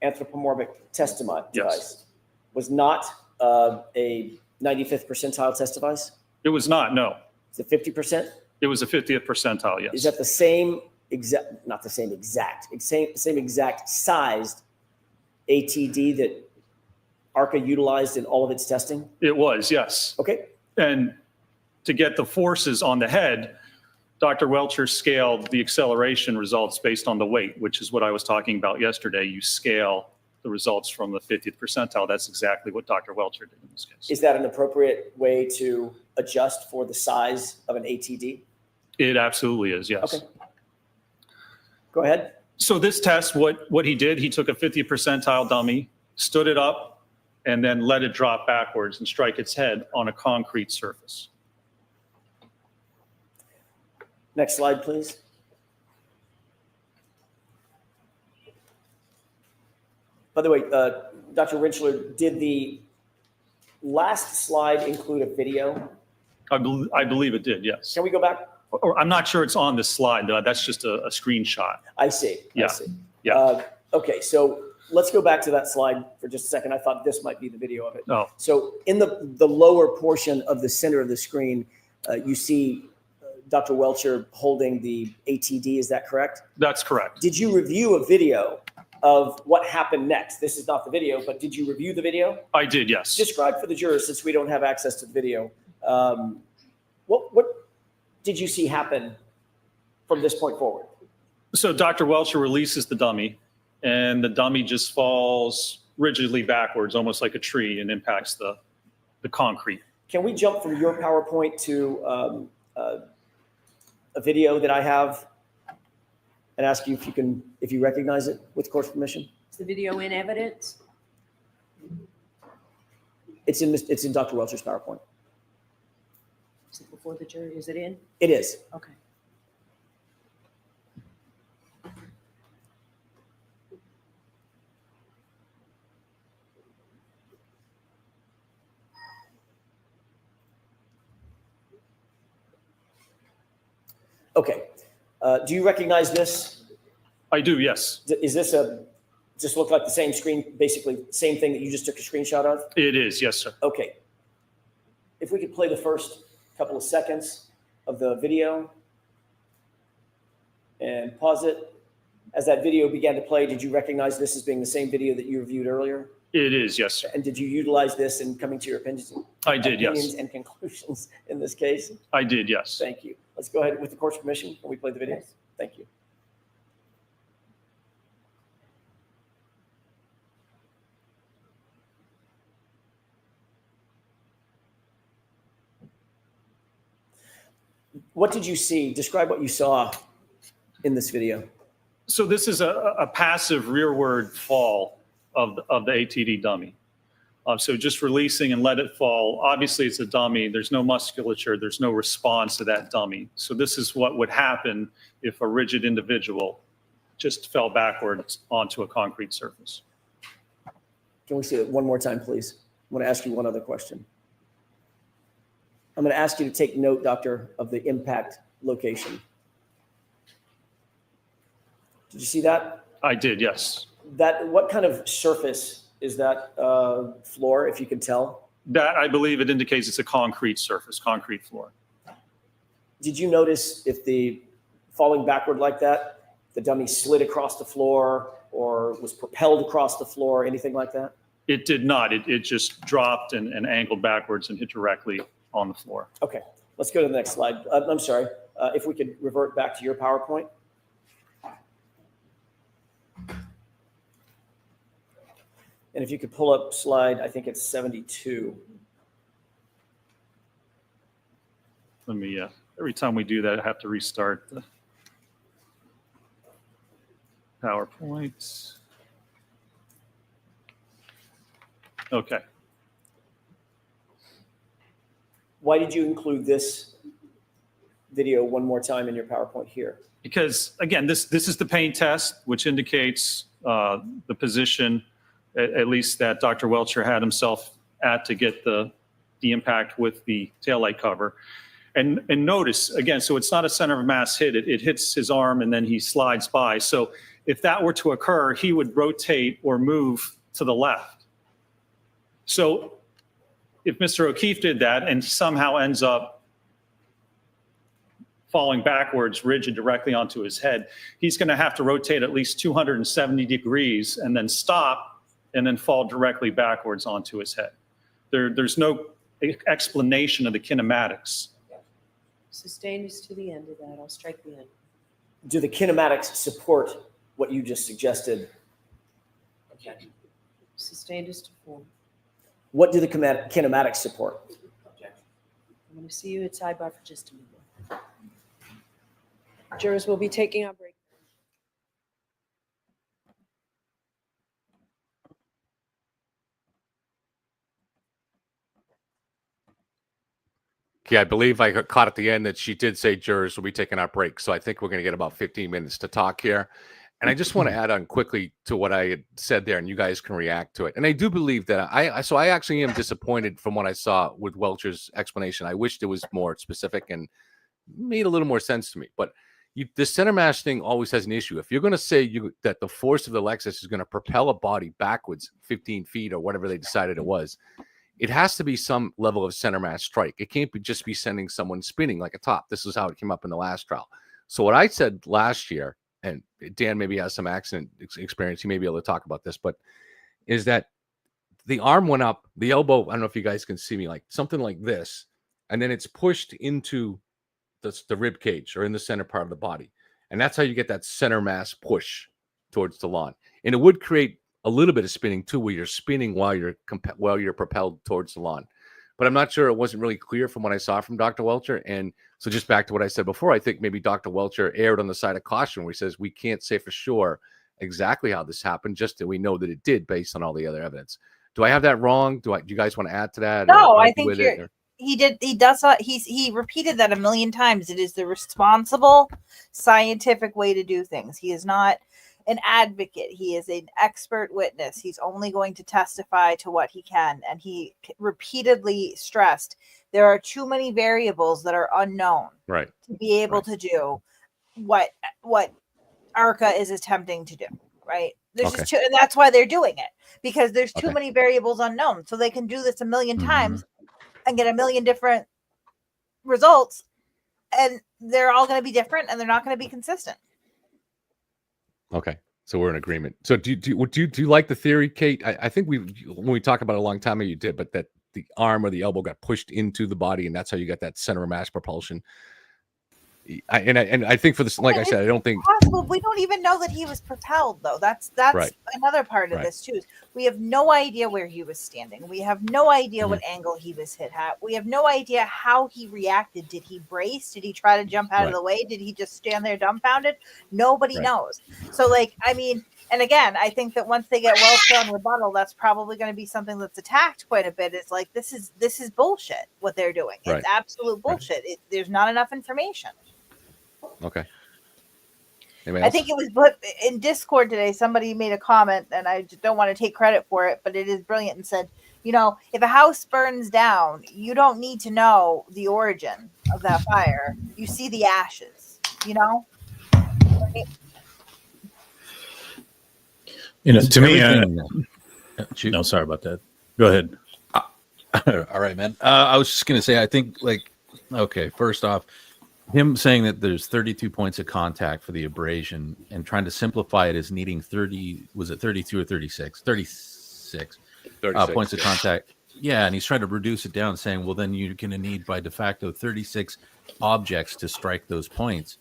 anthropomorphic test device, was not a 95th percentile test device? It was not, no. Is it 50%? It was a 50th percentile, yes. Is that the same exact, not the same exact sized ATD that ARCA utilized in all of its testing? It was, yes. Okay. And to get the forces on the head, Dr. Welcher scaled the acceleration results based on the weight, which is what I was talking about yesterday. You scale the results from the 50th percentile. That's exactly what Dr. Welcher did in this case. Is that an appropriate way to adjust for the size of an ATD? It absolutely is, yes. Okay. Go ahead. So this test, what he did, he took a 50th percentile dummy, stood it up, and then let it drop backwards and strike its head on a concrete surface. Next slide, please. By the way, Dr. Rinchler, did the last slide include a video? I believe it did, yes. Can we go back? Or I'm not sure it's on this slide. That's just a screenshot. I see. Yeah. I see. Yeah. Okay, so let's go back to that slide for just a second. I thought this might be the video of it. Oh. So in the lower portion of the center of the screen, you see Dr. Welcher holding the ATD. Is that correct? That's correct. Did you review a video of what happened next? This is not the video, but did you review the video? I did, yes. Describe for the jurors, since we don't have access to the video, what did you see happen from this point forward? So Dr. Welcher releases the dummy, and the dummy just falls rigidly backwards, almost like a tree, and impacts the concrete. Can we jump from your PowerPoint to a video that I have and ask you if you recognize it with court's permission? Is the video in evidence? It's in Dr. Welcher's PowerPoint. Is it before the jury? Is it in? It is. Okay. Okay. Do you recognize this? I do, yes. Is this just look like the same screen, basically same thing that you just took a screenshot of? It is, yes, sir. Okay. If we could play the first couple of seconds of the video and pause it. As that video began to play, did you recognize this as being the same video that you reviewed earlier? It is, yes, sir. And did you utilize this in coming to your opinions? I did, yes. Opinions and conclusions in this case? I did, yes. Thank you. Let's go ahead with the court's permission. Can we play the video? Yes. Thank you. What did you see? Describe what you saw in this video. So this is a passive rearward fall of the ATD dummy. So just releasing and let it fall. Obviously, it's a dummy. There's no musculature. There's no response to that dummy. So this is what would happen if a rigid individual just fell backwards onto a concrete surface. Can we see it one more time, please? I want to ask you one other question. I'm going to ask you to take note, Doctor, of the impact location. Did you see that? I did, yes. What kind of surface is that floor, if you can tell? That, I believe it indicates it's a concrete surface, concrete floor. Did you notice if the falling backward like that, the dummy slid across the floor or was propelled across the floor, anything like that? It did not. It just dropped and angled backwards and hit directly on the floor. Okay, let's go to the next slide. I'm sorry, if we could revert back to your PowerPoint. And if you could pull up slide, I think it's 72. Let me, every time we do that, I have to restart the PowerPoint. Okay. Why did you include this video one more time in your PowerPoint here? Because again, this is the pain test, which indicates the position, at least that Dr. Welcher had himself at to get the impact with the taillight cover. And notice, again, so it's not a center of mass hit. It hits his arm and then he slides by. So if that were to occur, he would rotate or move to the left. So if Mr. O'Keefe did that and somehow ends up falling backwards, rigid directly onto his head, he's going to have to rotate at least 270 degrees and then stop and then fall directly backwards onto his head. There's no explanation of the kinematics. Sustained is to the end of that. I'll strike the end. Do the kinematics support what you just suggested? Objection. Sustained is to form. What do the kinematics support? Objection. I'm going to see you at sidebar for just a minute. Jurors will be taking our break. Okay, I believe I caught at the end that she did say jurors will be taking our break. So I think we're going to get about 15 minutes to talk here. And I just want to add on quickly to what I had said there, and you guys can react to it. And I do believe that I actually am disappointed from what I saw with Welcher's explanation. I wished it was more specific and made a little more sense to me. But the center mass thing always has an issue. If you're going to say that the force of the Lexus is going to propel a body backwards 15 feet or whatever they decided it was, it has to be some level of center mass strike. It can't just be sending someone spinning like a top. This is how it came up in the last trial. So what I said last year, and Dan maybe has some accident experience, he may be able to talk about this, but is that the arm went up, the elbow, I don't know if you guys can see me, like something like this, and then it's pushed into the rib cage or in the center part of the body. And that's how you get that center mass push towards the lawn. And it would create a little bit of spinning too, where you're spinning while you're propelled towards the lawn. But I'm not sure, it wasn't really clear from what I saw from Dr. Welcher. And so just back to what I said before, I think maybe Dr. Welcher erred on the side of caution where he says we can't say for sure exactly how this happened, just that we know that it did based on all the other evidence. Do I have that wrong? Do you guys want to add to that? No, I think he does not. He repeated that a million times. It is the responsible scientific way to do things. He is not an advocate. He is an expert witness. He's only going to testify to what he can. And he repeatedly stressed there are too many variables that are unknown to be able to do what ARCA is attempting to do. Right. There's just and that's why they're doing it, because there's too many variables unknown. So they can do this a million times and get a million different results, and they're all going to be different and they're not going to be consistent. Okay, so we're in agreement. So do you like the theory, Kate? I think when we talked about it a long time ago, you did, but that the arm or the elbow got pushed into the body, and that's how you get that center of mass propulsion. I think for this, like I said, I don't think possible. We don't even know that he was propelled, though. That's another part of this too. We have no idea where he was standing. We have no idea what angle he was hit at. We have no idea how he reacted. Did he brace? Did he try to jump out of the way? Did he just stand there dumbfounded? Nobody knows. So, and again, I think that once they get Welcher on rebuttal, that's probably going to be something that's attacked quite a bit. It's like this is bullshit what they're doing. It's absolute bullshit. There's not enough information. Okay. I think it was put in Discord today. Somebody made a comment, and I don't want to take credit for it, but it is brilliant, and said, if a house burns down, you don't need to know the origin of that fire. You see the ashes, Right? To me, no, sorry about that. Go ahead. All right, man. I was just going to say, I think, first off, him saying that there's 32 points of contact for the abrasion and trying to simplify it as needing 32 or 36? 36 points of contact. Yeah, and he's trying to reduce it down, saying, well, then you're going to need by de facto 36 objects to strike those points.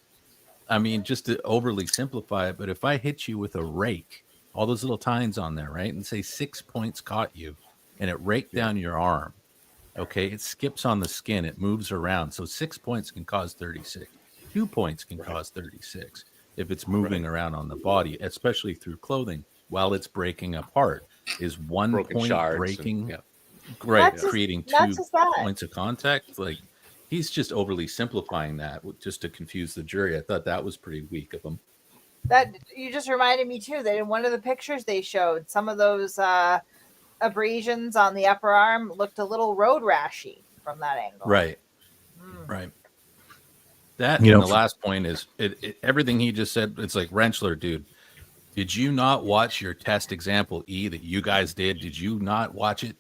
I mean, just to overly simplify it, but if I hit you with a rake all those little tines on there, right? And say 6 points caught you, and it raked down your arm. Okay, it skips on the skin, it moves around. So 6 points can cause 36. 2 points can cause 36 if it's moving around on the body, especially through clothing while it's breaking apart. Is 1 Broken point shards and- breaking, yeah. right? Not just- Creating not 2 just that. points of contact. Like, he's just overly simplifying that just to confuse the jury. I thought that was pretty weak of him. That you just reminded me too that in one of the pictures they showed, some of those abrasions on the upper arm looked a little road rashy from that angle. Right. Right. That, You and know, the last point is everything he just said. It's like, Rentschler, dude, did you not watch your test example E that you guys did? Did you not watch it?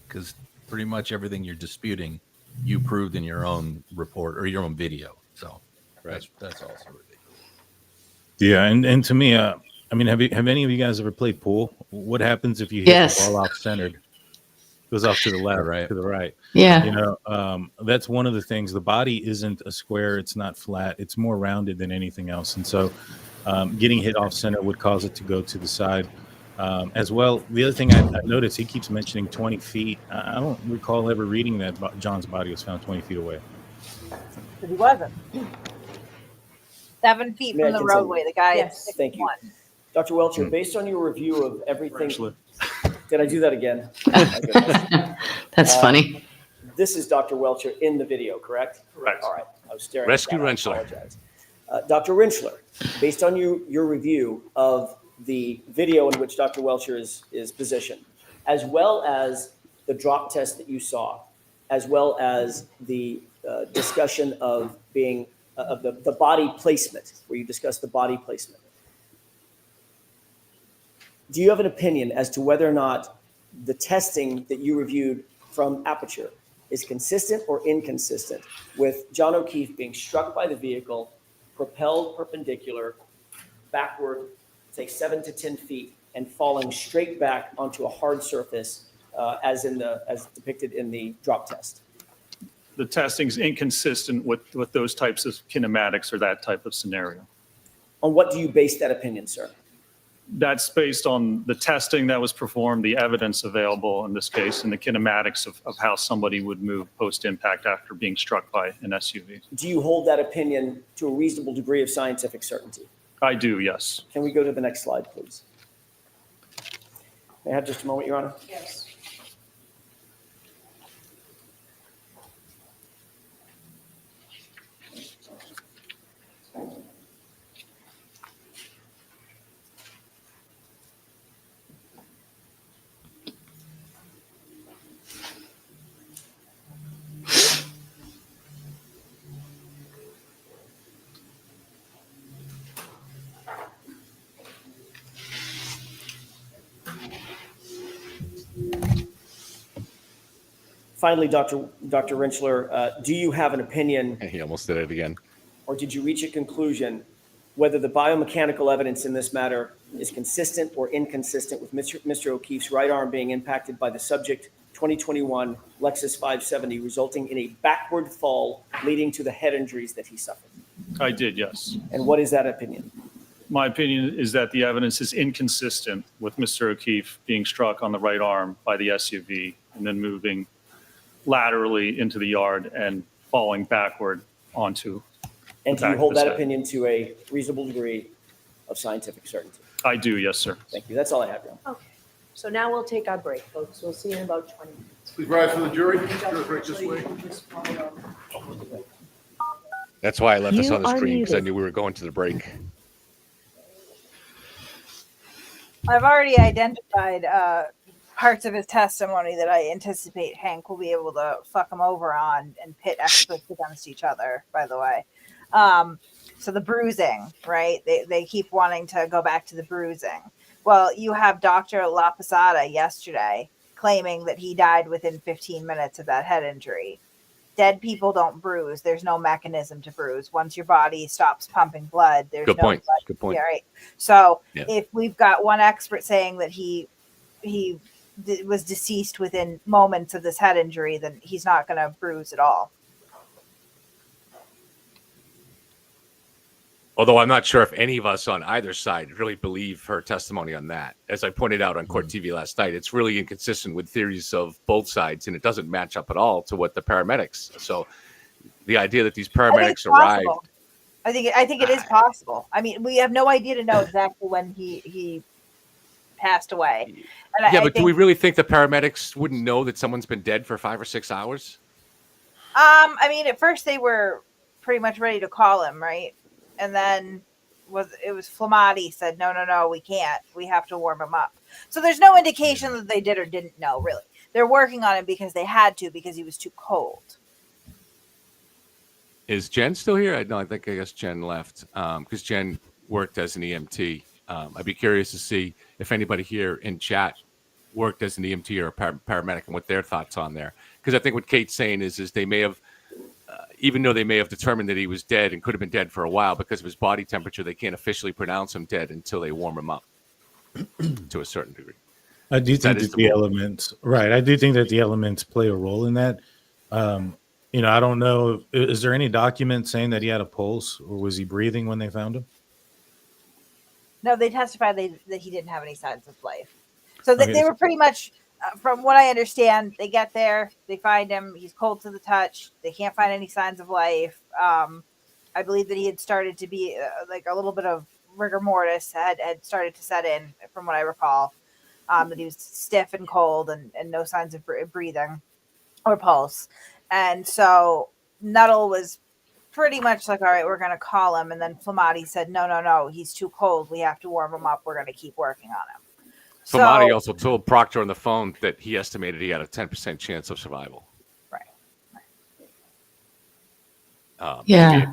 Because pretty much everything you're disputing, you proved in your own report or your own video. So that's also ridiculous. Yeah, and to me, I mean, have any of you guys ever played pool? What happens if you hit Yes. the ball off centered? Goes off to the left, Right. to the right. Yeah. You know, that's one of the things. The body isn't a square; it's not flat. It's more rounded than anything else. And so, getting hit off center would cause it to go to the side. As well, the other thing I noticed, he keeps mentioning 20 feet. I don't recall ever reading that John's body was found 20 feet away. But he wasn't. 7 feet May I from the continue? roadway. The guy Yes. is Thank you. 6'1". Dr. Welcher, based on your review of everything, did I do that again? My goodness. That's funny. This is Dr. Welcher in the video, correct? Correct. All right. I was staring Rescue at that. I Rentschler. apologize. Dr. Rentschler, based on your review of the video in which Dr. Welcher is positioned, as well as the drop test that you saw, as well as the discussion of being of the body placement, where you discussed the body placement. Do you have an opinion as to whether or not the testing that you reviewed from Aperture is consistent or inconsistent with John O'Keefe being struck by the vehicle, propelled perpendicular, backward, say 7 to 10 feet, and falling straight back onto a hard surface, as depicted in the drop test? The testing's inconsistent with those types of kinematics or that type of scenario. On what do you base that opinion, sir? That's based on the testing that was performed, the evidence available in this case, and the kinematics of how somebody would move post-impact after being struck by an SUV. Do you hold that opinion to a reasonable degree of scientific certainty? I do, yes. Can we go to the next slide, please? May I have just a moment, Your Honor? Yes. Finally, Dr. Rentschler, do you have an opinion, He almost did it again. or did you reach a conclusion whether the biomechanical evidence in this matter is consistent or inconsistent with Mr. O'Keefe's right arm being impacted by the subject 2021 Lexus 570, resulting in a backward fall leading to the head injuries that he suffered? I did, yes. And what is that opinion? My opinion is that the evidence is inconsistent with Mr. O'Keefe being struck on the right arm by the SUV and then moving laterally into the yard and falling backward onto And the do back you of hold his that head. opinion to a reasonable degree of scientific certainty? I do, yes, sir. Thank you. That's all I have, Your Honor. Okay, so now we'll take our break, folks. We'll see you in about 20 minutes. Please rise for the jury. Jurors right this way. That's why I left this You on the are screen, because I muted. knew we were going to the break. I've already identified parts of his testimony that I anticipate Hank will be able to fuck him over on and pit experts against each other, by the way. So the bruising, right? They keep wanting to go back to the bruising. Well, you have Dr. La Posada yesterday claiming that he died within 15 minutes of that head injury. Dead people don't bruise. There's no mechanism to bruise. Once your body stops pumping blood, there's Good no point. blood. Good point. Yeah, right. So Yeah. if we've got one expert saying that he was deceased within moments of this head injury, then he's not going to bruise at all. Although I'm not sure if any of us on either side really believe her testimony on that. As I pointed out on Court TV last night, it's really inconsistent with theories of both sides, and it doesn't match up at all to what the paramedics. So the idea that these I think it's paramedics arrived. possible. I think it is possible. I mean, we have no idea to know exactly when he passed away. And Yeah, I but do think, we really think the paramedics wouldn't know that someone's been dead for 5 or 6 hours? I mean, at first they were pretty much ready to call him, right? And then it was Flamati said, no, we can't. We have to warm him up. So there's no indication that they did or didn't know, really. They're working on him because they had to, because he was too cold. Is Jen still here? No, I guess Jen left because Jen worked as an EMT. I'd be curious to see if anybody here in chat worked as an EMT or a paramedic and what their thoughts on there. Because I think what Kate's saying is they may have, even though they may have determined that he was dead and could have been dead for a while because of his body temperature, they can't officially pronounce him dead until they warm him up to a certain degree. I do think is that the the rule. elements, right? I do think that the elements play a role in that. I don't know. Is there any document saying that he had a pulse, or was he breathing when they found him? No, they testified that he didn't have any signs of life. So Okay. they were pretty much, from what I understand, they get there, they find him, he's cold to the touch, they can't find any signs of life. I believe that he had started to be like a little bit of rigor mortis had started to set in, from what I recall, that he was stiff and cold and no signs of breathing or pulse. And so Nuttall was pretty much like, all right, we're going to call him. And then Flamati said, no, he's too cold. We have to warm him up. We're going to keep working on him. Flamati also told Proctor on the phone that he estimated he had a 10% chance of survival. Right. Yeah.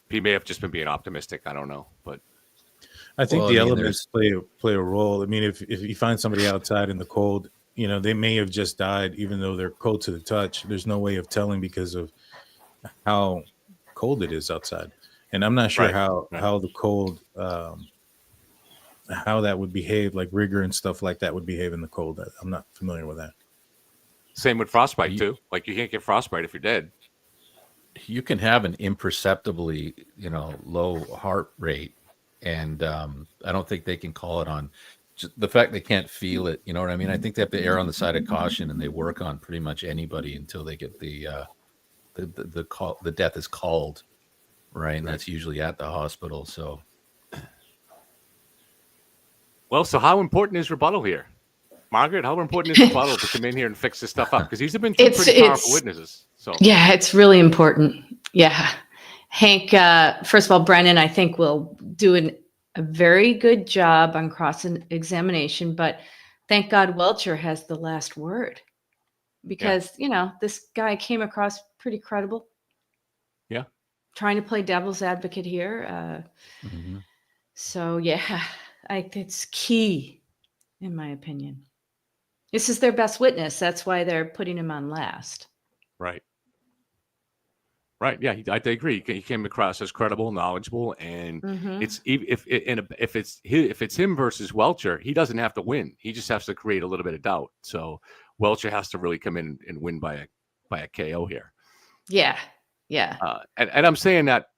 He may have just been being optimistic. I don't know, but I think the elements play a role. I mean, if you find somebody outside in the cold, they may have just died, even though they're cold to the touch. There's no way of telling because of how cold it is outside, and I'm not sure how the cold, how that would behave, like rigor and stuff like that would behave in the cold. I'm not familiar with that. Same with frostbite too. Like you can't get frostbite if you're dead. You can have an imperceptibly, low heart rate, and I don't think they can call it on just the fact they can't feel it. You know what I mean? I think they have to err on the side of caution, and they work on pretty much anybody until they get the call. The death is called, right? And that's usually at the hospital. So, well, so how important is rebuttal here, Margaret? How important is rebuttal to come in here and fix this stuff up? Because these have been two pretty powerful witnesses. So yeah, it's really important. Yeah, Hank. First of all, Brennan, I think will do a very good job on cross-examination, but thank God Welcher has the last word because, this guy came across pretty credible. Yeah. Trying to play devil's advocate here. So, yeah, it's key, in my opinion. This is their best witness. That's why they're putting him on last. Right. Yeah, I agree. He came across as credible, knowledgeable, and it's if it's him versus Welcher, he doesn't have to win. He just has to create a little bit of doubt. So Welcher has to really come in and win by a KO here. Yeah. And I'm saying that,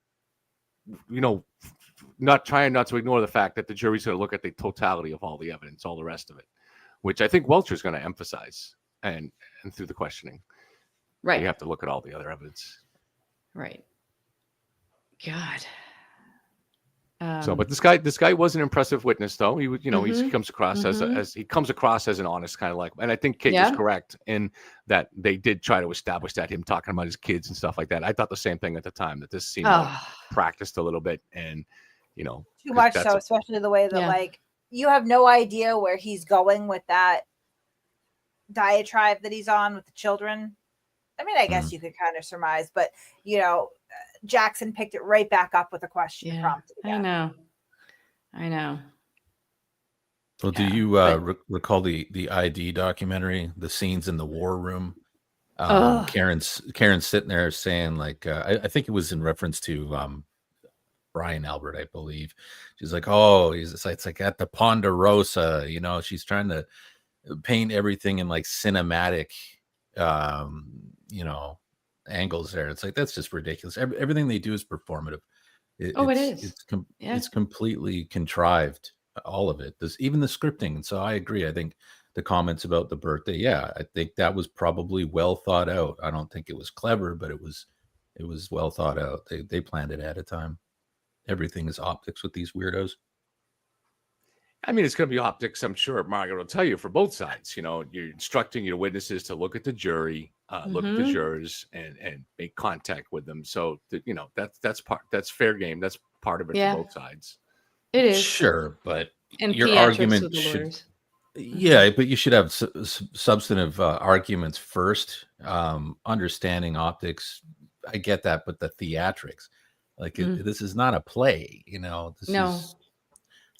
not to ignore the fact that the jury's going to look at the totality of all the evidence, all the rest of it, which I think Welcher's going to emphasize and through the questioning. Right. You have to look at all the other evidence. Right. God. But this guy was an impressive witness, though. He was, he comes across as an honest kind of like, and I think Kate was correct in that they did try to establish that him talking about his kids and stuff like that. I thought the same thing at the time, that this seemed like practiced a little bit, and too much so, especially the way that you have no idea where he's going with that diatribe that he's on with the children. I mean, I guess you could kind of surmise, but Jackson picked it right back up with a question prompted again. I know. Well, do you recall the ID documentary, The Scenes in the War Room? Karen's sitting there saying, like, I think it was in reference to Brian Albert, I believe. She's like, it's like at the Ponderosa, she's trying to paint everything in like cinematic angles there. It's like, that's just ridiculous. Everything they do is performative. Oh, it is. Yeah. It's completely contrived, all of it. This, even the scripting. And so I agree. I think the comments about the birthday, yeah, I think that was probably well thought out. I don't think it was clever, but it was well thought out. They planned it ahead of time. Everything is optics with these weirdos. I mean, it's going to be optics, I'm sure. Margaret will tell you for both sides. You know, you're instructing your witnesses to look at the jury, look at the jurors, and make contact with them. So that, you know, that's fair game. That's part of it Yeah. for both sides. It is. Sure, but And your theatrics argument with the should, lawyers. yeah, but you should have substantive arguments first. Understanding optics, I get that, but the theatrics, like this is not a play, you know. This No. is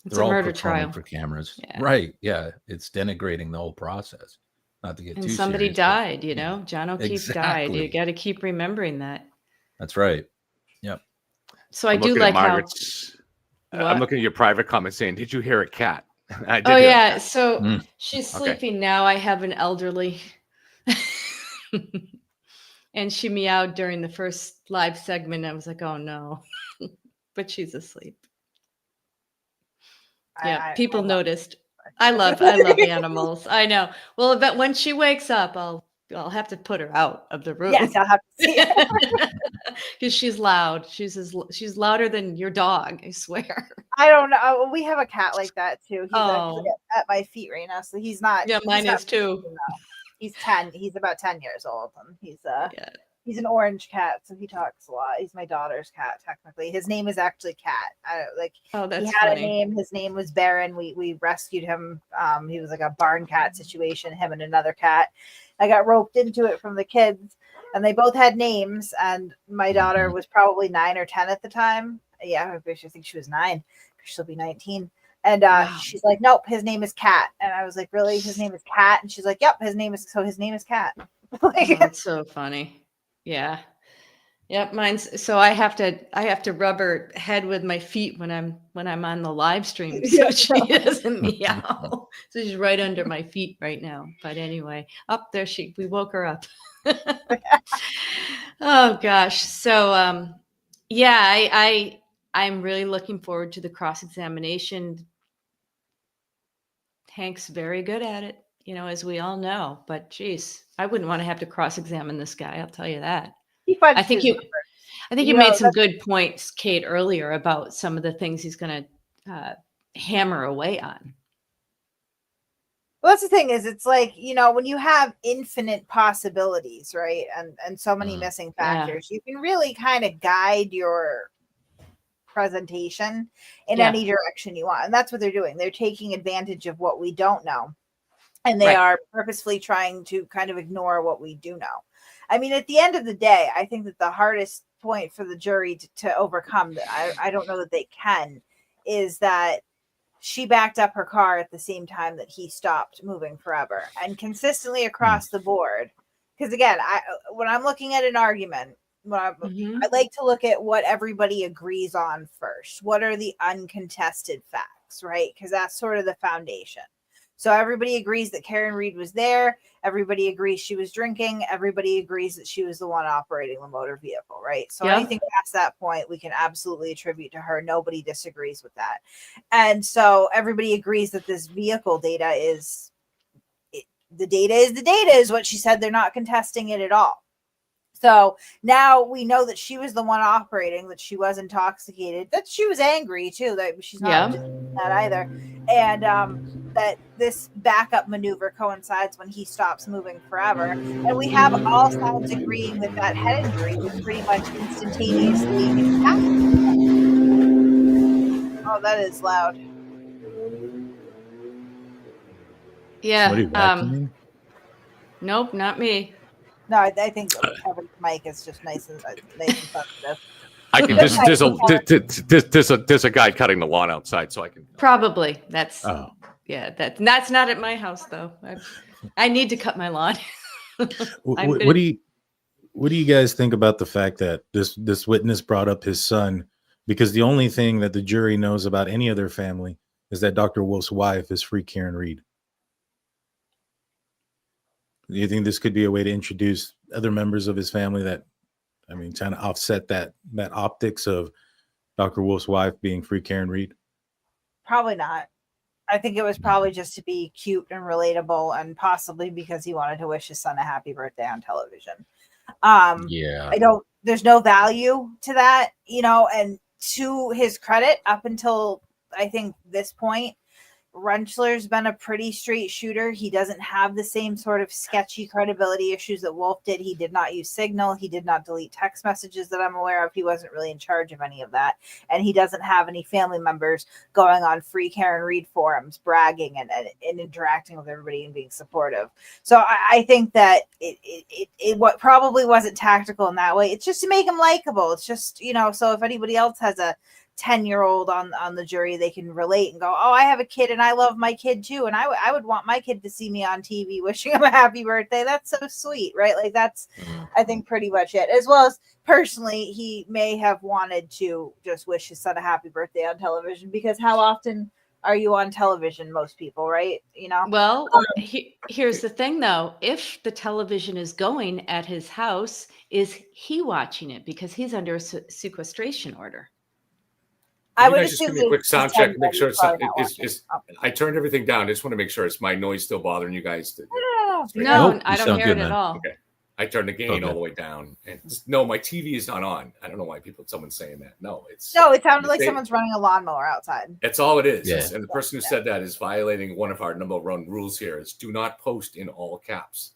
It's they're a all murder performing trial. for cameras, Yeah. right? Yeah, it's denigrating the whole process. Not to get And too somebody serious, but died, you know. John O'Keefe died. You exactly. got to keep remembering that. That's right. Yep. So I I'm do looking like at how. Margaret's. I'm What? looking at your private comment saying, "Did you hear a cat?" I did Oh hear a yeah. cat. So she's Okay. sleeping now. I have an elderly, and she meowed during the first live segment. I was like, oh no, but she's asleep. Yeah, people noticed. I love animals. I know. Well, but when she wakes up, I'll have to put her out of the room. Yes, I'll have to see it. Because she's loud. She's louder than your dog, I swear. I don't know. We have a cat like that too. He's actually Oh. at my feet right now, so he's not. Yeah, mine he's not is too. big enough. He's 10. He's about 10 years old, and he's an orange cat, so he talks a lot. He's my daughter's cat, technically. His name is actually Cat. Oh, that's he had funny. a name. His name was Baron. We rescued him. He was like a barn cat situation. Him and another cat. I got roped into it from the kids, and they both had names. And my daughter was probably 9 or 10 at the time. Yeah, I think she was 9. She'll be 19. And she's like, nope, his name is Cat. And I was like, really? His name is Cat? And she's like, yep, his name is Cat. Oh, that's so funny. Yeah. Yep, mine's so I have to rub her head with my feet when I'm on the live stream so she doesn't meow. So she's right under my feet right now. But anyway, up there we woke her up. Oh gosh. So yeah, I'm really looking forward to the cross-examination. Hank's very good at it, you know, as we all know. But geez, I wouldn't want to have to cross-examine this guy. I'll tell you that. I think you made some good points, Kate, earlier about some of the things he's going to hammer away on. Well, that's the thing is, it's like, you know, when you have infinite possibilities, right, and so many missing factors, you can really kind of guide your presentation in any direction you want. And that's what they're doing. They're taking advantage of what we don't know. And they are purposefully trying to kind of ignore what we do know. I mean, at the end of the day, I think that the hardest point for the jury to overcome, that I don't know that they can, is that she backed up her car at the same time that he stopped moving forever, and consistently across the board. Because again, when I'm looking at an argument, I like to look at what everybody agrees on first. What are the uncontested facts, right? Because that's sort of the foundation. So everybody agrees that Karen Reed was there. Everybody agrees she was drinking. Everybody agrees that she was the one operating the motor vehicle, right? So anything past that point, we can absolutely attribute to her. Nobody disagrees with that. And so everybody agrees that this vehicle data is, the data is what she said. They're not contesting it at all. So now we know that she was the one operating, that she was intoxicated, that she was angry too, that she's not that either. And that this backup maneuver coincides when he stops moving forever. And we have all sides agreeing that that head injury was pretty much instantaneously happened. Oh, that is loud. Yeah. Nope, not me. No, I think Kevin's mic is just nice and sensitive. I can. There's a guy cutting the lawn outside, so I can. Probably that's. That's not at my house though. I need to cut my lawn. What do you guys think about the fact that this witness brought up his son, because the only thing that the jury knows about any other family is that Dr. Wolf's wife is free Karen Reed? Do you think this could be a way to introduce other members of his family that, I mean, trying to offset that optics of Dr. Wolf's wife being free Karen Reed? Probably not. I think it was probably just to be cute and relatable, and possibly because he wanted to wish his son a happy birthday on television. Yeah. There's no value to that, and to his credit, up until I think this point, Rentschler's been a pretty straight shooter. He doesn't have the same sort of sketchy credibility issues that Wolf did. He did not use Signal. He did not delete text messages that I'm aware of. He wasn't really in charge of any of that. And he doesn't have any family members going on free Karen Reed forums, bragging and interacting with everybody and being supportive. So I think that it what probably wasn't tactical in that way. It's just to make him likable. It's just, so if anybody else has a 10-year-old on the jury, they can relate and go, oh, I have a kid and I love my kid too, and I would want my kid to see me on TV wishing him a happy birthday. That's so sweet, right? Like, that's I think pretty much it. As well as personally, he may have wanted to just wish his son a happy birthday on television, because how often are you on television? Most people, right? Well, here's the thing though. If the television is going at his house, is he watching it? Because he's under a sequestration order. I You would guys just give assume me a quick sound check, make sure it's not. I turned everything down. I just want to make sure it's my noise still bothering you guys. No, I don't hear it at all. Okay, I turned the gain all the way down, and no, my TV is not on. I don't know why someone's saying that. No, it sounded like someone's running a lawnmower outside. That's all it is. Yeah. And the person who said that is violating one of our number one rules here: is do not post in all caps.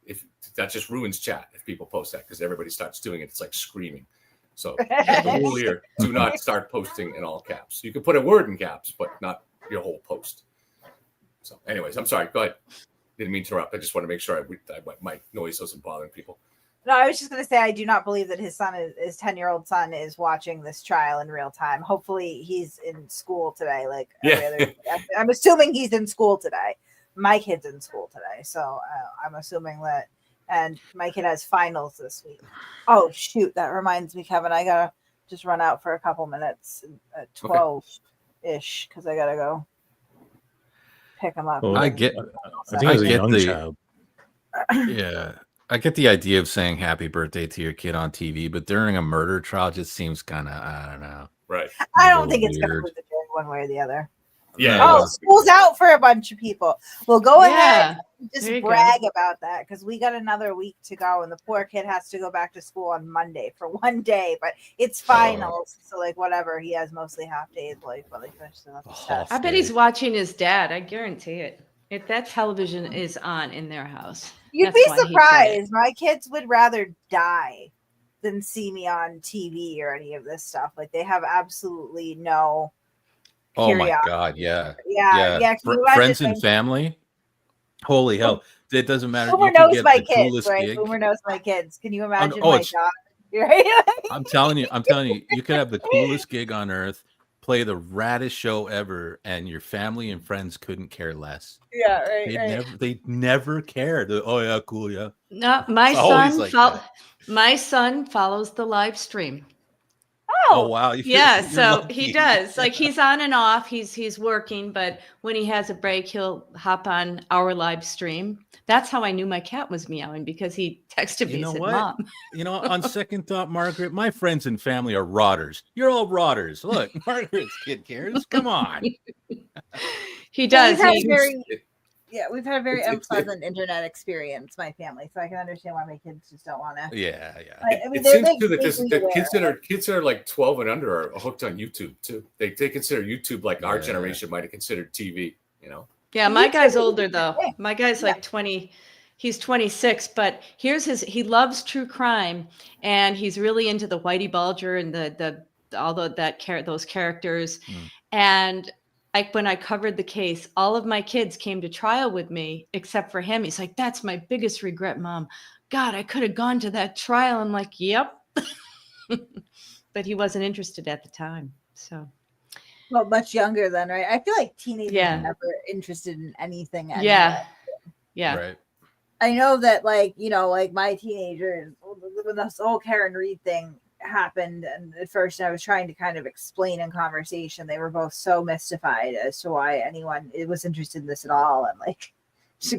If that just ruins chat if people post that, because everybody starts doing it. It's like screaming. So the rule here: do not start posting in all caps. You can put a word in caps, but not your whole post. So, anyways, I'm sorry. Go ahead. Didn't mean to interrupt. I just want to make sure my noise wasn't bothering people. No, I was just going to say, I do not believe that his 10-year-old son is watching this trial in real time. Hopefully he's in school today. I'm assuming he's in school today. My kid's in school today. So I'm assuming that, and my kid has finals this week. Oh, shoot. That reminds me, Kevin, I got to just run out for a couple minutes at 12-ish, because I got to go pick him up. Well, I get the idea of saying happy birthday to your kid on TV, but during a murder trial just seems kind of, I don't know. Right. I don't think it's going to move the jury one way or the other. Yeah. Oh, school's out for a bunch of people. Well, go ahead and just There you brag about that, because we got another week to go, and the poor kid has to go back to school on Monday for one day, but it's finals. So, whatever. He has mostly half days while he finishes up his test. I bet he's watching his dad. I guarantee it. If that television is on in their house, You'd be surprised. My kids would rather die than see me on TV or any of this stuff. Like, they have absolutely no. Oh my God! Yeah. Friends and family. Holy hell! It doesn't matter. Boomer knows my kids, right? Boomer knows my kids. Can you imagine my dog? Right? I'm telling you, you could have the coolest gig on earth, play the raddest show ever, and your family and friends couldn't care less. Yeah, right. They never cared. Oh yeah, cool, yeah. No, my son follows the live stream. Oh wow! Yeah, so he does. Like, he's on and off. He's working, but when he has a break, he'll hop on our live stream. That's how I knew my cat was meowing, because he texted me and said, "Mom." On second thought, Margaret, my friends and family are rotters. You're all rotters. Look, Margaret's kid cares. Come on. He does. We've had a very unpleasant internet experience, my family, so I can understand why my kids just don't want to. Yeah. It seems too that kids that are like 12 and under are hooked on YouTube too. They consider YouTube like our generation might have considered TV. Yeah, my guy's older though. My guy's like 20. He's 26, but he loves true crime, and he's really into the Whitey Bulger and those characters, and. When I covered the case, all of my kids came to trial with me, except for him. He's like, "That's my biggest regret, Mom. God, I could have gone to that trial." I'm like, "Yep." But he wasn't interested at the time. So, well, much younger then, right? I feel like teenagers are never interested in anything. Yeah. Right. I know that, my teenagers, when this whole Karen Reed thing happened, and at first I was trying to kind of explain in conversation, they were both so mystified as to why anyone was interested in this at all, and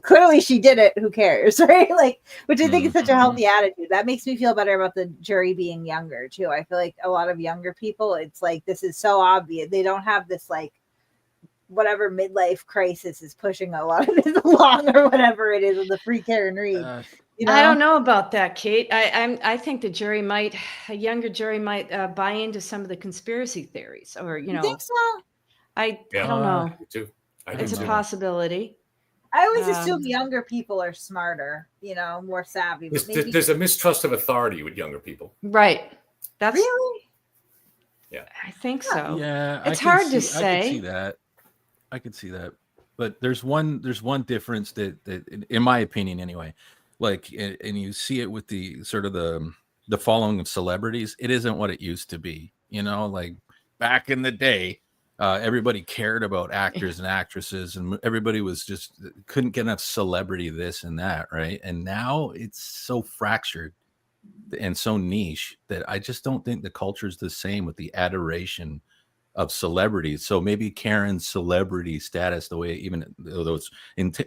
clearly she did it. Who cares, right? Like, which I think is such a Mhm. healthy attitude. That makes me feel better about the jury being younger too. I feel like a lot of younger people, it's like this is so obvious. They don't have this like whatever midlife crisis is pushing a lot of this along or whatever it is with the free Karen Reed. You know? I don't know about that, Kate. I think a younger jury might buy into some of the conspiracy theories, or You think so? I Yeah, don't know. I do too. I It's do a too. possibility. I always Um, assume younger people are smarter, you know, more savvy. But maybe There's a mistrust of authority with younger people. Right. That's really. Yeah. I think so. Yeah, It's hard to I could see say. that. I could see that. But there's one difference that in my opinion anyway, like and you see it with the sort of the following of celebrities, it isn't what it used to be. You know, like back in the day, everybody cared about actors and actresses, and everybody was just couldn't get enough celebrity this and that, right? And now it's so fractured and so niche that I just don't think the culture is the same with the adoration of celebrities. So maybe Karen's celebrity status, the way, even though it's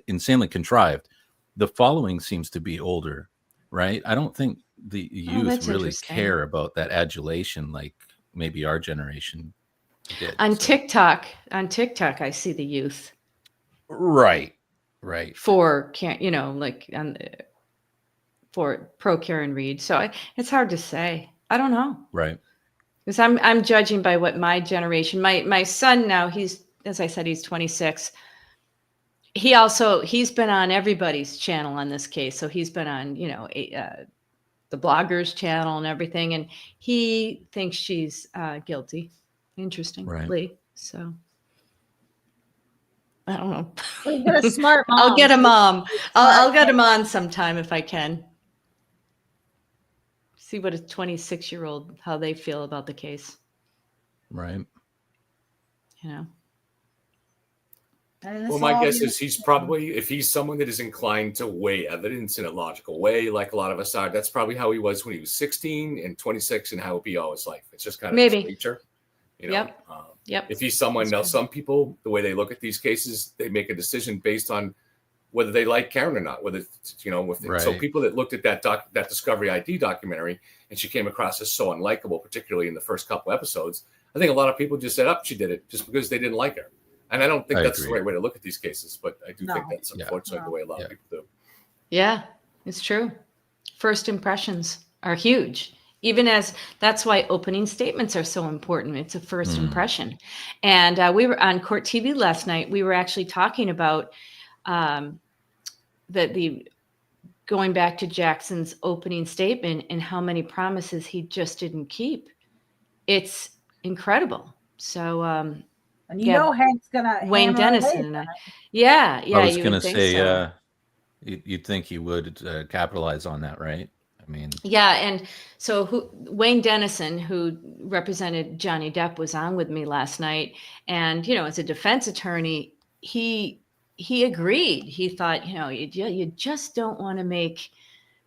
insanely contrived, the following seems to be older, right? I don't think the Oh, youth that's really interesting. care about that adulation like maybe our generation did. On So. TikTok, I see the youth Right. for for pro Karen Reed. So it's hard to say. I don't know. Right. Because I'm judging by what my generation, my son now, he's, as I said, he's 26. He's been on everybody's channel on this case. So he's been on, the bloggers channel and everything. And he thinks she's guilty, interestingly. So I don't know. Well, you get a smart mom. I'll get a mom. I'll get him Smart. on sometime if I can. See what a 26-year-old, how they feel about the case. Right. You know. Well, my guess is he's probably, if he's someone that is inclined to weigh evidence in a logical way, like a lot of us are, that's probably how he was when he was 16 and 26 and how he'll be all his life. It's just kind of his nature. You know? Yep. If he's someone, now some people, the way they look at these cases, they make a decision based on whether they like Karen or not, whether, so people that looked at that Discovery ID documentary and she came across as so unlikable, particularly in the first couple episodes, I think a lot of people just said, she did it just because they didn't like her. And I don't think that's the right way to look at these cases, but I do think that's unfortunately the way a lot of people do. Yeah, it's true. First impressions are huge. That's why opening statements are so important. It's a first impression. And we were on Court TV last night. We were actually talking about the going back to Jackson's opening statement and how many promises he just didn't keep. It's incredible. So, and Hank's gonna Wayne hammer away Dennison from and it. yeah, I was you gonna would think say, so. you'd think he would capitalize on that, right? I mean, yeah, and so Wayne Dennison, who represented Johnny Depp, was on with me last night, and as a defense attorney, he agreed. He thought, you just don't want to make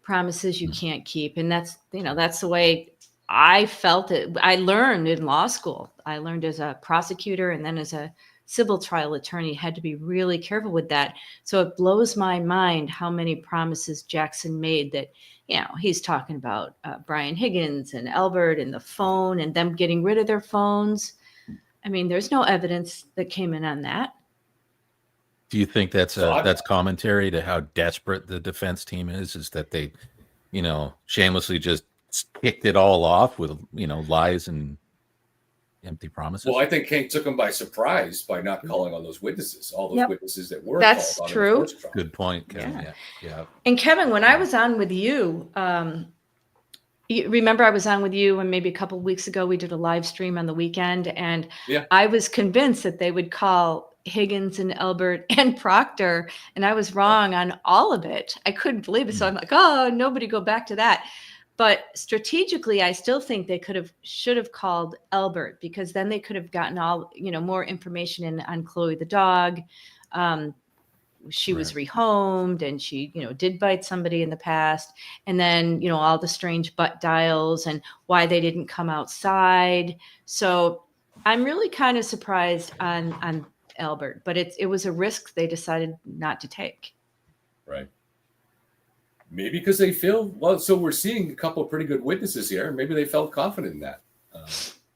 promises you can't keep, and that's the way I felt it. I learned in law school. I learned as a prosecutor and then as a civil trial attorney, had to be really careful with that. So it blows my mind how many promises Jackson made that, he's talking about Brian Higgins and Albert and the phone and them getting rid of their phones. I mean, there's no evidence that came in on that. do you think that's commentary to how desperate the defense team is that they, shamelessly just kicked it all off with, lies and empty promises? Well, I think Hank took him by surprise by not calling on those witnesses, all those witnesses that were That's called on true. in the first trial. Good point, Kevin. Yeah. And Kevin, when I was on with you, you remember I was on with you, and maybe a couple of weeks ago we did a live stream on the weekend, and I was convinced that they would call Higgins and Albert and Proctor, and I was wrong on all of it. I couldn't believe it. So I'm like, nobody go back to that. But strategically, I still think they should have called Albert, because then they could have gotten all, more information on Chloe the dog. She was rehomed, and she, did bite somebody in the past. And then, all the strange butt dials and why they didn't come outside. So I'm really kind of surprised on Albert, but it was a risk they decided not to take. Right. Maybe because they feel, well, so we're seeing a couple of pretty good witnesses here. Maybe they felt confident in that,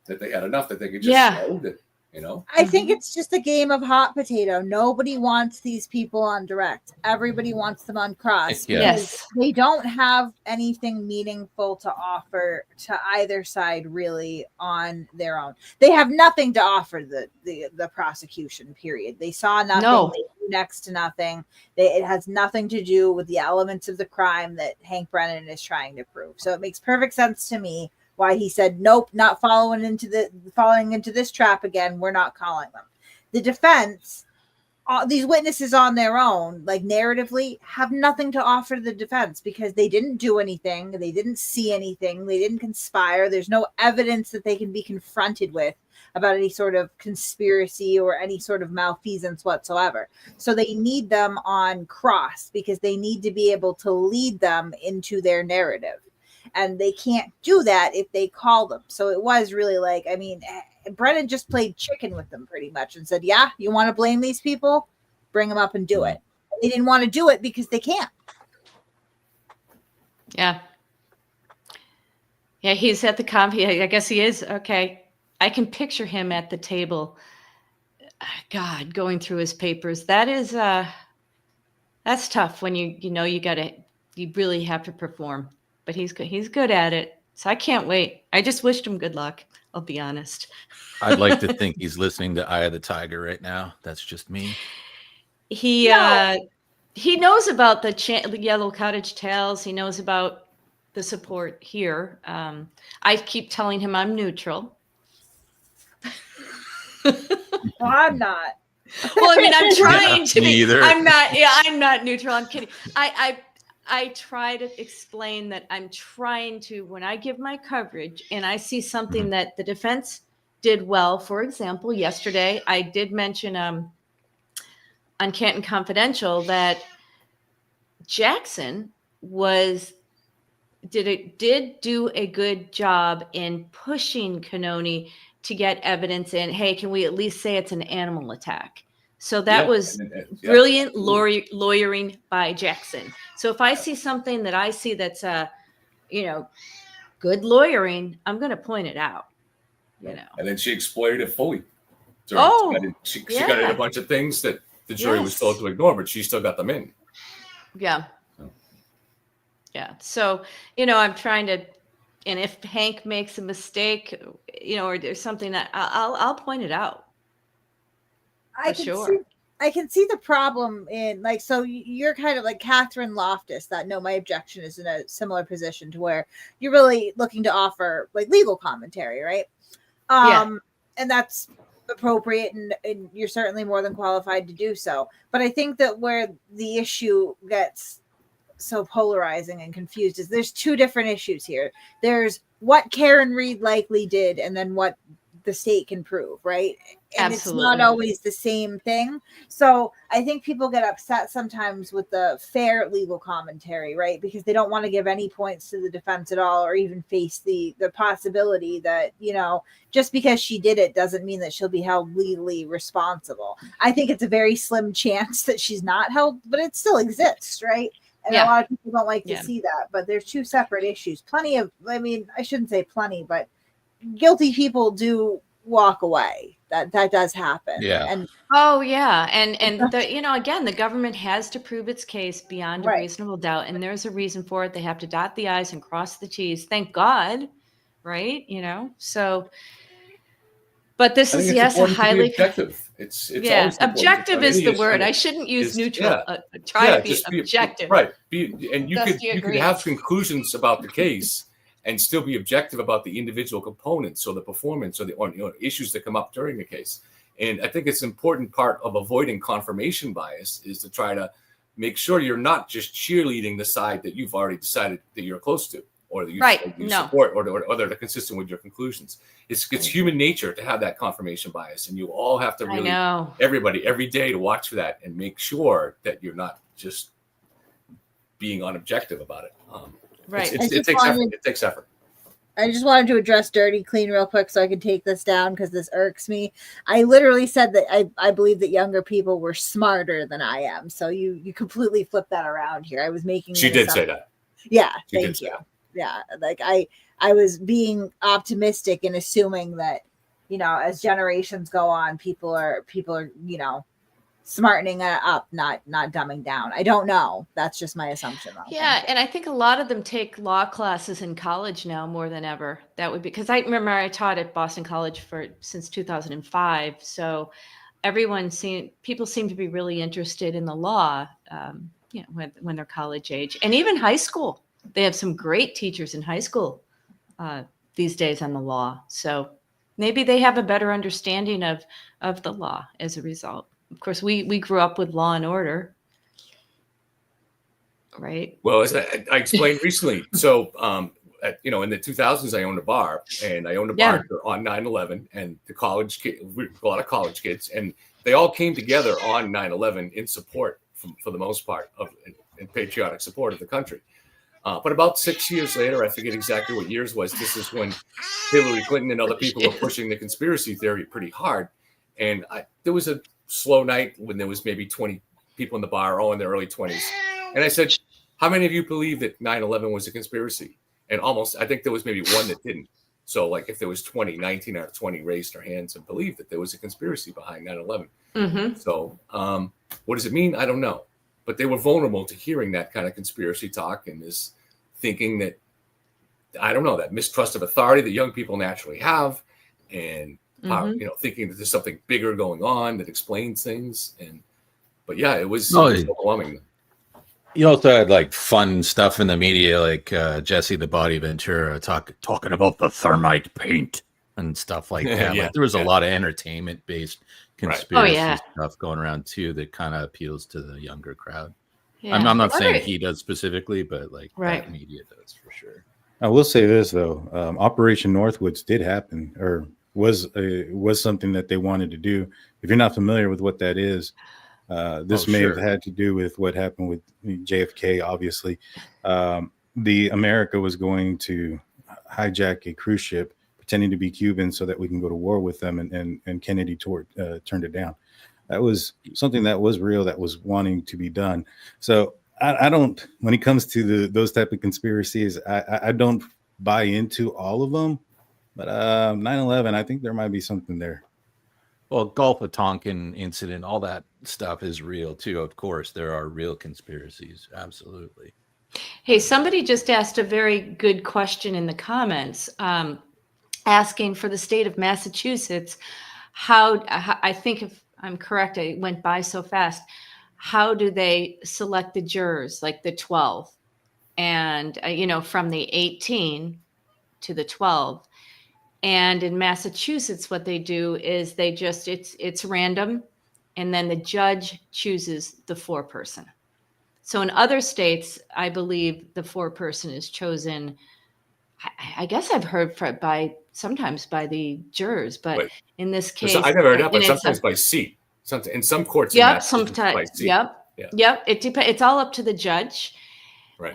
that they had enough that they could just hold it, you know? I think it's just a game of hot potato. Nobody wants these people on direct. Everybody wants them on cross because they don't have anything meaningful to offer to either side really on their own. They have nothing to offer the prosecution, period. They saw nothing. No. They do next to nothing. it has nothing to do with the elements of the crime that Hank Brennan is trying to prove. So it makes perfect sense to me why he said, nope, not falling into this trap again. We're not calling them. The defense, these witnesses on their own, like narratively, have nothing to offer the defense because they didn't do anything. They didn't see anything. They didn't conspire. There's no evidence that they can be confronted with about any sort of conspiracy or any sort of malfeasance whatsoever. So they need them on cross because they need to be able to lead them into their narrative. And they can't do that if they call them. So it was really like, I mean, Brennan just played chicken with them pretty much and said, yeah, you want to blame these people? Bring them up and do it. They didn't want to do it because they can't. Yeah. Yeah, he's at the I guess he is. Okay. I can picture him at the table. God, going through his papers. That is, that's tough when you really have to perform. But he's good. He's good at it. So I can't wait. I just wished him good luck. I'll be honest. I'd like to think he's listening to Eye of the Tiger right now. That's just me. He knows about the Yellow Cottage Tales. He knows about the support here. I keep telling him I'm neutral. Well, I'm not. Well, I mean, I'm trying to be. Neither. I'm not. Yeah, I'm not neutral. I'm kidding. I try to explain that I'm trying to, when I give my coverage and I see something that the defense did well. For example, yesterday I did mention on Canton Confidential that Jackson did do a good job in pushing Cannoni to get evidence in. Hey, can we at least say it's an animal attack? So that was brilliant lawyering by Jackson. So if I see something that I see that's good lawyering, I'm going to point it out. You know. And then she exploited it fully. She got in a bunch of things that the jury was told to ignore, but she still got them in. Yeah. Yeah. So, I'm trying to, and if Hank makes a mistake, or there's something that I'll point it out. I can see the problem in so you're kind of like Catherine Loftus that my objection is in a similar position to where you're really looking to offer legal commentary, right? And that's appropriate and you're certainly more than qualified to do so. But I think that where the issue gets so polarizing and confused is there's two different issues here. There's what Karen Reed likely did and then what the state can prove, right? And Absolutely. It's not always the same thing. So I think people get upset sometimes with the fair legal commentary, right? Because they don't want to give any points to the defense at all or even face the possibility that, just because she did it doesn't mean that she'll be held legally responsible. I think it's a very slim chance that she's not held, but it still exists, right? And a lot of people don't like to see that, but there's two separate issues. I shouldn't say plenty, but guilty people do walk away. That does happen. Yeah. And again, the government has to prove its case beyond a reasonable doubt, and there's a reason for it. They have to dot the I's and cross the T's. Thank God, right? So. But this is a highly objective. It's objective is the word. I shouldn't use neutral. Try to be objective. Right. You could have conclusions about the case and still be objective about the individual components or the performance or the issues that come up during the case. And I think it's an important part of avoiding confirmation bias is to try to make sure you're not just cheerleading the side that you've already decided that you're close to or that you support or that are consistent with your conclusions. It's human nature to have that confirmation bias. And you all have to really, everybody, every day to watch for that and make sure that you're not just being unobjective about it. Right. It takes effort. It takes effort. I just wanted to address Dirty Clean real quick so I can take this down because this irks me. I literally said that I believe that younger people were smarter than I am. So you completely flipped that around here. I was making She an did say assumption. that. Yeah, She did thank say you. that. Yeah, like I was being optimistic and assuming that, you know, as generations go on, people are, you know, smartening up, not dumbing down. I don't know. That's just my assumption though. Yeah, and I think a lot of them take law classes in college now more than ever. That would be because I remember I taught at Boston College since 2005. So people seem to be really interested in the law, you know, when they're college age, and even high school. They have some great teachers in high school these days on the law. So maybe they have a better understanding of the law as a result. Of course, we grew up with Law and Order, right? Well, as I explained recently, so you know, in the 2000s, I owned a bar, and I owned a bar on 9/11, and a lot of college kids, and they all came together on 9/11 in support, for the most part, in patriotic support of the country. But about 6 years later, I forget exactly what years was. This is when Hillary Clinton and other people were pushing the conspiracy theory pretty hard, and there was a slow night when there was maybe 20 people in the bar, all in their early 20s. And I said, how many of you believe that 9/11 was a conspiracy? And I think there was maybe one that didn't. So like if there was 20, 19 out of 20 raised their hands and believed that there was a conspiracy behind 9/11. Mm-hmm. So what does it mean? I don't know. But they were vulnerable to hearing that kind of conspiracy talk and this thinking that, I don't know, that mistrust of authority that young people naturally have, and you know, thinking that there's something bigger going on that explains things. But yeah, it was overwhelming. You also had like fun stuff in the media, like Jesse the Body Ventura talking about the thermite paint and stuff like that. Yeah, like there was a lot of entertainment based conspiracy stuff going around too that kind of appeals to the younger crowd. Yeah. I'm not saying he does specifically, but like that media does for sure. I will say this though, Operation Northwoods did happen, or was something that they wanted to do. If you're not familiar with what that is, this may have had to do with what happened with JFK. Obviously, the America was going to hijack a cruise ship, pretending to be Cuban, so that we can go to war with them. And Kennedy turned it down. That was something that was real, that was wanting to be done. So I don't. When it comes to those type of conspiracies, I don't buy into all of them. But 9/11, I think there might be something there. Well, Gulf of Tonkin incident, all that stuff is real too. Of course, there are real conspiracies. Absolutely. Hey, somebody just asked a very good question in the comments, asking for the state of Massachusetts. I think if I'm correct, I went by so fast. How do they select the jurors, like the 12, and you know, from the 18 to the 12? And in Massachusetts, what they do is they just it's random, and then the judge chooses the foreperson. So in other states, I believe the foreperson is chosen. I guess I've heard sometimes by the jurors, but in this case, I never heard that, but sometimes by seat. In some courts, yep, sometimes, yep. It depends. It's all up to the judge, right?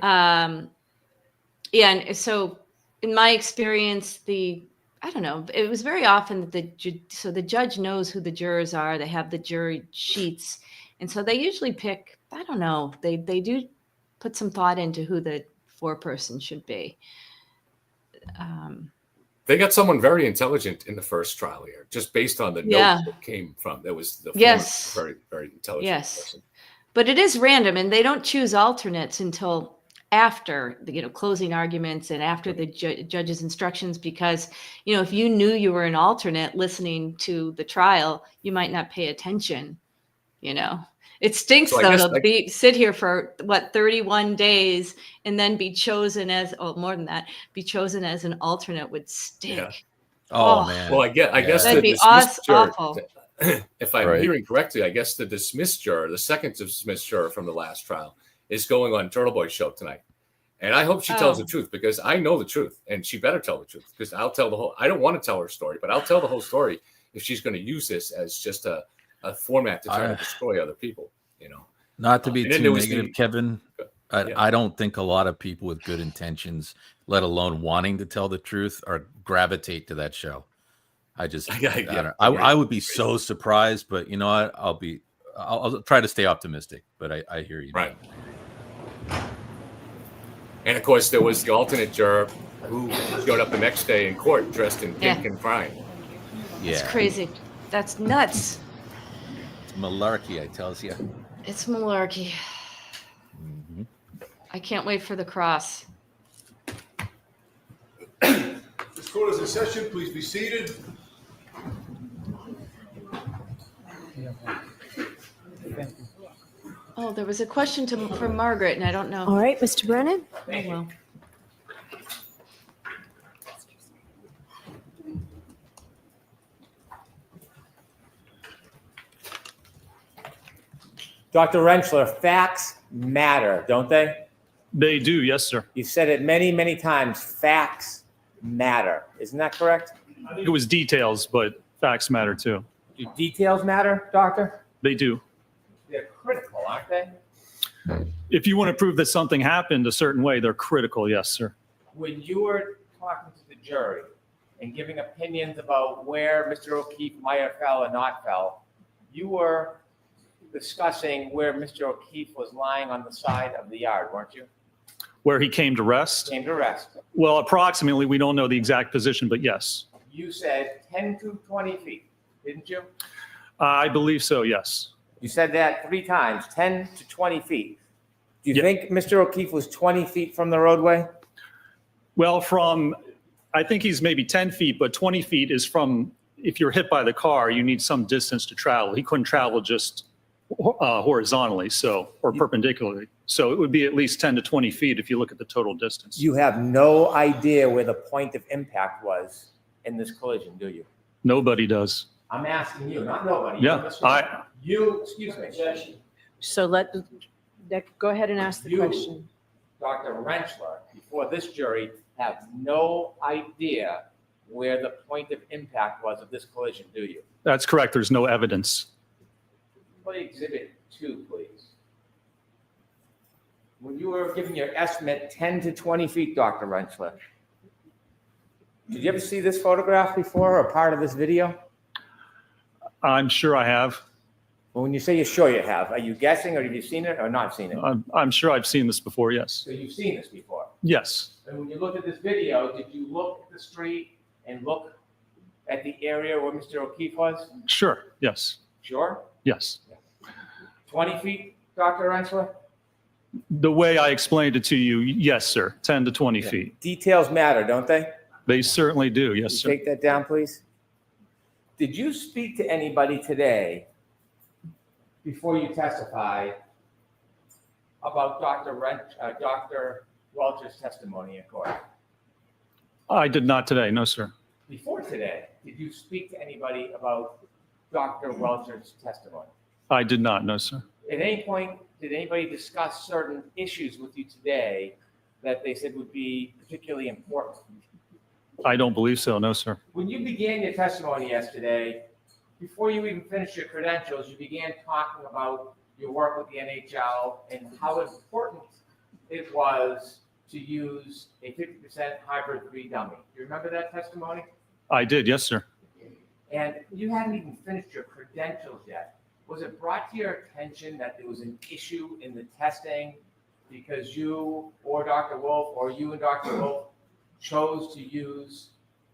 Yeah, and so in my experience, I don't know. It was very often that the judge knows who the jurors are. They have the jury sheets, and so they usually pick. I don't know. They do put some thought into who the foreperson should be. They got someone very intelligent in the first trial here, just based on the notes that came from. There was the very, very intelligent person. But it is random, and they don't choose alternates until after the closing arguments and after the judge's instructions, because if you knew you were an alternate listening to the trial, you might not pay attention. It stinks though to sit here for 31 days and then be chosen as more than that, be chosen as an alternate would stink. Yeah. Oh man. Well, I guess that'd be awful. If I'm hearing correctly, I guess the dismissed juror, the second dismissed juror from the last trial, is going on Turtle Boy's show tonight. And I hope she tells the truth, because I know the truth, and she better tell the truth, because I'll tell the whole. I don't want to tell her story, but I'll tell the whole story if she's going to use this as just a format to try to destroy other people. Not to be too negative, Kevin, I don't think a lot of people with good intentions, let alone wanting to tell the truth, or gravitate to that show. I just, I would be so surprised, but you know what? I'll try to stay optimistic, but I hear you. Right. And of course, there was the alternate juror who showed up the next day in court dressed in pink and crying. It's crazy. That's nuts. It's malarkey, I tells you. It's malarkey. I can't wait for the cross. This court is in session. Please be seated. Oh, there was a question for Margaret, and I don't know. All right, Mr. Brennan. Oh, well. Dr. Rentschler, facts matter, don't they? They do, yes, sir. You said it many, many times. Facts matter. Isn't that correct? I think it was details, but facts matter too. Do details matter, doctor? They do. They're critical, aren't they? If you want to prove that something happened a certain way, they're critical, yes, sir. When you were talking to the jury and giving opinions about where Mr. O'Keefe might have fell or not fell, you were discussing where Mr. O'Keefe was lying on the side of the yard, weren't you? Where he came to rest? Came to rest. Well, approximately, we don't know the exact position, but yes. You said 10 to 20 feet, didn't you? I believe so, yes. You said that 3 times, 10 to 20 feet. Do you think Mr. O'Keefe was 20 feet from the roadway? Well, I think he's maybe 10 feet, but 20 feet is from, if you're hit by the car, you need some distance to travel. He couldn't travel just horizontally, or perpendicularly. So it would be at least 10 to 20 feet if you look at the total distance. You have no idea where the point of impact was in this collision, do you? Nobody does. I'm asking you, not nobody. Yeah, Excuse me. So go ahead and ask the question. Dr. Rentschler, before this jury, have no idea where the point of impact was of this collision, do you? That's correct. There's no evidence. Play exhibit 2, please. When you were giving your estimate 10 to 20 feet, Dr. Rentschler, did you ever see this photograph before or part of this video? I'm sure I have. Well, when you say you're sure you have, are you guessing or have you seen it or not seen it? I'm sure I've seen this before, yes. So you've seen this before? Yes. And when you look at this video, did you look at the street and look at the area where Mr. O'Keefe was? Sure, yes. Sure? Yes. 20 feet, Dr. Rentschler? The way I explained it to you, yes, sir. 10 to 20 feet. Details matter, don't they? They certainly do, yes, sir. Take that down, please. Did you speak to anybody today before you testified about Dr. Welcher's testimony in court? I did not today, no, sir. Before today, did you speak to anybody about Dr. Welcher's testimony? I did not, no, sir. At any point, did anybody discuss certain issues with you today that they said would be particularly important? I don't believe so, no, sir. When you began your testimony yesterday, before you even finished your credentials, you began talking about your work with the NHL and how important it was to use a 50% hybrid 3 dummy. Do you remember that testimony? I did, yes, sir. And you hadn't even finished your credentials yet. Was it brought to your attention that there was an issue in the testing because you or Dr. Wolf or you and Dr. Wolf chose to use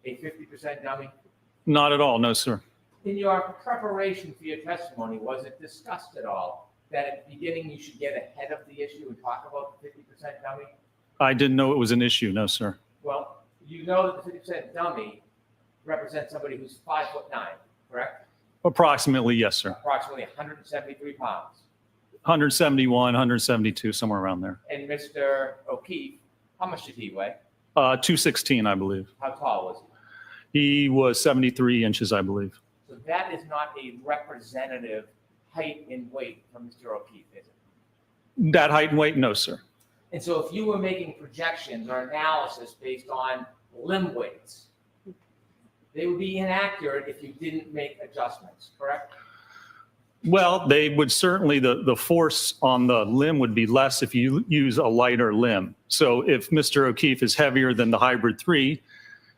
a 50% dummy? Not at all, no, sir. In your preparation for your testimony, was it discussed at all that at the beginning you should get ahead of the issue and talk about the 50% dummy? I didn't know it was an issue, no, sir. Well, you know that the 50% dummy represents somebody who's 5'9", correct? Approximately, yes, sir. Approximately 173 pounds. 171, 172, somewhere around there. And Mr. O'Keefe, how much did he weigh? 216, I believe. How tall was he? He was 73 inches, I believe. So that is not a representative height and weight from Mr. O'Keefe, is it? That height and weight, no, sir. And so if you were making projections or analysis based on limb weights, they would be inaccurate if you didn't make adjustments, correct? Well, they would certainly, the force on the limb would be less if you use a lighter limb. So if Mr. O'Keefe is heavier than the hybrid 3,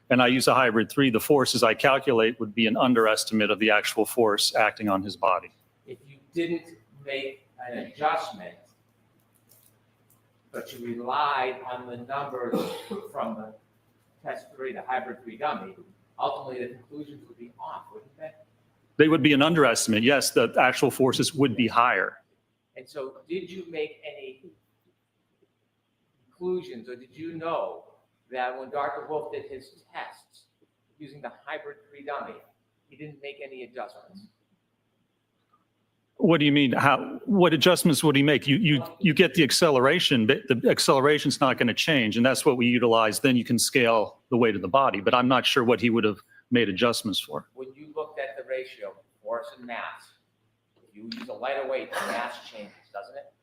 and I use a hybrid 3, the forces I calculate would be an underestimate of the actual force acting on his body. If you didn't make an adjustment, but you relied on the numbers from the test 3, the hybrid 3 dummy, ultimately the conclusions would be off, wouldn't they? They would be an underestimate. Yes, the actual forces would be higher. And so did you make any conclusions, or did you know that when Dr. Wolf did his tests using the hybrid 3 dummy, he didn't make any adjustments? What do you mean? What adjustments would he make? You get the acceleration, but the acceleration's not going to change, and that's what we utilize. Then you can scale the weight of the body, but I'm not sure what he would have made adjustments for. When you looked at the ratio, force and mass, if you use a lighter weight, the mass changes, doesn't it?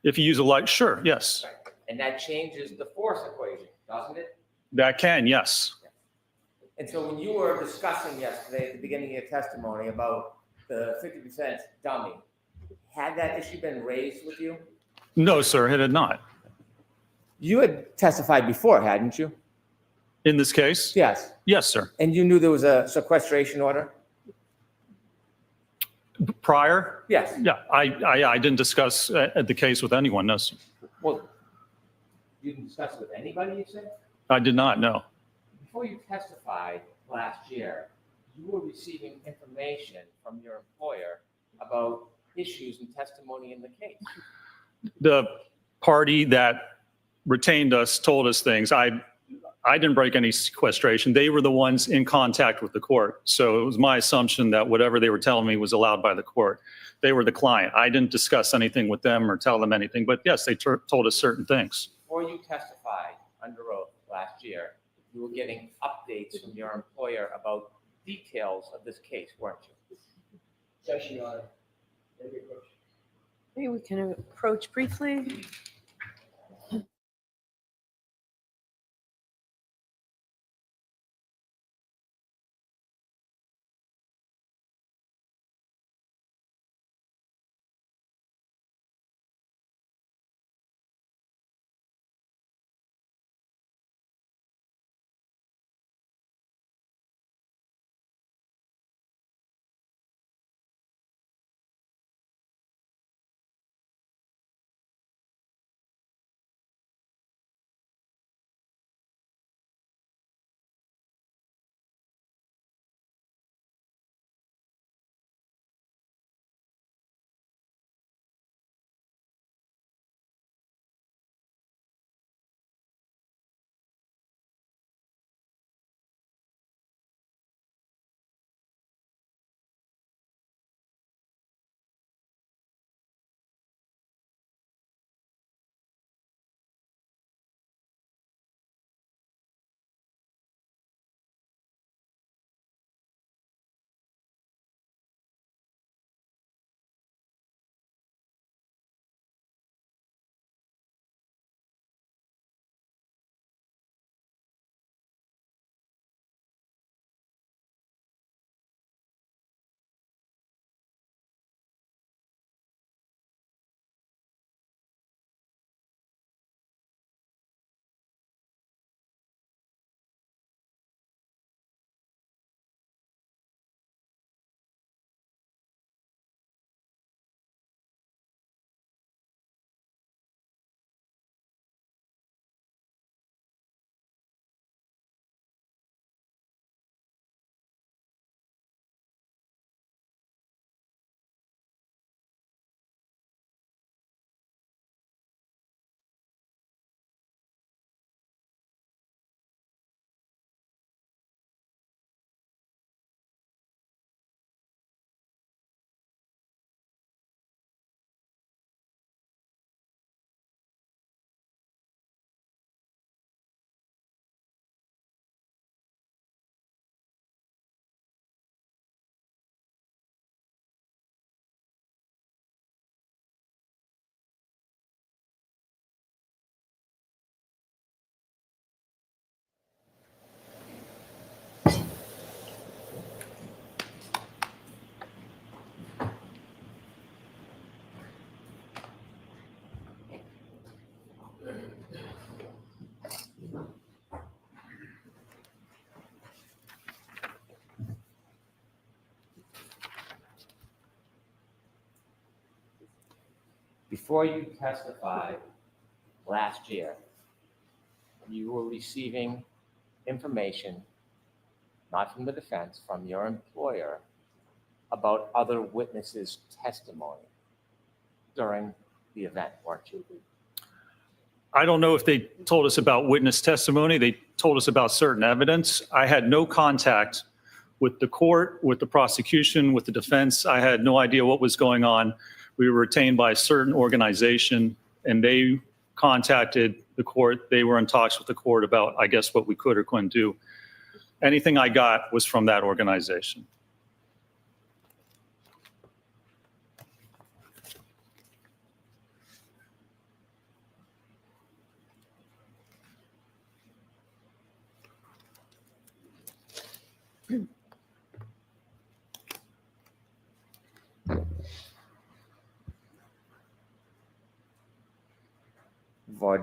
If you use a light, sure, yes. And that changes the force equation, doesn't it? That can, yes. And so when you were discussing yesterday at the beginning of your testimony about the 50% dummy, had that issue been raised with you? No, sir, it had not. You had testified before, hadn't you? In this case? Yes. Yes, sir. And you knew there was a sequestration order? Prior? Yes. Yeah, I didn't discuss the case with anyone, no, sir. Well, you didn't discuss it with anybody, you said? I did not, no. Before you testified last year, you were receiving information from your employer about issues and testimony in the case. The party that retained us told us things. I didn't break any sequestration. They were the ones in contact with the court. So it was my assumption that whatever they were telling me was allowed by the court. They were the client. I didn't discuss anything with them or tell them anything, but yes, they told us certain things. Before you testified under oath last year, you were getting updates from your employer about details of this case, weren't you? Session order. Okay, we can approach briefly. Before you testified last year, you were receiving information, not from the defense, from your employer, about other witnesses' testimony during the event, weren't you? I don't know if they told us about witness testimony. They told us about certain evidence. I had no contact with the court, with the prosecution, with the defense. I had no idea what was going on. We were retained by a certain organization, and they contacted the court. They were in talks with the court about, I guess, what we could or couldn't do. Anything I got was from that organization. Voir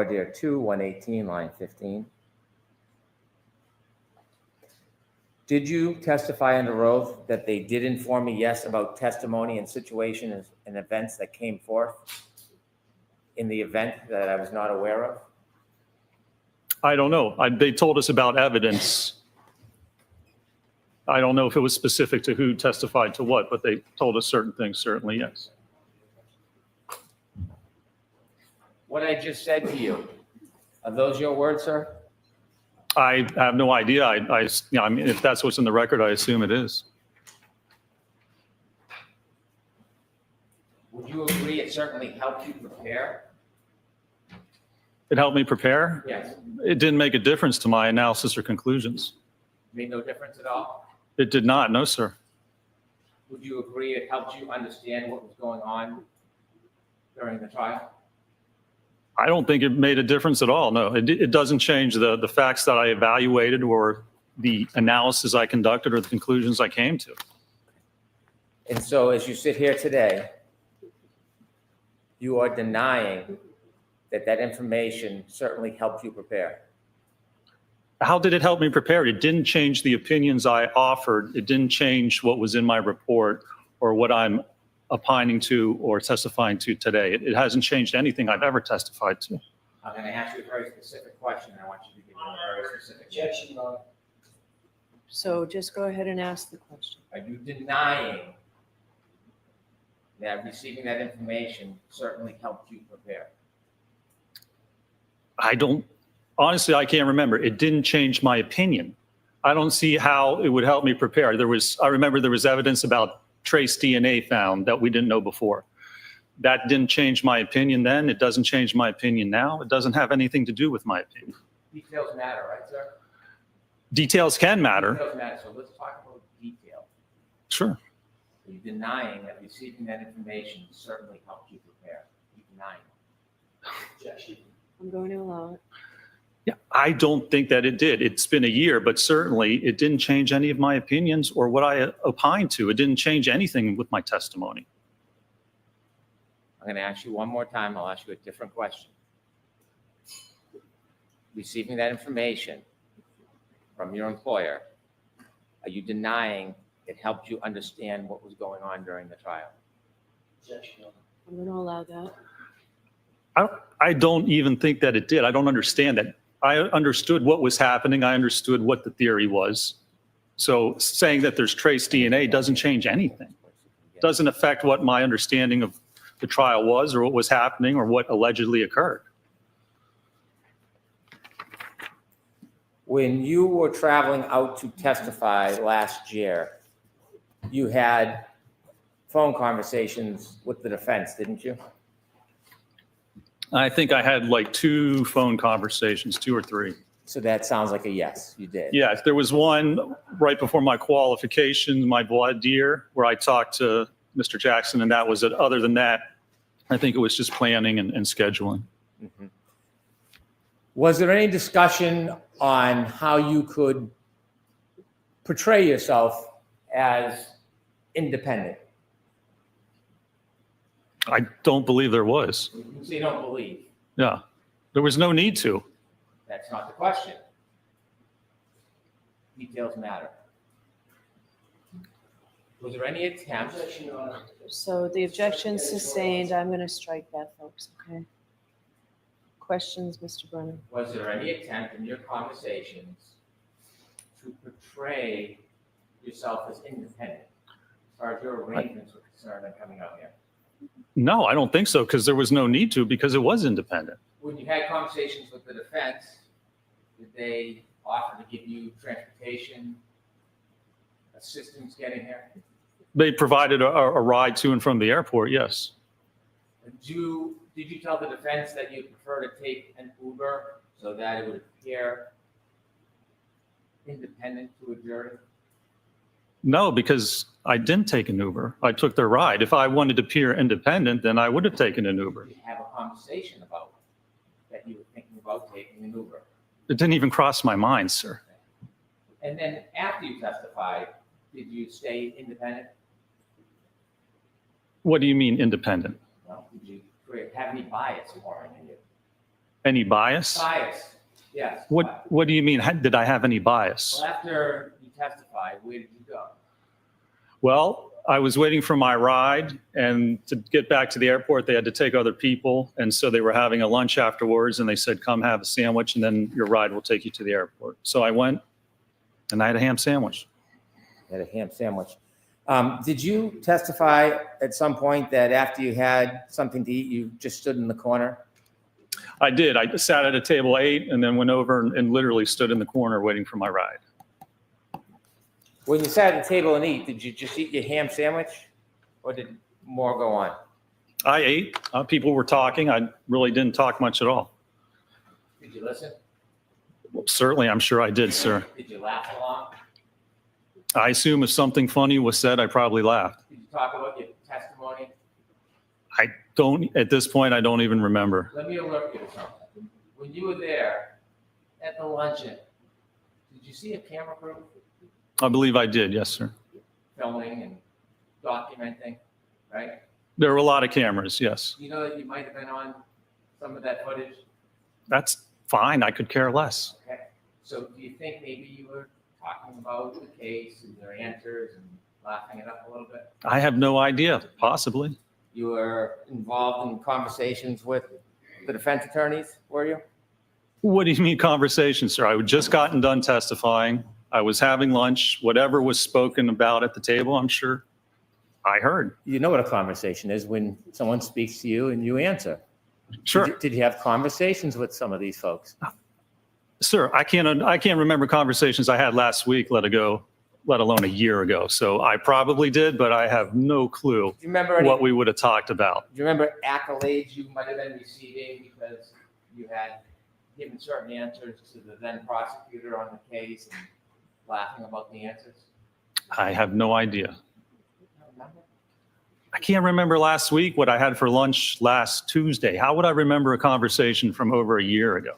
dire 2, 118, line 15. Did you testify under oath that they did inform me, yes, about testimony and situations and events that came forth in the event that I was not aware of? I don't know. They told us about evidence. I don't know if it was specific to who testified to what, but they told us certain things, certainly, yes. What I just said to you, are those your words, sir? I have no idea. I mean, if that's what's in the record, I assume it is. Would you agree it certainly helped you prepare? It helped me prepare. Yes. It didn't make a difference to my analysis or conclusions. Made no difference at all? It did not, no, sir. Would you agree it helped you understand what was going on during the trial? I don't think it made a difference at all. No, it doesn't change the facts that I evaluated or the analysis I conducted or the conclusions I came to. And so as you sit here today, you are denying that that information certainly helped you prepare. How did it help me prepare? It didn't change the opinions I offered. It didn't change what was in my report or what I'm opining to or testifying to today. It hasn't changed anything I've ever testified to. I'm going to ask you a very specific question. I want you to give me a very specific answer. So just go ahead and ask the question. Are you denying that receiving that information certainly helped you prepare? Honestly, I can't remember. It didn't change my opinion. I don't see how it would help me prepare. I remember there was evidence about trace DNA found that we didn't know before. That didn't change my opinion then. It doesn't change my opinion now. It doesn't have anything to do with my opinion. Details matter, right, sir? Details can matter. Details matter. So let's talk about detail. Sure. Are you denying that receiving that information certainly helped you prepare? Are you denying it? I'm going to allow it. Yeah, I don't think that it did. It's been a year, but certainly it didn't change any of my opinions or what I opined to. It didn't change anything with my testimony. I'm going to ask you one more time. I'll ask you a different question. Receiving that information from your employer, are you denying it helped you understand what was going on during the trial? I'm going to allow that. I don't even think that it did. I don't understand that. I understood what was happening. I understood what the theory was. So saying that there's trace DNA doesn't change anything. Doesn't affect what my understanding of the trial was or what was happening or what allegedly occurred. When you were traveling out to testify last year, you had phone conversations with the defense, didn't you? I think I had like 2 phone conversations, 2 or 3. So that sounds like a yes, you did. Yes, there was one right before my qualification, my voir dire, where I talked to Mr. Jackson, and that was it. Other than that, I think it was just planning and scheduling. Mm-hmm. Was there any discussion on how you could portray yourself as independent? I don't believe there was. So you don't believe? Yeah, there was no need to. That's not the question. Details matter. Was there any attempt? So the objection sustained. I'm going to strike that, folks. Okay. Questions, Mr. Brennan? Was there any attempt in your conversations to portray yourself as independent as far as your arrangements were concerned and coming out here? No, I don't think so, because there was no need to, because it was independent. When you had conversations with the defense, did they offer to give you transportation assistance getting here? They provided a ride to and from the airport, yes. Did you tell the defense that you prefer to take an Uber so that it would appear independent to a jury? No, because I didn't take an Uber. I took their ride. If I wanted to appear independent, then I would have taken an Uber. Did you have a conversation about that you were thinking about taking an Uber? It didn't even cross my mind, sir. And then after you testified, did you stay independent? What do you mean independent? Well, did you have any bias for in you? Any bias? Bias, yes. What do you mean? Did I have any bias? Well, after you testified, where did you go? Well, I was waiting for my ride, and to get back to the airport, they had to take other people. And so they were having a lunch afterwards, and they said, come have a sandwich, and then your ride will take you to the airport. So I went, and I had a ham sandwich. You had a ham sandwich. Did you testify at some point that after you had something to eat, you just stood in the corner? I did. I sat at a table, ate, and then went over and literally stood in the corner waiting for my ride. When you sat at the table and eat, did you just eat your ham sandwich, or did more go on? I ate. People were talking. I really didn't talk much at all. Did you listen? Well, certainly, I'm sure I did, sir. Did you laugh along? I assume if something funny was said, I probably laughed. Did you talk about your testimony? I don't, at this point, I don't even remember. Let me alert you to something. When you were there at the luncheon, did you see a camera crew I believe I did, yes, sir. filming and documenting, right? There were a lot of cameras, yes. You know that you might have been on some of that footage? That's fine. I could care less. Okay. So do you think maybe you were talking about the case and their answers and laughing it up a little bit? I have no idea, possibly. You were involved in conversations with the defense attorneys, were you? What do you mean conversation, sir? I had just gotten done testifying. I was having lunch. Whatever was spoken about at the table, I'm sure I heard. You know what a conversation is when someone speaks to you and you answer. Sure. Did you have conversations with some of these folks? Sir, I can't remember conversations I had last week, let alone a year ago. So I probably did, but I have no clue Do you remember what we would have talked about. Do you remember accolades you might have been receiving because you had given certain answers to the then prosecutor on the case and laughing about the answers? I have no idea. I can't remember last week what I had for lunch last Tuesday. How would I remember a conversation from over a year ago?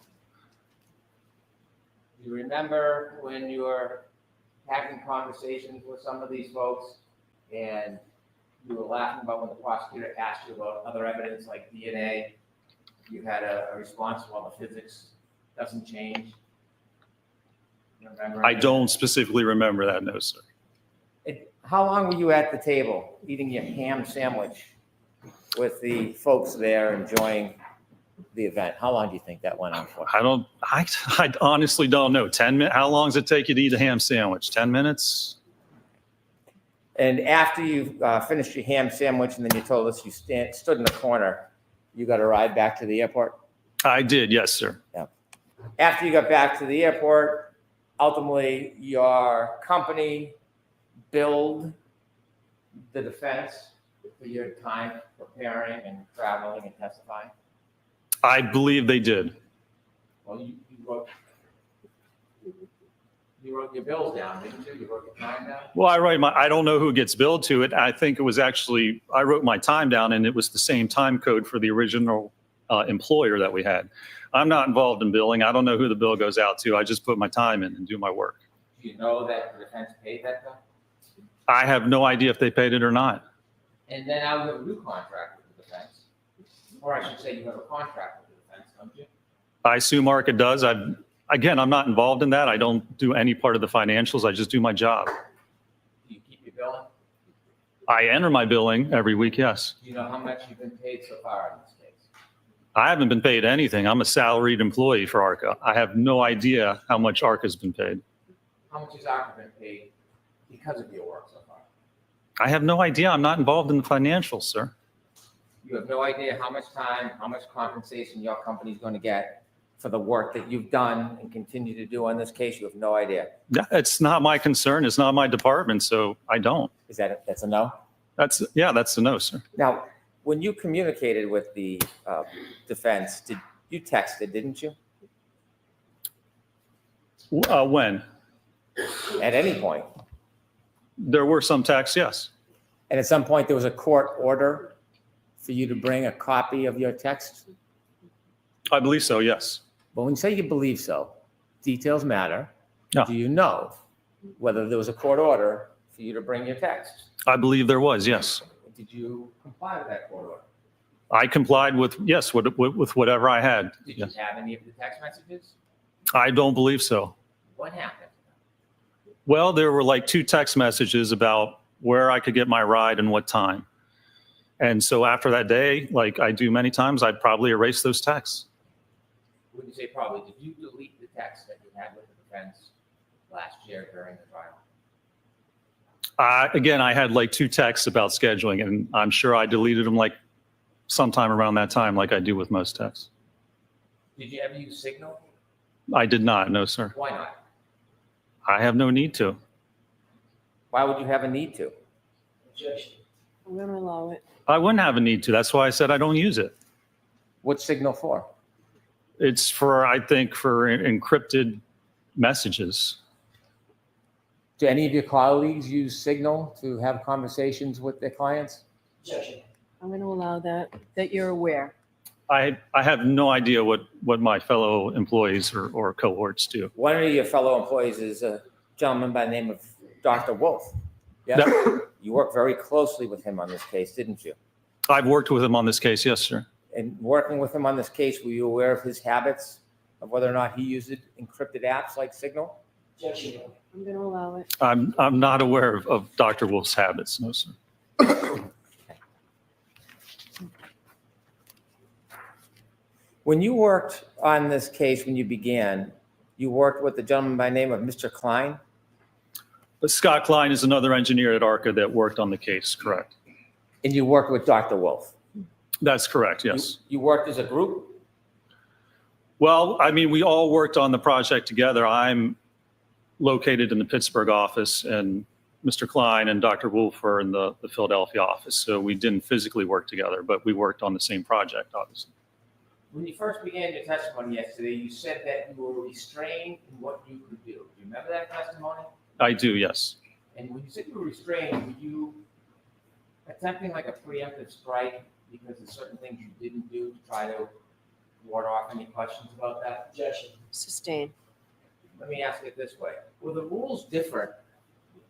Do you remember when you were having conversations with some of these folks and you were laughing about when the prosecutor asked you about other evidence like DNA? You had a response, well, the physics doesn't change. You remember? I don't specifically remember that, no, sir. How long were you at the table eating your ham sandwich with the folks there enjoying the event? How long do you think that went on for? I honestly don't know. 10 minutes? How long does it take you to eat a ham sandwich? 10 minutes? And after you finished your ham sandwich and then you told us you stood in the corner, you got a ride back to the airport? I did, yes, sir. Yeah. After you got back to the airport, ultimately your company billed the defense for your time preparing and traveling and testifying? I believe they did. Well, you wrote your bills down, didn't you? You wrote your time down? Well, I don't know who gets billed to it. I think it was actually, I wrote my time down and it was the same time code for the original employer that we had. I'm not involved in billing. I don't know who the bill goes out to. I just put my time in and do my work. Do you know that the defense paid that bill? I have no idea if they paid it or not. And then now you have a new contract with the defense. Or I should say you have a contract with the defense, don't you? I assume ARCA does. Again, I'm not involved in that. I don't do any part of the financials. I just do my job. Do you keep your billing? I enter my billing every week, yes. Do you know how much you've been paid so far in this case? I haven't been paid anything. I'm a salaried employee for ARCA. I have no idea how much ARCA's been paid. How much has ARCA been paid because of your work so far? I have no idea. I'm not involved in the financials, sir. You have no idea how much time, how much compensation your company is going to get for the work that you've done and continue to do on this case? You have no idea. Yeah, it's not my concern. It's not my department, so I don't. Is that's a no? That's a no, sir. Now, when you communicated with the defense, you texted, didn't you? When? At any point. There were some texts, yes. And at some point, there was a court order for you to bring a copy of your text? I believe so, yes. But when you say you believe so, details matter. Yeah. Do you know whether there was a court order for you to bring your text? I believe there was, yes. Did you comply with that court order? I complied with, yes, with whatever I had. Did Yes. you have any of the text messages? I don't believe so. What happened? Well, there were like 2 text messages about where I could get my ride and what time. And so after that day, like I do many times, I'd probably erase those texts. When you say probably, did you delete the text that you had with the defense last year during the trial? Again, I had like 2 texts about scheduling, and I'm sure I deleted them like sometime around that time, like I do with most texts. Did you ever use Signal? I did not, no, sir. Why not? I have no need to. Why would you have a need to? I'm going to allow it. I wouldn't have a need to. That's why I said I don't use it. What's Signal for? It's for, I think, for encrypted messages. Do any of your colleagues use Signal to have conversations with their clients? I'm going to allow that you're aware. I have no idea what my fellow employees or cohorts do. One of your fellow employees is a gentleman by the name of Dr. Wolf. Yeah. You worked very closely with him on this case, didn't you? I've worked with him on this case, yes, sir. And working with him on this case, were you aware of his habits, of whether or not he used encrypted apps like Signal? I'm going to allow it. I'm not aware of Dr. Wolf's habits, no, sir. When you worked on this case, when you began, you worked with a gentleman by the name of Mr. Klein? But Scott Klein is another engineer at ARCA that worked on the case, correct? And you worked with Dr. Wolf? That's correct, yes. You worked as a group? Well, I mean, we all worked on the project together. I'm located in the Pittsburgh office, and Mr. Klein and Dr. Wolf are in the Philadelphia office. So we didn't physically work together, but we worked on the same project, obviously. When you first began your testimony yesterday, you said that you were restrained in what you could do. Do you remember that testimony? I do, yes. And when you said you were restrained, were you attempting like a preemptive strike because of certain things you didn't do to try to ward off any questions about that? Sustain. Let me ask it this way. Were the rules different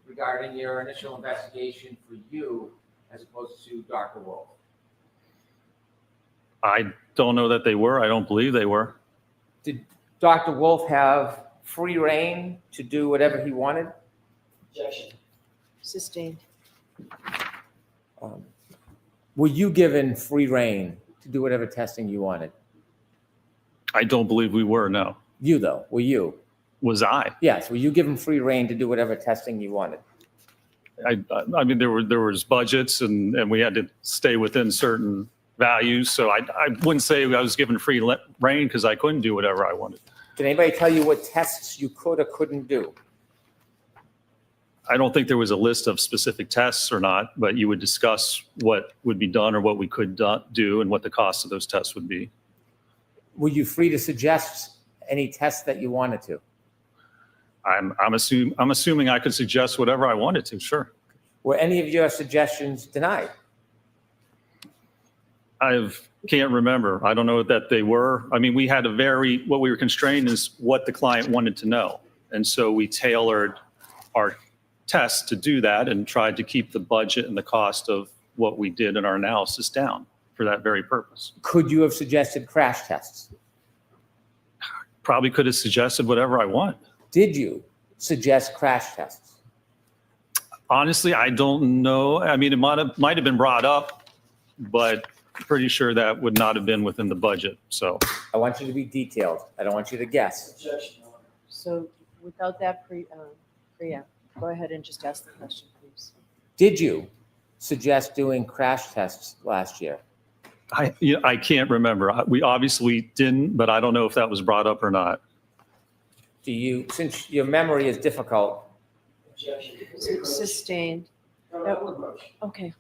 regarding your initial investigation for you as opposed to Dr. Wolf? I don't know that they were. I don't believe they were. Did Dr. Wolf have free reign to do whatever he wanted? Sustained. Were you given free reign to do whatever testing you wanted? I don't believe we were, no. You, though, were you? Was I? Yes. Were you given free reign to do whatever testing you wanted? I mean, there was budgets, and we had to stay within certain values. So I wouldn't say I was given free reign because I couldn't do whatever I wanted. Did anybody tell you what tests you could or couldn't do? I don't think there was a list of specific tests or not, but you would discuss what would be done or what we could do and what the cost of those tests would be. Were you free to suggest any tests that you wanted to? I'm assuming I could suggest whatever I wanted to, sure. Were any of your suggestions denied? I can't remember. I don't know that they were. I mean, we had what we were constrained is what the client wanted to know. And so we tailored our tests to do that and tried to keep the budget and the cost of what we did in our analysis down for that very purpose. Could you have suggested crash tests? Probably could have suggested whatever I want. Did you suggest crash tests? Honestly, I don't know. I mean, it might have been brought up, but pretty sure that would not have been within the budget. So I want you to be detailed. I don't want you to guess. So without that preamp, go ahead and just ask the question, please. Did you suggest doing crash tests last year? I can't remember. We obviously didn't, but I don't know if that was brought up or not. Do you, since your memory is difficult, Sustained. Okay.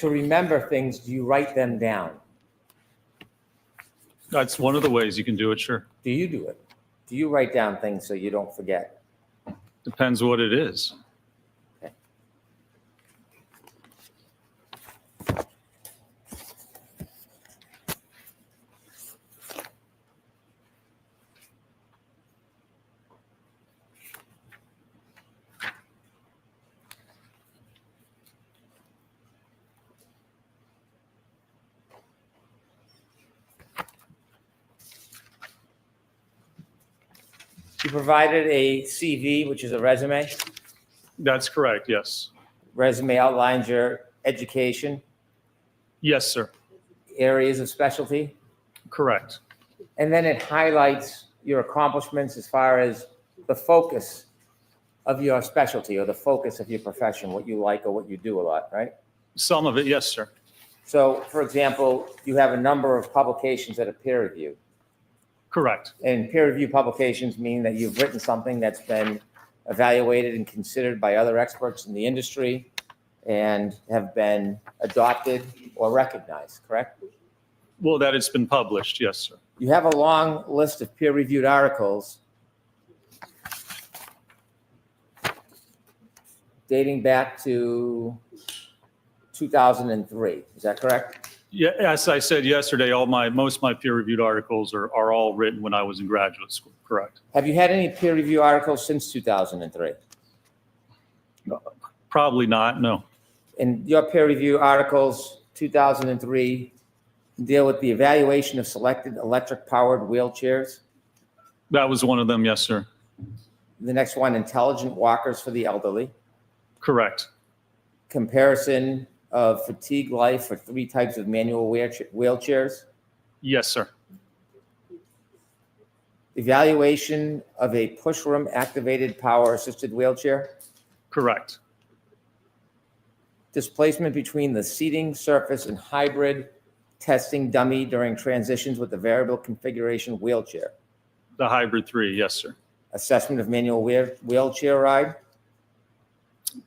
to remember things, do you write them down? That's one of the ways you can do it, sure. Do you do it? Do you write down things so you don't forget? Depends what it is. Okay. You provided a CV, which is a resume. That's correct, yes. Resume outlines your education, Yes, sir. areas of specialty, Correct. and then it highlights your accomplishments as far as the focus of your specialty or the focus of your profession, what you like or what you do a lot, right? Some of it, yes, sir. So, for example, you have a number of publications that are peer reviewed. Correct. And peer review publications mean that you've written something that's been evaluated and considered by other experts in the industry and have been adopted or recognized, correct? Well, that it's been published, yes, sir. You have a long list of peer-reviewed articles dating back to 2003. Is that correct? Yeah, as I said yesterday, most of my peer-reviewed articles are all written when I was in graduate school. Correct. Have you had any peer review articles since 2003? Probably not. No. And your peer review articles, 2003, deal with the evaluation of selected electric-powered wheelchairs. That was one of them. Yes, sir. The next one, intelligent walkers for the elderly. Correct. Comparison of fatigue life for 3 types of manual wheelchairs? Yes, sir. Evaluation of a pushroom activated power assisted wheelchair? Correct. Displacement between the seating surface and hybrid testing dummy during transitions with the variable configuration wheelchair? The hybrid 3, yes, sir. Assessment of manual wheelchair ride?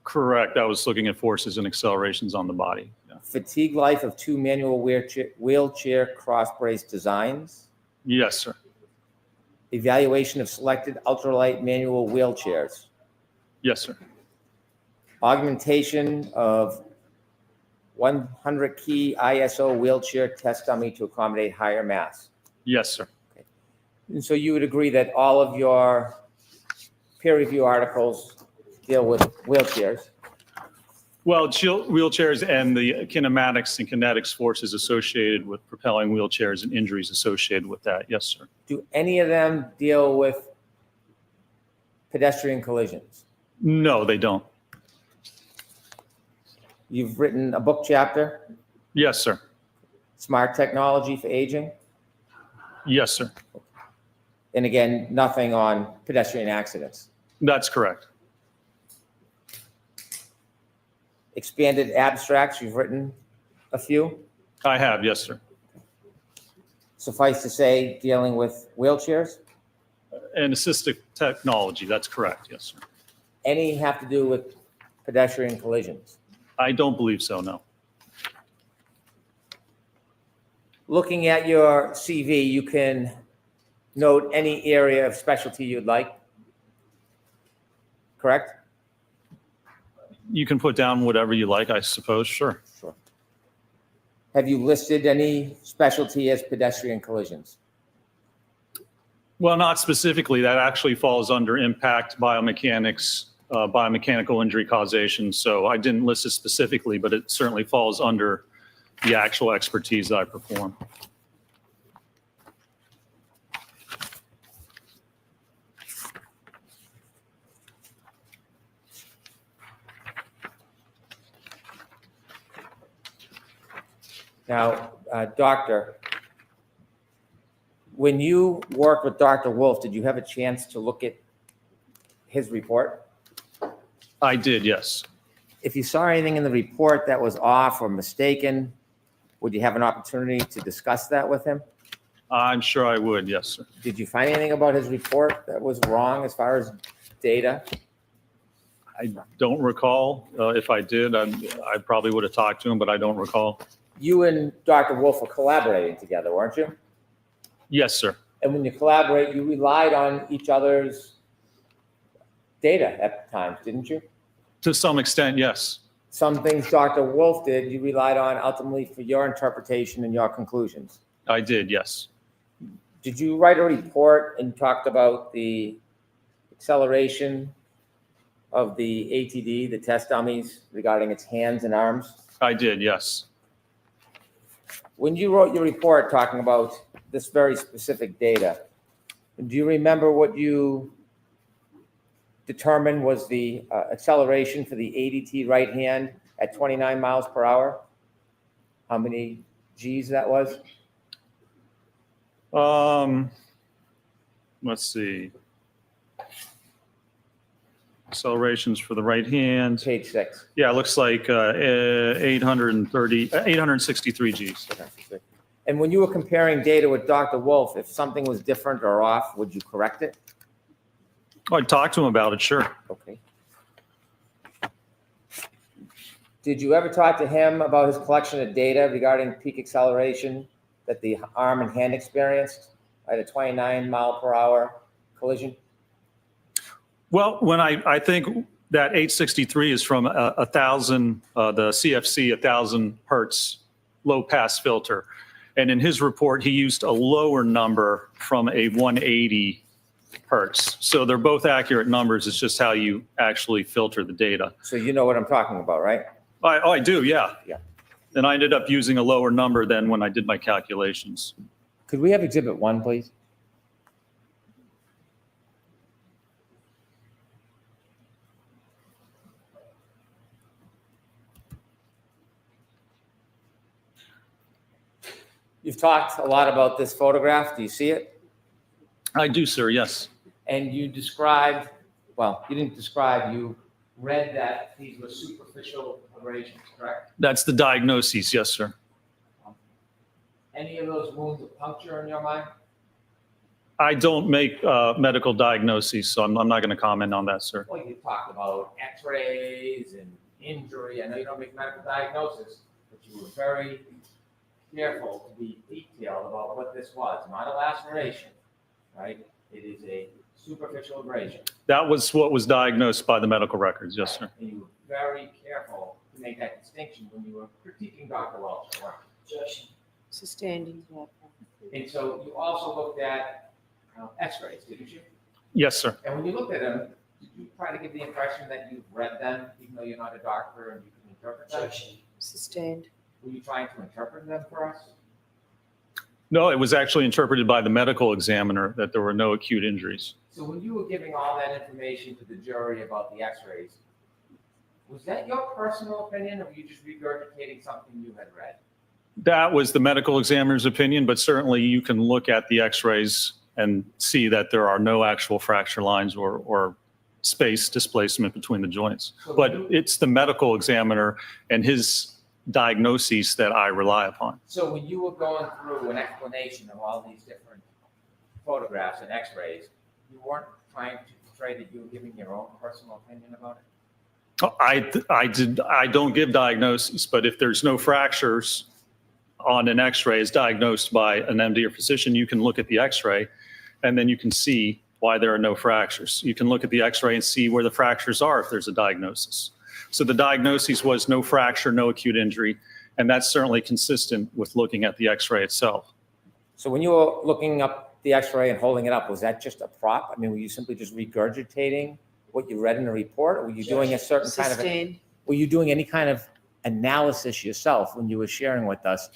Correct. I was looking at forces and accelerations on the body. Yeah. Fatigue life of 2 manual wheelchair cross brace designs? Yes, sir. Evaluation of selected ultralight manual wheelchairs? Yes, sir. Augmentation of 100 key ISO wheelchair test dummy to accommodate higher mass? Yes, sir. And so you would agree that all of your peer review articles deal with wheelchairs? Well, wheelchairs and the kinematics and kinetics forces associated with propelling wheelchairs and injuries associated with that. Yes, sir. Do any of them deal with pedestrian collisions? No, they don't. You've written a book chapter? Yes, sir. Smart technology for aging? Yes, sir. And again, nothing on pedestrian accidents? That's correct. Expanded abstracts, you've written a few? I have, yes, sir. Suffice to say, dealing with wheelchairs? And assistive technology, that's correct, yes, sir. Any have to do with pedestrian collisions? I don't believe so, no. Looking at your CV, you can note any area of specialty you'd like, correct? You can put down whatever you like, I suppose, sure. Sure. Have you listed any specialty as pedestrian collisions? Well, not specifically. That actually falls under impact biomechanics, biomechanical injury causation. So I didn't list it specifically, but it certainly falls under the actual expertise that I perform. Now, Doctor, when you worked with Dr. Wolf, did you have a chance to look at his report? I did, yes. If you saw anything in the report that was off or mistaken, would you have an opportunity to discuss that with him? I'm sure I would, yes, sir. Did you find anything about his report that was wrong as far as data? I don't recall. If I did, I probably would have talked to him, but I don't recall. You and Dr. Wolf were collaborating together, weren't you? Yes, sir. And when you collaborate, you relied on each other's data at times, didn't you? To some extent, yes. Some things Dr. Wolf did, you relied on ultimately for your interpretation and your conclusions. I did, yes. Did you write a report and talked about the acceleration of the ATD, the test dummies, regarding its hands and arms? I did, yes. When you wrote your report talking about this very specific data, do you remember what you determined was the acceleration for the ADT right hand at 29 miles per hour? How many G's that was? Let's see. Accelerations for the right hand. Page 6. Yeah, it looks like 863 Gs. And when you were comparing data with Dr. Wolf, if something was different or off, would you correct it? I'd talk to him about it, sure. Okay. Did you ever talk to him about his collection of data regarding peak acceleration that the arm and hand experienced at a 29 mile per hour collision? Well, when I think that 863 is from 1,000, the CFC 1,000 hertz low pass filter. And in his report, he used a lower number from a 180 hertz. So they're both accurate numbers. It's just how you actually filter the data. So you know what I'm talking about, right? I do, yeah. Yeah. And I ended up using a lower number than when I did my calculations. Could we have Exhibit 1, please? You've talked a lot about this photograph. Do you see it? I do, sir, yes. And you described, well, you didn't describe, you read that these were superficial abrasions, correct? That's the diagnosis, yes, sir. Any of those wounds a puncture in your mind? I don't make medical diagnoses, so I'm not going to comment on that, sir. Well, you talked about x-rays and injury. I know you don't make medical diagnosis, but you were very careful to be detailed about what this was. Not a laceration, right? It is a superficial abrasion. That was what was diagnosed by the medical records, yes, sir. And you were very careful to make that distinction when you were critiquing Dr. Welch. Correct? Sustained in that. And so you also looked at x-rays, didn't you? Yes, sir. And when you looked at them, did you try to give the impression that you've read them, even though you're not a doctor and you can interpret them? Sustained. Were you trying to interpret them for us? No, it was actually interpreted by the medical examiner that there were no acute injuries. So when you were giving all that information to the jury about the x-rays, was that your personal opinion, or were you just regurgitating something you had read? That was the medical examiner's opinion, but certainly you can look at the x-rays and see that there are no actual fracture lines or space displacement between the joints. But it's the medical examiner and his diagnoses that I rely upon. So when you were going through an explanation of all these different photographs and x-rays, you weren't trying to portray that you were giving your own personal opinion about it? I don't give diagnoses, but if there's no fractures on an x-ray as diagnosed by an MD or physician, you can look at the x-ray and then you can see why there are no fractures. You can look at the x-ray and see where the fractures are if there's a diagnosis. So the diagnosis was no fracture, no acute injury, and that's certainly consistent with looking at the x-ray itself. So when you were looking up the x-ray and holding it up, was that just a prop? I mean, were you simply just regurgitating what you read in the report, or were you doing a certain kind of, were you doing any kind of analysis yourself when you were sharing with us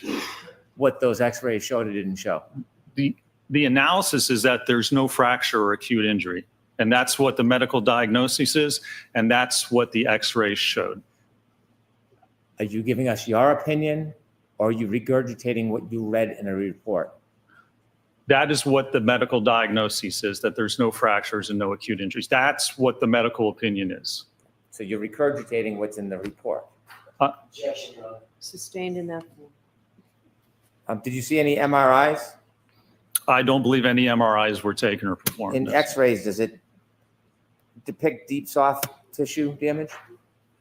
what those x-rays showed or didn't show? The analysis is that there's no fracture or acute injury, and that's what the medical diagnosis is, and that's what the x-rays showed. Are you giving us your opinion, or are you regurgitating what you read in a report? That is what the medical diagnosis is, that there's no fractures and no acute injuries. That's what the medical opinion is. So you're regurgitating what's in the report? Sustained in that form. Did you see any MRIs? I don't believe any MRIs were taken or performed. In x-rays, does it depict deep soft tissue damage?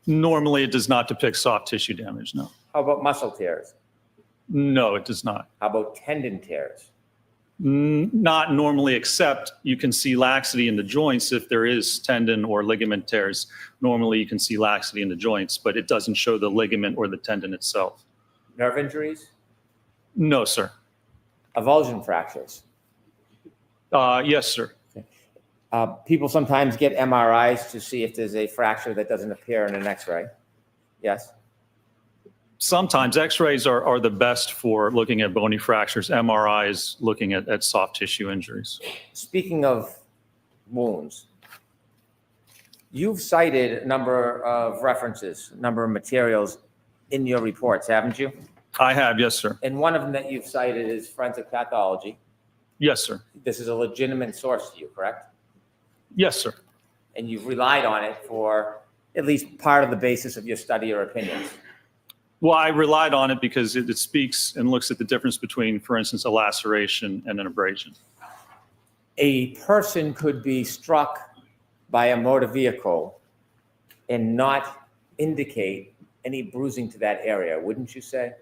Normally, it does not depict soft tissue damage, no. How about muscle tears? No, it does not. How about tendon tears? Not normally, except you can see laxity in the joints if there is tendon or ligament tears. Normally, you can see laxity in the joints, but it doesn't show the ligament or the tendon itself. Nerve injuries? No, sir. Avulsion fractures? Yes, sir. People sometimes get MRIs to see if there's a fracture that doesn't appear in an x-ray. Yes? Sometimes x-rays are the best for looking at bony fractures. MRIs looking at soft tissue injuries. Speaking of wounds, you've cited a number of references, a number of materials in your reports, haven't you? I have, yes, sir. And one of them that you've cited is forensic pathology. Yes, sir. This is a legitimate source to you, correct? Yes, sir. And you've relied on it for at least part of the basis of your study or opinions. Well, I relied on it because it speaks and looks at the difference between, for instance, a laceration and an abrasion. A person could be struck by a motor vehicle and not indicate any bruising to that area, wouldn't you say?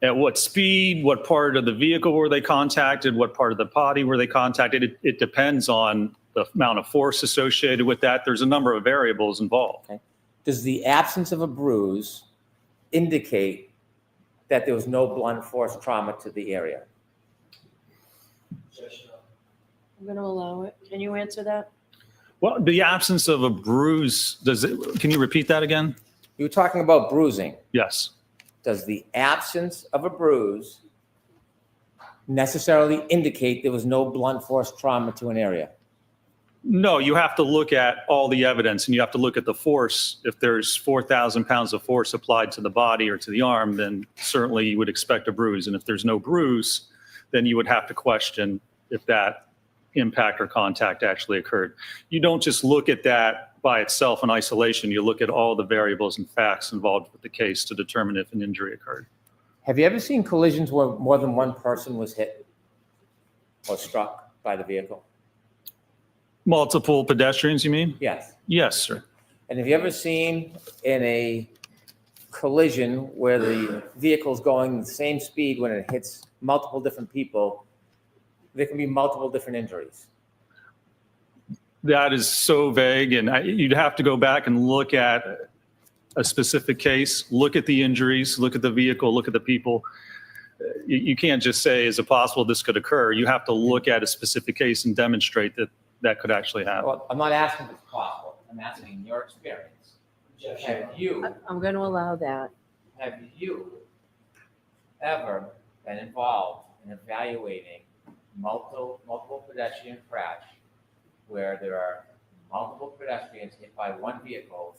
At what speed, what part of the vehicle were they contacted, what part of the body were they contacted? It depends on the amount of force associated with that. There's a number of variables involved. Okay. Does the absence of a bruise indicate that there was no blunt force trauma to the area? I'm going to allow it. Can you answer that? Well, the absence of a bruise, can you repeat that again? You were talking about bruising. Yes. Does the absence of a bruise necessarily indicate there was no blunt force trauma to an area? No, you have to look at all the evidence and you have to look at the force. If there's 4,000 pounds of force applied to the body or to the arm, then certainly you would expect a bruise. And if there's no bruise, then you would have to question if that impact or contact actually occurred. You don't just look at that by itself in isolation. You look at all the variables and facts involved with the case to determine if an injury occurred. Have you ever seen collisions where more than one person was hit or struck by the vehicle? Multiple pedestrians, you mean? Yes. Yes, sir. And have you ever seen in a collision where the vehicle's going the same speed when it hits multiple different people, there can be multiple different injuries? That is so vague, and you'd have to go back and look at a specific case, look at the injuries, look at the vehicle, look at the people. You can't just say, is it possible this could occur? You have to look at a specific case and demonstrate that that could actually happen. Well, I'm not asking if it's possible. I'm asking in your experience. I'm going to allow that. Have you ever been involved in evaluating multiple pedestrian crash where there are multiple pedestrians hit by one vehicle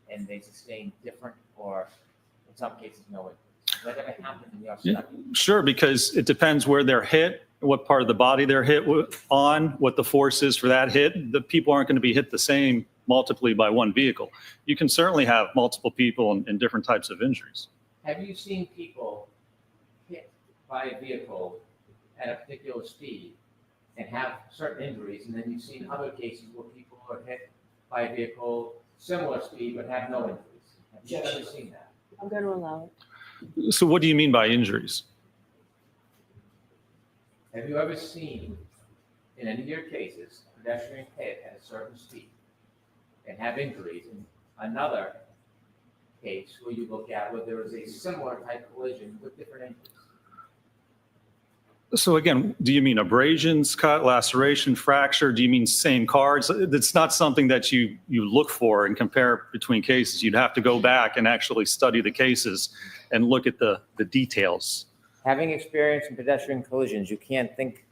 and they sustain different or in some cases no injuries? Has that ever happened in your study? Sure, because it depends where they're hit, what part of the body they're hit on, what the force is for that hit. The people aren't going to be hit the same multiply by one vehicle. You can certainly have multiple people in different types of injuries. Have you seen people hit by a vehicle at a particular speed and have certain injuries, and then you've seen other cases where people are hit by a vehicle similar speed but have no injuries? Have you ever seen that? I'm going to allow it. So what do you mean by injuries? Have you ever seen in any of your cases a pedestrian hit at a certain speed and have injuries, in another case where you look at where there is a similar type collision with different injuries? So again, do you mean abrasions, cut, laceration, fracture? Do you mean same cars? It's not something that you look for and compare between cases. You'd have to go back and actually study the cases and look at the details. Having experience in pedestrian collisions, you can't think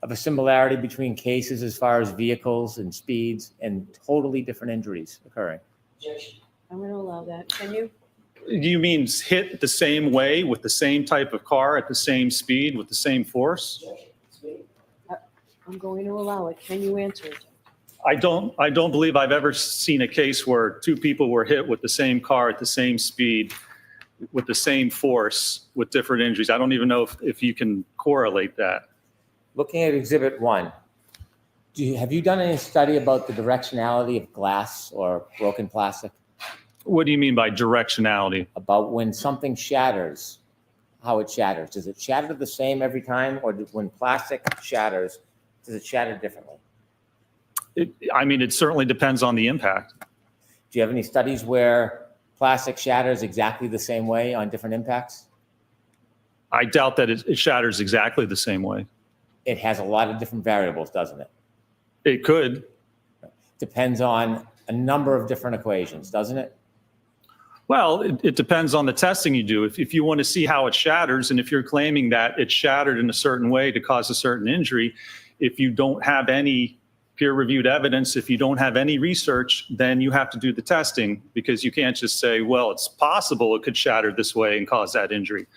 of a similarity between cases as far as vehicles and speeds and totally different injuries occurring. I'm going to allow that. Can you? Do you mean hit the same way with the same type of car at the same speed with the same force? I'm going to allow it. Can you answer it? I don't believe I've ever seen a case where two people were hit with the same car at the same speed with the same force with different injuries. I don't even know if you can correlate that. Looking at Exhibit 1, have you done any study about the directionality of glass or broken plastic? What do you mean by directionality? About when something shatters, how it shatters. Does it shatter the same every time, or when plastic shatters, does it shatter differently? It certainly depends on the impact. Do you have any studies where plastic shatters exactly the same way on different impacts? I doubt that it shatters exactly the same way. It has a lot of different variables, doesn't it? It could. Depends on a number of different equations, doesn't it? Well, it depends on the testing you do. If you want to see how it shatters, and if you're claiming that it shattered in a certain way to cause a certain injury, if you don't have any peer-reviewed evidence, if you don't have any research, then you have to do the testing, because you can't just say, well, it's possible it could shatter this way and cause that injury.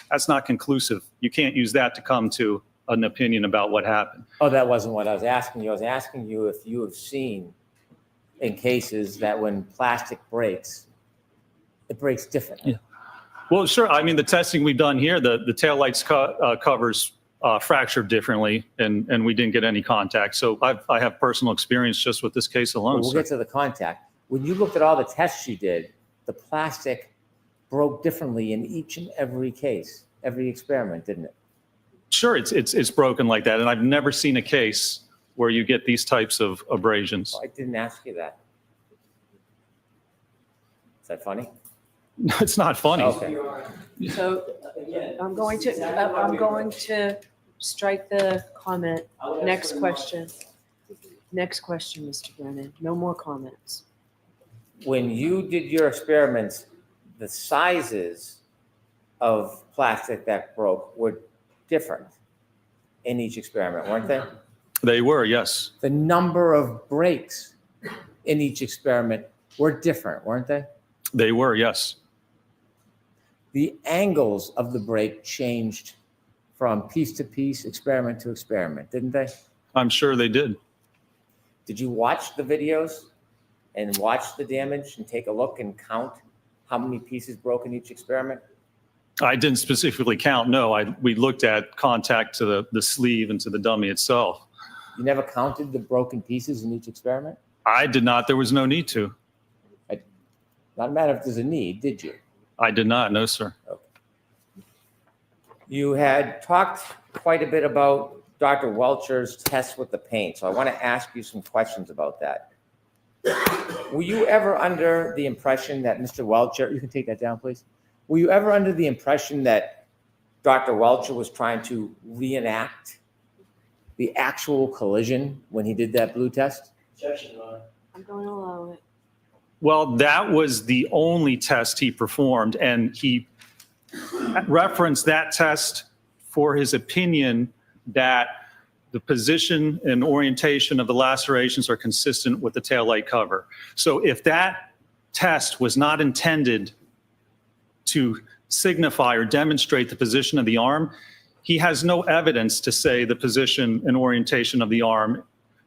That's not conclusive. You can't use that to come to an opinion about what happened. Oh, that wasn't what I was asking you. I was asking you if you have seen in cases that when plastic breaks, it breaks differently. Yeah. Well, sure. The testing we've done here, the taillights covers fractured differently, and we didn't get any contact. So I have personal experience just with this case alone. Well, we'll get to the contact. When you looked at all the tests you did, the plastic broke differently in each and every case, every experiment, didn't it? Sure, it's broken like that, and I've never seen a case where you get these types of abrasions. Well, I didn't ask you that. Is that funny? It's not funny. Okay. So I'm going to strike the comment. Next question. Next question, Mr. Brennan. No more comments. When you did your experiments, the sizes of plastic that broke were different in each experiment, weren't they? They were, yes. The number of breaks in each experiment were different, weren't they? They were, yes. The angles of the break changed from piece to piece, experiment to experiment, didn't they? I'm sure they did. Did you watch the videos and watch the damage and take a look and count how many pieces broke in each experiment? I didn't specifically count, no. We looked at contact to the sleeve and to the dummy itself. You never counted the broken pieces in each experiment? I did not. There was no need to. Not a matter if there's a need, did you? I did not, no, sir. Okay. You had talked quite a bit about Dr. Welcher's test with the paint, so I want to ask you some questions about that. Were you ever under the impression that Mr. Welcher, you can take that down, please. Were you ever under the impression that Dr. Welcher was trying to reenact the actual collision when he did that blue test? I'm going to allow it. Well, that was the only test he performed, and he referenced that test for his opinion that the position and orientation of the lacerations are consistent with the taillight cover. So if that test was not intended to signify or demonstrate the position of the arm, he has no evidence to say the position and orientation of the arm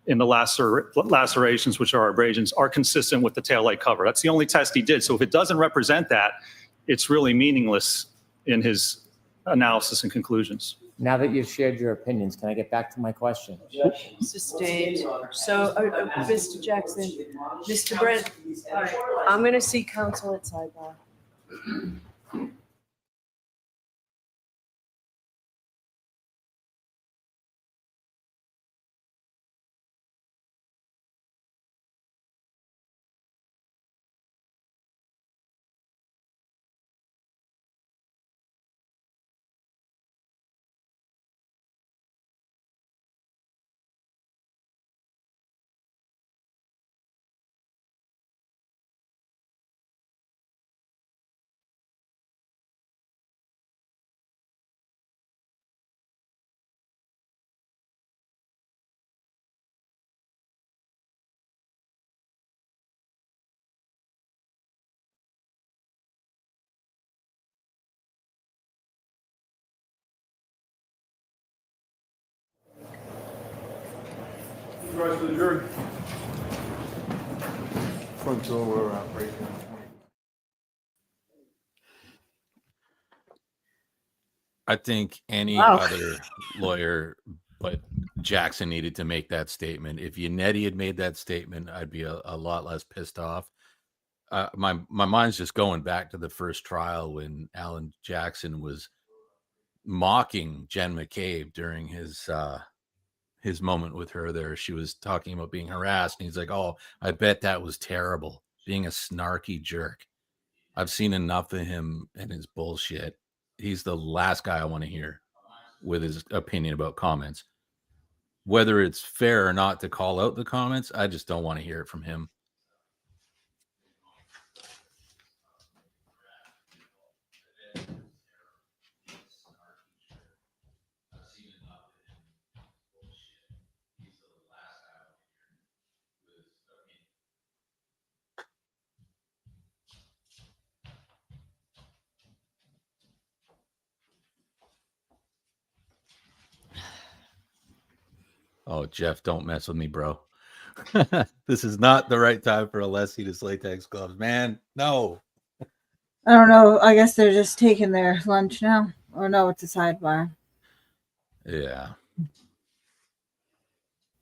in the lacerations, which are abrasions, are consistent with the taillight cover. That's the only test he did. So if it doesn't represent that, it's really meaningless in his analysis and conclusions. Now that you've shared your opinions, can I get back to my question? Sustained. So, Mr. Jackson, Mr. Brent, I'm going to see counsel at sidebar. Rise to the jury. Front door breakdown. I think any Wow. other lawyer but Jackson needed to make that statement. If Yannetti had made that statement, I'd be a lot less pissed off. My mind's just going back to the first trial when Alan Jackson was mocking Jen McCabe during his moment with her there. She was talking about being harassed, and he's like, "Oh, I bet that was terrible, being a snarky jerk." I've seen enough of him and his bullshit. He's the last guy I want to hear with his opinion about comments. Whether it's fair or not to call out the comments, I just don't want to hear it from him. Oh, Jeff, don't mess with me, bro. This is not the right time for Alessi's latex gloves, man. No. I don't know. I guess they're just taking their lunch now. Or no, it's a sidebar. Yeah.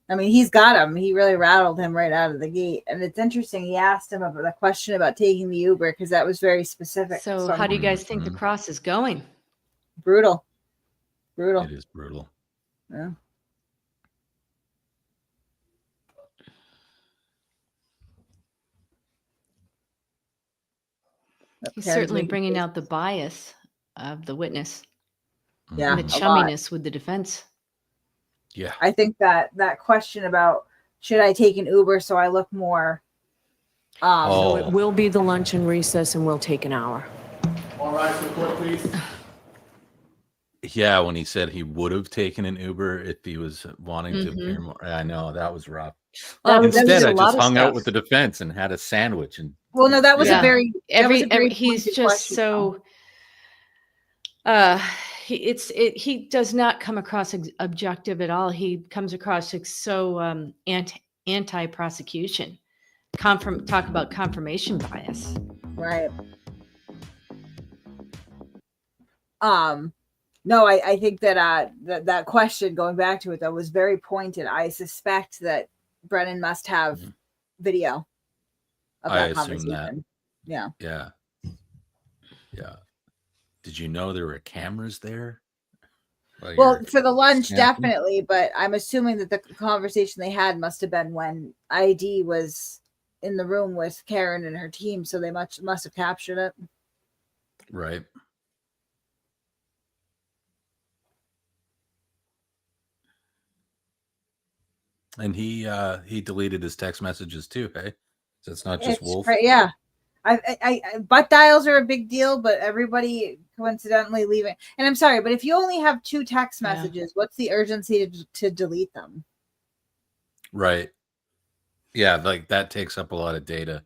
I mean, he's got him. He really rattled him right out of the gate. And it's interesting. He asked him about the question about taking the Uber because that was very specific. So how do you guys think the cross is going? Brutal. Brutal. It is brutal. Yeah. He's certainly bringing out the bias of the witness. Yeah, And the a lot. chumminess with the defense. Yeah. I think that question about should I take an Uber so I look more. So it will be the lunch and recess, and we'll take an hour. All rise to the court, please. Yeah, when he said he would have taken an Uber if he was wanting to appear Mhm. more. I know that was rough. That was Instead, a I lot just of hung out stuff. with the defense and had a sandwich. And Well, no, that was a Yeah. very Every very he's pointed just question, though. so he does not come across objective at all. He comes across so anti prosecution. Talk about confirmation bias. Right. No, I think that that question, going back to it, though, was very pointed. I suspect that Brennan must have video of I that assume that. conversation. Yeah. Yeah. Yeah. Did you know there were cameras there? While Well, you're for the lunch, snapping? definitely, but I'm assuming that the conversation they had must have been when ID was in the room with Karen and her team, so they must have captured it. Right. And he deleted his text messages too, hey? So it's not just Wolf. Yeah. I butt dials are a big deal, but everybody coincidentally leaving. And I'm sorry, but if you only have 2 text messages, what's the urgency to delete them? Right. Yeah, like that takes up a lot of data.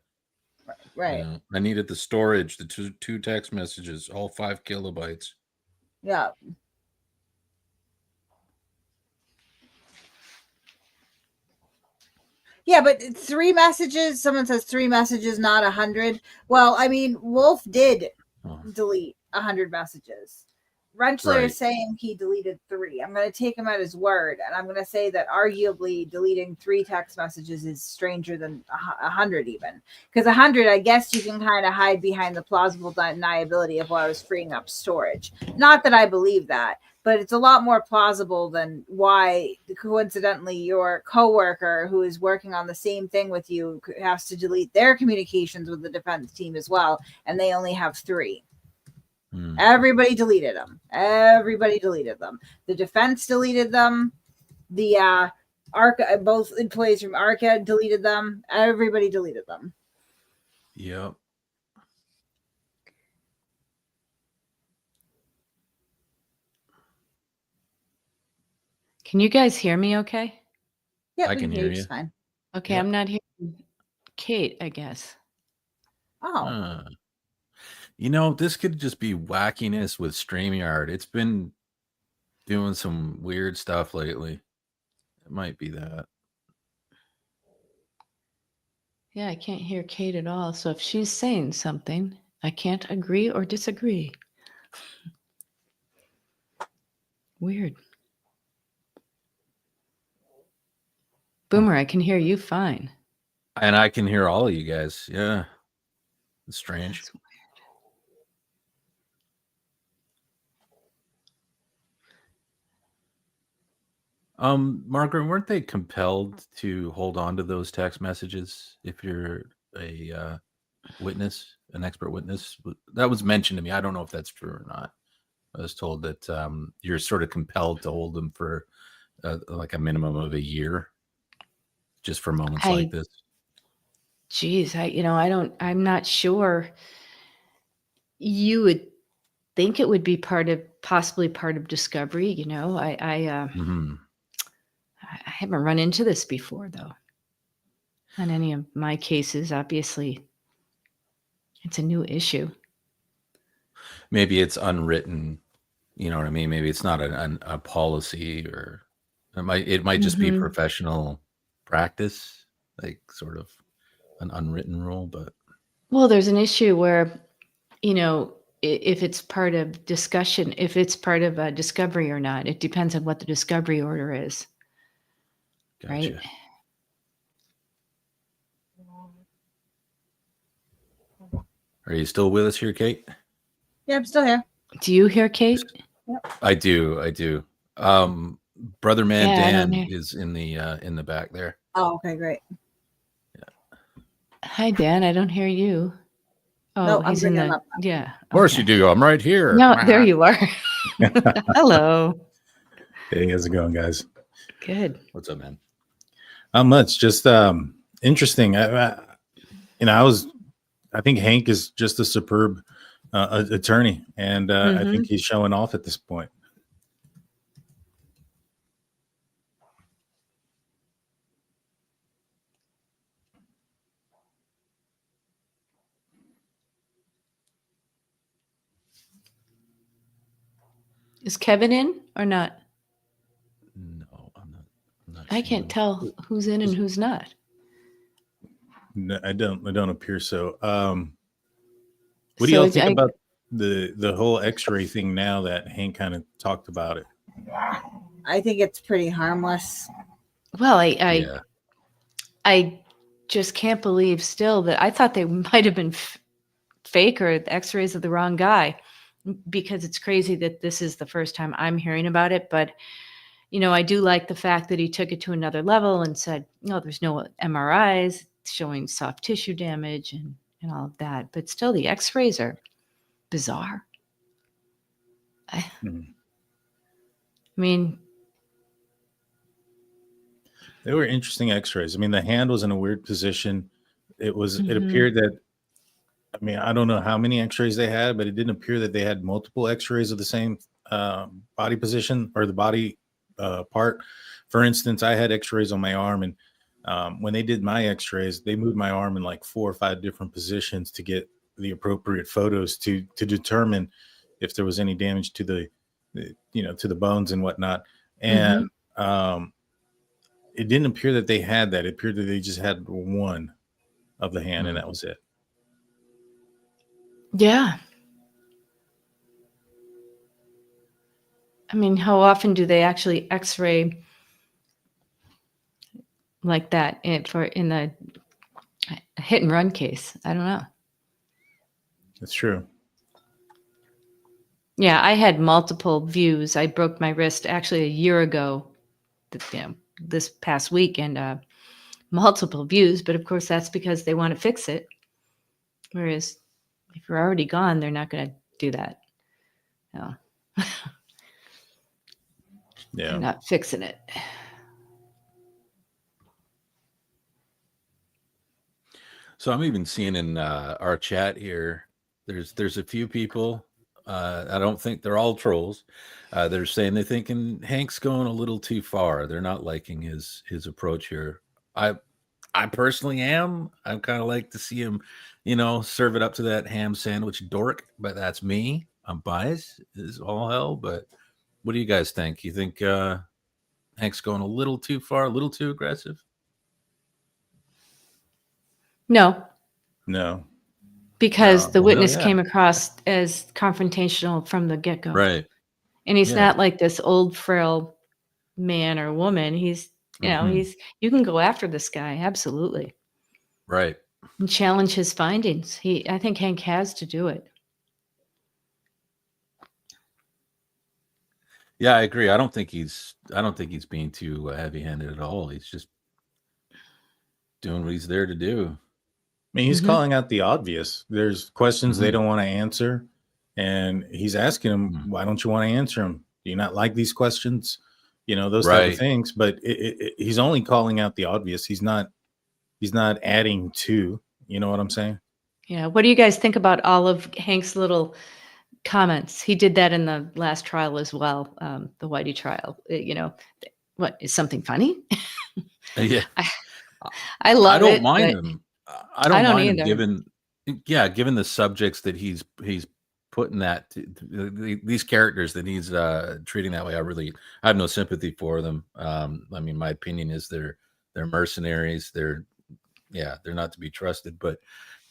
Right. You know, I needed the storage, the two text messages, all 5 kilobytes. Yeah. Yeah, but 3 messages, someone says 3 messages, not 100. Well, I mean, Wolf did delete 100 messages. Rentschler Right. is saying he deleted 3. I'm going to take him at his word, and I'm going to say that arguably deleting 3 text messages is stranger than 100 even. Because 100, I guess you can kind of hide behind the plausible deniability of, well, I was freeing up storage. Not that I believe that, but it's a lot more plausible than why, coincidentally, your coworker who is working on the same thing with you has to delete their communications with the defense team as well, and they only have 3. Everybody deleted them. Everybody deleted them. The defense deleted them. The Arca, both employees from Arca deleted them. Everybody deleted them. Yep. Can you guys hear me okay? Yeah, I can hear you. just fine. Okay, Yep. I'm not hearing Kate, I guess. Oh. You know, this could just be wackiness with StreamYard. It's been doing some weird stuff lately. It might be that. Yeah, I can't hear Kate at all. So if she's saying something, I can't agree or disagree. Weird. Boomer, I can hear you fine. And I can hear all of you guys. Yeah. It's strange. That's weird. Margaret, weren't they compelled to hold on to those text messages if you're a witness, an expert witness? That was mentioned to me. I don't know if that's true or not. I was told that you're sort of compelled to hold them for like a minimum of a year, just for moments like this. Geez, I'm not sure. You would think it would be possibly part of discovery. I haven't run into this before, though. On any of my cases, obviously, it's a new issue. Maybe it's unwritten. You know what I mean? Maybe it's not a policy, or it might just be professional practice, like sort of an unwritten rule. But Well, there's an issue where, if it's part of discussion, if it's part of a discovery or not, it depends on what the discovery order is. Gotcha. Right? Are you still with us here, Kate? Yeah, I'm still here. Do you hear Kate? Yep. I do. Brother Man Yeah, I don't Dan hear. is in the back there. Oh, okay, great. Hi, Dan. I don't hear you. Oh, No, I'm he's in bringing him the up. yeah. Of course you do. I'm right here. No, there you are. Hello. Hey, how's it going, guys? Good. What's up, man? Not much. Just interesting. I think Hank is just a superb attorney, and I think he's showing off at this point. Is Kevin in or not? No, I'm not I seeing can't him. tell who's in and who's not. No, I don't appear so. What do So y'all it- think I- about the whole X-ray thing now that Hank kind of talked about it? I think it's pretty harmless. Well, Yeah. I just can't believe still that I thought they might have been fake or the X-rays of the wrong guy, because it's crazy that this is the first time I'm hearing about it. But I do like the fact that he took it to another level and said, no, there's no MRIs showing soft tissue damage and all of that. But still, the X-rays are bizarre. I mean, They were interesting X-rays. I mean, the hand was in a weird position. It Mhm. appeared that, I mean, I don't know how many X-rays they had, but it didn't appear that they had multiple X-rays of the same body position or the body part. For instance, I had X-rays on my arm, and when they did my X-rays, they moved my arm in like 4 or 5 different positions to get the appropriate photos to determine if there was any damage to the to the bones and whatnot. And it didn't appear that they had that. It appeared that they just had one of the hand, and that was it. yeah. I mean, how often do they actually X-ray like that in the hit and run case? I don't know. That's true. Yeah, I had multiple views. I broke my wrist actually a year ago, this past week, and multiple views. But of course, that's because they want to fix it. Whereas if you're already gone, they're not going to do that. No. Yeah. They're not fixing it. So I'm even seeing in our chat here, there's a few people. I don't think they're all trolls. They're saying they're thinking Hank's going a little too far. They're not liking his approach here. I personally am. I kind of like to see him, serve it up to that ham sandwich dork. But that's me. I'm biased. Is all hell. But what do you guys think? You think Hank's going a little too far, a little too aggressive? No, No. because the Well, witness yeah. came across as confrontational from the get-go. Right. And he's Yeah. not like this old, frail man or woman. He's, you can go after this guy. Absolutely. Right. And challenge his findings. I think Hank has to do it. Yeah, I agree. I don't think he's being too heavy-handed at all. He's just doing what he's there to do. I mean, he's calling out the obvious. There's questions they don't want to answer, and he's asking them, "Why don't you want to answer them? Do you not like these questions?" Those type of Right. things. But he's only calling out the obvious. He's not adding to. You know what I'm saying? Yeah. What do you guys think about all of Hank's little comments? He did that in the last trial as well, the Whitey trial. What is something funny? Yeah. I love it. I don't mind but him. I don't mind him either. given the subjects that he's putting these characters that he's treating that way. I have no sympathy for them. I mean, my opinion is they're mercenaries. They're not to be trusted, but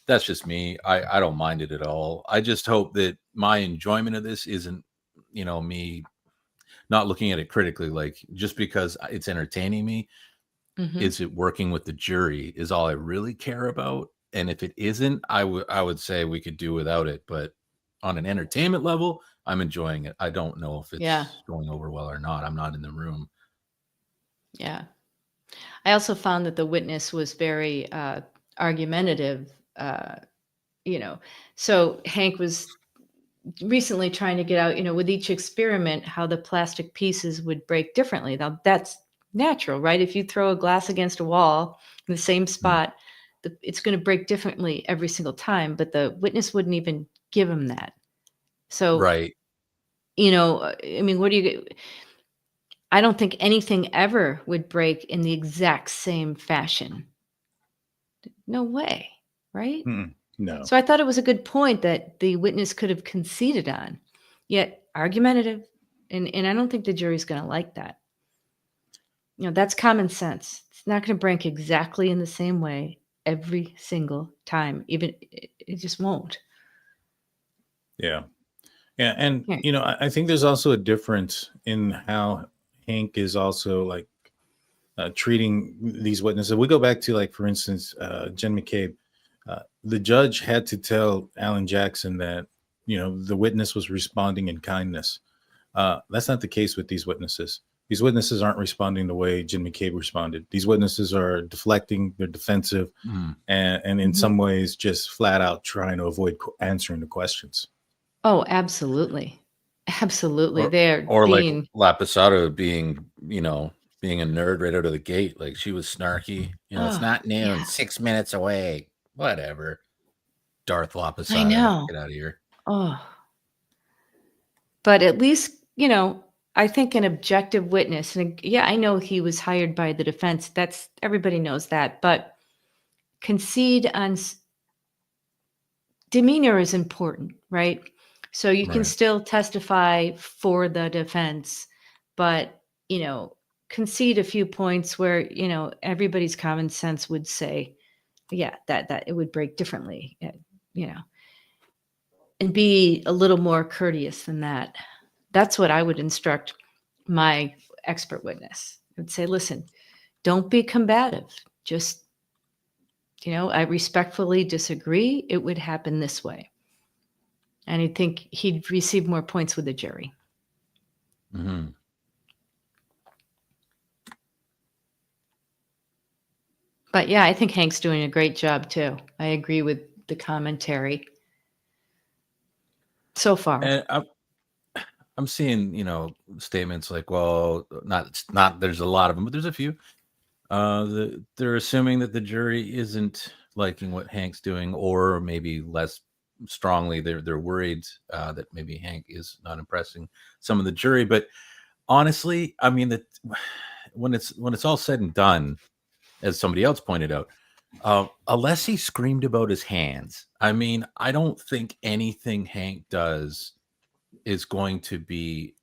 that's just me. I don't mind it at all. I just hope that my enjoyment of this isn't, me not looking at it critically, like just because it's entertaining me. Is it working with the jury is all I really care about. And if it isn't, I would say we could do without it. But on an entertainment level, I'm enjoying it. I don't know if it's going over well or not. I'm not in the room. Yeah. I also found that the witness was very argumentative, so Hank was recently trying to get out, with each experiment, how the plastic pieces would break differently. Now that's natural, right? If you throw a glass against a wall in the same spot, it's going to break differently every single time, but the witness wouldn't even give him that. So, right. I mean, I don't think anything ever would break in the exact same fashion. No way, right? No. So I thought it was a good point that the witness could have conceded on, yet argumentative And I don't think the jury's going to like that. That's common sense. It's not going to break exactly in the same way every single time. Even it just won't. Yeah. Yeah. And, Yeah. I think there's also a difference in how Hank is also like treating these witnesses. We go back to, like, for instance, Jen McCabe. The judge had to tell Alan Jackson that, the witness was responding in kindness. That's not the case with these witnesses. These witnesses aren't responding the way Jen McCabe responded. These witnesses are deflecting, they're defensive, and in some ways just flat out trying to avoid answering the questions. Oh, absolutely. Absolutely. Or, They're or like being Lapisado being, being a nerd right out of the gate. Like, she was snarky. It's Oh, not noon, yeah. 6 minutes away. Whatever. Darth Lapisado. I know. Get out of here. Oh. But at least, I think an objective witness, and yeah, I know he was hired by the defense. That's everybody knows that, but concede on demeanor is important, right? So you can Right. still testify for the defense, but, concede a few points where, everybody's common sense would say, yeah, that it would break differently, and be a little more courteous than that. That's what I would instruct my expert witness. I would say, listen, don't be combative. Just, I respectfully disagree. It would happen this way. And I think he'd receive more points with the jury. Mm-hmm. But yeah, I think Hank's doing a great job too. I agree with the commentary so far. And I'm seeing, statements like, well, not there's a lot of them, but there's a few. They're assuming that the jury isn't liking what Hank's doing, or maybe less strongly, they're worried that maybe Hank is not impressing some of the jury. But honestly, I mean, that when it's all said and done, as somebody else pointed out, unless he screamed about his hands, I mean, I don't think anything Hank does is going to be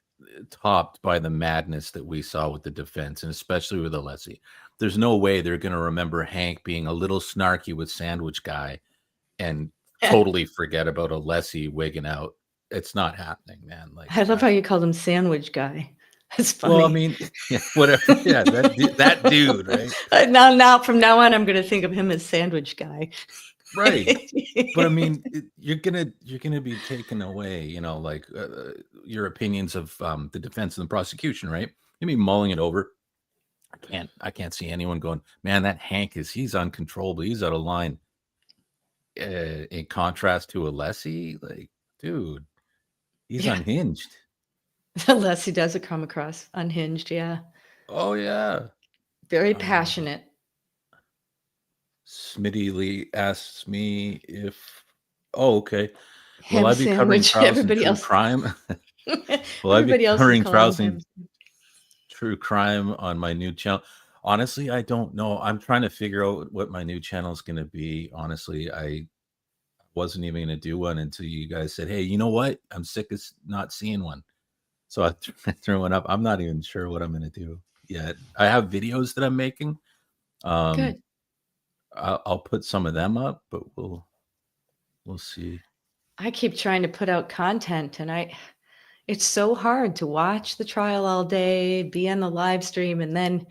topped by the madness that we saw with the defense, and especially with Alessi. There's no way they're going to remember Hank being a little snarky with Sandwich Guy and totally forget about Alessi wigging out. It's not happening, man. Like, I love how you called him Sandwich Guy. It's funny. well, I mean, yeah, whatever. Yeah, that dude, right? Now from now on, I'm going to think of him as Sandwich Guy. Right. But I mean, you're gonna be taken away, like your opinions of the defense and the prosecution, right? You be mulling it over. I can't see anyone going, man, that Hank he's uncontrollable, he's out of line. In contrast to Alessi, like, dude, he's unhinged. Alessi does come across unhinged, yeah. Oh yeah. Very passionate. Smitty Lee asks me if, okay, Ham will I be covering sandwich, trials in everybody true else. crime? Will I be Everybody else is covering calling trials him in true crime on my new channel? Honestly, I don't know. I'm trying to figure out what my new channel is going to be. Honestly, I wasn't even going to do one until you guys said, hey, you know what? I'm sick of not seeing one. So I threw one up. I'm not even sure what I'm going to do yet. I have videos that I'm making. Good. I'll put some of them up, but we'll see. I keep trying to put out content, and it's so hard to watch the trial all day, be on the live stream, and then,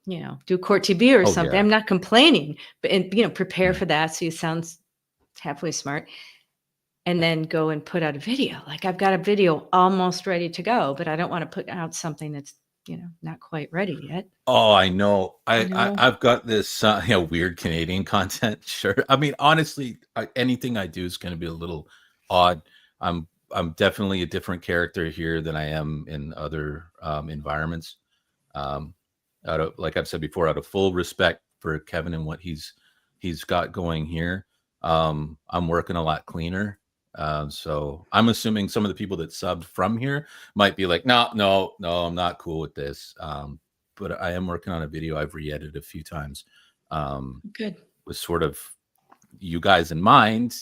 do court TV or something. Yeah. I'm not complaining, but, prepare for that. So you sound halfway smart, and then go and put out a video. Like, I've got a video almost ready to go, but I don't want to put out something that's, not quite ready yet. Oh, I know. know. I've got this weird Canadian content. Sure. I mean, honestly, anything I do is going to be a little odd. I'm definitely a different character here than I am in other environments. Like I've said before, out of full respect for Kevin and what he's got going here, I'm working a lot cleaner. So I'm assuming some of the people that subbed from here might be like, no, I'm not cool with this. But I am working on a video I've re-edited a few times. Good. With sort of you guys in mind.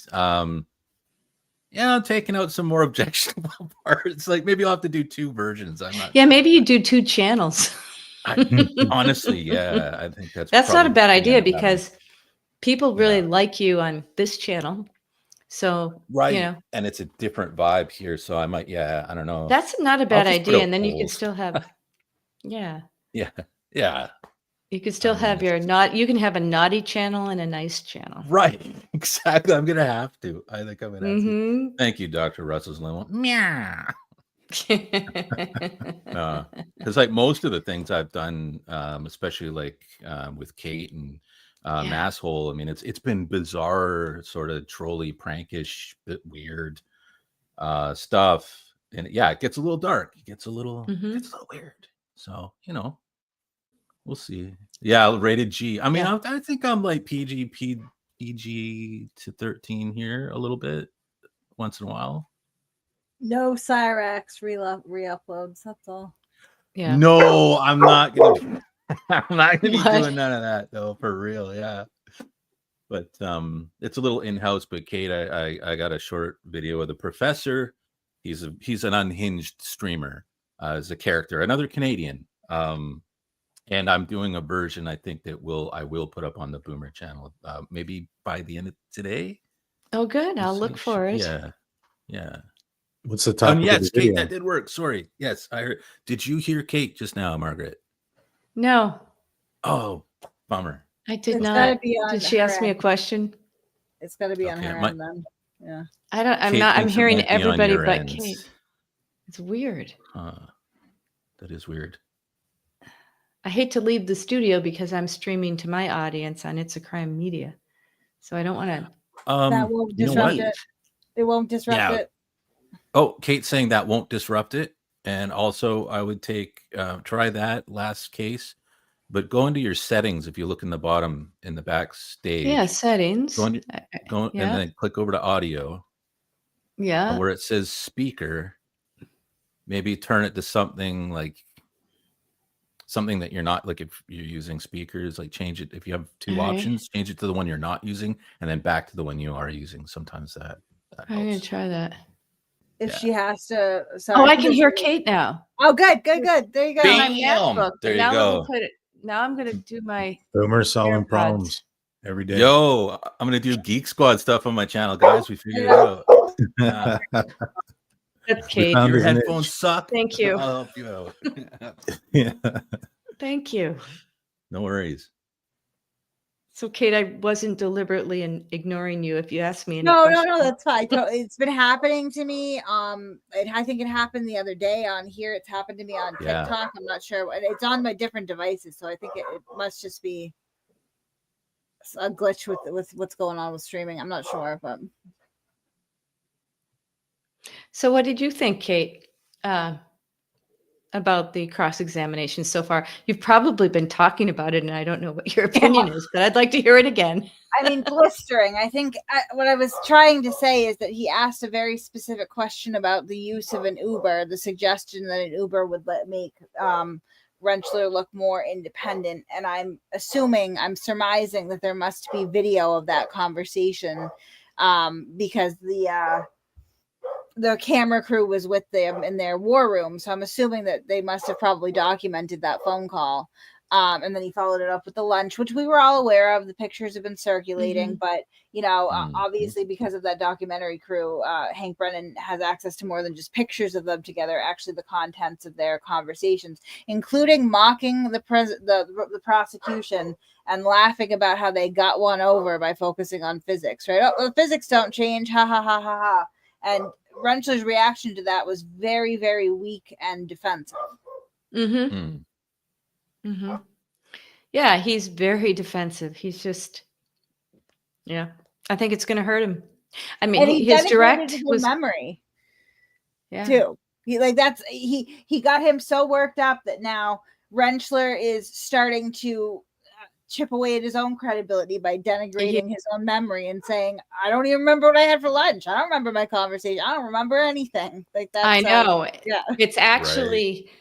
yeah, I'm taking out some more objectionable parts. Like maybe I'll have to do 2 versions. I'm not. Yeah, maybe you do 2 channels. Honestly, yeah, I think that's That's not a probably bad what's gonna idea end up happening. because people really like you on this channel. So, Right, and it's a different vibe here, so I might, yeah, I don't know. that's not a I'll bad just put idea. out And then you can polls. still have, yeah, Yeah, yeah, you can still have you can have a naughty channel and a nice channel. right, exactly. I'm gonna have to. I think I'm gonna have to. Mm-hmm. Thank you, Dr. Russell's Lemon. Meow. Because like most of the things I've done, especially like with Kate and Masshole, I mean, it's been bizarre, sort of trolly, prankish, bit weird stuff, and yeah, it gets a little dark. It gets a little weird. So we'll see. Yeah, rated G. I mean, I think I'm like PG to 13 here a little bit once in a while. No Cyrax re-uploads. That's all. Yeah. No, I'm not gonna. I'm not gonna be What? doing none of that though, for real. Yeah, but it's a little in-house. But Kate, I got a short video of the professor. He's an unhinged streamer as a character, another Canadian. And I'm doing a version I think that I will put up on the Boomer channel maybe by the end of today. Oh, good. I'll look for it. Yeah. What's the topic of Yes, the Kate, video? that did work. Sorry. Yes, I heard. Did you hear Kate just now, Margaret? No, Oh, bummer. I did It's not. gotta be on Did she her ask me a end. question? It's got to be on Okay, her my- end then. Yeah. I'm Kate not. I'm thinks it hearing might be on everybody your but end. Kate. It's weird. That is weird. I hate to leave the studio because I'm streaming to my audience on It's a Crime Media. So I don't want to. That won't you know disrupt what? it. It won't disrupt Yeah. it. Oh, Kate's saying that won't disrupt it. And also, I would try that last case, but go into your settings. If you look in the bottom in the backstage, Yeah, settings. go Yeah. and then click over to audio. Yeah. And where it says speaker, maybe turn it to something that you're not, like if you're using speakers, like change it. If you have 2 All right. options, change it to the one you're not using and then back to the one you are using. Sometimes that I'm going to try that. If she has to. Oh, Sorry, I can hear Kate now. Oh, good. There you go. On my Bam! MacBook. There you Now let me go. put it. Now I'm going to do my. Boomer solving AirPods. problems every day. Yo, I'm gonna do Geek Squad stuff on my channel, guys. We figured it out. That's If Kate. your his niche. headphones suck, Thank you. I'll help you out. Yeah. Thank you. No worries. So, Kate, I wasn't deliberately ignoring you. If you asked me any No, questions. that's fine. It's been happening to me. I think it happened the other day on here. It's happened to me on Yeah. TikTok. I'm not sure. It's on my different devices, so I think it must just be a glitch with what's going on with streaming. I'm not sure, but So, what did you think, Kate, about the cross-examination so far? You've probably been talking about it, and I don't know what your opinion is, but I'd like to hear it again. I mean, blistering. I think what I was trying to say is that he asked a very specific question about the use of an Uber, the suggestion that an Uber would make Rentschler look more independent. And I'm surmising that there must be video of that conversation because the camera crew was with them in their war room. So I'm assuming that they must have probably documented that phone call. And then he followed it up with the lunch, which we were all aware of. The pictures have been circulating, but obviously because of that documentary crew, Hank Brennan has access to more than just pictures of them together. Actually, the contents of their conversations, including mocking the prosecution and laughing about how they got one over by focusing on physics. Right? Oh, well, physics don't change. Ha ha ha ha ha. And Rentschler's reaction to that was very, very weak and defensive. Mm-hmm. Mm-hmm. Yeah, he's very defensive. He's just, yeah. I think it's going to hurt him. I mean, And he his denigrated direct his was memory. Yeah. Too. He got him so worked up that now Rentschler is starting to chip away at his own credibility by denigrating his own memory and saying, I don't even remember what I had for lunch. I don't remember my conversation. I don't remember anything. Like that. I know. Yeah. It's actually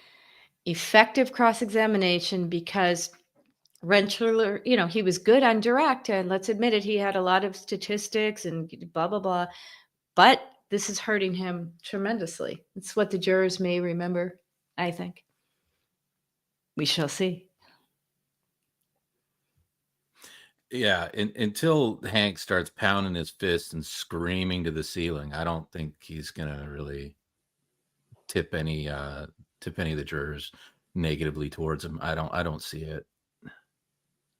effective cross-examination because Rentschler, he was good on direct, and let's admit it, he had a lot of statistics and blah, blah, blah. But this is hurting him tremendously. It's what the jurors may remember, I think. We shall see. Yeah, until Hank starts pounding his fist and screaming to the ceiling, I don't think he's gonna really tip any of the jurors negatively towards him. I don't see it.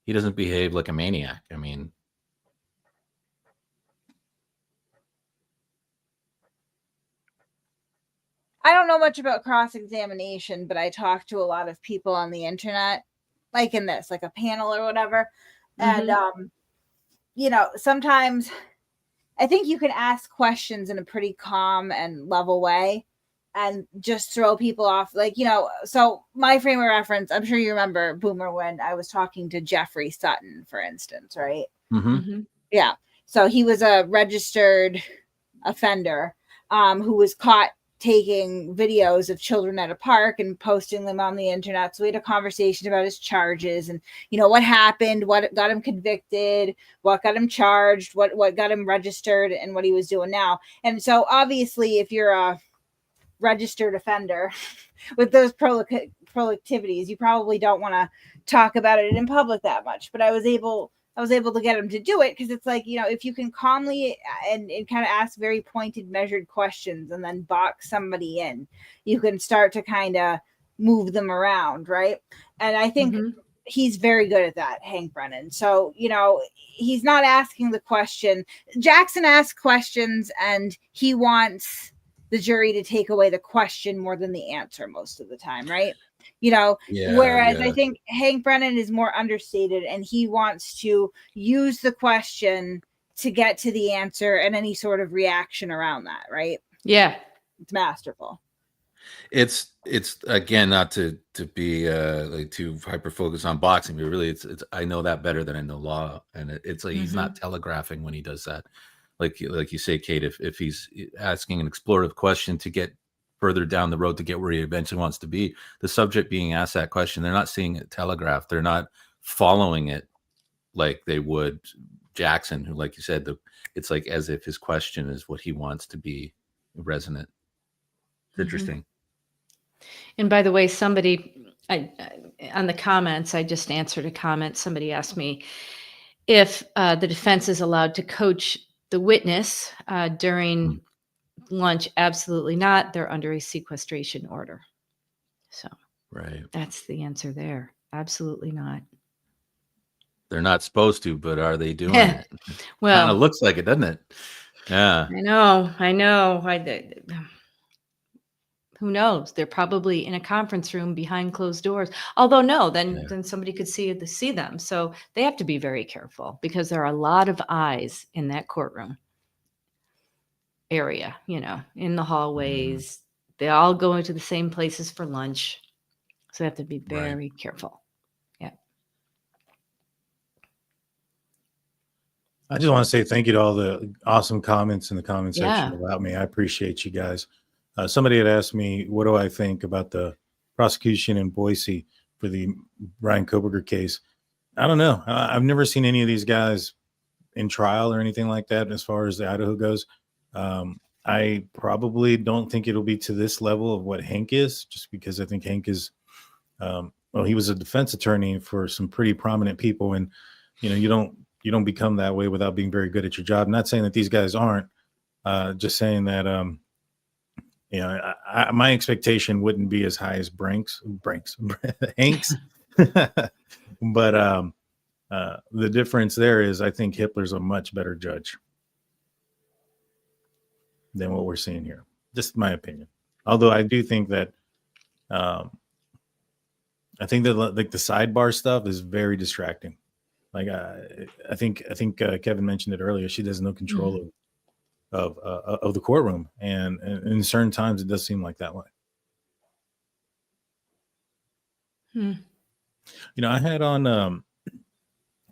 He doesn't behave like a maniac. I mean, I don't know much about cross examination, but I talk to a lot of people on the internet, like in this, like a panel or whatever. And you know, sometimes I think you can ask questions in a pretty calm and level way and just throw people off. Like, you know, so my frame of reference, I'm sure you remember, Boomer, when I was talking to Jeffrey Sutton, for instance, right? Yeah. So he was a registered offender who was caught taking videos of children at a park and posting them on the internet. So we had a conversation about his charges and, you know, what happened, what got him convicted, what got him charged, what got him registered, and what he was doing now. And so obviously, if you're a registered offender with those productivities, you probably don't want to talk about it in public that much. But I was able to get him to do it because it's like, you know, if you can calmly and kind of ask very pointed, measured questions and then box somebody in, you can start to kind of move them around, right? And I think he's very good at that, Hank Brennan. So, you know, he's not asking the question. Jackson asks questions and he wants the jury to take away the question more than the answer most of the time, right? You know, whereas I think Hank Brennan is more understated and he wants to use the question to get to the answer and any sort of reaction around that, right? Yeah. It's masterful. it's again, not to be like too hyper focused on boxing, but really it's I know that better than I know law, and it's like he's not telegraphing when he does that. Like you say, Kate, if he's asking an explorative question to get further down the road to get where he eventually wants to be, the subject being asked that question, they're not seeing it telegraphed. They're not following it like they would Jackson, who, like you said, it's like as if his question is what he wants to be resonant. It's interesting. And by the way, somebody on the comments, I just answered a comment. Somebody asked me if the defense is allowed to coach the witness during lunch. Absolutely not. They're under a sequestration order. So that's the answer there. Absolutely not. They're not supposed to, but are they doing it? Well, kind of looks like it, doesn't it? Yeah. I know. Who knows? They're probably in a conference room behind closed doors. Although no, then somebody could see them. So they have to be very careful because there are a lot of eyes in that courtroom area, you know, in the hallways. They all go into the same places for lunch. So they have to be very careful. Yeah. I just want to say thank you to all the awesome comments in the comment section Yeah. about me. I appreciate you guys. Somebody had asked me, what do I think about the prosecution in Boise for the Brian Koberger case? I don't know. I've never seen any of these guys in trial or anything like that as far as the Idaho goes. I probably don't think it'll be to this level of what Hank is, just because I think Hank is, well, he was a defense attorney for some pretty prominent people. And, you know, you don't become that way without being very good at your job. I'm not saying that these guys aren't, just saying that, you know, my expectation wouldn't be as high as Hank's, but the difference there is I think Hitler's a much better judge than what we're seeing here. Just my opinion. Although I do think that I think that like the sidebar stuff is very distracting. Like I think Kevin mentioned it earlier. She has no control of the courtroom, and in certain times it does seem like that way. You know, I had on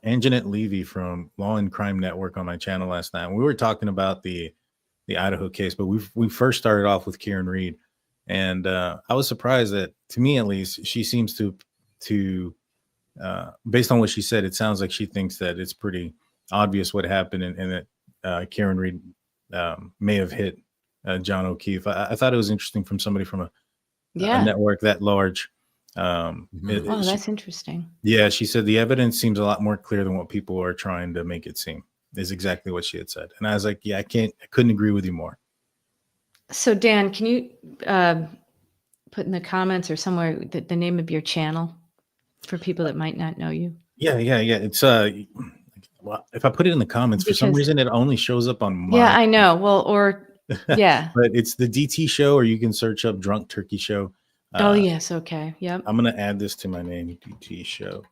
Anjanette Levy from Law and Crime Network on my channel last night. We were talking about the Idaho case, but we first started off with Karen Reed, and I was surprised that, to me at least, she seems to based on what she said, it sounds like she thinks that it's pretty obvious what happened, and that Karen Reed may have hit John O'Keefe. I thought it was interesting from somebody from a Yeah. network that large. Oh, that's interesting. Yeah, she said the evidence seems a lot more clear than what people are trying to make it seem. Is exactly what she had said, and I was like, yeah, I couldn't agree with you more. So Dan, can you put in the comments or somewhere the name of your channel for people that might not know you? Yeah. It's well, if I put it in the comments, for some Because- reason it only shows up on my. Yeah, I know. Well, or yeah. But it's the DT show, or you can search up Drunk Turkey Show. Oh yes, okay. Yep. I'm gonna add this to my name, DT Show.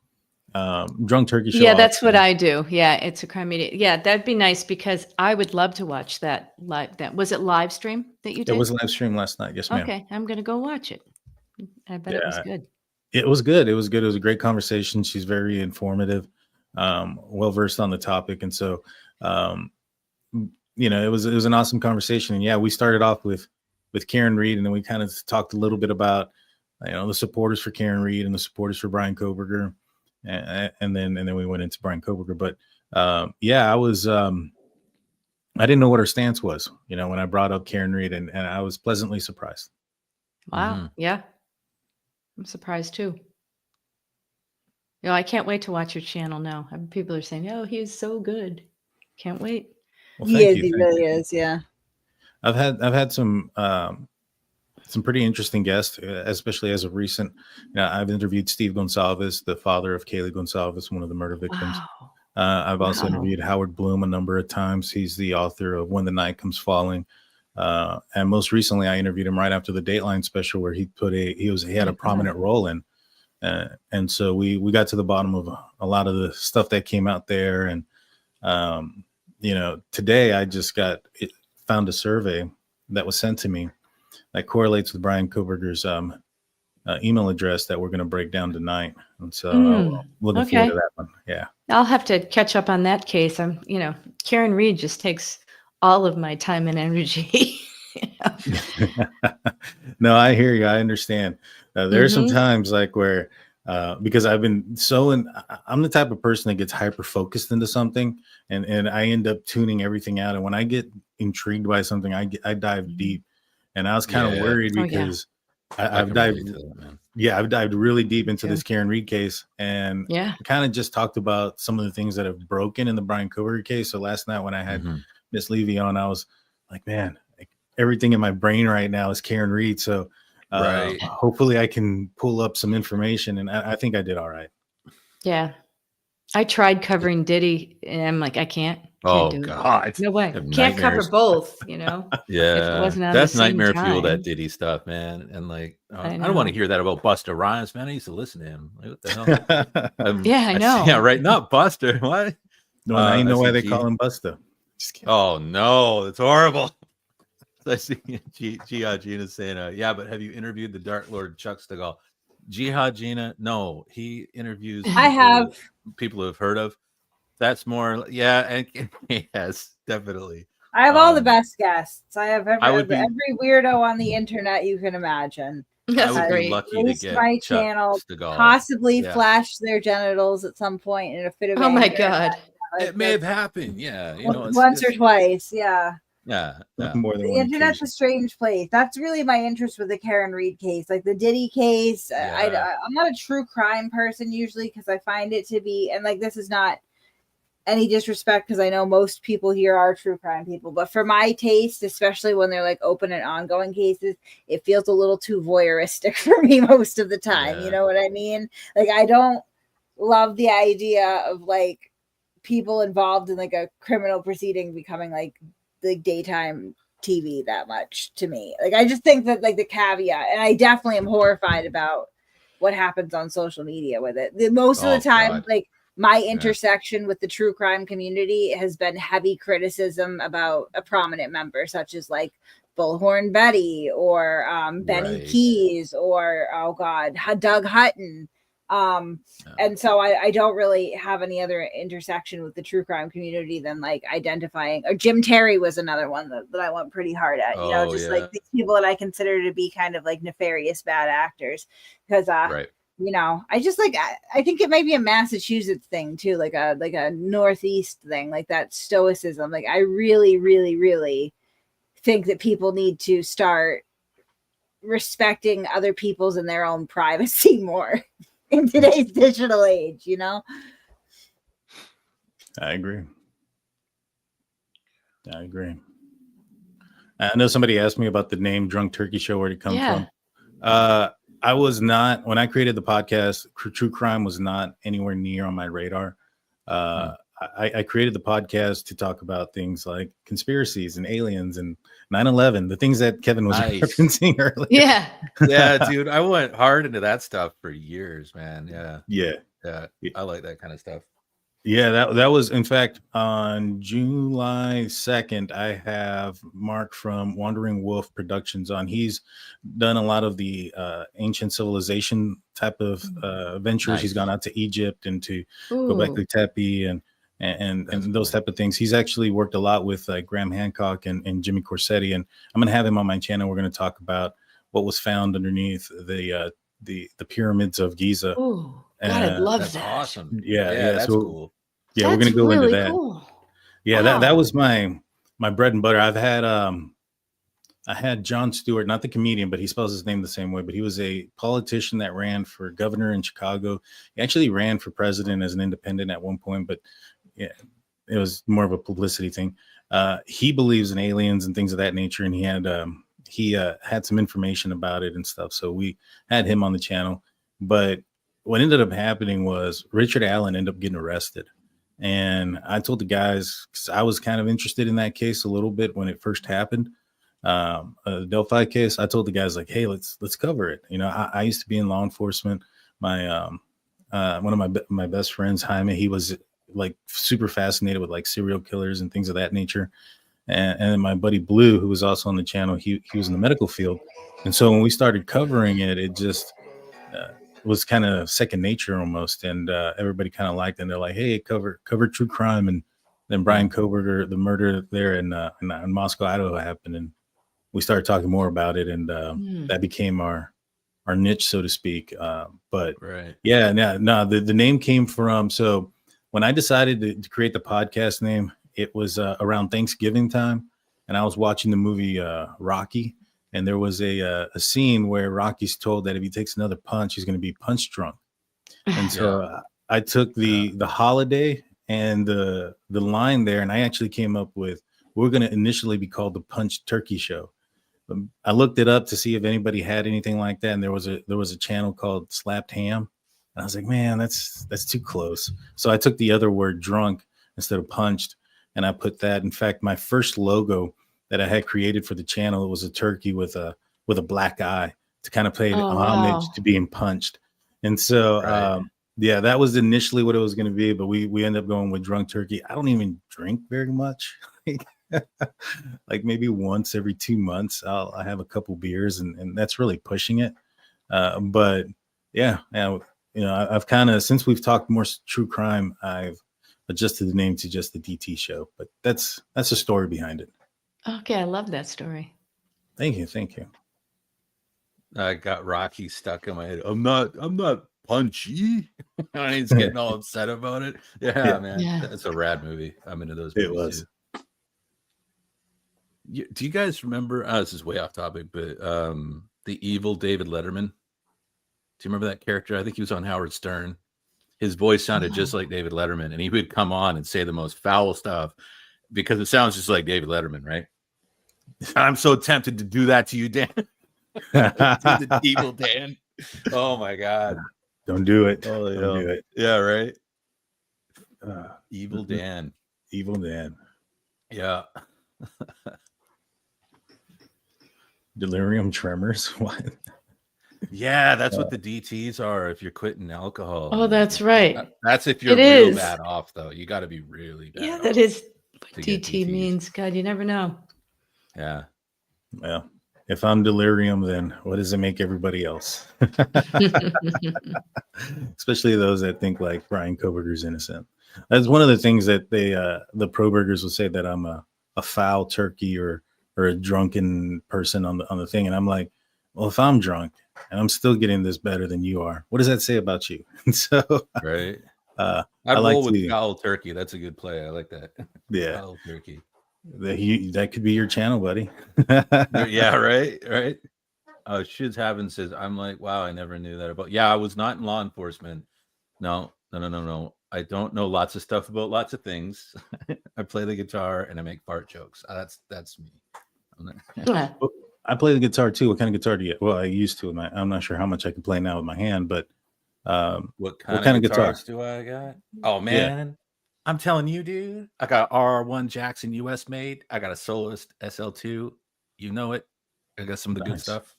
Drunk Turkey Show. Yeah, that's what I do. Yeah, it's a crime media. Yeah, that'd be nice because I would love to watch that live. That was it live stream that you did? It was live stream last night. Yes, ma'am. Okay, I'm gonna go watch it. I bet it was good. It was good. It was good. It was a great conversation. She's very informative, well versed on the topic, and so it was an awesome conversation. And yeah, we started off with Karen Reed, and then we kind of talked a little bit about the supporters for Karen Reed and the supporters for Brian Koberger. And then we went into Brian Koberger, but I was I didn't know what her stance was, when I brought up Karen Reed, and I was pleasantly surprised. Wow. Yeah. I'm surprised too. I can't wait to watch your channel now. People are saying, "Oh, he's so good." Can't wait. Well, He really is. Yeah. I've had some pretty interesting guests, especially as of recent. I've interviewed Steve Gonsalves, the father of Kaylee Gonsalves, one of the murder victims. Wow. I've also interviewed Howard Bloom a number of times. He's the author of When the Night Comes Falling. And most recently, I interviewed him right after the Dateline special, where he had a prominent role in. And so we got to the bottom of a lot of the stuff that came out there. And today I just found a survey that was sent to me that correlates with Brian Koberger's email address that we're going to break down tonight. And so I'm looking forward to that one. Yeah. I'll have to catch up on that case. Karen Reed just takes all of my time and energy. No, I hear you. I understand. There are some times like where, because I've been I'm the type of person that gets hyper focused into something, and I end up tuning everything out. And when I get intrigued by something, I dive deep. And I was kind of worried because I've dived really deep into this Karen Reed case, and kind of just talked about some of the things that have broken in the Brian Koberger case. So last night when I had Miss Levy on, I was like, man, everything in my brain right now is Karen Reed. So hopefully I can pull up some information, and I think I did all right. Yeah. I tried covering Diddy, and I'm like, I can't Oh do God, it. No way. Have Can't cover nightmares. both, Yeah, if it wasn't on that's the same nightmare fuel. time. That Diddy stuff, man. And like, I know. don't want to hear that about Buster Rhymes, man. I used to listen to him. Like, what the hell? Yeah, I know. Yeah, right. Not Buster. What? No, I know why they G- call him Busta. Oh no, that's horrible. I see Jihad Gina saying, "Yeah, but have you interviewed the Dark Lord Chuck Stegall?" Jihad Gina, no, he interviews. I have. People who have heard of. That's more, and yes, definitely. I have all the best guests. I have would be- every weirdo on the internet you can imagine. That's I would great. be lucky to Released get my Chuck channel, Stegall. possibly Yeah. flash their genitals at some point in a fit of Oh my anger. God. It may have happened. Yeah, Once or twice. Yeah. Yeah, more than The one internet's a strange place. That's really my interest with the Karen Reed case, like the Diddy case. I'm not a true crime person usually because I find it to be, and like this is not any disrespect because I know most people here are true crime people, but for my taste, especially when they're like open and ongoing cases, it feels a little too voyeuristic for me most of the time. You know what I mean? Like I don't love the idea of like people involved in like a criminal proceeding becoming like daytime TV that much to me. Like I just think that like the caveat, and I definitely am horrified about what happens on social media with it. Most of the time, God. like my intersection with the true crime community has been heavy criticism about a prominent member, such as like Bullhorn Betty or Benny Keys or Doug Hutton. And so I don't really have any other intersection with the true crime community than like identifying, or Jim Terry was another one that I went pretty hard at, like these people that I consider to be kind of like nefarious bad actors because I just like I think it might be a Massachusetts thing too, like a Northeast thing, like that stoicism. Like I really, really, really think that people need to start respecting other people's and their own privacy more in today's digital age, you know? I agree. I know somebody asked me about the name Drunk Turkey Show, where did it come Yeah. from? I was not, when I created the podcast, true crime was not anywhere near on my radar. I created the podcast to talk about things like conspiracies and aliens and 9/11, the things that Kevin was Nice. referencing earlier. Yeah. Yeah, dude, I went hard into that stuff for years, man. Yeah. I like that kind of stuff. Yeah, that was, in fact, on July 2nd, I have Mark from Wandering Wolf Productions on. He's done a lot of the ancient civilization type of ventures. Nice. He's gone out to Egypt and to Göbekli Tepe and those type of things. He's actually worked a lot with Graham Hancock and Jimmy Corsetti, and I'm going to have him on my channel. We're going to talk about what was found underneath the pyramids of Giza. Oh, God, I'd love That's that. awesome. Yeah, that's so, cool. Yeah, we're going to go really into that. Cool. Yeah, Wow. that was my bread and butter. I had Jon Stewart, not the comedian, but he spells his name the same way. But he was a politician that ran for governor in Chicago. He actually ran for president as an independent at one point, but yeah, it was more of a publicity thing. He believes in aliens and things of that nature, and he had some information about it and stuff. So we had him on the channel. But what ended up happening was Richard Allen ended up getting arrested. And I told the guys, because I was kind of interested in that case a little bit when it first happened, the Delphi case. I told the guys, like, hey, let's cover it. You know, I used to be in law enforcement. My one of my best friends, Jaime, he was like super fascinated with like serial killers and things of that nature. And then my buddy Blue, who was also on the channel, he was in the medical field. And so when we started covering it, it just was kind of second nature almost, and everybody kind of liked it. And they're like, hey, cover true crime. And then Brian Koberger, the murder there in Moscow, Idaho happened, and we started talking more about it, and that became our niche, so to speak. But yeah, no, the name came from, so when I decided to create the podcast name, it was around Thanksgiving time, and I was watching the movie Rocky. And there was a scene where Rocky's told that if he takes another punch, he's going to be punch drunk. And so I took the holiday and the line there, and I actually came up with, we're going to initially be called the Punch Turkey Show. I looked it up to see if anybody had anything like that, and there was a channel called Slapped Ham, and I was like, man, that's too close. So I took the other word, drunk, instead of punched, and I put that. In fact, my first logo that I had created for the channel, it was a turkey with a black eye to kind of pay homage to being punched. And so, yeah, that was initially what it was going to be, but we ended up going with drunk turkey. I don't even drink very much. Like maybe once every 2 months, I have a couple beers, and that's really pushing it. But yeah, you know, I've kind of, since we've talked more true crime, I've adjusted the name to just the DT Show. But that's the story behind it. Okay, I love that story. Thank you. I got Rocky stuck in my head. I'm not punchy. And he's getting all upset about it. Yeah, man. Yeah. That's a rad movie. I'm into those movies. It was. Too. Do you guys remember? This is way off topic, but the evil David Letterman. Do you remember that character? I think he was on Howard Stern. His voice sounded just like David Letterman, and he would come on and say the most foul stuff because it sounds just like David Letterman, right? I'm so tempted to do that to you, Dan. Do the evil Dan. Oh my God. Don't do it. Oh, Don't do it. Yeah, right. Evil Dan. Evil Dan. Yeah. Delirium tremors. What? Yeah, that's what the DTs are if you're quitting alcohol. Oh, that's right. That's if you're It real is. bad off, though. You got to be really bad. Yeah, that is what to get DT means. God, you never know. Yeah. Well, if I'm delirium, then what does it make everybody else? Especially those that think like Brian Koberger's innocent. That's one of the things that the pro burgers will say, that I'm a foul turkey or a drunken person on the thing. And I'm like, well, if I'm drunk and I'm still getting this better than you are, what does that say about you? And so, right. I I like roll with to, foul turkey. That's a good play. I like that. Yeah. Foul turkey. That could be your channel, buddy. Yeah, right. Shiz Havin says, I'm like, wow, I never knew that about. Yeah, I was not in law enforcement. No. I don't know lots of stuff about lots of things. I play the guitar and I make fart jokes. That's me. I play the guitar too. What kind of guitar do you get? Well, I used to. I'm not sure how much I can play now with my hand, but what kind of guitars do I got? Oh man, I'm telling you, dude. I got RR1 Jackson US made. I got a Soloist SL2. You know it. I got some of the good stuff.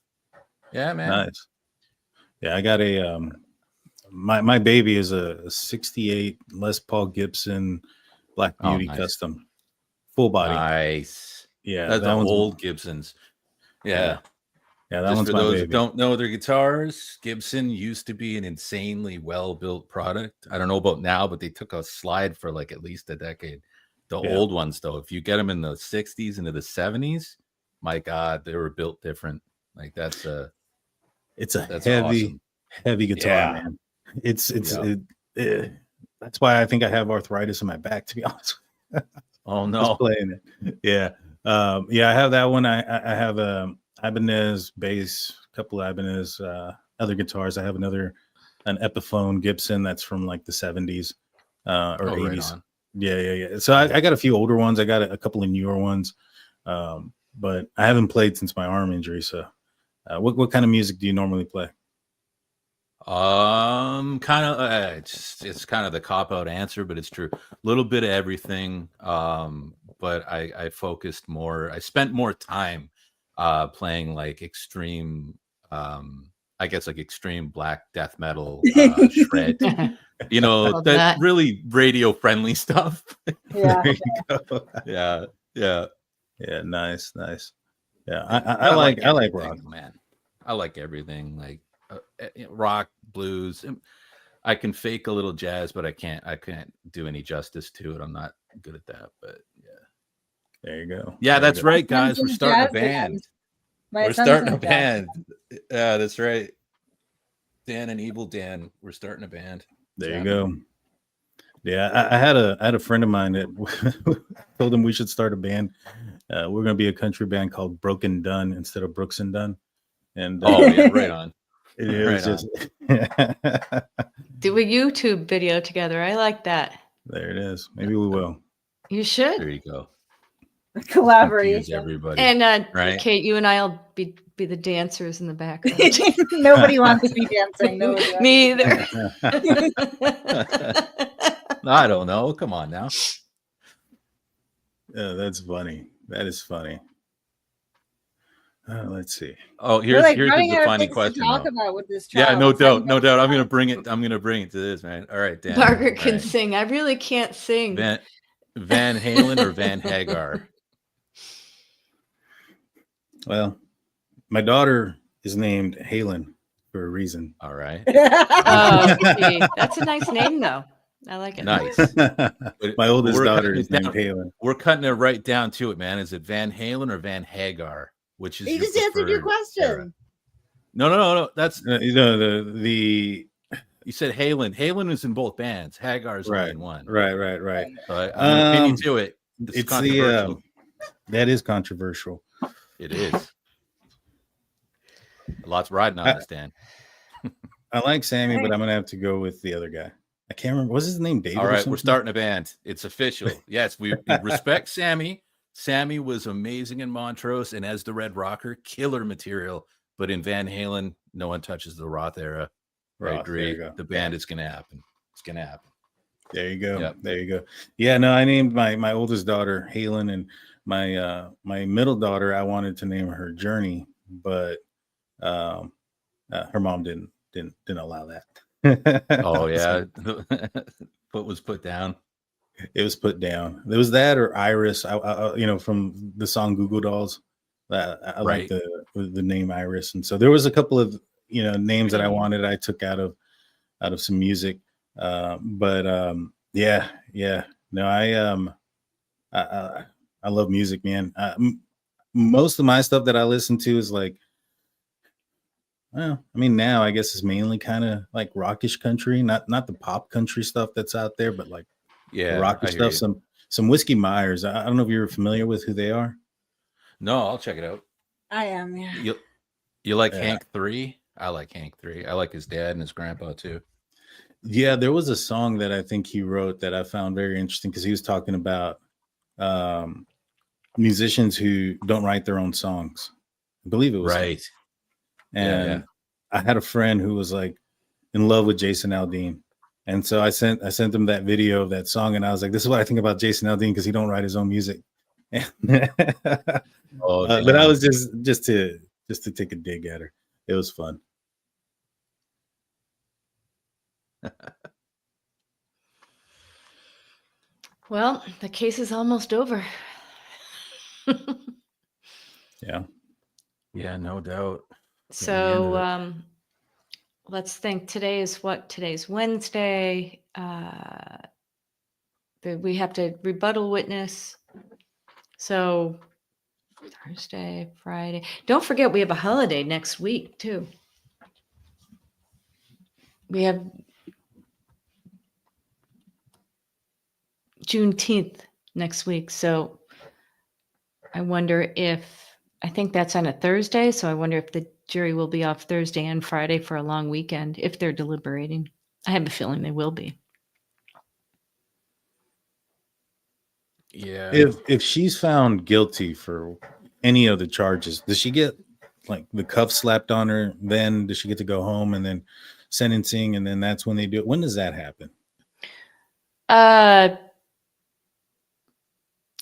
Yeah, man. Nice. Yeah, I got a my baby is a 68 Les Paul Gibson Black Beauty custom. Full body. Nice. Yeah, that's the one's old Gibsons. Yeah, that just one's for my those baby. who don't know their guitars, Gibson used to be an insanely well-built product. I don't know about now, but they took a slide for like at least a decade. The old ones, though, if you get them in the 60s into the 70s, my God, they were built different. Like that's heavy, heavy guitar, man. That's why I think I have arthritis in my back, to be honest. Oh no, just playing it. Yeah. I have that one. I have a Ibanez bass, a couple of Ibanez other guitars. I have an Epiphone Gibson that's from like the 70s or 80s. Right. Yeah. So I got a few older ones. I got a couple of newer ones, but I haven't played since my arm injury. So what kind of music do you normally play? Kind of it's kind of the cop-out answer, but it's true. A little bit of everything. But I focused more. I spent more time playing like extreme I guess like extreme black death metal shred. You know, that really radio friendly stuff. Yeah. There you go. Yeah. Nice. Yeah, I like rock, man. I like everything, like rock, blues. I can fake a little jazz, but I can't do any justice to it. I'm not good at that, but yeah. There you go. Yeah, that's right, guys. We're starting a band. We're starting a band. Yeah, that's right. Dan and Evil Dan, we're starting a band. There you go. Yeah, I had a friend of mine that told him we should start a band. We're going to be a country band called Broken Dunn instead of Brooks and Dunn. And right on. It was just do a YouTube video together. I like that. There it is. Maybe we will. You should. There you go. Collaboration. Everybody. And right? Kate, you and I'll be the dancers in the background. Nobody wants to be dancing. Me either. I don't know. Come on now. That's funny. That is funny. Let's see. Oh, here's the funny question. Yeah, no doubt. I'm gonna bring it to this, man. All right, Dan. Margaret can sing. I really can't sing. Van Halen or Van Hagar? Well, my daughter is named Halen for a reason. All right. Oh, see, that's a nice name, though. I like it. Nice. My oldest daughter is named Halen. We're cutting it right down to it, man. Is it Van Halen or Van Hagar? Which is you just answered your question. Era? No. That's the you said Halen. Halen is in both bands. Hagar's right in one. Right. So I'm opinion to it. It's the that is controversial. It is. Lots riding on this, Dan. I like Sammy, but I'm gonna have to go with the other guy. I can't remember. What's his name? David. All right, we're starting a band. It's official. Yes, we respect Sammy. Sammy was amazing in Montrose, and as the Red Rocker, killer material. But in Van Halen, no one touches the Roth era. I agree. The band is gonna happen. It's gonna happen. There you go. Yep. There you go. Yeah, no, I named my oldest daughter Halen, and my middle daughter, I wanted to name her Journey, but her mom didn't allow that. Oh yeah. What was put down? It was put down. There was that or Iris. I from the song Google Dolls. I like the name Iris, and so there was a couple of names that I wanted. I took out of some music, but no, I love music, man. Most of my stuff that I listen to is like, well, I mean, now I guess it's mainly kind of like rockish country, not the pop country stuff that's out there, but like rockish stuff. some Whiskey Myers. I don't know if you're familiar with who they are. No, I'll check it out. I am, yeah. You like Yeah. Hank 3? I like Hank 3. I like his dad and his grandpa too. Yeah, there was a song that I think he wrote that I found very interesting because he was talking about musicians who don't write their own songs. I believe it was him. Right. And Yeah. I had a friend who was like in love with Jason Aldean. And so I sent him that video of that song, and I was like, "This is what I think about Jason Aldean because he don't write his own music." Oh, but I was just to take a dig at her. It was fun. Well, the case is almost over. Yeah. Yeah, no doubt. So let's think. Today's Wednesday. We have to rebuttal witness. So Thursday, Friday. Don't forget we have a holiday next week too. We have Juneteenth next week. So I wonder I think that's on a Thursday. So I wonder if the jury will be off Thursday and Friday for a long weekend if they're deliberating. I have a feeling they will be. Yeah. If she's found guilty for any of the charges, does she get like the cuff slapped on her? Then does she get to go home and then sentencing, and then that's when they do it? When does that happen?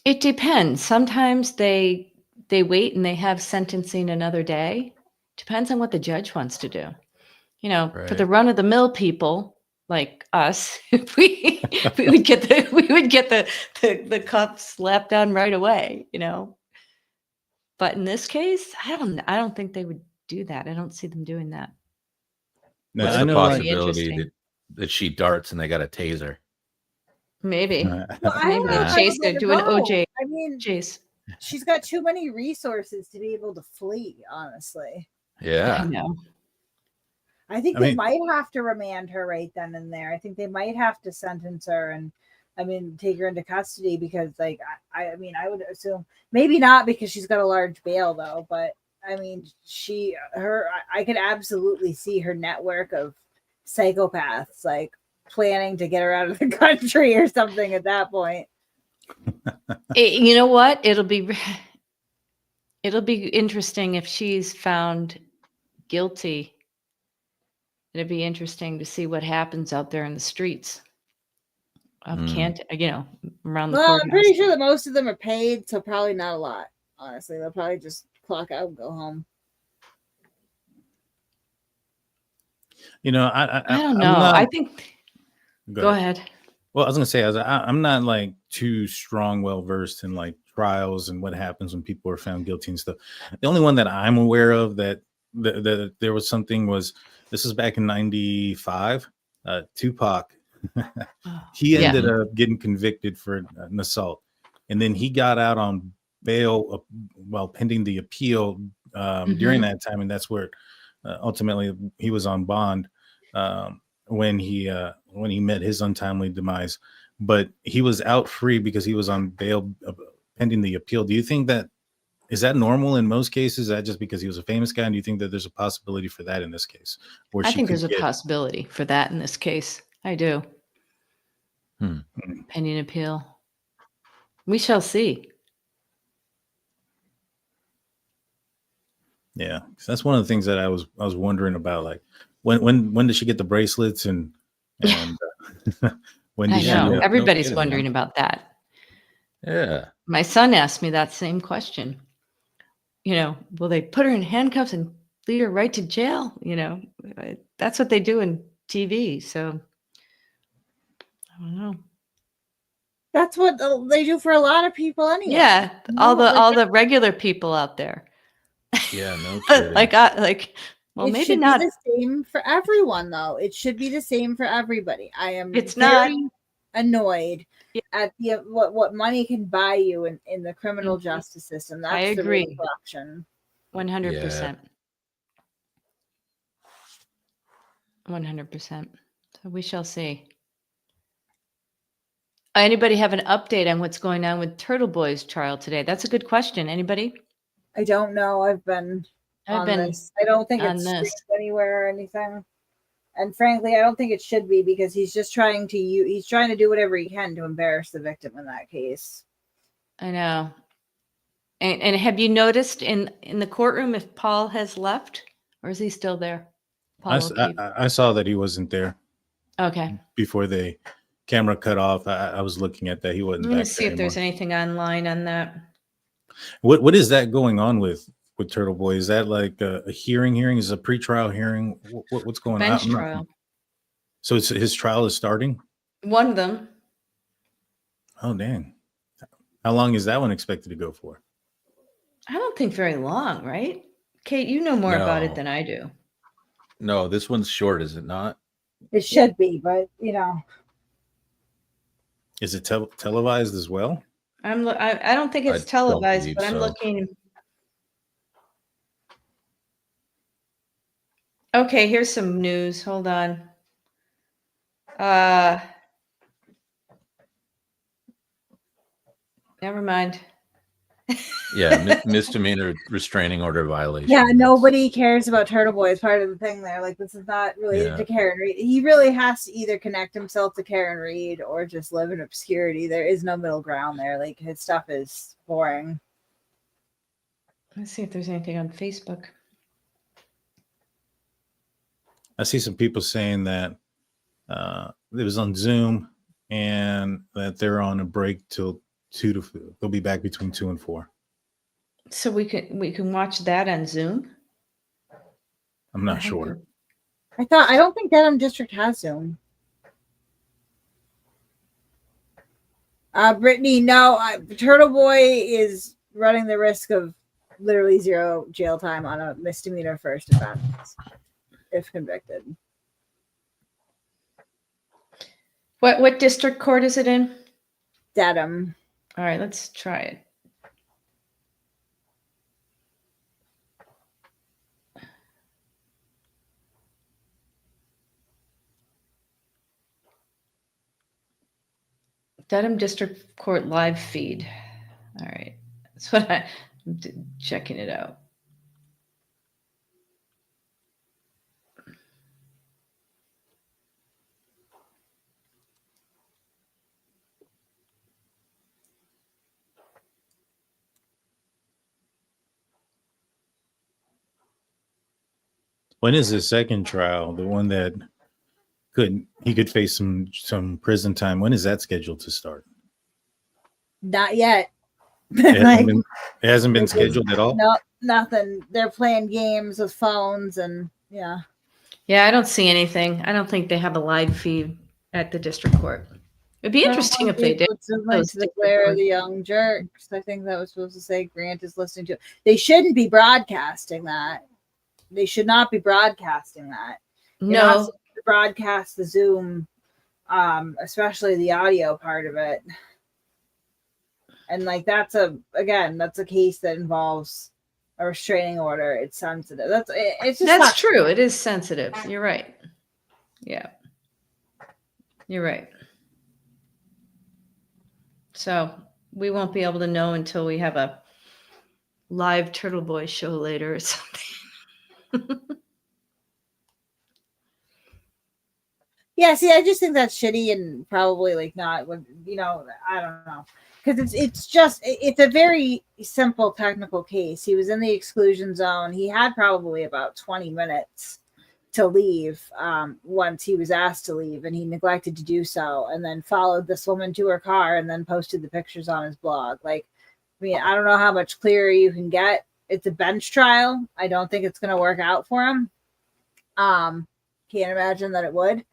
It depends. Sometimes they wait and they have sentencing another day. Depends on what the judge wants to do. You know, for the Right. run of the mill people like us, we would get the cuffs slapped on right away, you know. But in this case, I don't think they would do that. I don't see them doing that. No, What's I the know, like, possibility that she darts and they got a taser? Maybe. Well, I Maybe don't they know if I chase would her, let do her an go. OJ I mean, chase. she's got too many resources to be able to flee, honestly. Yeah. I know. I think I they mean- might have to remand her right then and there. I think they might have to sentence her and, I mean, take her into custody because, like, I mean, I would assume maybe not because she's got a large bail though, but I mean, I could absolutely see her network of psychopaths like planning to get her out of the country or something at that point. You know what? It'll be interesting if she's found guilty. It'd be interesting to see what happens out there in the streets of Canton, you know, around the Well, courthouse. I'm pretty sure that most of them are paid, so probably not a lot. Honestly, they'll probably just clock out and go home. You know, I don't I'm know. not- I think. Go ahead. Well, I was gonna say, I'm not like too well versed in like trials and what happens when people are found guilty and stuff. The only one that I'm aware of that there was something was this is back in '95. Tupac, he ended up getting convicted for an assault, and then he got out on bail while pending the appeal during that time, and that's where ultimately he was on bond. When he met his untimely demise, but he was out free because he was on bail pending the appeal. Do you think that is that normal in most cases? Is that just because he was a famous guy? And do you think that there's a possibility for that in this case? Where I she think could there's a get- possibility for that in this case. I do. Pending appeal. We shall see. Yeah, 'cause that's one of the things that I was wondering about. Like, when did she get the bracelets and when I did she? know. Everybody's kidding, wondering man. about that. Yeah. My son asked me that same question. You know, will they put her in handcuffs and lead her right to jail? You know, that's what they do in TV. So I don't know. That's what they do for a lot of people anyway. Yeah, You all know, the like, regular people out there. Yeah, no kidding. Well, it maybe should not. be the same for everyone, though. It should be the same for everybody. I am It's very not. annoyed at what money can buy you in the criminal justice system. That's I the real agree. corruption. 100%. 100%. So we shall see. Anybody have an update on what's going on with Turtle Boy's trial today? That's a good question. Anybody? I don't know. I've been on this. I don't think it's streamed anywhere or anything. And frankly, I don't think it should be, because he's just trying to do whatever he can to embarrass the victim in that case. I know. And have you noticed in the courtroom if Paul has left, or is he still there? Paul O'Keefe. I saw that he wasn't there. Okay. Before the camera cut off, I was looking at that. He wasn't I'm going back to see there if there's anymore. anything online on that. What is that going on with Turtle Boy? Is that like a hearing? Is it a pretrial hearing? What's going on? Bench trial. So his trial is starting? One of them. Oh, dang. How long is that one expected to go for? I don't think very long, right? Kate, you know more about it No. than I do. No, this one's short, is it not? It should be, but Is it televised as well? I don't think it's I don't televised, believe but I'm so. looking. Okay, here's some news. Hold on. Never mind. Yeah, misdemeanor restraining order violation. yeah, nobody cares about Turtle Boy as part of the thing there. Like, this is not related to Karen Reed. He really has to either connect himself to Karen Reed or just live in obscurity. There is no middle ground there. Like, his stuff is boring. Let's see if there's anything on Facebook. I see some people saying that it was on Zoom and that they're on a break till 2 to 4. They'll be back between 2 and 4. So we can watch that on Zoom? I'm not sure. I don't think Dedham District has Zoom. Brittany, no, Turtle Boy is running the risk of literally 0 jail time on a misdemeanor first offense if convicted. What district court is it in? Dedham. All right, let's try it. Dedham District Court live feed. All right, that's what I'm checking it out. When is the second trial? The one that he could face some prison time. When is that scheduled to start? Not yet. It hasn't been scheduled at all? No, nothing. They're playing games with phones and yeah. Yeah, I don't see anything. I don't think they have a live feed at the district court. It'd be interesting if they did. To the Claire of the Young Jerks. I think that was supposed to say Grant is listening to. They shouldn't be broadcasting that. They should not be broadcasting that. You're not No. supposed to broadcast the Zoom, especially the audio part of it. And like that's a case that involves a restraining order. It's sensitive. It's just true. It is sensitive. You're right. Yeah. You're right. So we won't be able to know until we have a live Turtle Boy show later or something. Yeah, see, I just think that's shitty and probably like not what I don't know. Because it's a very simple technical case. He was in the exclusion zone. He had probably about 20 minutes to leave once he was asked to leave, and he neglected to do so, and then followed this woman to her car and then posted the pictures on his blog. Like, I mean, I don't know how much clearer you can get. It's a bench trial. I don't think it's going to work out for him. Can't imagine that it would.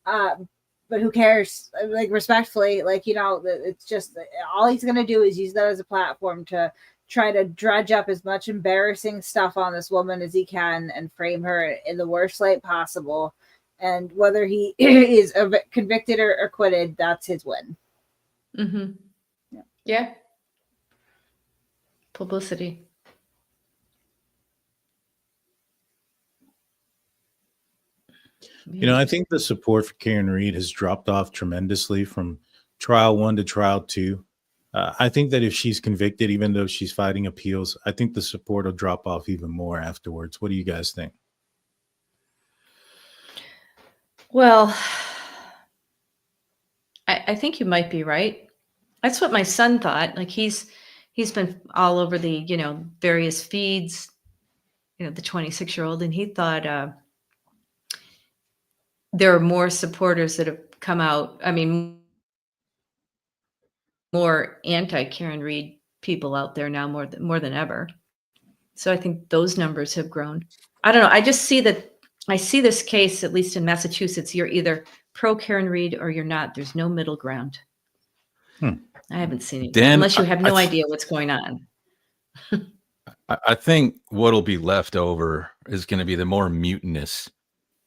But who cares? Like, respectfully, it's just all he's going to do is use that as a platform to try to dredge up as much embarrassing stuff on this woman as he can and frame her in the worst light possible. And whether he is convicted or acquitted, that's his win. Mm-hmm. Yeah. Publicity. I think the support for Karen Reed has dropped off tremendously from trial 1 to trial 2. I think that if she's convicted, even though she's fighting appeals, I think the support will drop off even more afterwards. What do you guys think? Well, I think you might be right. That's what my son thought. Like he's been all over the, various feeds, the 26-year-old, and he thought there are more supporters that have come out. I mean, more anti-Karen Reed people out there now more than ever. So I think those numbers have grown. I don't know. I just see that I see this case, at least in Massachusetts, you're either pro Karen Reed or you're not. There's no middle ground. I haven't seen it Dan, unless you have no I- idea what's going on. I think what'll be left over is going to be the more mutinous,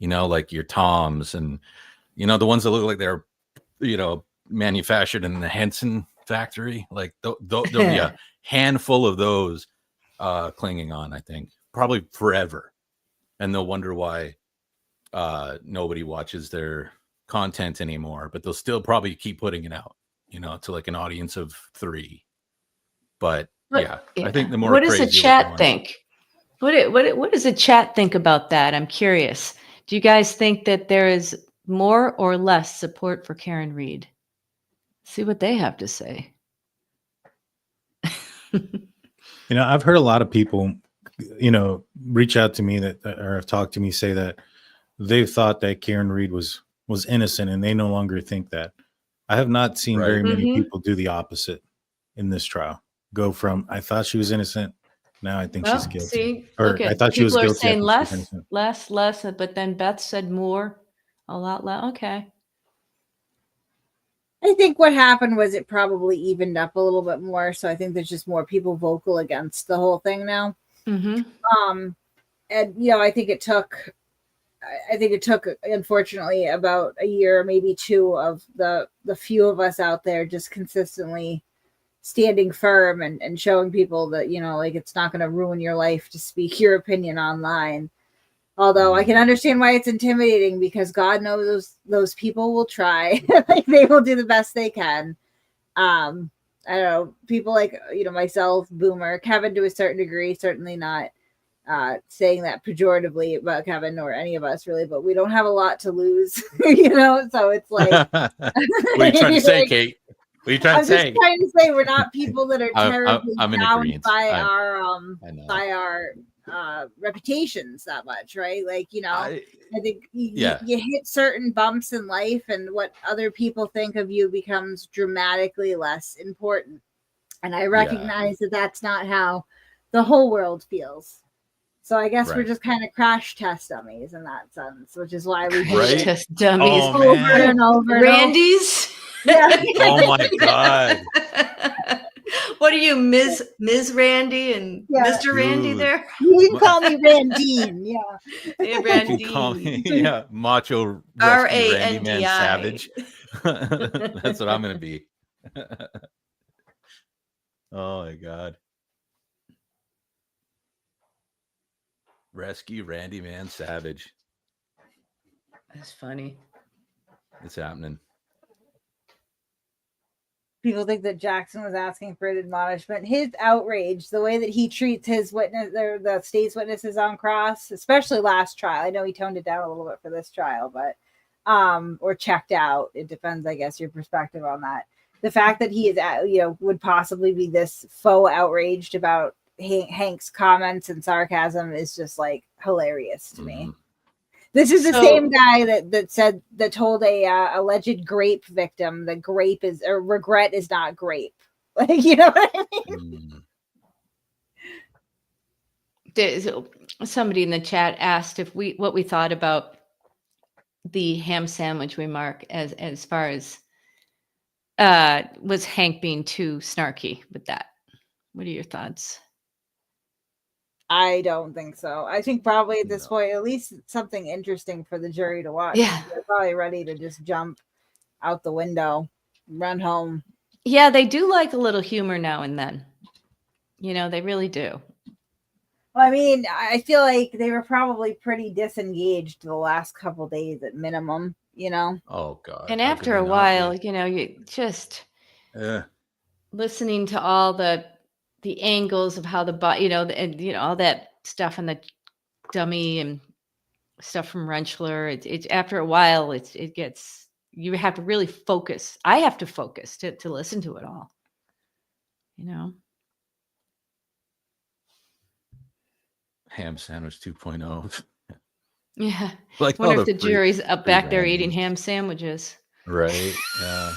like your Toms and, the ones that look like they're, manufactured in the Henson factory. Like there'll be a handful of those clinging on, I think, probably forever. And they'll wonder why nobody watches their content anymore, but they'll still probably keep putting it out, to like an audience of 3. But yeah, I think the more What does the crazy chat ones- think? What does the chat think about that? I'm curious. Do you guys think that there is more or less support for Karen Reed? See what they have to say. I've heard a lot of people, reach out to me or have talked to me, say that they've thought that Karen Reed was innocent, and they no longer think that. I have not seen very many people do the opposite in this trial. Go from I thought she was innocent, now I think Well, she's guilty. see, Or look at I thought she was people are guilty. I saying think she's innocent. less, but then Beth said more, a lot less. Okay. I think what happened was it probably evened up a little bit more. So I think there's just more people vocal against the whole thing now. Mm-hmm. And I think it took, unfortunately, about a year, maybe 2 of the few of us out there just consistently standing firm and showing people that, like it's not going to ruin your life to speak your opinion online. Although I can understand why it's intimidating, because God knows those people will try. Like they will do the best they can. I don't know, people like, myself, Boomer, Kevin to a certain degree, certainly not saying that pejoratively about Kevin or any of us really, but we don't have a lot to lose, so it's like. What are you trying to say, Kate? What are you trying to say? I'm just trying to say we're not people that are terribly I'm in bound agreement. by I our reputations that much, right? Like, I think you hit certain bumps in life, and what other people think of you becomes dramatically less important. And I recognize that that's not how the whole world feels. So I guess we're just kind of crash test dummies in that sense, which is why we Crash test dummies over and over. Randy's. Yeah. Oh my God. What are you, Ms. Randy and Mr. Randy Dude. there? You can call me Randine. Yeah. Hey, You Randy. can call me, macho rescue Randy Man R-A-N-D-I. Savage. That's what I'm gonna be. Oh my God. Rescue Randy Man Savage. That's funny. It's happening. People think that Jackson was asking for an admonishment. His outrage, the way that he treats his witness, the state's witnesses on cross, especially last trial. I know he toned it down a little bit for this trial, but or checked out. It depends, I guess, your perspective on that. The fact that he is, would possibly be this faux outraged about Hank's comments and sarcasm is just like hilarious to me. This is the same guy that told a alleged grape victim that grape is, or regret is not grape. Like, you know what I mean? There's somebody in the chat asked what we thought about the ham sandwich remark as far as was Hank being too snarky with that. What are your thoughts? I don't think so. I think probably at this point, at least it's something interesting for the jury to watch. Yeah. They're probably ready to just jump out the window, run home. Yeah, they do like a little humor now and then. They really do. Well, I mean, I feel like they were probably pretty disengaged the last couple days at minimum. you know? Oh God. And How after could a they not while, be? you just Yeah. listening to all the angles of how the body, and all that stuff and the dummy and stuff from Rentschler. It's after a while, it gets, you have to really focus. I have to focus to listen to it all. Ham sandwich 2.0. Yeah. Like all Wonder if the the jury's up back there eating pre-branding. ham sandwiches. Right. Yeah.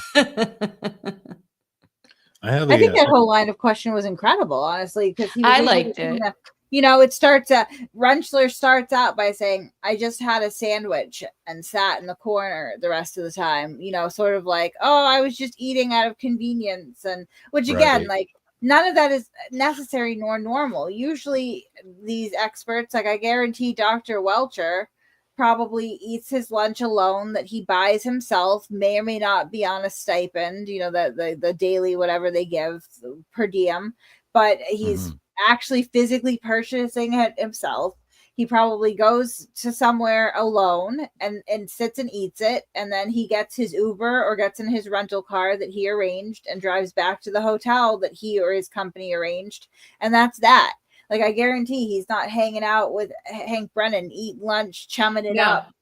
I have I think a. that whole line of question was incredible, honestly, because he was I able liked to it. it starts Rentschler starts out by saying, I just had a sandwich and sat in the corner the rest of the time, sort of like, oh, I was just eating out of convenience. And which again, Right. like, none of that is necessary nor normal. Usually these experts, like I guarantee Dr. Welcher probably eats his lunch alone that he buys himself, may or may not be on a stipend, the daily whatever they give per diem, but he's actually physically purchasing it himself. He probably goes to somewhere alone and sits and eats it, and then he gets his Uber or gets in his rental car that he arranged and drives back to the hotel that he or his company arranged, and that's that. Like, I guarantee he's not hanging out with Hank Brennan, eating lunch, chumming it up.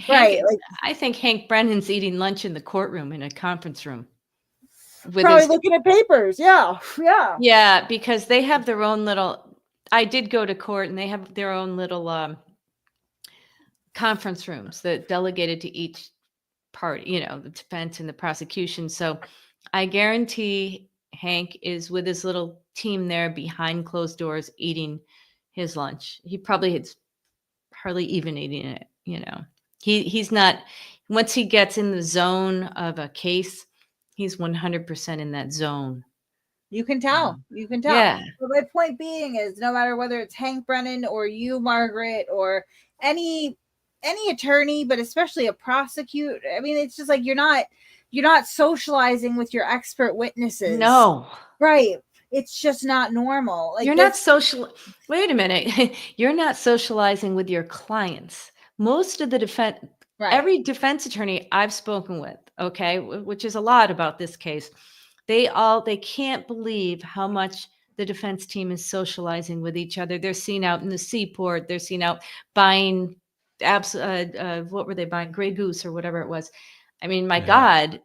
Right. Like, I think Hank Brennan's eating lunch in the courtroom in a conference room. Probably looking at papers. Yeah. Yeah. Yeah, because they have their own little, I did go to court and they have their own little conference rooms that delegated to each party, the defense and the prosecution. So I guarantee Hank is with his little team there behind closed doors eating his lunch. He probably is hardly even eating it, He's not, once he gets in the zone of a case, he's 100% in that zone. You can tell. You can tell. Yeah. But my point being is, no matter whether it's Hank Brennan or you, Margaret, or any attorney, but especially a prosecutor, I mean, it's just like you're not socializing with your expert witnesses. No. Right. It's just not normal. Like, You're not social. Wait a minute. You're not socializing with your clients. Most of the defense, every defense attorney I've spoken with, okay, which is a lot about this case, they can't believe how much the defense team is socializing with each other. They're seen out in the seaport. They're seen out buying what were they buying? Grey Goose or whatever it was. I mean, my God,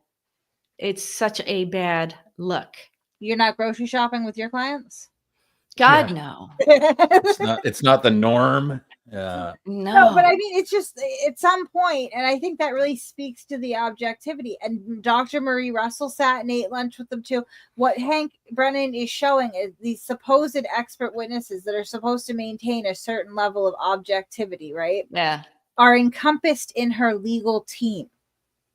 it's such a bad look. You're not grocery shopping with your clients? God, no. It's not the norm. No, but I mean, it's just at some point, and I think that really speaks to the objectivity. And Dr. Marie Russell sat and ate lunch with them too. What Hank Brennan is showing is these supposed expert witnesses that are supposed to maintain a certain level of objectivity, right? Yeah. Are encompassed in her legal team.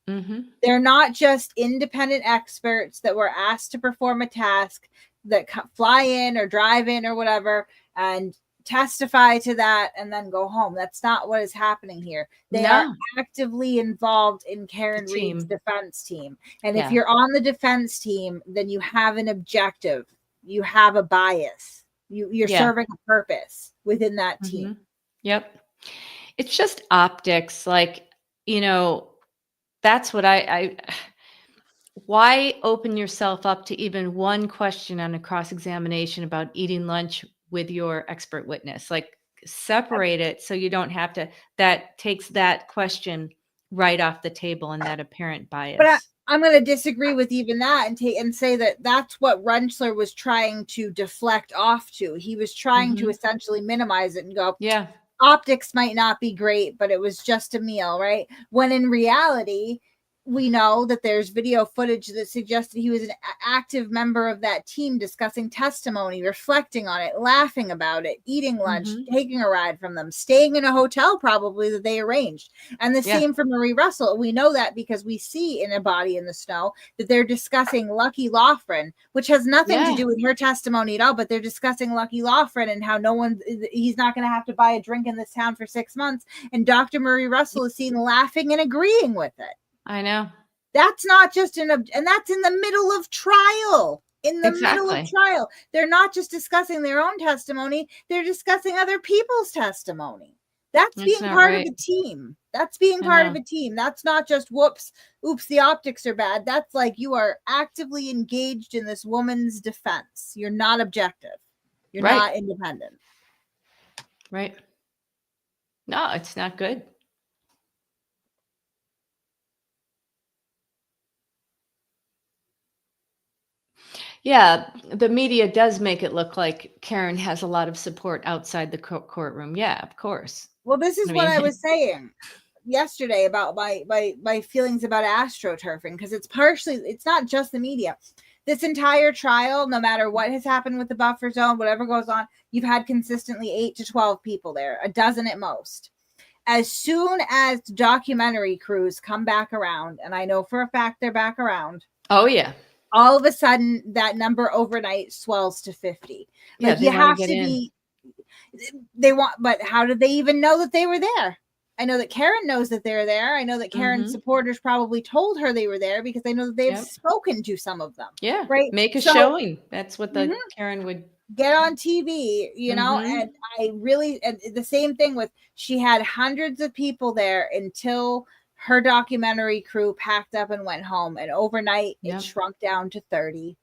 Mm-hmm. They're not just independent experts that were asked to perform a task that fly in or drive in or whatever and testify to that and then go home. That's not what is happening here. They are actively involved in Karen Reed's defense team. And if you're on the defense team, then you have an objective. You have a bias. You're serving a purpose within that team. Yep. It's just optics. Like, that's what why open yourself up to even one question on a cross-examination about eating lunch with your expert witness? Like, separate it so you don't have to, that takes that question right off the table and that apparent bias. But I'm going to disagree with even that and say that that's what Rentschler was trying to deflect off to. He was trying to essentially minimize it and go, optics might not be great, but it was just a meal, right? When in reality, we know that there's video footage that suggested he was an active member of that team, discussing testimony, reflecting on it, laughing about it, eating lunch, taking a ride from them, staying in a hotel probably that they arranged. And the same for Marie Russell. We know that because we see in A Body in the Snow that they're discussing Lucky Loughran, which has nothing to do with her testimony at all, but they're discussing Lucky Loughran and how he's not going to have to buy a drink in this town for 6 months. And Dr. Marie Russell is seen laughing and agreeing with it. I know. That's not just and that's in the middle of trial. In the middle of trial. They're not just discussing their own testimony, they're discussing other people's testimony. That's That's being not part right. of a team. That's being I part of know. a team. That's not just whoops, oops, the optics are bad. That's like you are actively engaged in this woman's defense. You're not objective. You're Right. not independent. Right. No, it's not good. Yeah, the media does make it look like Karen has a lot of support outside the courtroom. Yeah, of course. Well, this is I what mean, I was saying yesterday about my feelings about astroturfing, because it's not just the media. This entire trial, no matter what has happened with the buffer zone, whatever goes on, you've had consistently 8 to 12 people there, a dozen at most. As soon as documentary crews come back around, and I know for a fact they're back around. Oh yeah. All of a sudden that number overnight swells to 50. Yeah, Like they you wanna have get to in. be, but how did they even know that they were there? I know that Karen knows that they're there. I know that Karen's Mhm. supporters probably told her they were there because they know that they've Yep. spoken to some of them. Yeah. Right. Make a So showing. That's what the Mhm. Karen would. Get on TV, Mhm. and and the same thing with, she had hundreds of people there until her documentary crew packed up and went home, and overnight Yep. it shrunk down to 30.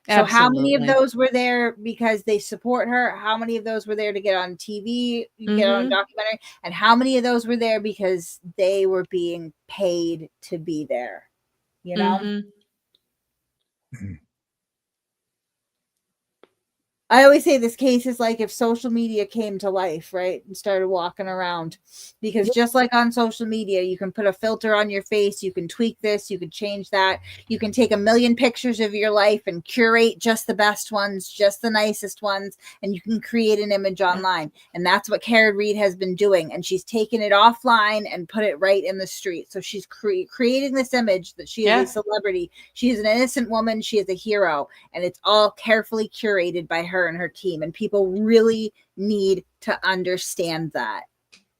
So how many of Absolutely. those were there because they support her? How many of those were there to get on TV, get on a Mhm. documentary? And how many of those were there because they were being paid to be there? You know? Mhm. I always say this case is like if social media came to life, right? And started walking around. Because just like on social media, you can put a filter on your face, you can tweak this, you can change that. You can take a million pictures of your life and curate just the best ones, just the nicest ones, and you can create an image online. And that's what Karen Reed has been doing. And she's taken it offline and put it right in the street. So she's creating this image that she is Yeah. a celebrity. She is an innocent woman. She is a hero. And it's all carefully curated by her and her team, and people really need to understand that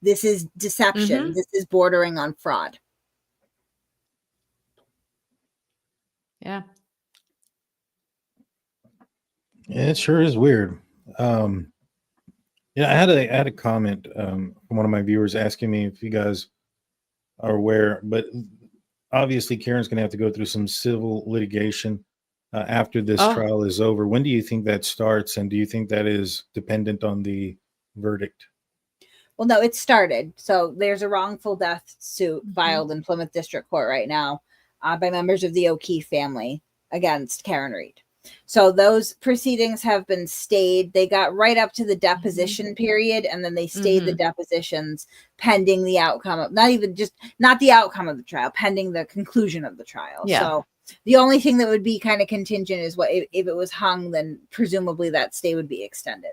this is deception. Mhm. This is bordering on fraud. Yeah. Yeah, it sure is weird. Yeah, I had a comment from one of my viewers asking me if you guys are aware, but obviously Karen's going to have to go through some civil litigation after this Oh. trial is over. When do you think that starts, and do you think that is dependent on the verdict? Well, no, it started. So there's a wrongful death suit filed in Plymouth District Court right now by members of the O'Keefe family against Karen Reed. So those proceedings have been stayed. They got right up to the deposition period, and then they stayed the depositions pending the outcome of not the outcome of the trial, pending the conclusion of the trial. Yeah. So the only thing that would be kind of contingent is what if it was hung, then presumably that stay would be extended.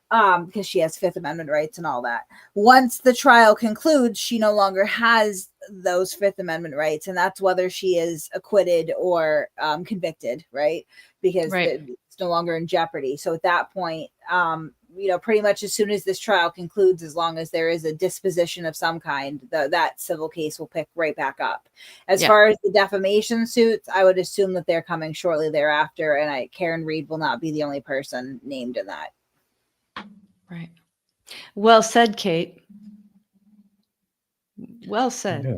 Because she has Fifth Amendment rights and all that. Once the trial concludes, she no longer has those Fifth Amendment rights, and that's whether she is acquitted or convicted, right? Because Right. it's no longer in jeopardy. So at that point, pretty much as soon as this trial concludes, as long as there is a disposition of some kind, that civil case will pick right back up. As Yeah. far as the defamation suits, I would assume that they're coming shortly thereafter, and Karen Reed will not be the only person named in that. Right. Well said, Kate. Well said. Yeah.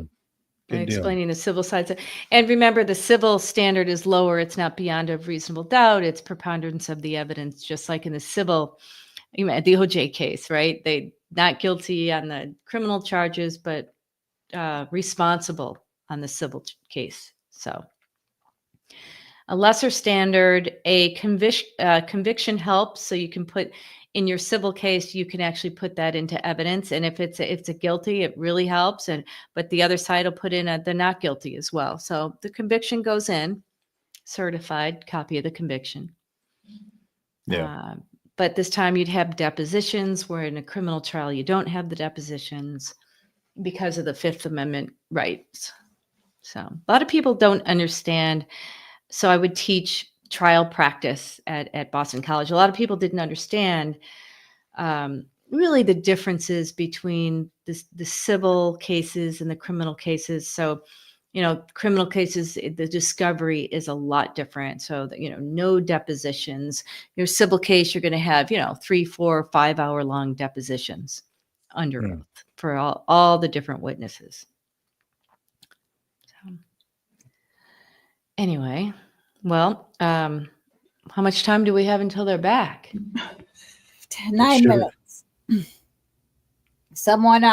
Good deal. Explaining the civil side. And remember, the civil standard is lower. It's not beyond a reasonable doubt. It's preponderance of the evidence, just like in the civil, the OJ case, right? They not guilty on the criminal charges, but responsible on the civil case. So a lesser standard, a conviction helps. So you can put in your civil case, you can actually put that into evidence. And if it's a guilty, it really helps. But the other side will put in the not guilty as well. So the conviction goes in, certified copy of the conviction. Yeah. But this time you'd have depositions, where in a criminal trial, you don't have the depositions because of the Fifth Amendment rights. So a lot of people don't understand. So I would teach trial practice at Boston College. A lot of people didn't understand really the differences between the civil cases and the criminal cases. So, criminal cases, the discovery is a lot different. So that, no depositions. Your civil case, you're going to have, 3, 4, 5 hour long depositions under oath. for all the different witnesses. So, anyway, well, how much time do we have until they're back? 9 minutes. Someone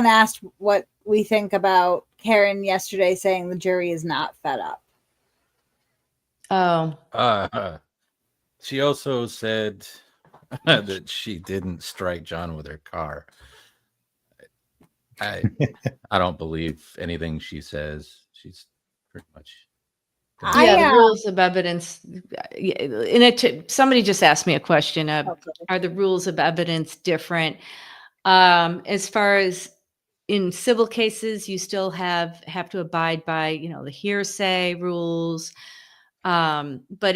asked what we think about Karen yesterday saying the jury is not fed up. Oh. She also said that she didn't strike John with her car. I don't believe anything she says. She's pretty much. The rules of evidence. Somebody just asked me a question. Are the rules of evidence different? As far as in civil cases, you still have to abide by, the hearsay rules. But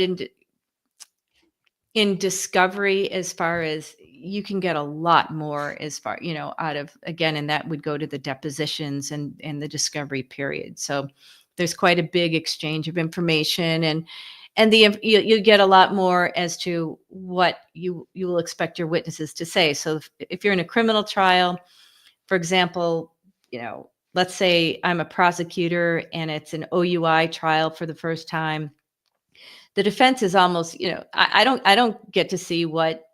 in discovery, as far as you can get a lot more as far, out of, again, and that would go to the depositions and the discovery period. So there's quite a big exchange of information, and you get a lot more as to what you will expect your witnesses to say. So if you're in a criminal trial, for example, let's say I'm a prosecutor and it's an OUI trial for the first time. The defense is almost, I don't get to see what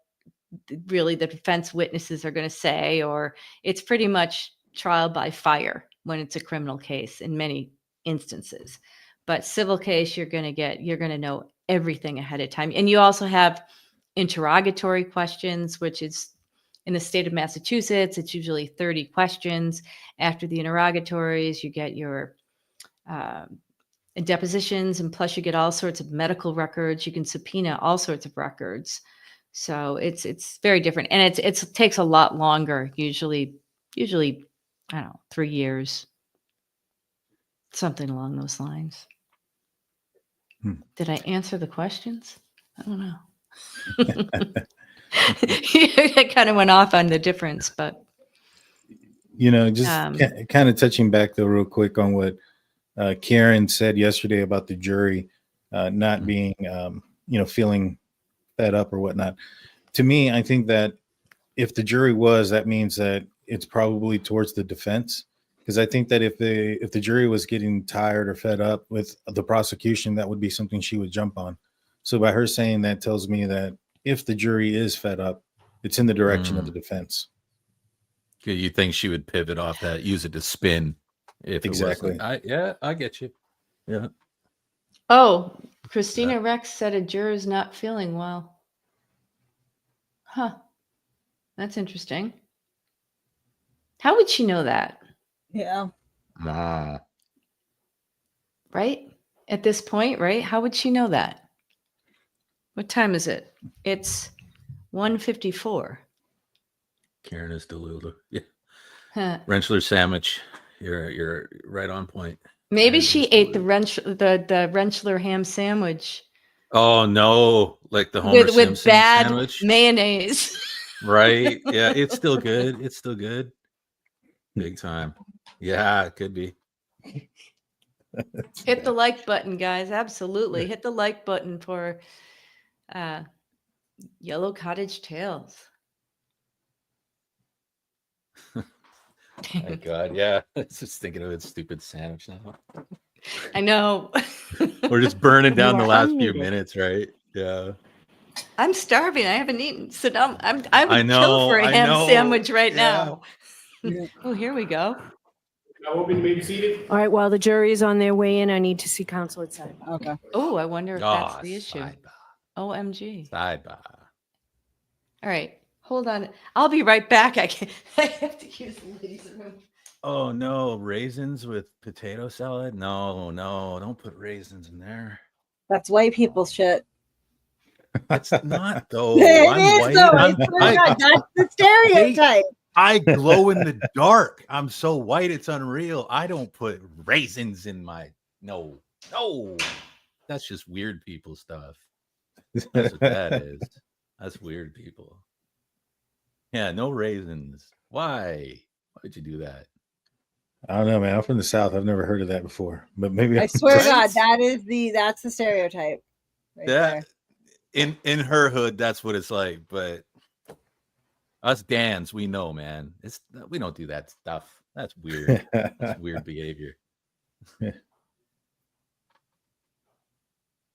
really the defense witnesses are going to say, or it's pretty much trial by fire when it's a criminal case in many instances. But civil case, you're going to know everything ahead of time. And you also have interrogatory questions, which is in the state of Massachusetts, it's usually 30 questions. After the interrogatories, you get your depositions, and plus you get all sorts of medical records. You can subpoena all sorts of records. So it's very different, and it takes a lot longer. Usually, I don't know, 3 years, something along those lines. Did I answer the questions? I don't know. I kind of went off on the difference, but just kind of touching back though, real quick on what Karen said yesterday about the jury not being, feeling fed up or whatnot. To me, I think that if the jury was, that means that it's probably towards the defense. Because I think that if the jury was getting tired or fed up with the prosecution, that would be something she would jump on. So by her saying that tells me that if the jury is fed up, it's in the direction of the defense. You think she would pivot off that, use it to spin? If Exactly. It wasn't. I get you. Yeah. Oh, Christina Rex said a juror is not feeling well. Huh. That's interesting. How would she know that? Yeah. Right? At this point, right? How would she know that? What time is it? It's 1:54. Karen is delulu. Yeah. Huh. Rentschler sandwich. You're right on point. Maybe she ate the Rentschler ham sandwich. Oh no, like the Homer Simpson with bad sandwich. Mayonnaise. Right. Yeah, it's still good. It's still good. Big time. Yeah, it could be. Hit the like button, guys. Absolutely. Hit the like button for Yellow Cottage Tales. My God, yeah. I was just thinking of a stupid sandwich now. I know. We're just burning down the last few minutes, right? Yeah. I'm starving. I haven't eaten. So now I would I kill know, for a I ham know. sandwich right Yeah. now. Oh, here we go. Now open, maybe seated. All right, while the jury is on their way in, I need to see counsel outside. Okay. Oh, I wonder if that's the issue. Sidebar. OMG. Sidebar. All right. Hold on. I'll be right back. I have to use the ladies' room. Oh no, raisins with potato salad? No, don't put raisins in there. That's white people shit. It's not though. It I'm is, white. though. I'm It's white. not. That's the stereotype. I glow in the dark. I'm so white, it's unreal. I don't put raisins in my no. That's just weird people stuff. That's what that is. That's weird people. Yeah, no raisins. Why'd you do that? I don't know, man. I'm from the South. I've never heard of that before, but maybe I swear to God, that's the stereotype. Right that in her hood, that's what it's like. But Us Dans, we know, man. We don't do that stuff. That's weird. That's weird behavior.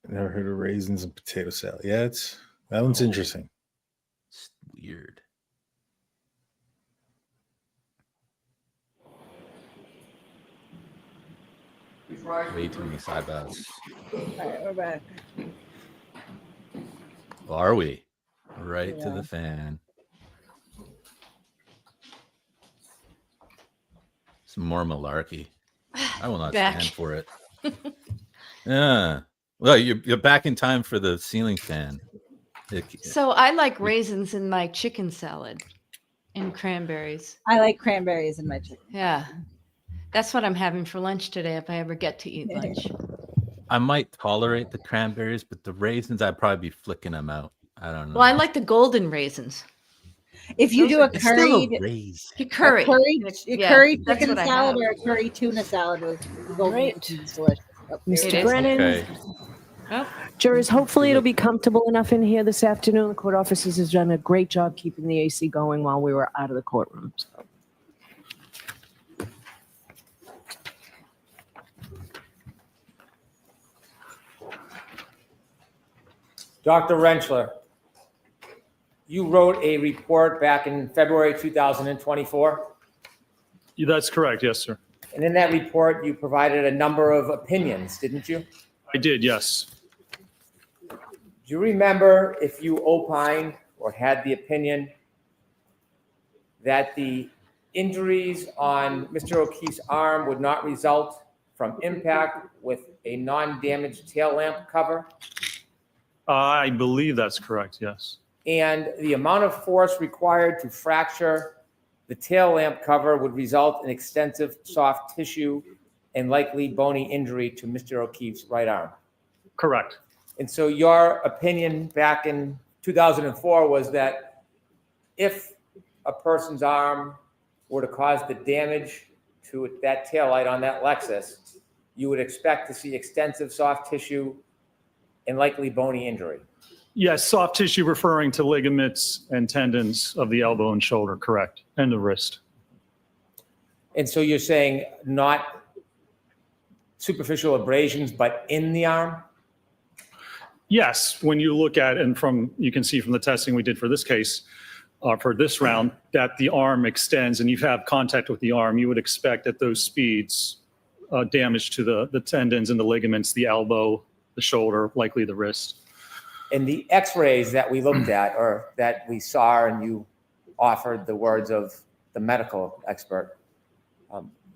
Never heard of raisins and potato salad. Yeah, that one's interesting. It's weird. Way too many sideburns. All right, we're back. Are we? Right to Yeah. the fan. Some more malarkey. I will not Back. stand for it. Yeah. Well, you're back in time for the ceiling fan. So I like raisins in my chicken salad and cranberries. I like cranberries in my chicken. Yeah. That's what I'm having for lunch today if I ever get to eat lunch. I might tolerate the cranberries, but the raisins, I'd probably be flicking them out. I don't know. Well, I like the golden raisins. If you do a It's still curried, a raisin. You curry. a curry Yeah, curry that's chicken what I salad have. or a curry tuna salad with golden Great. raisins is delicious. Oh, there Mr. it is. Brennan, Okay. Oh, jurors, hopefully it'll be comfortable enough in here this afternoon. The court officers has done a great job keeping the AC going while we were out of the courtroom. So. Dr. Rentschler, you wrote a report back in February 2024, That's correct, yes, sir. and in that report, you provided a number of opinions, didn't you? I did, yes. Do you remember if you opined or had the opinion that the injuries on Mr. O'Keefe's arm would not result from impact with a non-damaged tail lamp cover? I believe that's correct, yes. And the amount of force required to fracture the tail lamp cover would result in extensive soft tissue and likely bony injury to Mr. O'Keefe's right arm. Correct. And so your opinion back in 2004 was that if a person's arm were to cause the damage to that taillight on that Lexus, you would expect to see extensive soft tissue and likely bony injury. Yes, soft tissue referring to ligaments and tendons of the elbow and shoulder, correct, and the wrist. And so you're saying not superficial abrasions, but in the arm? Yes, when you look at, and you can see from the testing we did for this case, for this round, that the arm extends and you have contact with the arm, you would expect at those speeds damage to the tendons and the ligaments, the elbow, the shoulder, likely the wrist. And the x-rays that we looked at or that we saw and you offered the words of the medical expert,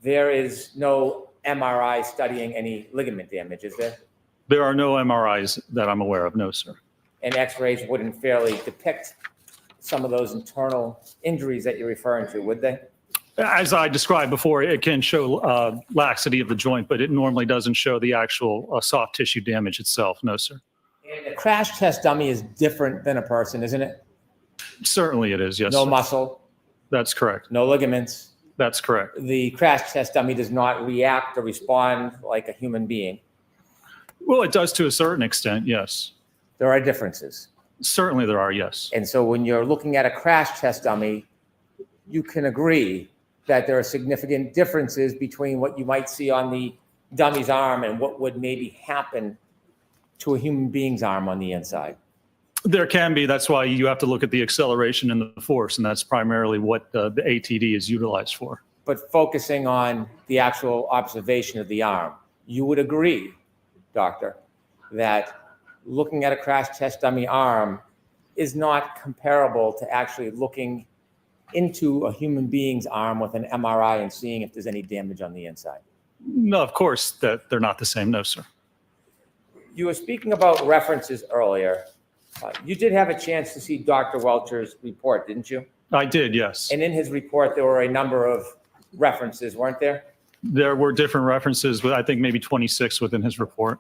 there is no MRI studying any ligament damage, is there? There are no MRIs that I'm aware of, no, sir. And x-rays wouldn't fairly depict some of those internal injuries that you're referring to, would they? As I described before, it can show laxity of the joint, but it normally doesn't show the actual soft tissue damage itself, no, sir. And a crash test dummy is different than a person, isn't it? Certainly it is, yes. No sir. muscle, That's correct. no ligaments. That's correct. The crash test dummy does not react or respond like a human being. Well, it does to a certain extent, yes. There are differences. Certainly there are, yes. And so when you're looking at a crash test dummy, you can agree that there are significant differences between what you might see on the dummy's arm and what would maybe happen to a human being's arm on the inside. There can be. That's why you have to look at the acceleration and the force, and that's primarily what the ATD is utilized for. But focusing on the actual observation of the arm, you would agree, doctor, that looking at a crash test dummy arm is not comparable to actually looking into a human being's arm with an MRI and seeing if there's any damage on the inside. No, of course, that they're not the same. No, sir. You were speaking about references earlier. You did have a chance to see Dr. Welcher's report, didn't you? I did, yes. And in his report, there were a number of references, weren't there? There were different references, but I think maybe 26 within his report.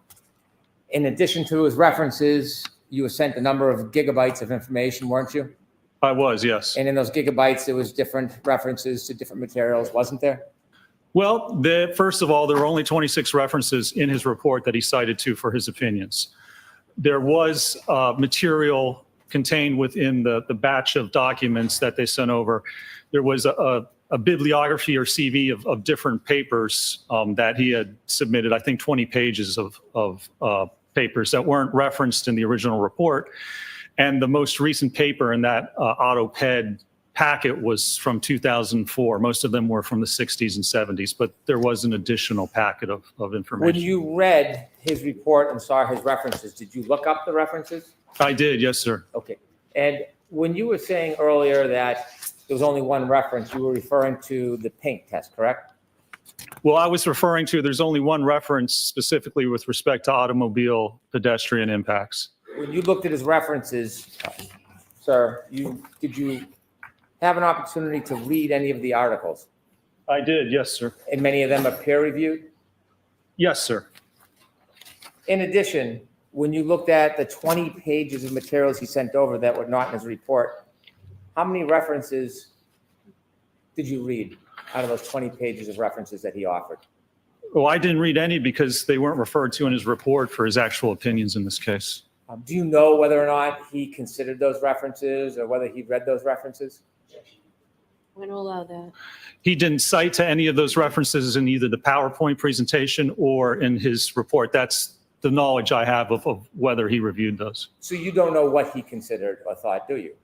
In addition to his references, you were sent a number of gigabytes of information, weren't you? I was, yes. And in those gigabytes, there was different references to different materials, wasn't there? Well, first of all, there were only 26 references in his report that he cited to for his opinions. There was material contained within the batch of documents that they sent over. There was a bibliography or CV of different papers that he had submitted, I think 20 pages of papers that weren't referenced in the original report. And the most recent paper in that AutoPed packet was from 2004. Most of them were from the 60s and 70s, but there was an additional packet of information. When you read his report and saw his references, did you look up the references? I did, yes, sir. Okay. And when you were saying earlier that there was only one reference, you were referring to the pink test, correct? Well, I was referring to, there's only one reference specifically with respect to automobile pedestrian impacts. When you looked at his references, sir, did you have an opportunity to read any of the articles? I did, yes, sir. And many of them are peer-reviewed? Yes, sir. In addition, when you looked at the 20 pages of materials he sent over that were not in his report, how many references did you read out of those 20 pages of references that he offered? Well, I didn't read any because they weren't referred to in his report for his actual opinions in this case. Do you know whether or not he considered those references or whether he read those references? I'm going to allow that. He didn't cite to any of those references in either the PowerPoint presentation or in his report. That's the knowledge I have of whether he reviewed those. So you don't know what he considered or thought, do you?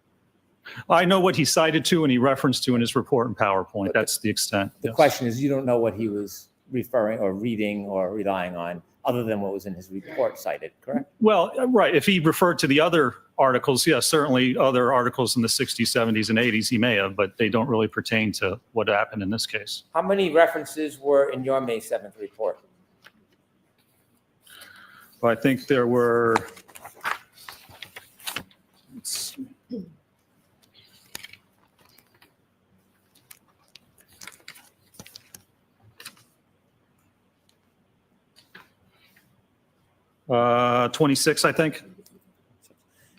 I know what he cited to and he referenced to in his report in PowerPoint. That's the extent. The question is, you don't know what he was referring or reading or relying on other than what was in his report cited, correct? Well, right. If he referred to the other articles, yes, certainly other articles in the 60s, 70s, and 80s he may have, but they don't really pertain to what happened in this case. How many references were in your May 7th report? Well, I think there were, 26, I think.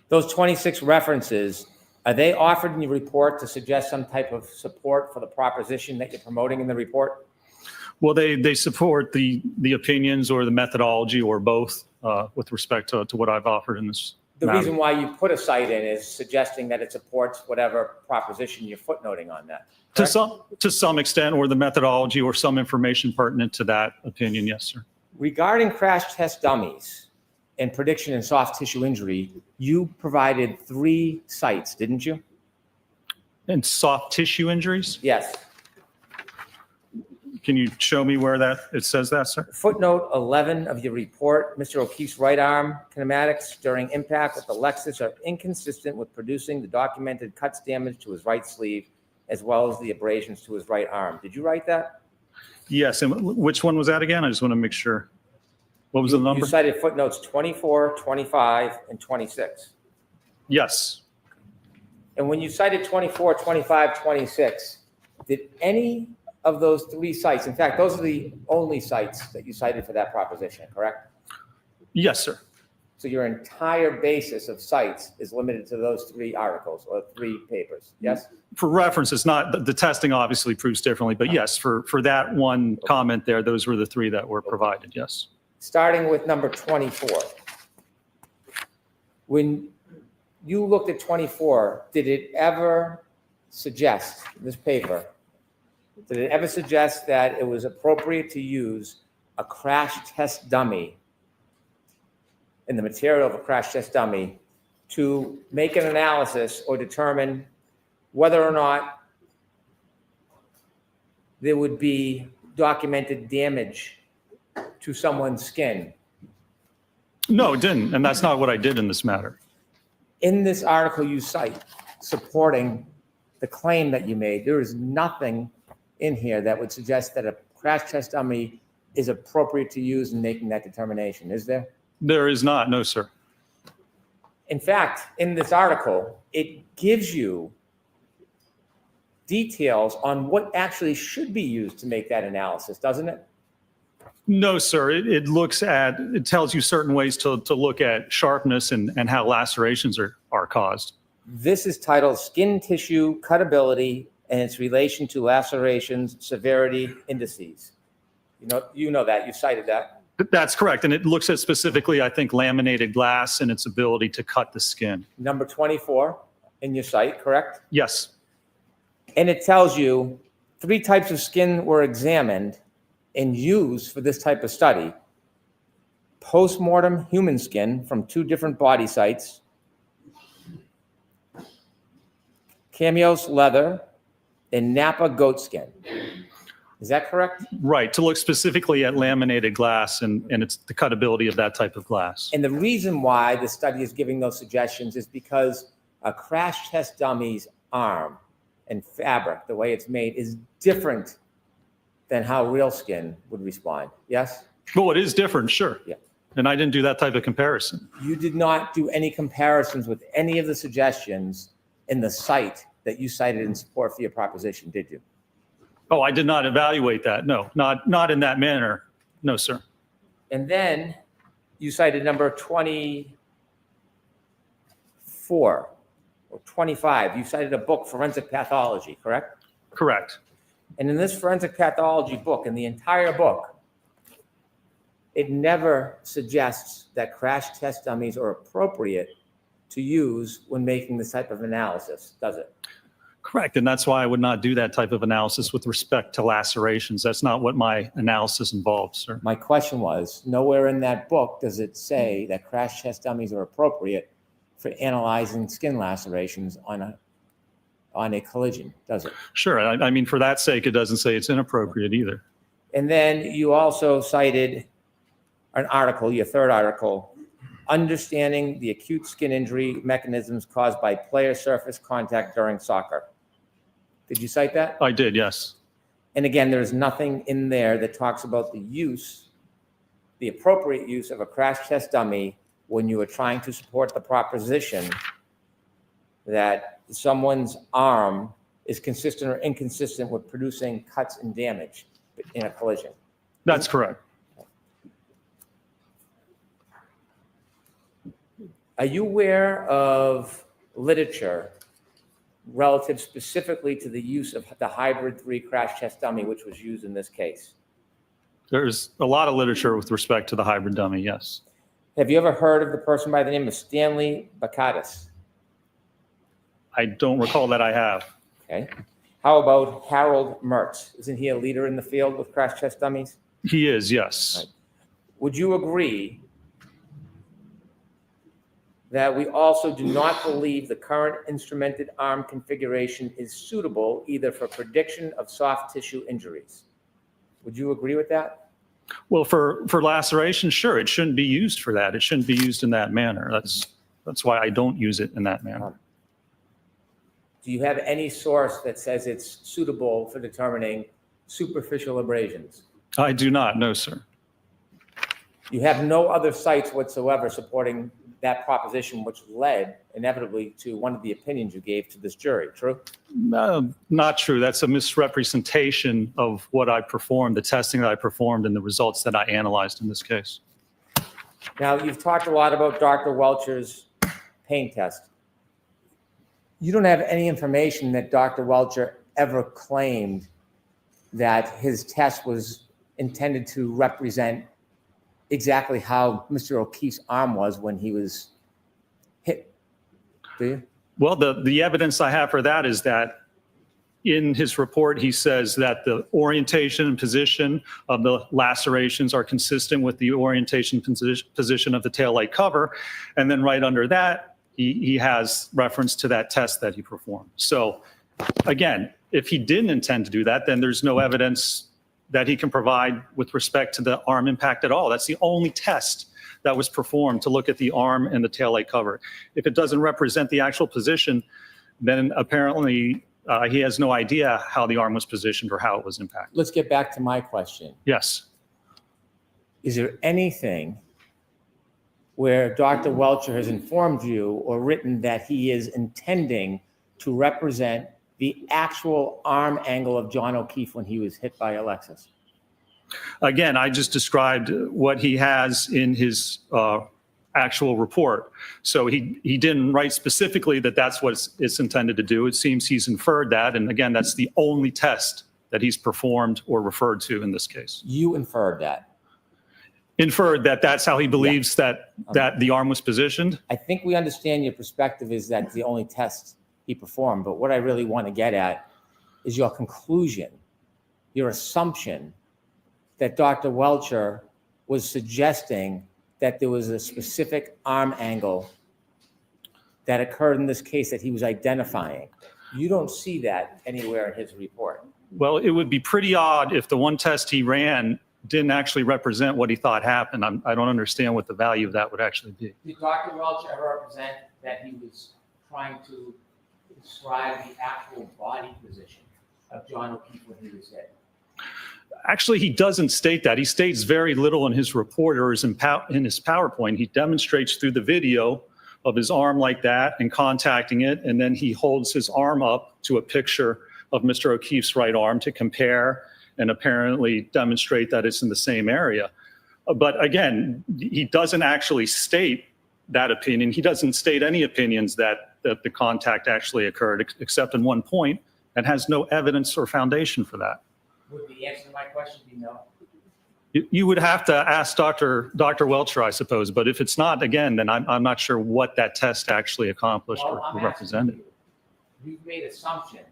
Those 26 references, are they offered in your report to suggest some type of support for the proposition that you're promoting in the report? Well, they support the opinions or the methodology or both with respect to what I've offered in this The matter. reason why you put a cite in is suggesting that it supports whatever proposition you're footnoting on that. To some extent, or the methodology or some information pertinent to that opinion, yes, sir. Regarding crash test dummies and prediction in soft tissue injury, you provided 3 sites, didn't you? And soft tissue injuries? Yes. Can you show me where it says that, sir? Footnote 11 of your report, Mr. O'Keefe's right arm kinematics during impact with the Lexus are inconsistent with producing the documented cuts damage to his right sleeve, as well as the abrasions to his right arm. Did you write that? Yes, and which one was that again? I just want to make sure. What was the number? You cited footnotes 24, 25, and 26. Yes. And when you cited 24, 25, 26, did any of those 3 sites, in fact, those are the only sites that you cited for that proposition, correct? Yes, sir. So your entire basis of sites is limited to those 3 articles or 3 papers, yes? For reference, it's not, the testing obviously proves differently, but yes, for that one comment there, those were the 3 that were provided, yes. Starting with number 24. When you looked at 24, did it ever suggest, this paper, did it ever suggest that it was appropriate to use a crash test dummy in the material of a crash test dummy to make an analysis or determine whether or not there would be documented damage to someone's skin? No, it didn't, and that's not what I did in this matter. In this article you cite supporting the claim that you made, there is nothing in here that would suggest that a crash test dummy is appropriate to use in making that determination, is there? There is not, no, sir. In fact, in this article, it gives you details on what actually should be used to make that analysis, doesn't it? No, sir. It tells you certain ways to look at sharpness and how lacerations are caused. This is titled Skin Tissue Cuttability and its relation to lacerations, severity, indices. You know that, you cited that. That's correct. And it looks at specifically, I think, laminated glass and its ability to cut the skin. Number 24 in your site, correct? Yes. And it tells you 3 types of skin were examined and used for this type of study. Post-mortem human skin from 2 different body sites, Cameos leather, and Napa goat skin. Is that correct? Right, to look specifically at laminated glass and it's the cutability of that type of glass. And the reason why the study is giving those suggestions is because a crash test dummy's arm and fabric, the way it's made, is different than how real skin would respond. Yes? Well, it is different, sure. Yeah. And I didn't do that type of comparison. You did not do any comparisons with any of the suggestions in the site that you cited in support for your proposition, did you? Oh, I did not evaluate that. No, not in that manner. No, sir. And then you cited number 24 or 25. You cited a book, Forensic Pathology, correct? Correct. And in this forensic pathology book, in the entire book, it never suggests that crash test dummies are appropriate to use when making this type of analysis, does it? Correct. And that's why I would not do that type of analysis with respect to lacerations. That's not what my analysis involves, sir. My question was, nowhere in that book does it say that crash test dummies are appropriate for analyzing skin lacerations on a collision, does it? Sure. I mean, for that sake, it doesn't say it's inappropriate either. And then you also cited an article, your third article, Understanding the Acute Skin Injury Mechanisms Caused by Player Surface Contact During Soccer. Did you cite that? I did, yes. And again, there's nothing in there that talks about the appropriate use of a crash test dummy when you are trying to support the proposition that someone's arm is consistent or inconsistent with producing cuts and damage in a collision. That's correct. Are you aware of literature relative specifically to the use of the hybrid 3 crash test dummy, which was used in this case? There's a lot of literature with respect to the hybrid dummy, yes. Have you ever heard of the person by the name of Stanley Bakatis? I don't recall that I have. Okay. How about Harold Mertz? Isn't he a leader in the field with crash test dummies? He is, yes. Right. Would you agree that we also do not believe the current instrumented arm configuration is suitable either for prediction of soft tissue injuries? Would you agree with that? Well, for laceration, sure, it shouldn't be used for that. It shouldn't be used in that manner. That's why I don't use it in that manner. Do you have any source that says it's suitable for determining superficial abrasions? I do not, no, sir. You have no other sites whatsoever supporting that proposition, which led inevitably to one of the opinions you gave to this jury, true? No, not true. That's a misrepresentation of what I performed, the testing that I performed, and the results that I analyzed in this case. Now, you've talked a lot about Dr. Welcher's pain test. You don't have any information that Dr. Welcher ever claimed that his test was intended to represent exactly how Mr. O'Keefe's arm was when he was hit, do you? Well, the evidence I have for that is that in his report, he says that the orientation and position of the lacerations are consistent with the orientation position of the taillight cover. And then right under that, he has reference to that test that he performed. So again, if he didn't intend to do that, then there's no evidence that he can provide with respect to the arm impact at all. That's the only test that was performed to look at the arm and the taillight cover. If it doesn't represent the actual position, then apparently he has no idea how the arm was positioned or how it was impacted. Let's get back to my question. Yes. Is there anything where Dr. Welcher has informed you or written that he is intending to represent the actual arm angle of John O'Keefe when he was hit by Alexis? Again, I just described what he has in his actual report. So he didn't write specifically that that's what it's intended to do. It seems he's inferred that. And again, that's the only test that he's performed or referred to in this case. You inferred that? Inferred that that's how he believes that the arm was positioned? I think we understand your perspective is that the only test he performed, but what I really want to get at is your conclusion, your assumption that Dr. Welcher was suggesting that there was a specific arm angle that occurred in this case that he was identifying. You don't see that anywhere in his report. Well, it would be pretty odd if the one test he ran didn't actually represent what he thought happened. I don't understand what the value of that would actually be. Did Dr. Welch ever represent that he was trying to describe the actual body position of John O'Keefe when he was hit? Actually, he doesn't state that. He states very little in his report or in his PowerPoint. He demonstrates through the video of his arm like that and contacting it, and then he holds his arm up to a picture of Mr. O'Keefe's right arm to compare and apparently demonstrate that it's in the same area. But again, he doesn't actually state that opinion. He doesn't state any opinions that the contact actually occurred, except in one point, and has no evidence or foundation for that. Would the answer to my question be no? You would have to ask Dr. Welcher, I suppose, but if it's not, again, then I'm not sure what that test actually accomplished or represented. You've made assumptions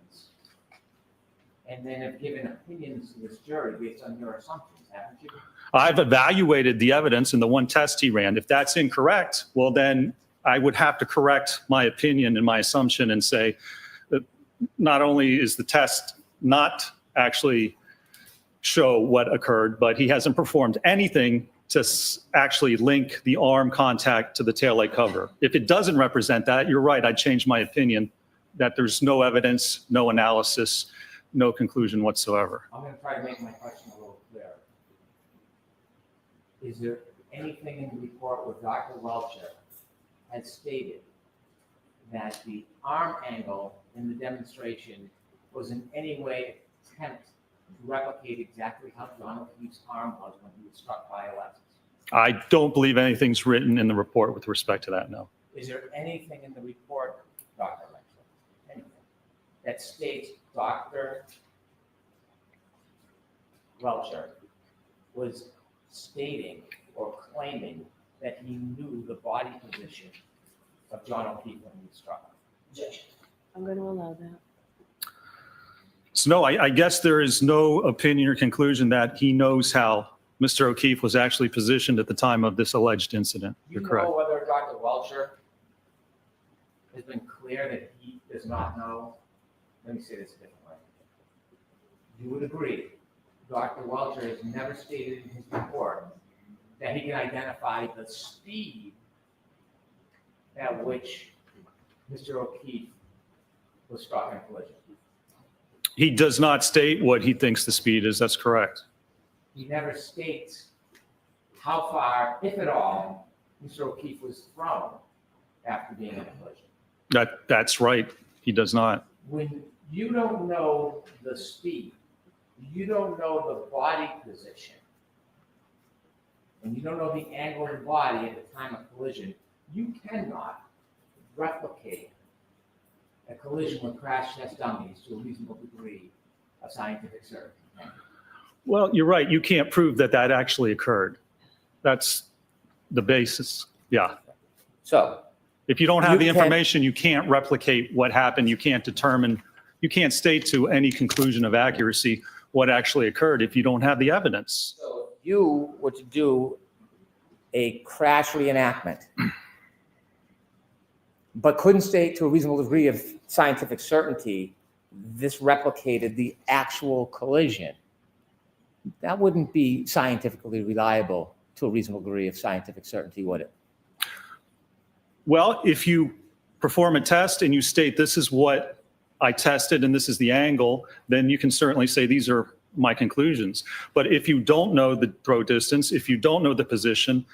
and then have given opinions to this jury based on your assumptions, haven't you? I've evaluated the evidence in the one test he ran. If that's incorrect, well, then I would have to correct my opinion and my assumption and say that not only is the test not actually show what occurred, but he hasn't performed anything to actually link the arm contact to the taillight cover. If it doesn't represent that, you're right, I'd change my opinion that there's no evidence, no analysis, no conclusion whatsoever. I'm going to try to make my question a little clearer. Is there anything in the report where Dr. Welcher has stated that the arm angle in the demonstration was in any way attempt to replicate exactly how John O'Keefe's arm was when he was struck by a Lexus? I don't believe anything's written in the report with respect to that, no. Is there anything in the report, Dr. Welcher, anything that states Dr. Welcher was stating or claiming that he knew the body position of John O'Keefe when he was struck? I'm going to allow that. So no, I guess there is no opinion or conclusion that he knows how Mr. O'Keefe was actually positioned at the time of this alleged incident. You're correct. Do you know whether Dr. Welcher has been clear that he does not know? Let me say this a different way. You would agree, Dr. Welcher has never stated in his report that he can identify the speed at which Mr. O'Keefe was struck in a collision. He does not state what he thinks the speed is. That's correct. He never states how far, if at all, Mr. O'Keefe was thrown after being in a collision. That's right. He does not. When you don't know the speed, you don't know the body position, and you don't know the angle of the body at the time of collision, you cannot replicate a collision with crash test dummies to a reasonable degree of scientific certainty. Well, you're right. You can't prove that that actually occurred. That's the basis. Yeah. So if you don't have the information, you can't replicate what happened. You can't determine, you can't state to any conclusion of accuracy what actually occurred if you don't have the evidence. So if you were to do a crash reenactment, but couldn't state to a reasonable degree of scientific certainty this replicated the actual collision, that wouldn't be scientifically reliable to a reasonable degree of scientific certainty, would it? Well, if you perform a test and you state this is what I tested and this is the angle, then you can certainly say these are my conclusions. But if you don't know the throw distance, if you don't know the position,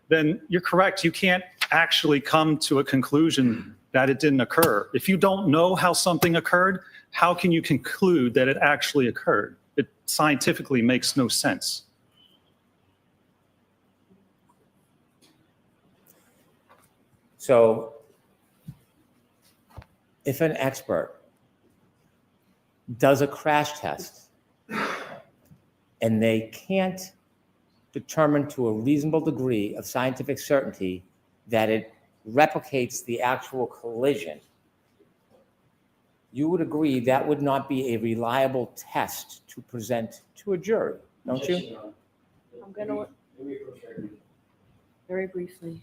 then you're correct. You can't actually come to a conclusion that it didn't occur. If you don't know how something occurred, how can you conclude that it actually occurred? It scientifically makes no sense. So if an expert does a crash test and they can't determined to a reasonable degree of scientific certainty that it replicates the actual collision, you would agree that would not be a reliable test to present to a jury, don't you? I'm gonna, very briefly.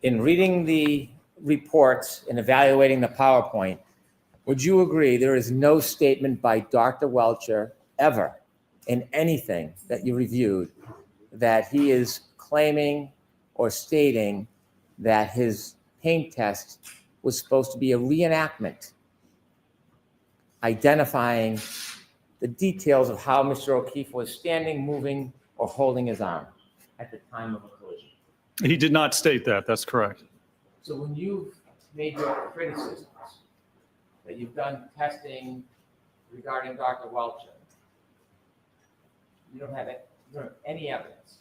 In reading the reports and evaluating the PowerPoint, would you agree there is no statement by Dr. Welcher ever in anything that you reviewed that he is claiming or stating that his pain test was supposed to be a reenactment, identifying the details of how Mr. O'Keefe was standing, moving, or holding his arm at the time of a collision? He did not state that. That's correct. So when you've made your criticisms that you've done testing regarding Dr. Welcher, you don't have any evidence,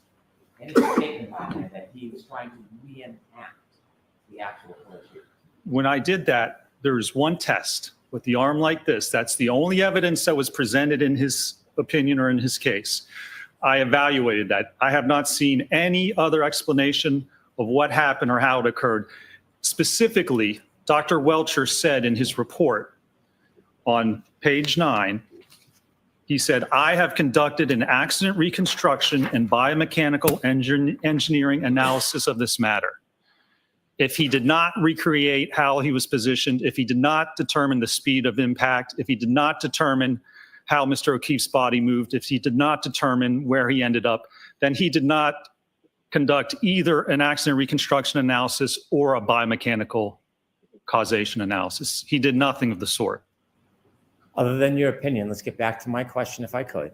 any statement on it that he was trying to reenact the actual collision. When I did that, there's one test with the arm like this. That's the only evidence that was presented in his opinion or in his case. I evaluated that. I have not seen any other explanation of what happened or how it occurred. Specifically, Dr. Welcher said in his report on page 9, he said, I have conducted an accident reconstruction and biomechanical engineering analysis of this matter. If he did not recreate how he was positioned, if he did not determine the speed of impact, if he did not determine how Mr. O'Keefe's body moved, if he did not determine where he ended up, then he did not conduct either an accident reconstruction analysis or a biomechanical causation analysis. He did nothing of the sort. Other than your opinion, let's get back to my question if I could.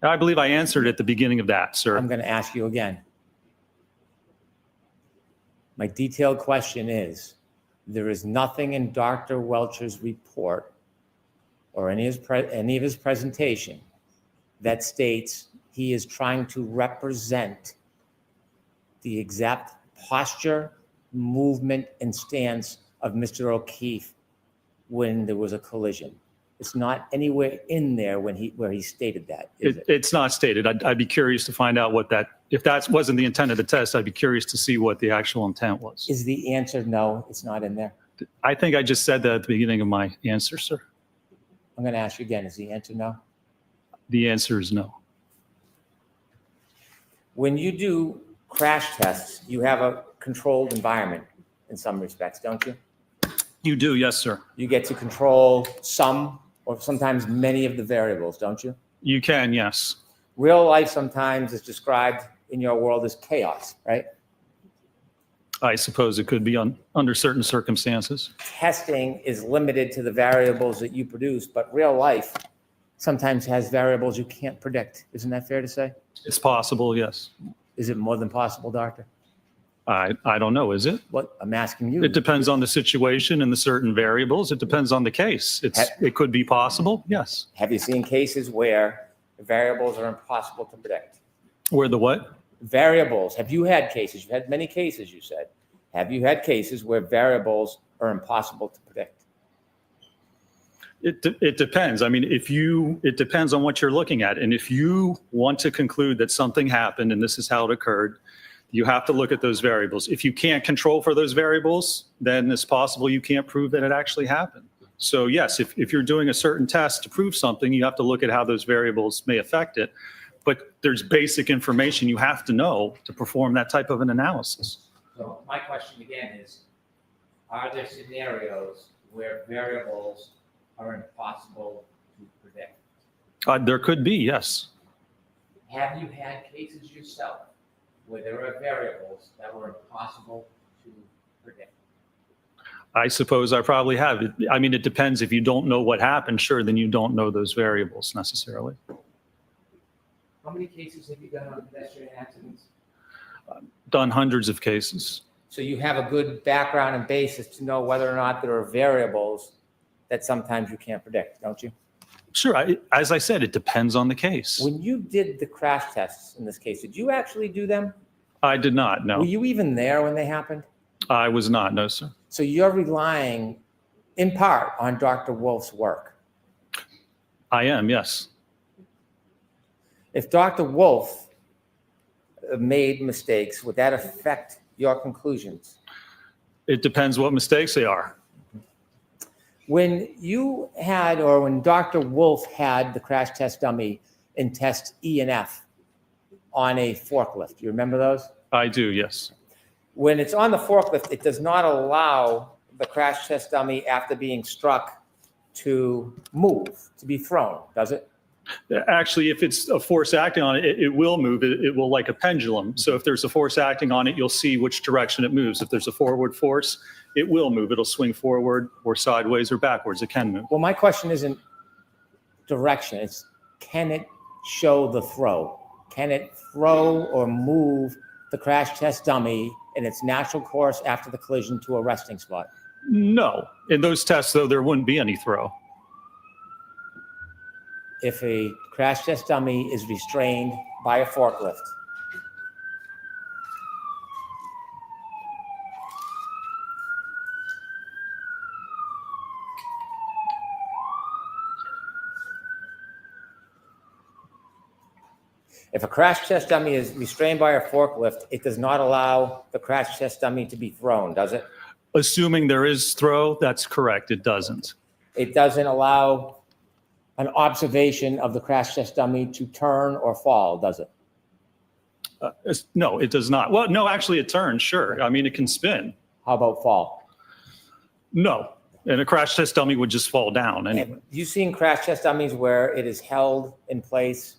I believe I answered at the beginning of that, sir. I'm going to ask you again. My detailed question is, there is nothing in Dr. Welcher's report or any of his presentation that states he is trying to represent the exact posture, movement, and stance of Mr. O'Keefe when there was a collision. It's not anywhere in there where he stated that, is it? It's not stated. I'd be curious to find out what that, if that wasn't the intent of the test, I'd be curious to see what the actual intent was. Is the answer no, it's not in there? I think I just said that at the beginning of my answer, sir. I'm going to ask you again, is the answer no? The answer is no. When you do crash tests, you have a controlled environment in some respects, don't you? You do, yes, sir. You get to control some or sometimes many of the variables, don't you? You can, yes. Real life sometimes is described in your world as chaos, right? I suppose it could be under certain circumstances. Testing is limited to the variables that you produce, but real life sometimes has variables you can't predict. Isn't that fair to say? It's possible, yes. Is it more than possible, doctor? I don't know, is it? What I'm asking you. It depends on the situation and the certain variables. It depends on the case. It could be possible, yes. Have you seen cases where variables are impossible to predict? Where the what? Variables. Have you had cases? You've had many cases, you said. Have you had cases where variables are impossible to predict? It depends. I mean, it depends on what you're looking at. And if you want to conclude that something happened and this is how it occurred, you have to look at those variables. If you can't control for those variables, then it's possible you can't prove that it actually happened. So yes, if you're doing a certain test to prove something, you have to look at how those variables may affect it. But there's basic information you have to know to perform that type of an analysis. So my question again is, are there scenarios where variables are impossible to predict? There could be, yes. Have you had cases yourself where there are variables that were impossible to predict? I suppose I probably have. I mean, it depends. If you don't know what happened, sure, then you don't know those variables necessarily. How many cases have you done on pedestrian accidents? Done hundreds of cases. So you have a good background and basis to know whether or not there are variables that sometimes you can't predict, don't you? Sure. As I said, it depends on the case. When you did the crash tests in this case, did you actually do them? I did not, no. Were you even there when they happened? I was not, no, sir. So you're relying in part on Dr. Wolf's work. I am, yes. If Dr. Wolf made mistakes, would that affect your conclusions? It depends what mistakes they are. When you had, or when Dr. Wolf had the crash test dummy in test E and F on a forklift, do you remember those? I do, yes. When it's on the forklift, it does not allow the crash test dummy after being struck to move, to be thrown, does it? Actually, if it's a force acting on it, it will move. It will like a pendulum. So if there's a force acting on it, you'll see which direction it moves. If there's a forward force, it will move. It'll swing forward or sideways or backwards. It can move. Well, my question isn't direction. It's can it show the throw? Can it throw or move the crash test dummy in its natural course after the collision to a resting spot? No. In those tests, though, there wouldn't be any throw. If a crash test dummy is restrained by a forklift, if a crash test dummy is restrained by a forklift, it does not allow the crash test dummy to be thrown, does it? Assuming there is throw, that's correct. It doesn't. It doesn't allow an observation of the crash test dummy to turn or fall, does it? No, it does not. Well, no, actually it turns, sure. I mean, it can spin. How about fall? No. And a crash test dummy would just fall down anyway. Have you seen crash test dummies where it is held in place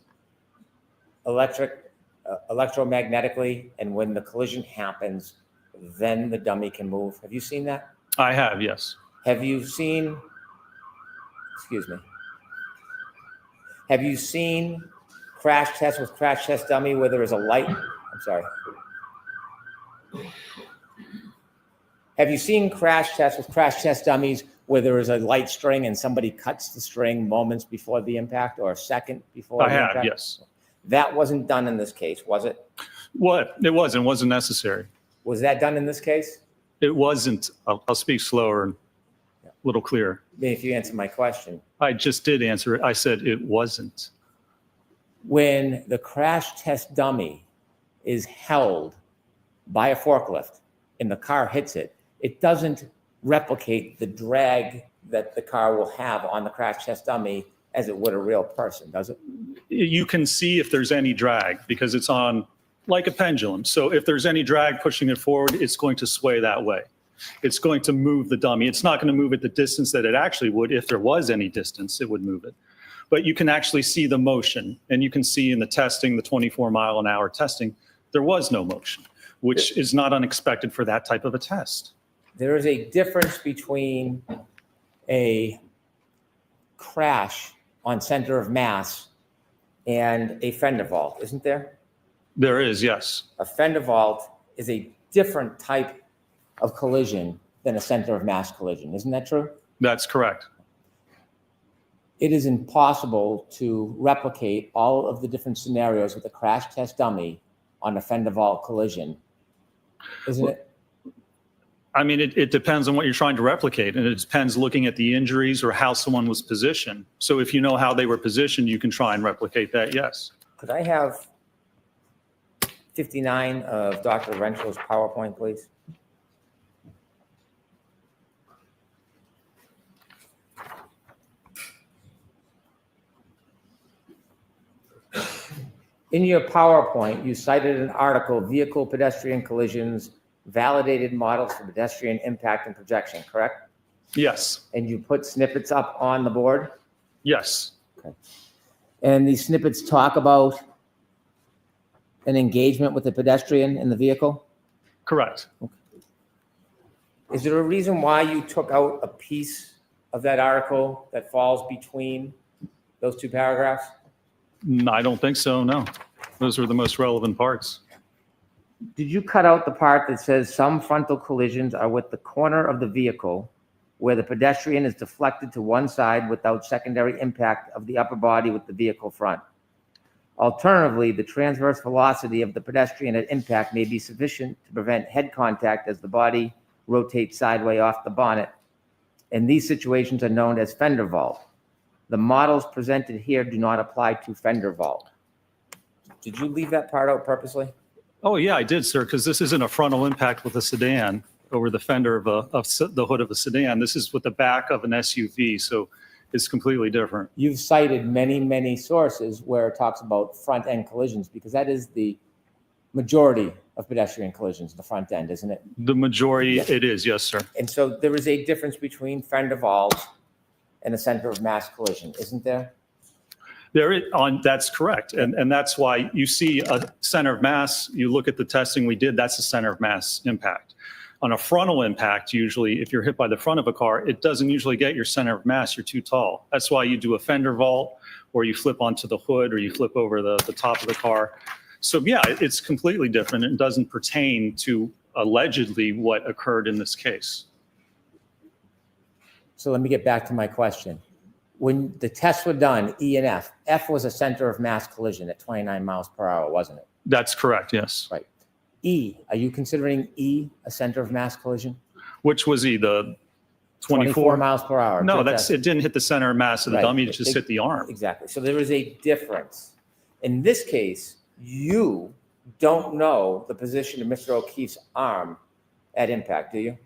electromagnetically, and when the collision happens, then the dummy can move? Have you seen that? I have, yes. Have you seen, excuse me, have you seen crash tests with crash test dummy where there is a light? I'm sorry. Have you seen crash tests with crash test dummies where there is a light string and somebody cuts the string moments before the impact or a second before I the have, impact? yes. That wasn't done in this case, was it? What? It wasn't necessary. Was that done in this case? It wasn't. I'll speak slower and a little clearer. Maybe if you answer my question. I just did answer it. I said it wasn't. When the crash test dummy is held by a forklift and the car hits it, it doesn't replicate the drag that the car will have on the crash test dummy as it would a real person, does it? You can see if there's any drag because it's on like a pendulum. So if there's any drag pushing it forward, it's going to sway that way. It's going to move the dummy. It's not going to move at the distance that it actually would. If there was any distance, it would move it. But you can actually see the motion, and you can see in the testing, the 24-mile-an-hour testing, there was no motion, which is not unexpected for that type of a test. There is a difference between a crash on center of mass and a fender vault, isn't there? There is, yes. A fender vault is a different type of collision than a center of mass collision. Isn't that true? That's correct. It is impossible to replicate all of the different scenarios with a crash test dummy on a fender vault collision, isn't it? I mean, it depends on what you're trying to replicate, and it depends looking at the injuries or how someone was positioned. So if you know how they were positioned, you can try and replicate that, yes. Could I have 59 of Dr. Rentral's PowerPoint, please? In your PowerPoint, you cited an article, Vehicle Pedestrian Collisions, Validated Models for Pedestrian Impact and Projection, correct? Yes. And you put snippets up on the board? Yes. Okay. And these snippets talk about an engagement with the pedestrian in the vehicle? Correct. Okay. Is there a reason why you took out a piece of that article that falls between those two paragraphs? No, I don't think so, no. Those were the most relevant parts. Did you cut out the part that says some frontal collisions are with the corner of the vehicle where the pedestrian is deflected to one side without secondary impact of the upper body with the vehicle front? Alternatively, the transverse velocity of the pedestrian at impact may be sufficient to prevent head contact as the body rotates sideways off the bonnet. And these situations are known as fender vault. The models presented here do not apply to fender vault. Did you leave that part out purposely? Oh, yeah, I did, sir, because this isn't a frontal impact with a sedan over the fender of the hood of a sedan. This is with the back of an SUV, so it's completely different. You've cited many, many sources where it talks about front end collisions because that is the majority of pedestrian collisions, the front end, isn't it? The majority, Yes. It is, yes, sir. And so there is a difference between fender vault and a center of mass collision, isn't there? That's correct. And that's why you see a center of mass, you look at the testing we did, that's a center of mass impact. On a frontal impact, usually, if you're hit by the front of a car, it doesn't usually get your center of mass, you're too tall. That's why you do a fender vault, or you flip onto the hood, or you flip over the top of the car. So yeah, it's completely different. It doesn't pertain to allegedly what occurred in this case. So let me get back to my question. When the tests were done, E and F, F was a center of mass collision at 29 miles per hour, wasn't it? That's correct, yes. Right. E, are you considering E a center of mass collision? Which was he, the 24 miles per hour? No, it didn't hit the center of mass of the Right. dummy, it just hit the arm. Exactly. So there is a difference. In this case, you don't know the position of Mr. O'Keefe's arm at impact, do you?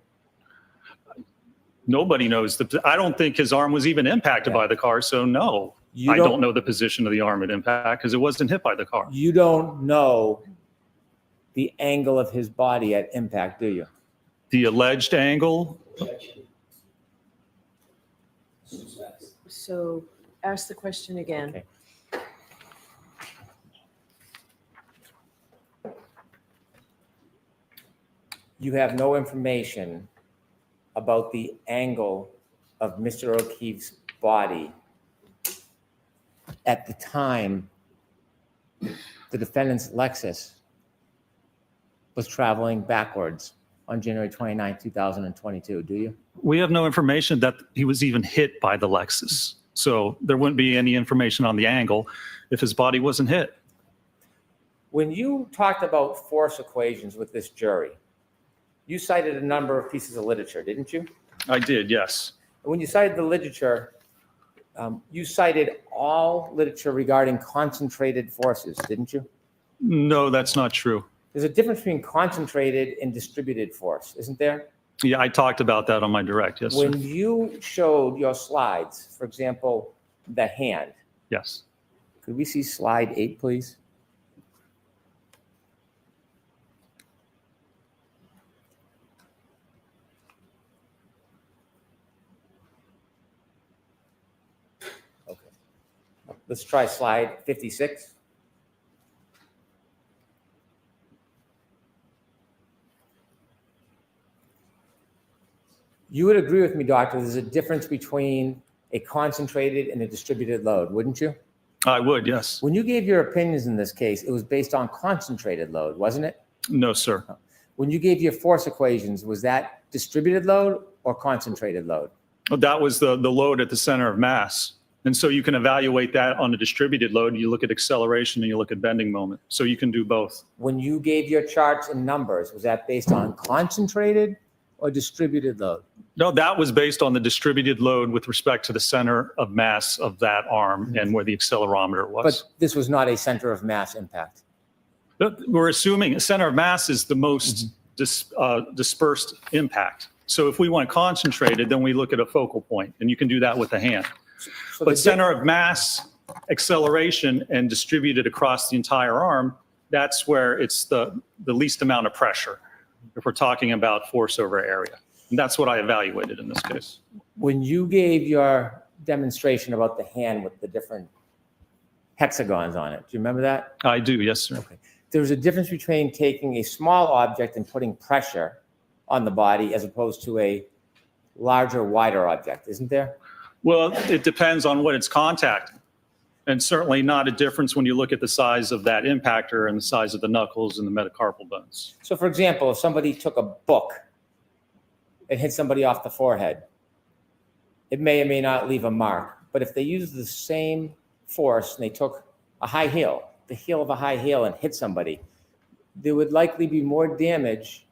Nobody knows. I don't think his arm was even impacted by the car, so no. I don't know the position of the arm at impact because it wasn't hit by the car. You don't know the angle of his body at impact, do you? The alleged angle? So ask the question again. Okay. You have no information about the angle of Mr. O'Keefe's body at the time the defendant's Lexus was traveling backwards on January 29, 2022, do you? We have no information that he was even hit by the Lexus. So there wouldn't be any information on the angle if his body wasn't hit. When you talked about force equations with this jury, you cited a number of pieces of literature, didn't you? I did, yes. When you cited the literature, you cited all literature regarding concentrated forces, didn't you? No, that's not true. There's a difference between concentrated and distributed force, isn't there? Yeah, I talked about that on my direct, yes, sir. When you showed your slides, for example, the hand. Yes. Could we see slide 8, please? Okay. Let's try slide 56. You would agree with me, doctor, there's a difference between a concentrated and a distributed load, wouldn't you? I would, yes. When you gave your opinions in this case, it was based on concentrated load, wasn't it? No, sir. When you gave your force equations, was that distributed load or concentrated load? That was the load at the center of mass. And so you can evaluate that on a distributed load. You look at acceleration and you look at bending moment. So you can do both. When you gave your charts and numbers, was that based on concentrated or distributed load? No, that was based on the distributed load with respect to the center of mass of that arm and where the accelerometer was. But this was not a center of mass impact. We're assuming a center of mass is the most dispersed impact. So if we want concentrated, then we look at a focal point, and you can do that with the hand. So But center of mass, acceleration, and distributed across the entire arm, that's where it's the least amount of pressure, if we're talking about force over area. And that's what I evaluated in this case. When you gave your demonstration about the hand with the different hexagons on it, do you remember that? I do, yes, sir. Okay. There's a difference between taking a small object and putting pressure on the body as opposed to a larger, wider object, isn't there? Well, it depends on what it's contacting. And certainly not a difference when you look at the size of that impactor and the size of the knuckles and the metacarpal bones. So for example, if somebody took a book and hit somebody off the forehead, it may or may not leave a mark. But if they use the same force and they took a high heel, the heel of a high heel, and hit somebody, there would likely be more damage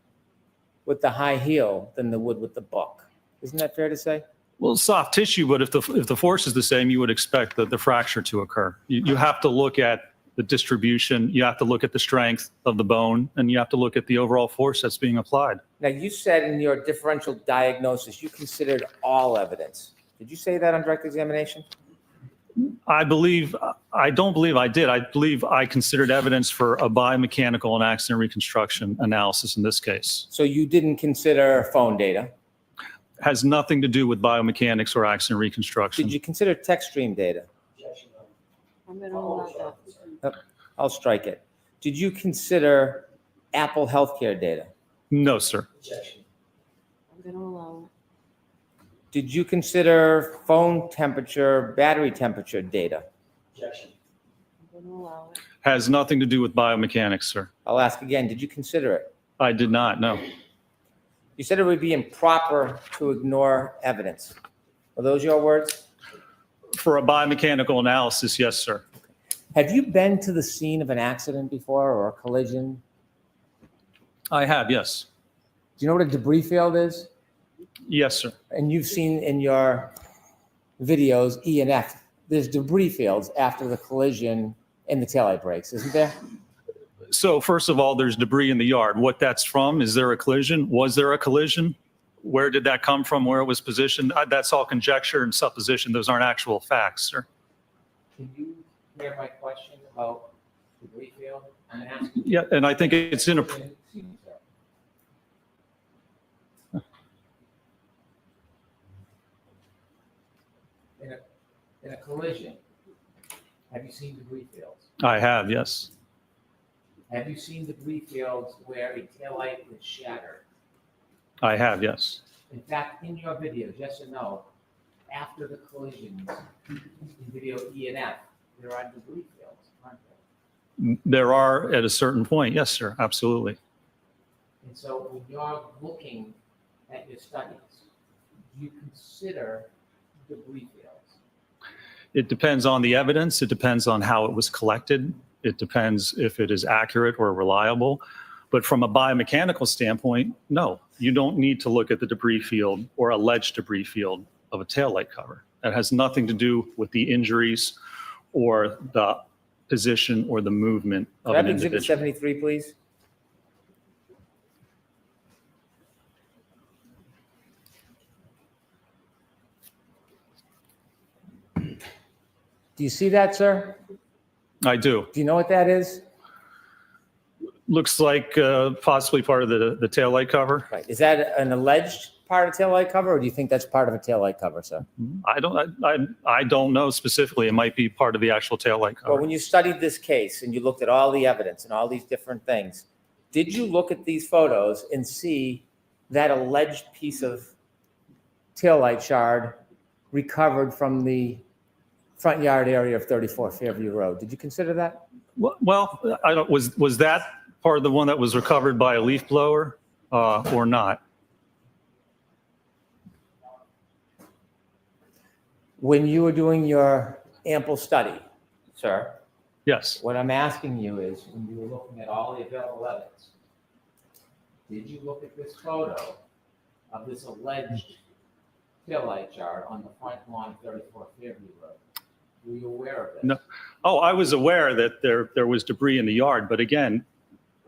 with the high heel than there would with the book. Isn't that fair to say? Well, soft tissue, but if the force is the same, you would expect the fracture to occur. You have to look at the distribution, you have to look at the strength of the bone, and you have to look at the overall force that's being applied. Now, you said in your differential diagnosis, you considered all evidence. Did you say that on direct examination? I don't believe I did. I believe I considered evidence for a biomechanical and accident reconstruction analysis in this case. So you didn't consider phone data? Has nothing to do with biomechanics or accident reconstruction. Did you consider text stream data? I'm going to allow that. I'll strike it. Did you consider Apple Healthcare data? No, sir. I'm going to allow it. Did you consider phone temperature, battery temperature data? I'm going to allow it. Has nothing to do with biomechanics, sir. I'll ask again, did you consider it? I did not, no. You said it would be improper to ignore evidence. Are those your words? For a biomechanical analysis, yes, sir. Have you been to the scene of an accident before or a collision? I have, yes. Do you know what a debris field is? Yes, sir. And you've seen in your videos, E and F, there's debris fields after the collision and the taillight brakes, isn't there? So first of all, there's debris in the yard. What that's from, is there a collision? Was there a collision? Where did that come from? Where it was positioned? That's all conjecture and supposition. Those aren't actual facts, sir. Can you hear my question about debris field? I'm asking. Yeah, and I think it's in a... In a collision, have you seen debris fields? I have, yes. Have you seen debris fields where a taillight was shattered? I have, yes. In fact, in your videos, yes or no, after the collisions, in video E and F, there are debris fields, aren't there? There are at a certain point, yes, sir, absolutely. And so when you're looking at your studies, do you consider debris fields? It depends on the evidence. It depends on how it was collected. It depends if it is accurate or reliable. But from a biomechanical standpoint, no, you don't need to look at the debris field or alleged debris field of a taillight cover. That has nothing to do with the injuries or the position or the movement of Could I an have Exhibit individual. 73, please? Do you see that, sir? I do. Do you know what that is? Looks like possibly part of the taillight cover. Right. Is that an alleged part of taillight cover, or do you think that's part of a taillight cover, sir? I don't know specifically. It might be part of the actual taillight cover. Well, when you studied this case and you looked at all the evidence and all these different things, did you look at these photos and see that alleged piece of taillight shard recovered from the front yard area of 34 Fairview Road? Did you consider that? Well, I don't. Was that part of the one that was recovered by a leaf blower or not? When you were doing your ample study, sir, Yes. what I'm asking you is, when you were looking at all the available evidence, did you look at this photo of this alleged taillight shard on the front lawn of 34 Fairview Road? Were you aware of this? No. Oh, I was aware that there was debris in the yard, but again,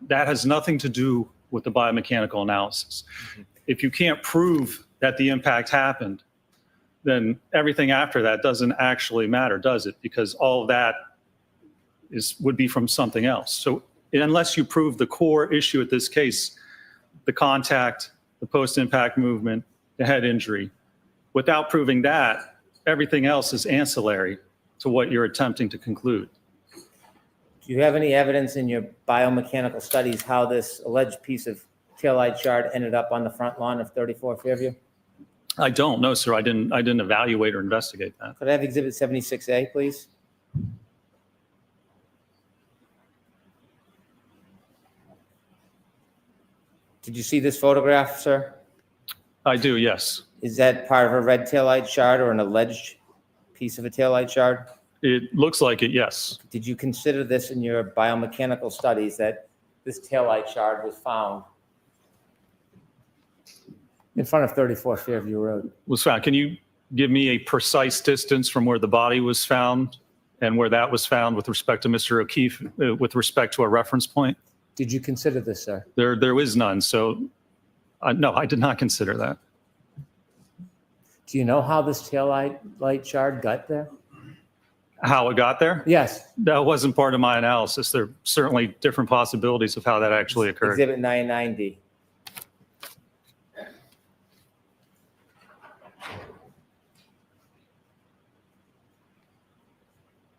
that has nothing to do with the biomechanical analysis. If you can't prove that the impact happened, then everything after that doesn't actually matter, does it? Because all of that would be from something else. So unless you prove the core issue at this case, the contact, the post-impact movement, the head injury, without proving that, everything else is ancillary to what you're attempting to conclude. Do you have any evidence in your biomechanical studies how this alleged piece of taillight shard ended up on the front lawn of 34 Fairview? I don't know, sir. I didn't evaluate or investigate that. Could I have Exhibit 76A, please? Did you see this photograph, sir? I do, yes. Is that part of a red taillight shard or an alleged piece of a taillight shard? It looks like it, yes. Did you consider this in your biomechanical studies, that this taillight shard was found in front of 34 Fairview Road? Was found. Can you give me a precise distance from where the body was found and where that was found with respect to Mr. O'Keefe, with respect to a reference point? Did you consider this, sir? There is none. So, no, I did not consider that. Do you know how this taillight shard got there? How it got there? Yes. That wasn't part of my analysis. There are certainly different possibilities of how that actually occurred. Exhibit 99D.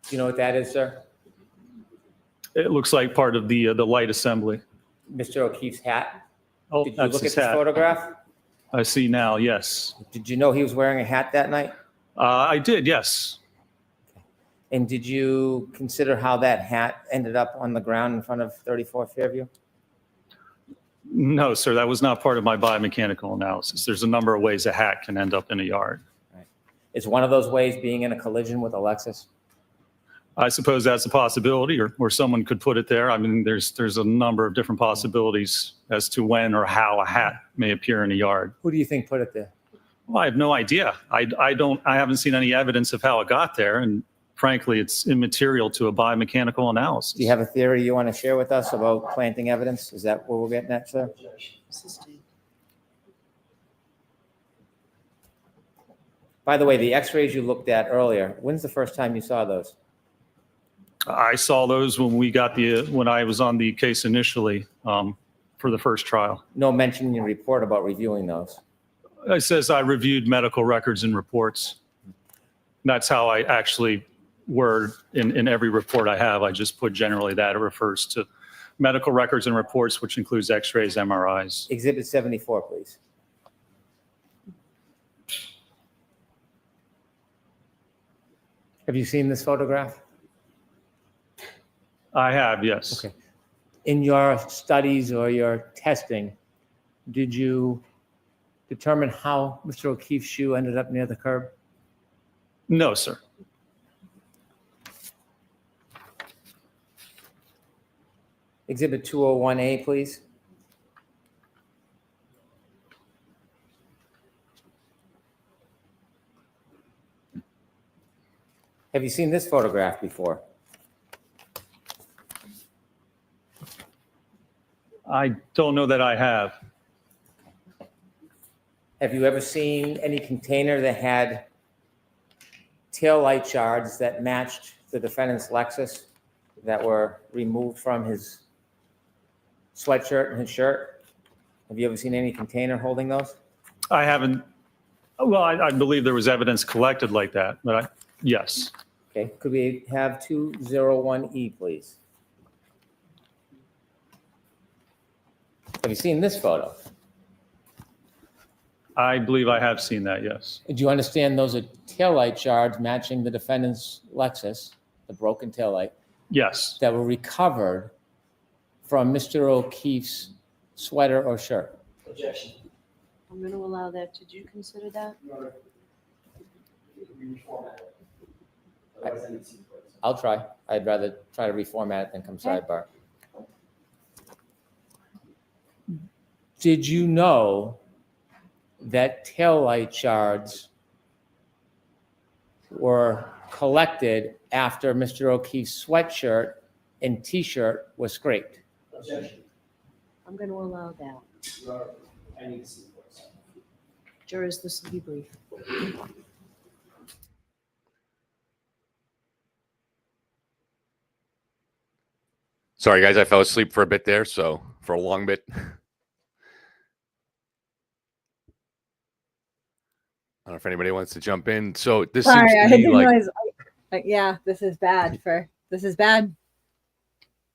Do you know what that is, sir? It looks like part of the light assembly. Mr. O'Keefe's hat? Oh, Did you that's look at his this hat. photograph? I see now, yes. Did you know he was wearing a hat that night? I did, yes. And did you consider how that hat ended up on the ground in front of 34 Fairview? No, sir, that was not part of my biomechanical analysis. There's a number of ways a hat can end up in a yard. Is one of those ways being in a collision with a Lexus? I suppose that's a possibility, or someone could put it there. I mean, there's a number of different possibilities as to when or how a hat may appear in a yard. Who do you think put it there? Well, I have no idea. I haven't seen any evidence of how it got there, and frankly, it's immaterial to a biomechanical analysis. Do you have a theory you want to share with us about planting evidence? Is that where we're getting at, sir? By the way, the x-rays you looked at earlier, when's the first time you saw those? I saw those when I was on the case initially for the first trial. No mention in your report about reviewing those. It says I reviewed medical records and reports. That's how I actually word in every report I have. I just put generally that it refers to medical records and reports, which includes x-rays, MRIs. Exhibit 74, please. Have you seen this photograph? I have, yes. Okay. In your studies or your testing, did you determine how Mr. O'Keefe's shoe ended up near the curb? No, sir. Exhibit 201A, please. Have you seen this photograph before? I don't know that I have. Have you ever seen any container that had taillight shards that matched the defendant's Lexus that were removed from his sweatshirt and his shirt? Have you ever seen any container holding those? I haven't. Well, I believe there was evidence collected like that, but yes. Okay, could we have 201E, please? Have you seen this photo? I believe I have seen that, yes. Do you understand those are taillight shards matching the defendant's Lexus, the broken taillight? Yes. That were recovered from Mr. O'Keefe's sweater or shirt? Objection. I'm going to allow that. Did you consider that? I'll try. I'd rather try to reformat it than come sidebar. Did you know that taillight shards were collected after Mr. O'Keefe's sweatshirt and t-shirt was scraped? Objection. I'm going to allow that. I need to see the voice. Jurors, this will be brief. Sorry, guys, I fell asleep for a bit there, so for a long bit. I don't know if anybody wants to jump in. So this Sorry, seems I to me didn't like, realize. Yeah, this is bad. This is bad.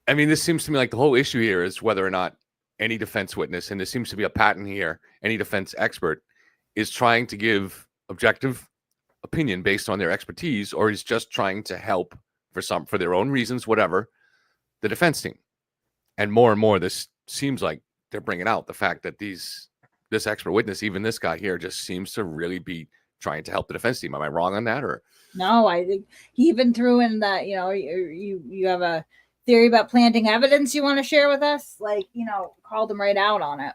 I mean, this seems to me like the whole issue here is whether or not any defense witness, and there seems to be a pattern here, any defense expert is trying to give objective opinion based on their expertise, or is just trying to help for their own reasons, whatever, the defense team. And more, this seems like they're bringing out the fact that this expert witness, even this guy here, just seems to really be trying to help the defense team. Am I wrong on that? Or No, I think he even threw in that, you have a theory about planting evidence you want to share with us? Like, called him right out on it.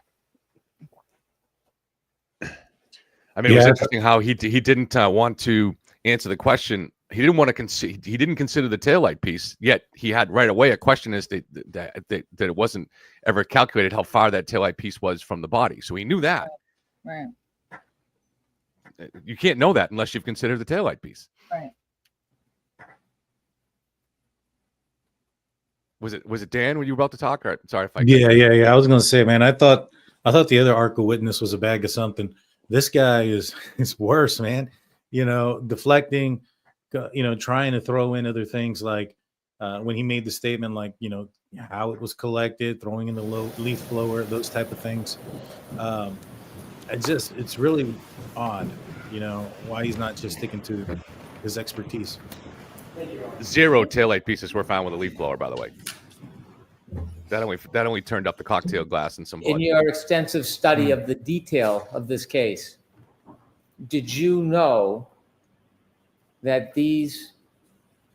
I mean, it was interesting how he didn't want to answer the question. He didn't want to he didn't consider the taillight piece, yet he had right away a question as that it wasn't ever calculated how far that taillight piece was from the body. So he knew that. Right. You can't know that unless you've considered the taillight piece. Right. Was it Dan? Were you about to talk? Or sorry if I Yeah. I was gonna say, man, I thought the other ARCA witness was a bag of something. This guy is worse, man. Deflecting, trying to throw in other things like when he made the statement, like, how it was collected, throwing in the leaf blower, those type of things. It's really odd, why he's not just sticking to his expertise. 0 taillight pieces were found with a leaf blower, by the way. That only turned up the cocktail glass and some blood. In your extensive study of the detail of this case, did you know that these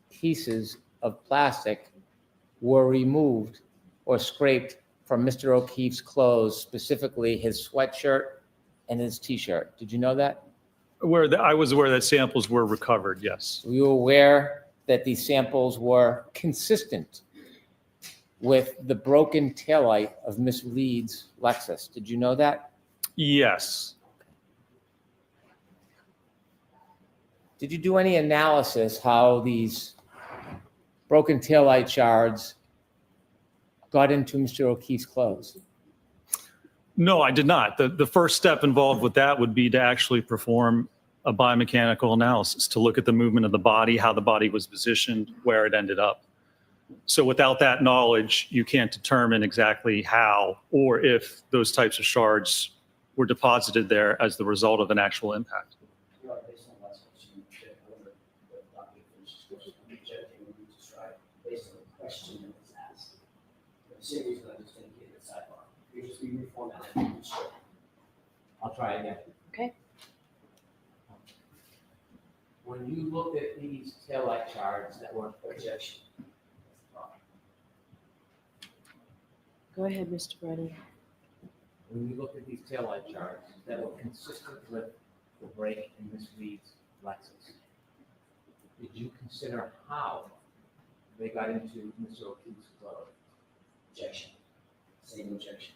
pieces of plastic were removed or scraped from Mr. O'Keefe's clothes, specifically his sweatshirt and his t-shirt? Did you know that? I was aware that samples were recovered, yes. Were you aware that these samples were consistent with the broken taillight of Miss Leeds' Lexus? Did you know that? Yes. Did you do any analysis how these broken taillight shards got into Mr. O'Keefe's clothes? No, I did not. The first step involved with that would be to actually perform a biomechanical analysis to look at the movement of the body, how the body was positioned, where it ended up. So without that knowledge, you can't determine exactly how or if those types of shards were deposited there as the result of an actual impact. Based on the question that was asked. The same reason I just didn't get the sidebar. You just be reformatted. I'll try again. Okay. When you looked at these taillight shards that were objection, Go ahead, Mr. Brennan. When we looked at these taillight charts that were consistent with the break in Ms. Reed's Lexus, did you consider how they got into Mr. O'Keefe's clothes? Objection. Same objection.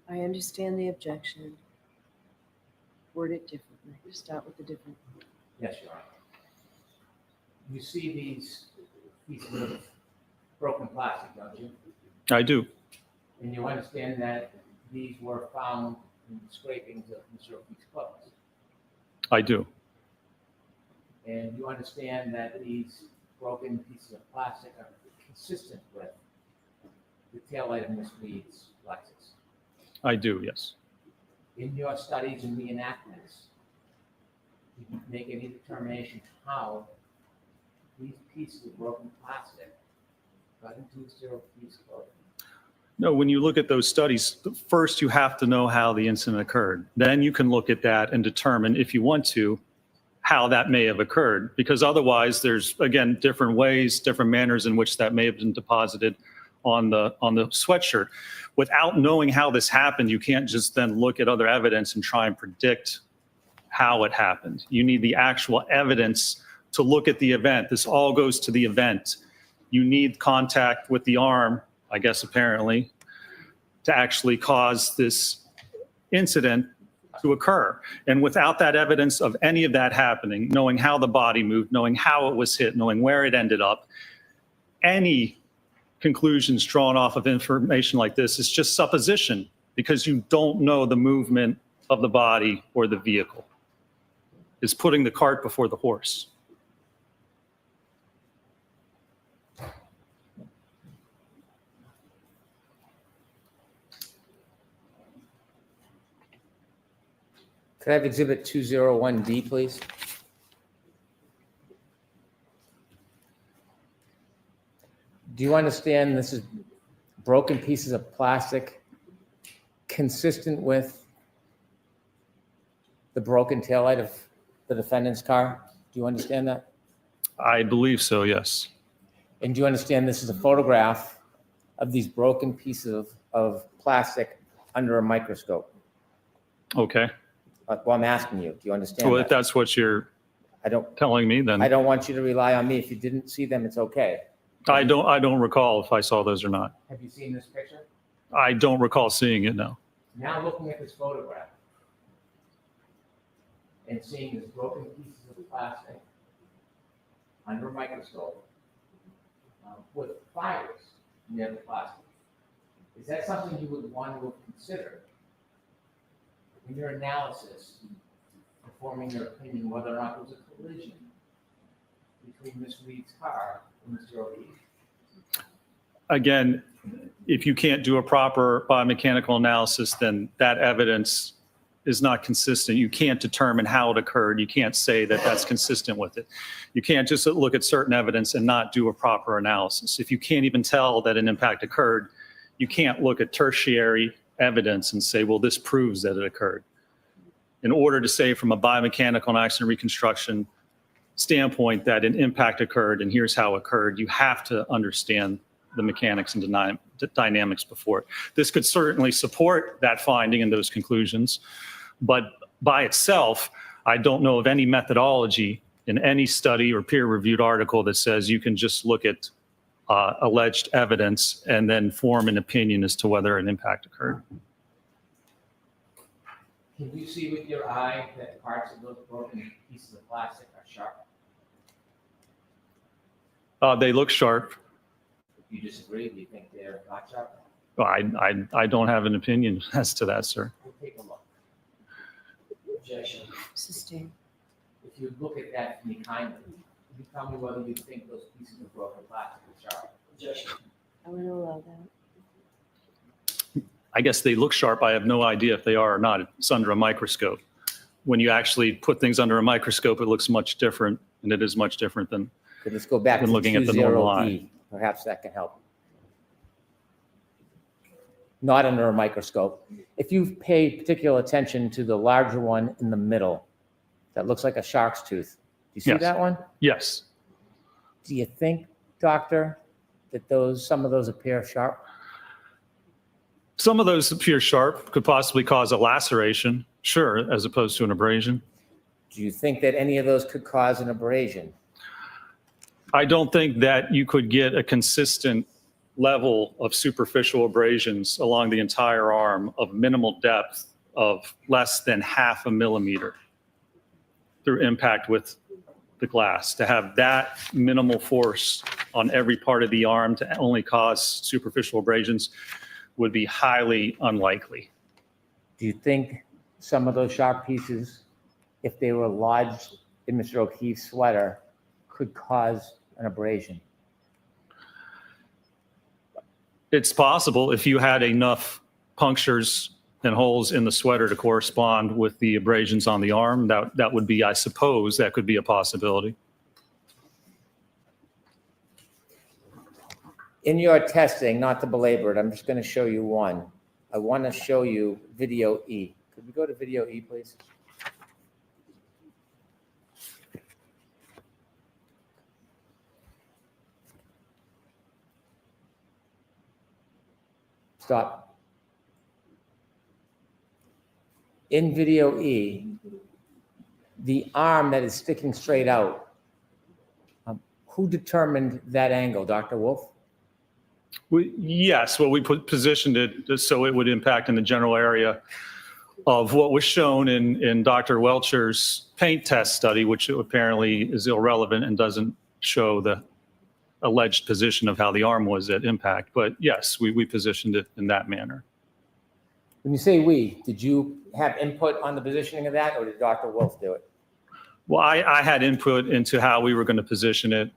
I understand the objection. Word it differently. Start with the different. Yes, Your Honor. You see these pieces of broken plastic, don't you? I do. And you understand that these were found in scrapings of Mr. O'Keefe's clothes. I do. And you understand that these broken pieces of plastic are consistent with the taillight of Ms. Reed's Lexus. I do, yes. In your studies and reenactments, did you make any determination how these pieces of broken plastic got into Mr. O'Keefe's clothing? No, when you look at those studies, first you have to know how the incident occurred. Then you can look at that and determine, if you want to, how that may have occurred. Because otherwise, there's, again, different ways, different manners in which that may have been deposited on the sweatshirt. Without knowing how this happened, you can't just then look at other evidence and try and predict how it happened. You need the actual evidence to look at the event. This all goes to the event. You need contact with the arm, I guess apparently, to actually cause this incident to occur. And without that evidence of any of that happening, knowing how the body moved, knowing how it was hit, knowing where it ended up, any conclusions drawn off of information like this is just supposition, because you don't know the movement of the body or the vehicle. It's putting the cart before the horse. Could I have Exhibit 201D, please? Do you understand this is broken pieces of plastic consistent with the broken taillight of the defendant's car? Do you understand that? I believe so, yes. And do you understand this is a photograph of these broken pieces of plastic under a microscope? Okay. Well, I'm asking you, do you understand Well, if that? that's what you're telling me, then I don't want you to rely on me. If you didn't see them, it's okay. I don't recall if I saw those or not. Have you seen this picture? I don't recall seeing it, no. Now looking at this photograph and seeing these broken pieces of plastic under a microscope with fibers near the plastic, is that something you would want to have considered in your analysis, forming your opinion whether or not there was a collision between Ms. Reed's car and Mr. O'Keefe? Again, if you can't do a proper biomechanical analysis, then that evidence is not consistent. You can't determine how it occurred. You can't say that that's consistent with it. You can't just look at certain evidence and not do a proper analysis. If you can't even tell that an impact occurred, you can't look at tertiary evidence and say, well, this proves that it occurred. In order to say from a biomechanical and accident reconstruction standpoint that an impact occurred and here's how it occurred, you have to understand the mechanics and dynamics before it. This could certainly support that finding and those conclusions, but by itself, I don't know of any methodology in any study or peer-reviewed article that says you can just look at alleged evidence and then form an opinion as to whether an impact occurred. Can you see with your eye that parts of those broken pieces of plastic are sharp? They look sharp. Do you disagree? Do you think they're not sharp? I don't have an opinion as to that, sir. We'll take a look. Objection. Sustain. If you look at that for me kindly, you tell me whether you think those pieces of broken plastic are sharp. Objection. I would allow that. I guess they look sharp. I have no idea if they are or not. It's under a microscope. When you actually put things under a microscope, it looks much different, and it is much different than Could let's go back to looking at the normal eye. Perhaps that can help. Not under a microscope. If you pay particular attention to the larger one in the middle, that looks like a shark's tooth. Do you see Yes. that one? Yes. Do you think, doctor, that some of those appear sharp? Some of those appear sharp, could possibly cause a laceration, sure, as opposed to an abrasion. Do you think that any of those could cause an abrasion? I don't think that you could get a consistent level of superficial abrasions along the entire arm of minimal depth of less than 0.5 millimeter through impact with the glass. To have that minimal force on every part of the arm to only cause superficial abrasions would be highly unlikely. Do you think some of those sharp pieces, if they were lodged in Mr. O'Keefe's sweater, could cause an abrasion? It's possible if you had enough punctures and holes in the sweater to correspond with the abrasions on the arm, that would be, I suppose, that could be a possibility. In your testing, not to belabor it, I'm just going to show you one. I want to show you video E. Could we go to video E, please? Stop. In video E, the arm that is sticking straight out, who determined that angle, Dr. Wolf? Yes, well, we positioned it so it would impact in the general area of what was shown in Dr. Welcher's paint test study, which apparently is irrelevant and doesn't show the alleged position of how the arm was at impact. But yes, we positioned it in that manner. When you say we, did you have input on the positioning of that, or did Dr. Wolf do it? Well, I had input into how we were going to position it.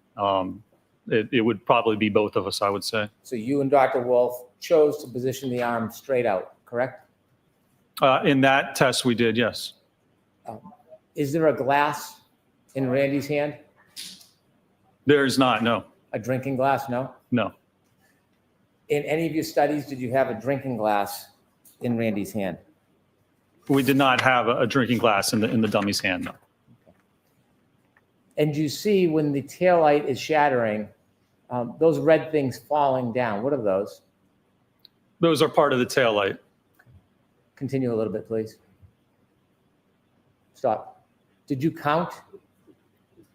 It would probably be both of us, I would say. So you and Dr. Wolf chose to position the arm straight out, correct? In that test, we did, yes. Is there a glass in Randy's hand? There is not, no. A drinking glass, no? No. In any of your studies, did you have a drinking glass in Randy's hand? We did not have a drinking glass in the dummy's hand, no. And you see when the taillight is shattering, those red things falling down. What are those? Those are part of the taillight. Continue a little bit, please. Stop. Did you count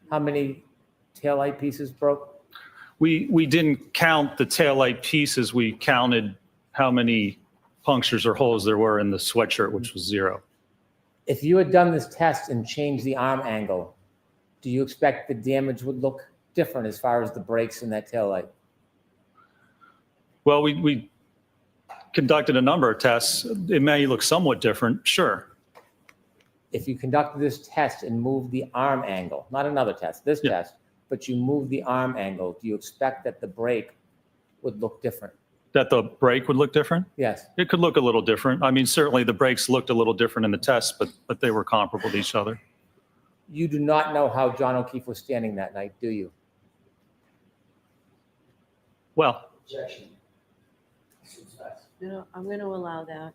how many taillight pieces broke? We didn't count the taillight pieces. We counted how many punctures or holes there were in the sweatshirt, which was 0. If you had done this test and changed the arm angle, do you expect the damage would look different as far as the breaks in that taillight? Well, we conducted a number of tests. It may look somewhat different, sure. If you conducted this test and moved the arm angle, not another test, this test, but you moved the arm angle, do you expect that the break would look different? That the break would look different? Yes. It could look a little different. I mean, certainly the breaks looked a little different in the test, but they were comparable to each other. You do not know how John O'Keefe was standing that night, do you? Well, Objection. No, I'm going to allow that.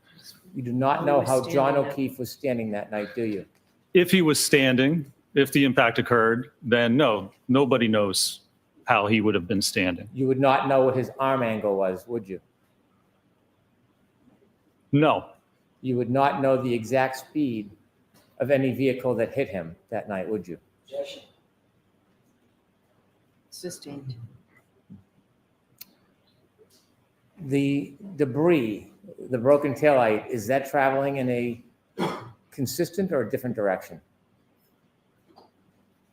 You do not How know he was how John standing that- O'Keefe was standing that night, do you? if he was standing, if the impact occurred, then no, nobody knows how he would have been standing. You would not know what his arm angle was, would you? No. You would not know the exact speed of any vehicle that hit him that night, would you? Objection. Sustained. The debris, the broken taillight, is that traveling in a consistent or a different direction?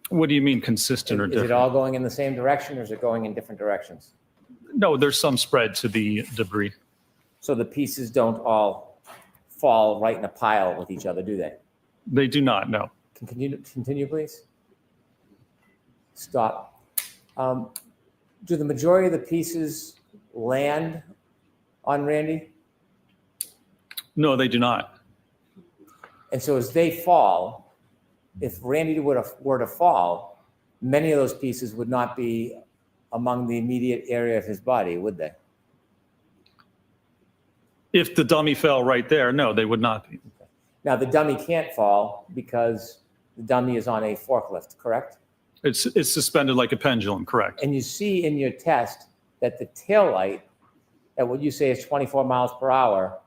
What do you mean consistent or Is different? it all going in the same direction, or is it going in different directions? No, there's some spread to the debris. So the pieces don't all fall right in a pile with each other, do they? They do not, no. Continue, please. Stop. Do the majority of the pieces land on Randy? No, they do not. And so as they fall, if Randy were to fall, many of those pieces would not be among the immediate area of his body, would they? If the dummy fell right there, no, they would not be. Now, the dummy can't fall because the dummy is on a forklift, correct? It's suspended like a pendulum, correct? And you see in your test that the taillight at what you say is 24 miles per hour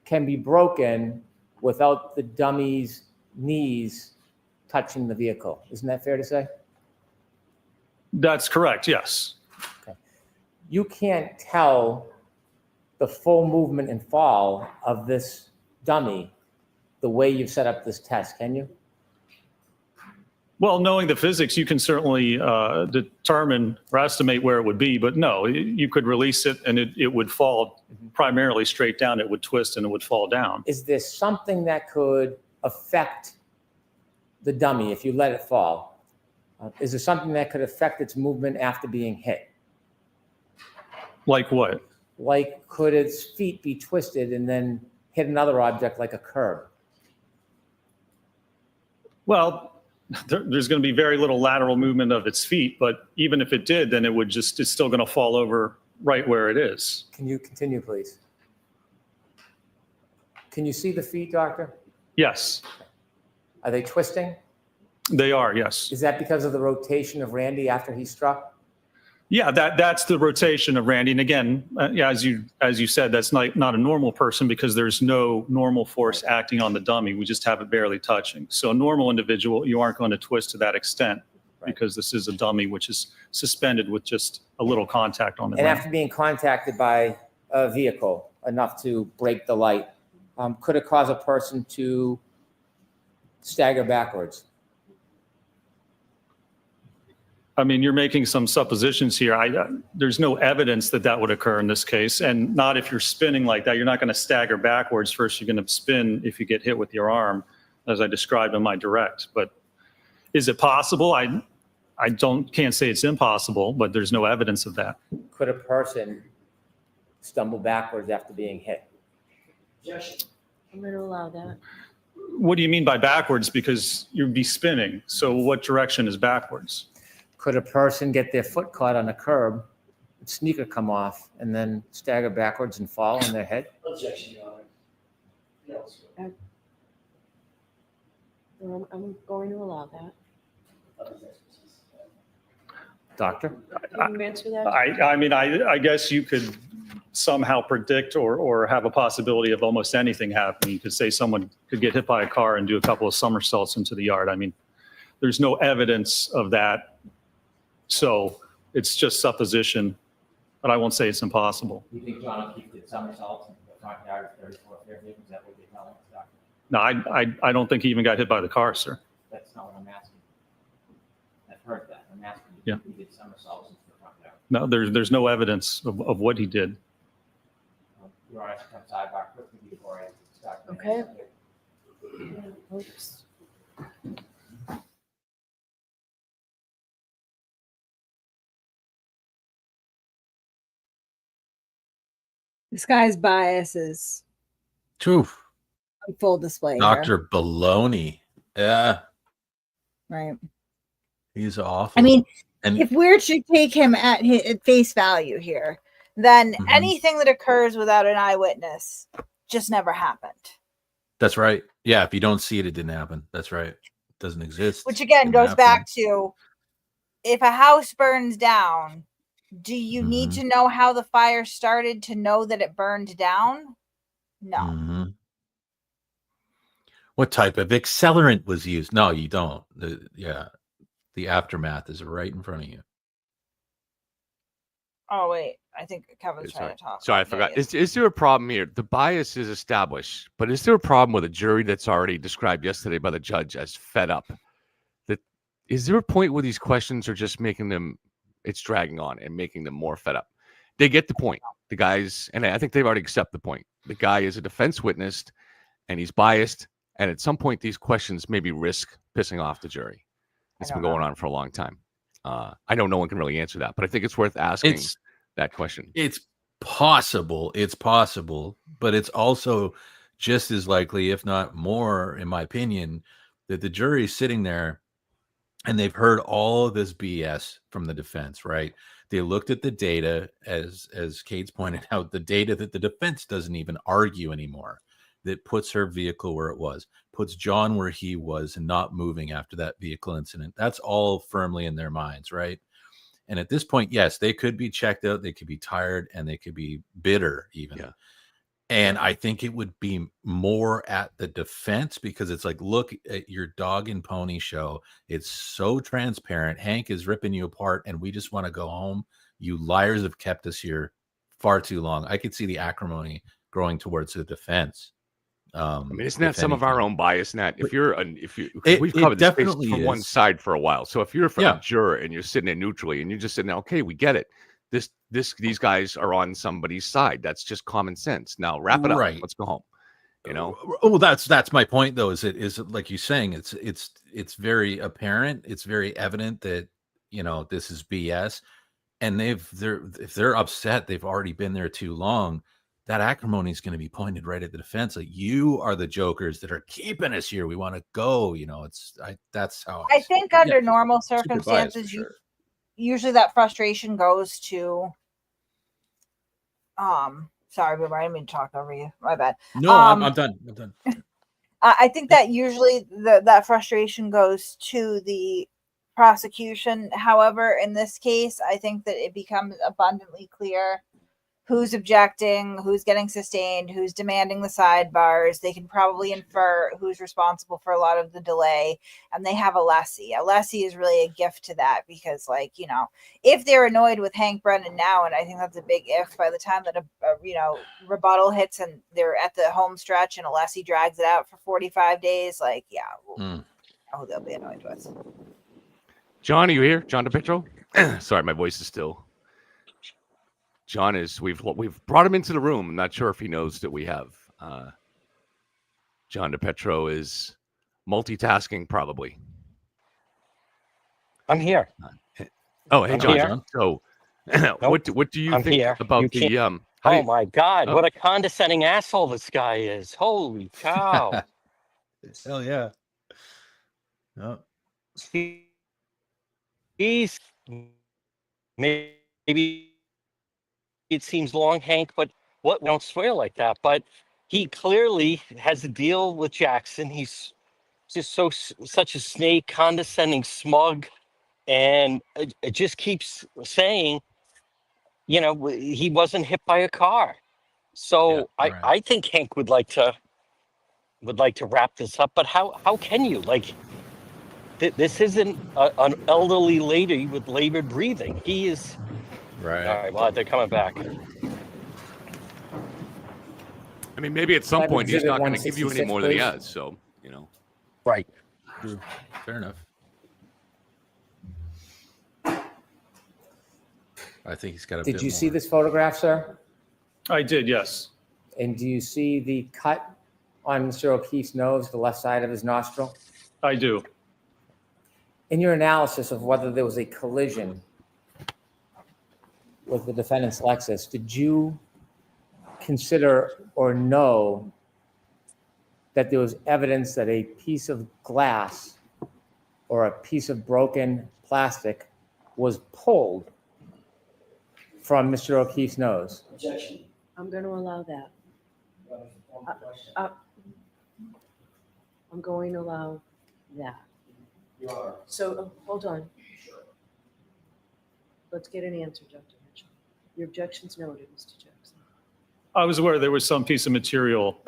can be broken without the dummy's knees touching the vehicle. Isn't that fair to say? That's correct, yes. You can't tell the full movement and fall of this dummy the way you've set up this test, can you? Well, knowing the physics, you can certainly determine or estimate where it would be, but no, you could release it and it would fall primarily straight down. It would twist and it would fall down. Is there something that could affect the dummy if you let it fall? Is there something that could affect its movement after being hit? Like what? Like, could its feet be twisted and then hit another object like a curb? Well, there's going to be very little lateral movement of its feet, but even if it did, then it's still going to fall over right where it is. Can you continue, please? Can you see the feet, doctor? Yes, Are they twisting? they are, yes. Is that because of the rotation of Randy after he struck? Yeah, that's the rotation of Randy. And again, yeah, as you said, that's not a normal person because there's no normal force acting on the dummy. We just have it barely touching. So a normal individual, you aren't going to twist to that extent because this is a dummy which is suspended with just a little contact on the And ground. after being contacted by a vehicle enough to break the light, could it cause a person to stagger backwards? I mean, you're making some suppositions here. There's no evidence that would occur in this case, and not if you're spinning like that. You're not going to stagger backwards. First, you're going to spin if you get hit with your arm, as I described in my direct. But is it possible? I can't say it's impossible, but there's no evidence of that. Could a person stumble backwards after being hit? I'm going to allow that. What do you mean by backwards? Because you'd be spinning. So what direction is backwards? Could a person get their foot caught on a curb, sneaker come off, and then stagger backwards and fall on their head? Objection, Your Honor. I'm going to allow that. Doctor? Can you answer that? I mean, I guess you could somehow predict or have a possibility of almost anything happening. You could say someone could get hit by a car and do a couple of somersaults into the yard. I mean, there's no evidence of that. So it's just supposition, but I won't say it's impossible. You think John O'Keefe did somersaults in the front yard of 34th Fairview? Is that what you're telling us, Doctor? No, I don't think he even got hit by the car, sir. That's not what I'm asking. I've heard that. I'm asking Yeah. if he did somersaults in the front yard. No, there's no evidence of what he did. Your Honor, come sidebar quickly before I start. Okay. Oops. This guy's bias is Oof. on full display. Dr. Baloney. Yeah, Right. he's awful. I mean, and if we're to take him at face value here, then Mhm. anything that occurs without an eyewitness just never happened. that's right. Yeah, if you don't see it, it didn't happen. That's right. It doesn't exist. Which again Didn't goes happen. back to, if a house burns down, do you need to know how the fire started to know that it burned down? No. Mhm. What type of accelerant was used? No, you don't. The aftermath is right in front of you. Oh wait, I think Kevin's trying to talk. Sorry, I forgot. Is there a problem here? The bias is established, but is there a problem with a jury that's already described yesterday by the judge as fed up? Is there a point where these questions are just making them, it's dragging on and making them more fed up? They get the point. The guys, and I think they've already accepted the point. The guy is a defense witness and he's biased. And at some point, these questions maybe risk pissing off the jury. It's been going on for a long time. I know no one can really answer that, but I think it's worth asking that question. It's possible. It's possible, but it's also just as likely, if not more, in my opinion, that the jury is sitting there and they've heard all of this BS from the defense, right? They looked at the data, as Kate's pointed out, the data that the defense doesn't even argue anymore, that puts her vehicle where it was, puts John where he was and not moving after that vehicle incident. That's all firmly in their minds, right? And at this point, yes, they could be checked out, they could be tired, and they could be bitter even. Yeah. And I think it would be more at the defense, because it's like, look at your dog and pony show. It's so transparent. Hank is ripping you apart, and we just want to go home. You liars have kept us here far too long. I could see the acrimony growing towards the defense. I mean, isn't that some of our own bias, Nat? If you're, we've it covered this case definitely from one is. side for a while. So if you're Yeah. a juror and you're sitting there neutrally and you're just sitting there, okay, we get it. These guys are on somebody's side. That's just common sense. Now wrap it up. Right. Let's go home. You know. Oh, that's my point, though. Is it like you're saying? It's very apparent. It's very evident that this is BS, and if they're upset, they've already been there too long. That acrimony is going to be pointed right at the defense. Like, you are the jokers that are keeping us here. We want to go. That's how I think under normal super biased for circumstances, sure. usually that frustration goes to sorry, but I didn't mean to talk over you. My bad. No, I'm done. I'm done. I think that usually that frustration goes to the prosecution. However, in this case, I think that it becomes abundantly clear who's objecting, who's getting sustained, who's demanding the sidebars. They can probably infer who's responsible for a lot of the delay, and they have a lessee. A lessee is really a gift to that, because, if they're annoyed with Hank Brennan now, and I think that's a big if, by the time that a rebuttal hits and they're at the home stretch and a lessee drags it out for 45 days, oh, they'll be annoyed with us. John, are you here? John DePetro? Sorry, my voice is still. John we've brought him into the room. I'm not sure if he knows that we have. John DePetro is multitasking, probably. I'm here. Oh, hey, I'm John. here. So, Nope. what do you I'm think here. about You the can't- how do Oh you- my God! Oh. What a condescending asshole this guy is! Holy cow! Hell yeah. No. He's maybe it seems long, Hank, but what? Don't swear like that. But he clearly has a deal with Jackson. He's just such a snake, condescending, smug, and it just keeps saying, he wasn't hit by a car. So I think Hank would like to wrap this up. But how can you this isn't an elderly lady with labored breathing. He is. Right. All right. Well, they're coming back. I mean, maybe at some Slide point he's exhibit not going to give you any 166, more than he please. has. So, Right. True. Fair enough. I think he's got a bit Did you more. see this photograph, sir? I did, yes. And do you see the cut on Mr. O'Keefe's nose, the left side of his nostril? I do. In your analysis of whether there was a collision with the defendant's Lexus, did you consider or know that there was evidence that a piece of glass or a piece of broken plastic was pulled from Mr. O'Keefe's nose? Objection. I'm going to allow that. I'm going to allow that. So hold on. Let's get an answer, Dr. Mitchell. Your objection's noted, Mr. Jackson. I was aware there was some piece of material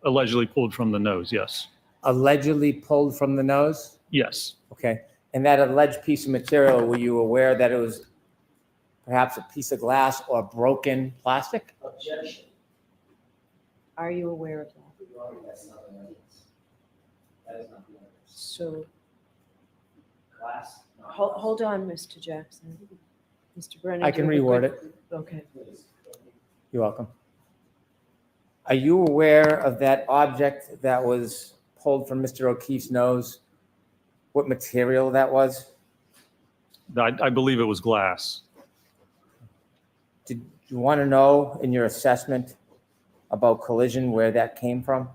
allegedly pulled from the nose, yes. Allegedly pulled from the nose? Yes. Okay. And that alleged piece of material, were you aware that it was perhaps a piece of glass or broken plastic? Objection. Are you aware of that? That's not the evidence. That is not the evidence. So Glass. hold on, Mr. Jackson. Mr. Brennan. I do can you have a reword quick- it. Okay. You're welcome. Are you aware of that object that was pulled from Mr. O'Keefe's nose? What material that was? I believe it was glass. Did you want to know in your assessment about collision where that came from?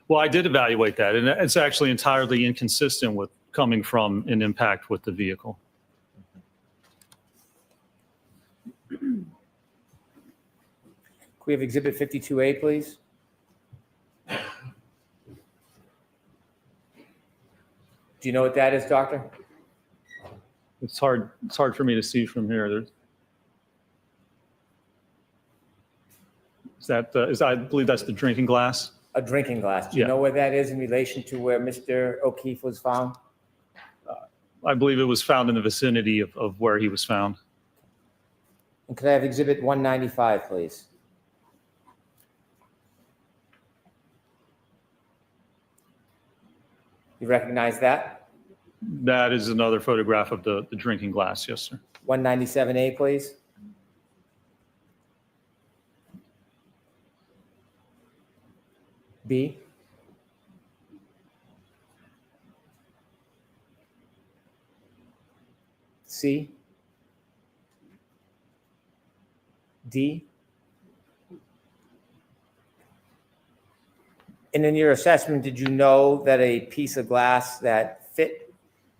Well, I did evaluate that, and it's actually entirely inconsistent with coming from an impact with the vehicle. Can we have Exhibit 52A, please? Do you know what that is, Doctor? It's hard for me to see from here. I believe that's the drinking glass. A drinking glass. Do you Yeah. know where that is in relation to where Mr. O'Keefe was found? I believe it was found in the vicinity of where he was found. And could I have exhibit 195, please? You recognize that? That is another photograph of the drinking glass. Yes, sir. 197A, please. B. C. D. And in your assessment, did you know that a piece of glass that fit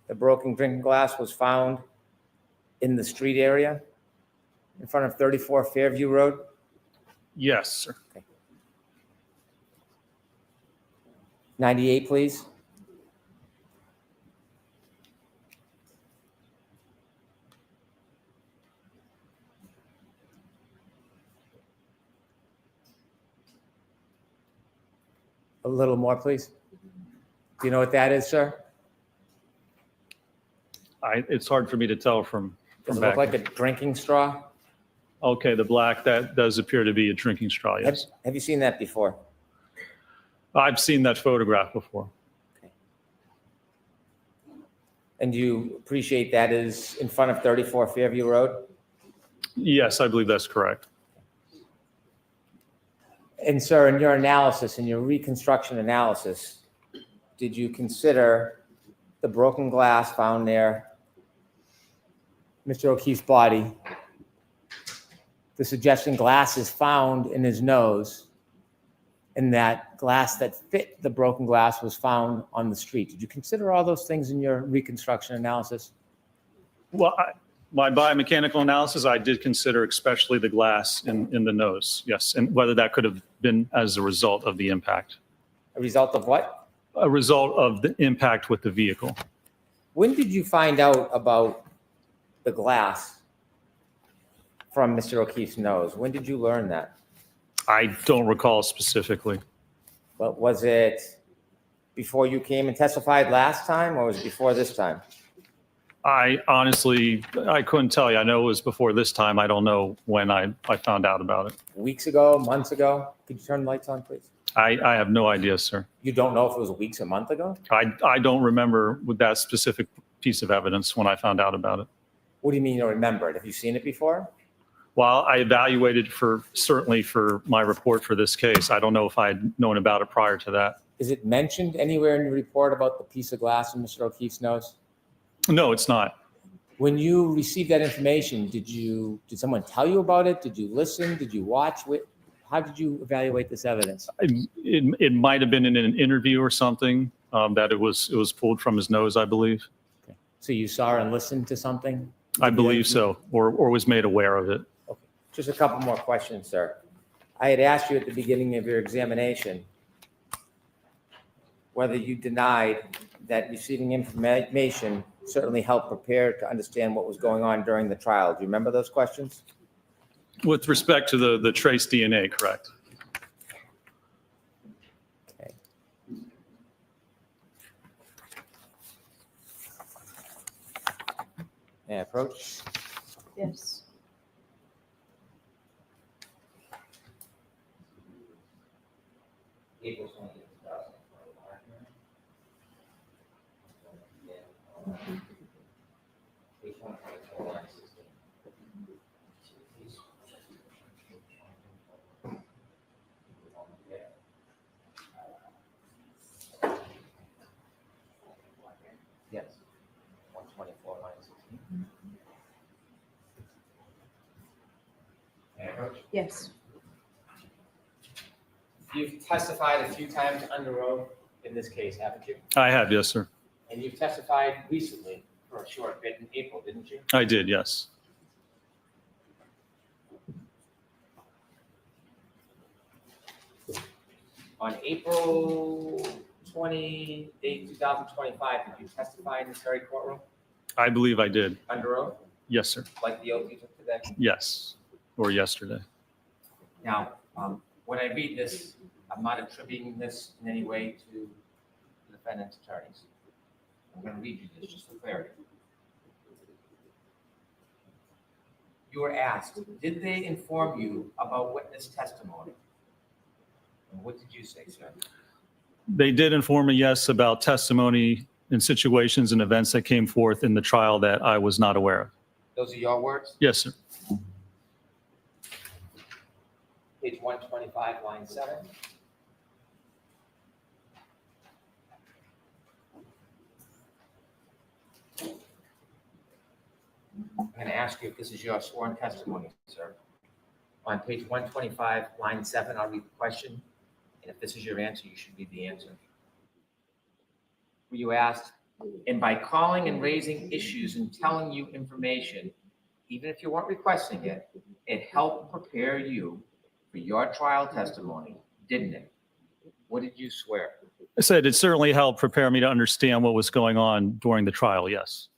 the broken drinking glass was found in the street area in front of 34 Fairview Road? Yes, sir. Okay. 98, please. A little more, please. Do you know what that is, sir? It's hard for me to tell from Does it back look like here. a drinking straw? Okay, the black, that does appear to be a drinking straw, yes. Have you seen that before? I've seen that photograph before. And you appreciate that is in front of 34 Fairview Road? Yes, I believe that's correct. And sir, in your analysis, in your reconstruction analysis, did you consider the broken glass found near Mr. O'Keefe's body, the suggestion glass is found in his nose, and that glass that fit the broken glass was found on the street? Did you consider all those things in your reconstruction analysis? Well, my biomechanical analysis, I did consider especially the glass in the nose, yes, and whether that could have been as a result of the impact. A result of what? A result of the impact with the vehicle. When did you find out about the glass from Mr. O'Keefe's nose? When did you learn that? I don't recall specifically. But was it before you came and testified last time, or was it before this time? I couldn't tell you. I know it was before this time. I don't know when I found out about it. Weeks ago, months ago? Could you turn the lights on, please? I have no idea, sir. You don't know if it was weeks or month ago? I don't remember with that specific piece of evidence when I found out about it. What do you mean you don't remember it? Have you seen it before? Well, I evaluated certainly for my report for this case. I don't know if I had known about it prior to that. Is it mentioned anywhere in your report about the piece of glass in Mr. O'Keefe's nose? No, it's not. When you received that information, did someone tell you about it? Did you listen? Did you watch? How did you evaluate this evidence? It might have been in an interview or something that it was pulled from his nose, I believe. Okay. So you saw and listened to something? I believe so, or was made aware of it. Okay. Just a couple more questions, sir. I had asked you at the beginning of your examination whether you denied that receiving information certainly helped prepare to understand what was going on during the trial. Do you remember those questions? With respect to the trace DNA, correct? Okay. May I approach? Yes. April 20th, 2025. Page 124, line 16. Yes, 124, line 16. May I approach? Yes. You've testified a few times under oath in this case, haven't you? I have, yes, sir. And you've testified recently for a short bit in April, didn't you? I did, yes. On April 28, 2025, did you testify in this very courtroom? I believe I did. Under oath, Yes, sir. like the oath you took today? Yes, or yesterday. Now, when I read this, I'm not attributing this in any way to the defendant's attorneys. I'm going to read you this just for clarity. You were asked, did they inform you about witness testimony? And what did you say, sir? They did inform me, yes, about testimony and situations and events that came forth in the trial that I was not aware of. Those are your words? Yes, sir. Page 125, line 7. I'm going to ask you if this is your sworn testimony, sir. On page 125, line 7, I'll read the question. And if this is your answer, you should read the answer. Were you asked, and by calling and raising issues and telling you information, even if you weren't requesting it, it helped prepare you for your trial testimony, didn't it? What did you swear? I said it certainly helped prepare me to understand what was going on during the trial, yes.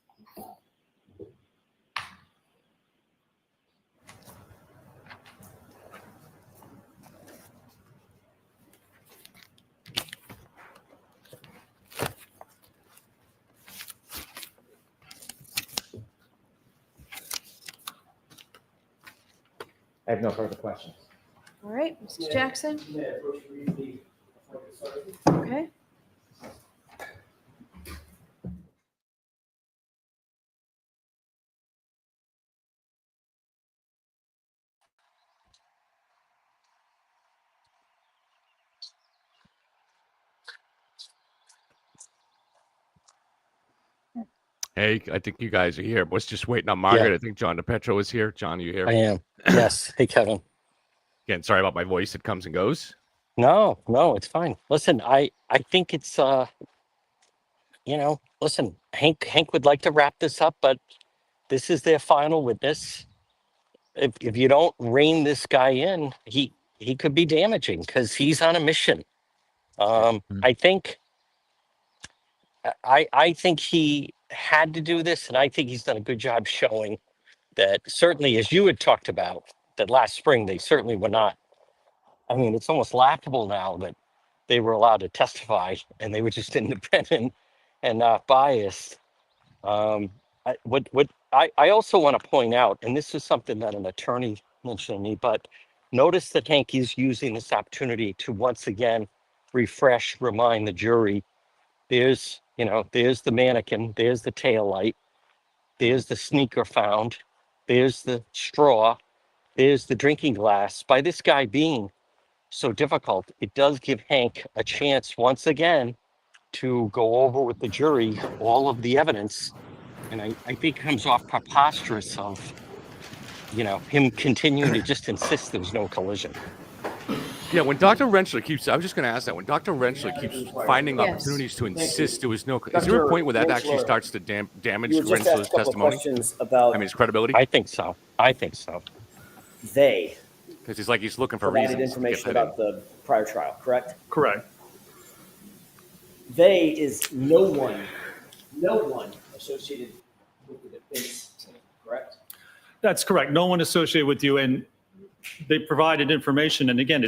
I have no further questions. All right, Mr. Jackson? Okay. Hey, I think you guys are here. Was just waiting on Margaret. Yeah. I think John DePetro is here. John, are you here? I am. Yes. Hey, Kevin. Again, sorry about my voice. It comes and goes. No, it's fine. Listen, I think it's listen, Hank would like to wrap this up, but this is their final witness. If you don't rein this guy in, he could be damaging because he's on a mission. I think he had to do this, and I think he's done a good job showing that certainly, as you had talked about, that last spring they certainly were not. I mean, it's almost laughable now that they were allowed to testify and they were just independent and not biased. I also want to point out, and this is something that an attorney mentioned to me, but notice that Hank is using this opportunity to once again remind the jury, there's the mannequin, there's the tail light, there's the sneaker found, there's the straw, there's the drinking glass. By this guy being so difficult, it does give Hank a chance once again to go over with the jury all of the evidence. And I think it comes off preposterous of, him continuing to just insist there was no collision. Yeah, when Dr. Rentschler keeps, I was just going to ask that, when Dr. Rentschler keeps finding Yes. opportunities to insist there was no, is Dr. there a point where that actually Rentschler, starts to damage You were just asked a Rentschler's couple of testimony? questions about I mean, his credibility? I think so. they Because he's like, he's looking for provided reasons. information about the prior trial, correct? Correct. They is no one associated with the defense team, correct? That's correct. No one associated with you, and they provided information. And again,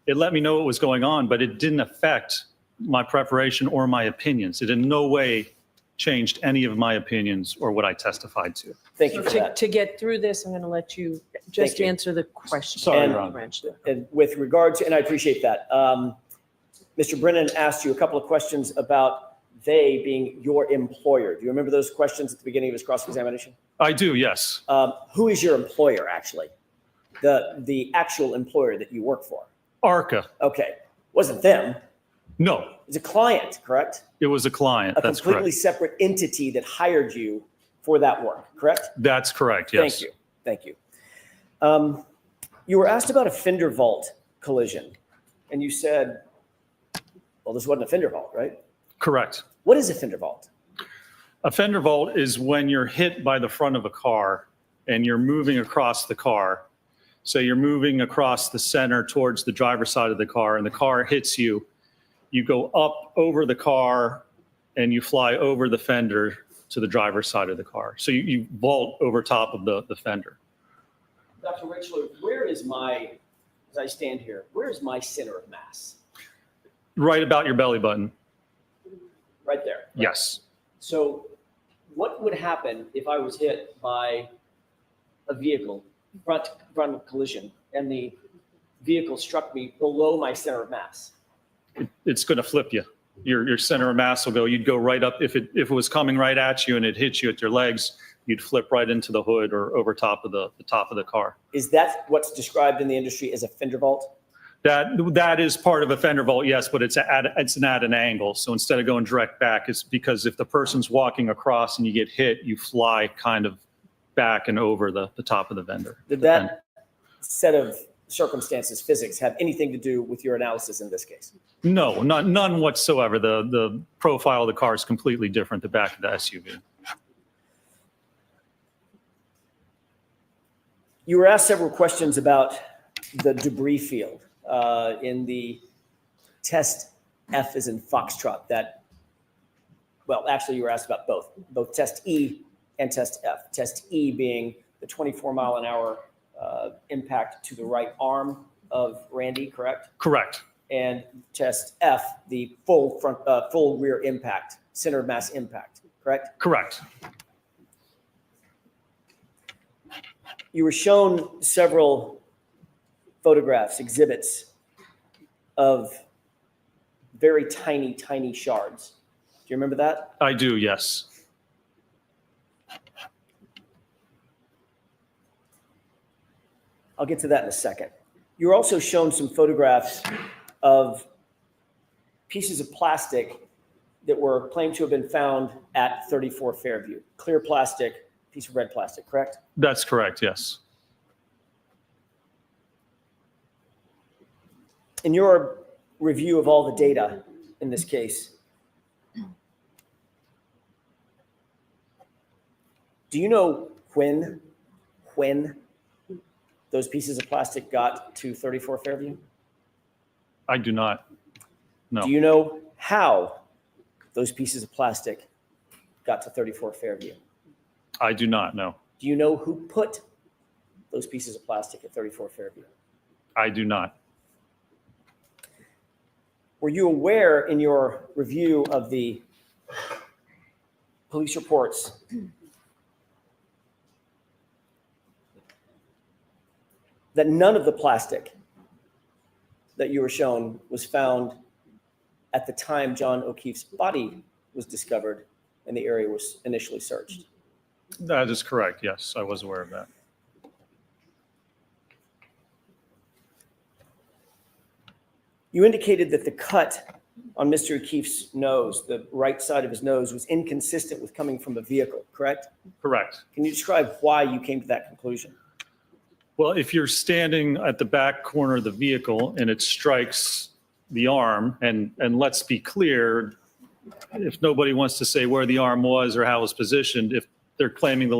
it let me know what was going on, but it didn't affect my preparation or my opinions. It in no way changed any of my opinions or what I testified to. Thank you for that. To get through this, I'm going to let you just you. answer the question. Sorry, And- Ron. And with regard to, and I appreciate that, Mr. Brennan asked you a couple of questions about they being your employer. Do you remember those questions at the beginning of his cross-examination? I do, yes. Who is your employer, actually? The actual employer that you work for? ARCA. Okay. Wasn't them. No, It's a client, correct? it was a client. A That's completely correct. separate entity that hired you for that work, correct? That's correct, yes. Thank you. You were asked about a fender vault collision, and you said, well, this wasn't a fender vault, right? Correct. What is a fender vault? A fender vault is when you're hit by the front of a car and you're moving across the car. So you're moving across the center towards the driver's side of the car, and the car hits you. You go up over the car and you fly over the fender to the driver's side of the car. So you vault over top of the fender. Dr. Richler, where is my, as I stand here, where is my center of mass? Right about your belly button. Right there. Yes. So what would happen if I was hit by a vehicle, front collision, and the vehicle struck me below my center of mass? It's going to flip you. Your center of mass will go, you'd go right up. If it was coming right at you and it hit you at your legs, you'd flip right into the hood or over top of the top of the car. Is that what's described in the industry as a fender vault? That is part of a fender vault, yes, but it's at an angle. So instead of going direct back, it's because if the person's walking across and you get hit, you fly kind of back and over the top of the fender. Did that set of circumstances, physics, have anything to do with your analysis in this case? No, none whatsoever. The profile of the car is completely different, the back of the SUV. You were asked several questions about the debris field in the test F as in Foxtrot. Well, actually, you were asked about both test E and test F. Test E being the 24-mile-an-hour impact to the right arm of Randy, correct? Correct. And test F, the full rear impact, center of mass impact, correct? Correct. You were shown several photographs, exhibits of very tiny, tiny shards. Do you remember that? I do, yes. I'll get to that in a second. You were also shown some photographs of pieces of plastic that were claimed to have been found at 34 Fairview. Clear plastic, piece of red plastic, correct? That's correct, yes. In your review of all the data in this case, do you know when those pieces of plastic got to 34 Fairview? I do not. No. Do you know how those pieces of plastic got to 34 Fairview? I do not know. Do you know who put those pieces of plastic at 34 Fairview? I do not. Were you aware in your review of the police reports that none of the plastic that you were shown was found at the time John O'Keefe's body was discovered and the area was initially searched? That is correct, yes. I was aware of that. You indicated that the cut on Mr. O'Keefe's nose, the right side of his nose, was inconsistent with coming from a vehicle, correct? Correct. Can you describe why you came to that conclusion? Well, if you're standing at the back corner of the vehicle and it strikes the arm, and let's be clear, if nobody wants to say where the arm was or how it was positioned, if they're claiming the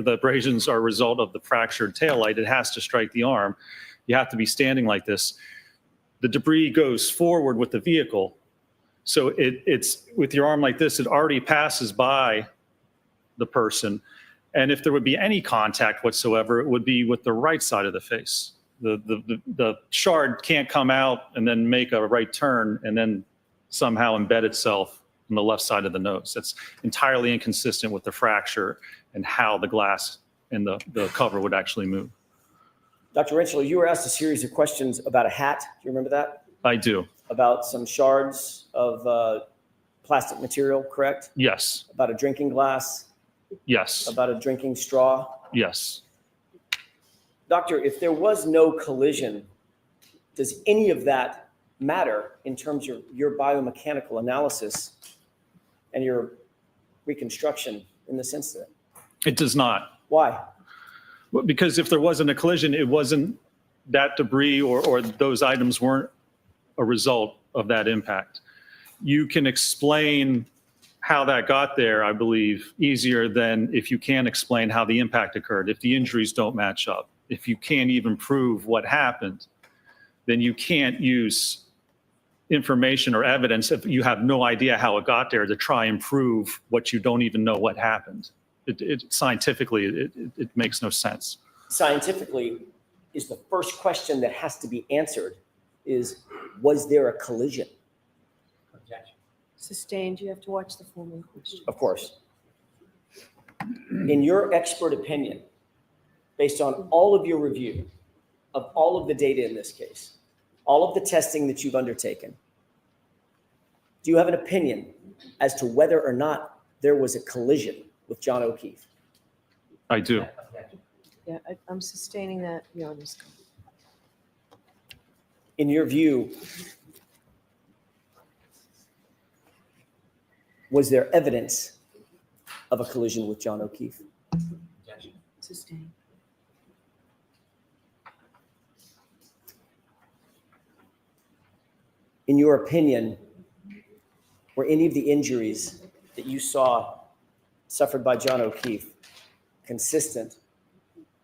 abrasions are a result of the fractured taillight, it has to strike the arm. You have to be standing like this. The debris goes forward with the vehicle. So it's with your arm like this, it already passes by the person. And if there would be any contact whatsoever, it would be with the right side of the face. The shard can't come out and then make a right turn and then somehow embed itself on the left side of the nose. That's entirely inconsistent with the fracture and how the glass and the cover would actually move. Dr. Retrial, you were asked a series of questions about a hat. Do you remember that? I do. About some shards of plastic material, correct? Yes. About a drinking glass? Yes. About a drinking straw? Yes. Doctor, if there was no collision, does any of that matter in terms of your biomechanical analysis and your reconstruction in this incident? It does not. Why? Well, because if there wasn't a collision, it wasn't that debris or those items weren't a result of that impact. You can explain how that got there, I believe, easier than if you can't explain how the impact occurred. If the injuries don't match up, if you can't even prove what happened, then you can't use information or evidence if you have no idea how it got there to try and prove what you don't even know what happened. Scientifically, it makes no sense. Scientifically, is the first question that has to be answered is, was there a collision? Sustained, you have to watch the formal question. Of course. In your expert opinion, based on all of your review of all of the data in this case, all of the testing that you've undertaken, do you have an opinion as to whether or not there was a collision with John O'Keefe? I do. Yeah, I'm sustaining that, Your Honor. In your view, was there evidence of a collision with John O'Keefe? Sustained. In your opinion, were any of the injuries that you saw suffered by John O'Keefe consistent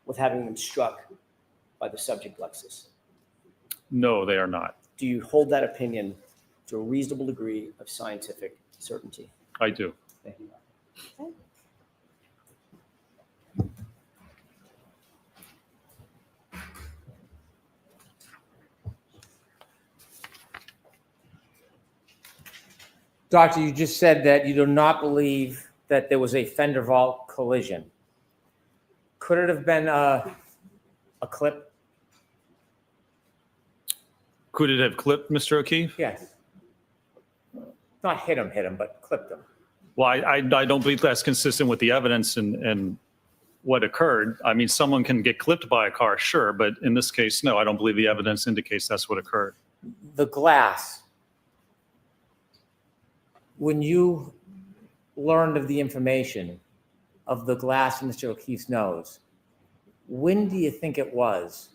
with having been struck by the subject Lexus? No, they are not. Do you hold that opinion to a reasonable degree of scientific certainty? I do. Thank you. Okay. Doctor, you just said that you do not believe that there was a fender vault collision. Could it have been a clip? Could it have clipped Mr. O'Keefe? Yes. Not hit him, but clipped him. Well, I don't believe that's consistent with the evidence and what occurred. I mean, someone can get clipped by a car, sure, but in this case, no, I don't believe the evidence indicates that's what occurred. The glass. When you learned of the information of the glass in Mr. O'Keefe's nose, when do you think it was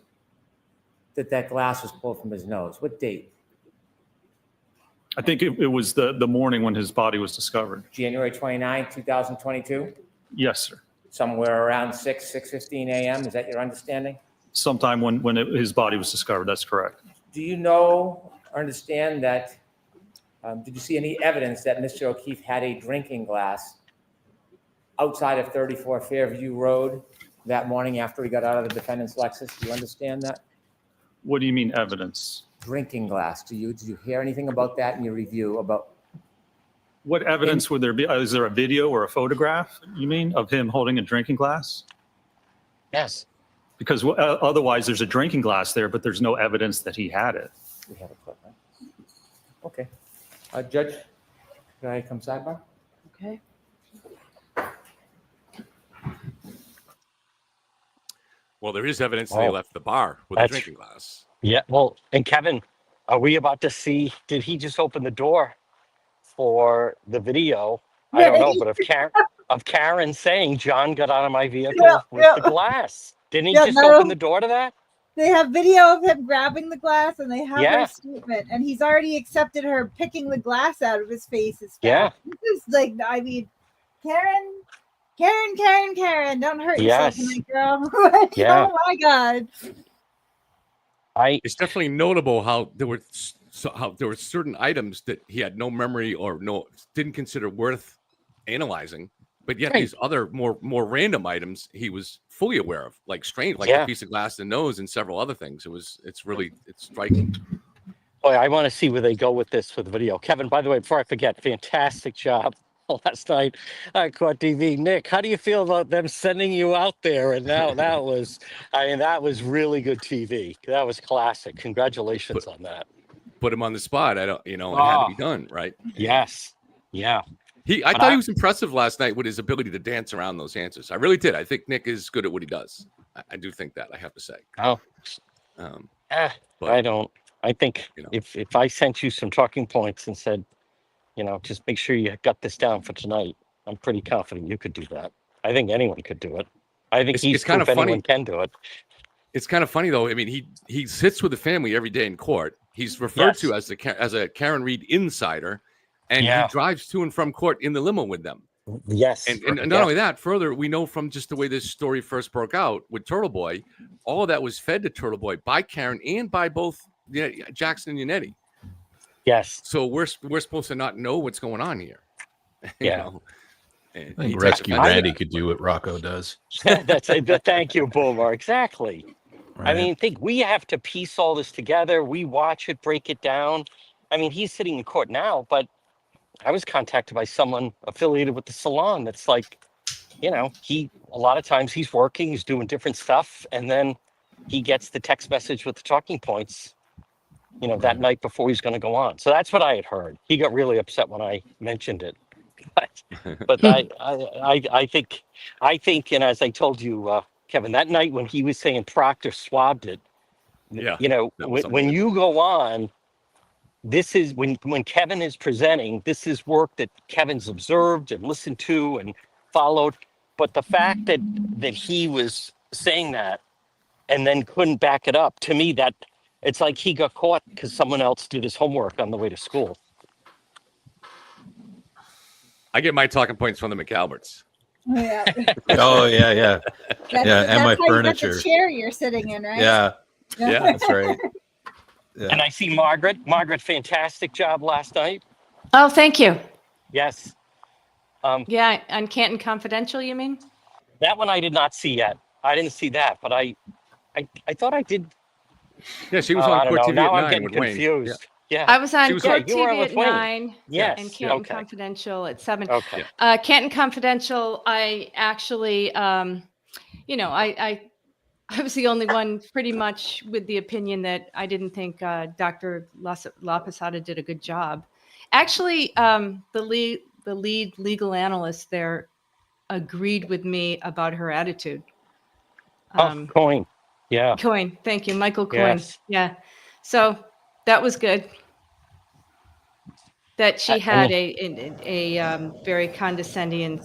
that that glass was pulled from his nose? What date? I think it was the morning when his body was discovered. January 29, 2022? Yes, sir. Somewhere around 6:15 a.m. Is that your understanding? Sometime when his body was discovered, that's correct. Do you know or understand that, did you see any evidence that Mr. O'Keefe had a drinking glass outside of 34 Fairview Road that morning after he got out of the defendant's Lexus? Do you understand that? What do you mean evidence? Drinking glass. Did you hear anything about that in your review about? What evidence would there be? Is there a video or a photograph, you mean, of him holding a drinking glass? Yes. Because otherwise there's a drinking glass there, but there's no evidence that he had it. We have a clip, right? Okay. Judge, can I come sidebar? Okay. Well, there is evidence that he left the bar with a drinking glass. Yeah. Well, and Kevin, are we about to see? Did he just open the door for the video? I don't know, but of Karen saying John got out of my vehicle with the glass. Didn't he just open the door to that? They have video of him grabbing the glass, and they have Yeah. her statement, and he's already accepted her picking the glass out of his face. Yeah. This is like, I mean, Karen, don't hurt yourself Yes. tonight, girl. Like, Yeah. Oh my God. It's definitely notable how there were certain items that he had no memory or didn't consider worth analyzing, but yet these other more random items he was fully aware of, like strange, like a piece of glass in the nose and several other things. It's striking. Boy, I want to see where they go with this with the video. Kevin, by the way, before I forget, fantastic job last night at Court TV. Nick, how do you feel about them sending you out there? And now that was really good TV. That was classic. Congratulations on that. Put him on the spot. It had to be done, right? Yes. Yeah. I thought he was impressive last night with his ability to dance around those answers. I really did. I think Nick is good at what he does. I do think that, I have to say. Oh. I don't. I think if I sent you some talking points and said, just make sure you got this down for tonight, I'm pretty confident you could do that. I think anyone could do it. I think it's kind of funny. Anyone can do it. It's kind of funny though. I mean, he sits with the family every day in court. He's referred to as a Karen Reed insider, and he drives to and from court in the limo with them. Yes. And not only that, further, we know from just the way this story first broke out with Turtle Boy, all of that was fed to Turtle Boy by Karen and by both Jackson and Yannetti. Yes. So we're supposed to not know what's going on here. You Yeah. know? I And think he Rescue takes- Randy could do what Rocco does. That's it. Thank you, Boomer. Exactly. I Right. mean, think we have to piece all this together. We watch it, break it down. I mean, he's sitting in court now, but I was contacted by someone affiliated with the salon that's like, you know, a lot of times he's working, he's doing different stuff, and then he gets the text message with the talking points, you know, that night before he's going to go on. So that's what I had heard. He got really upset when I mentioned it. But I think, and as I told you, Kevin, that night when he was saying Proctor swabbed it, Yeah, you know, that was when you go on, this is when Kevin is presenting, this is work that Kevin's observed and listened to and followed. But the fact that he was saying that and then couldn't back it up, to me, that it's like he got caught because someone else did his homework on the way to school. I get my talking points from the McAlberts. Yeah. Oh yeah, yeah, That's, yeah, and my how you got furniture. the chair you're sitting in, right? Yeah, Yeah. that's right. Yeah. And I see Margaret, fantastic job last night. Oh, thank you. Yes. Yeah, on Canton Confidential, you mean? That one I did not see yet. I didn't see that, but I thought I did. Yeah, she was Oh, on I don't Court know. TV Now at I'm 9 getting with Wayne. confused. Yeah. I was on She was Court you were on TV with at Wayne. 9 Yes. and Canton Okay. Confidential at 7. Okay. Canton Confidential, I actually, you know, I was the only one pretty much with the opinion that I didn't think Dr. La Posada did a good job. Actually, the lead legal analyst there agreed with me about her attitude. Coin. Yeah. Coyne, thank you, Michael Coyne. Yes. Yeah, so that was good. That she had a very condescending and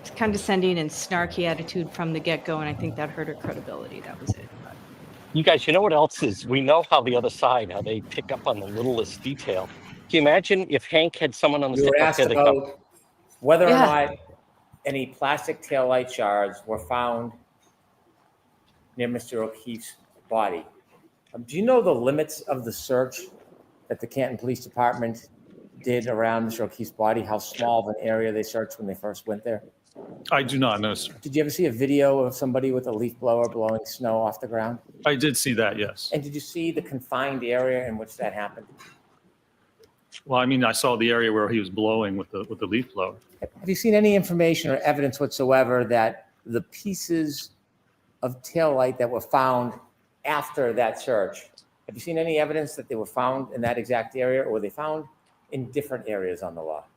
snarky attitude from the get-go, and I think that hurt her credibility. That was it. You guys, you know what else is? We know how the other side, how they pick up on the littlest detail. Can you imagine if Hank had someone on the You were stick? asked Okay, they come. about whether or Yeah. not any plastic taillight shards were found near Mr. O'Keefe's body. Do you know the limits of the search that the Canton Police Department did around Mr. O'Keefe's body? How small of an area they searched when they first went there? I do not know, sir. Did you ever see a video of somebody with a leaf blower blowing snow off the ground? I did see that, yes. And did you see the confined area in which that happened? Well, I mean, I saw the area where he was blowing with the leaf blower. Have you seen any information or evidence whatsoever that the pieces of taillight that were found after that search, have you seen any evidence that they were found in that exact area, or were they found in different areas on the lot?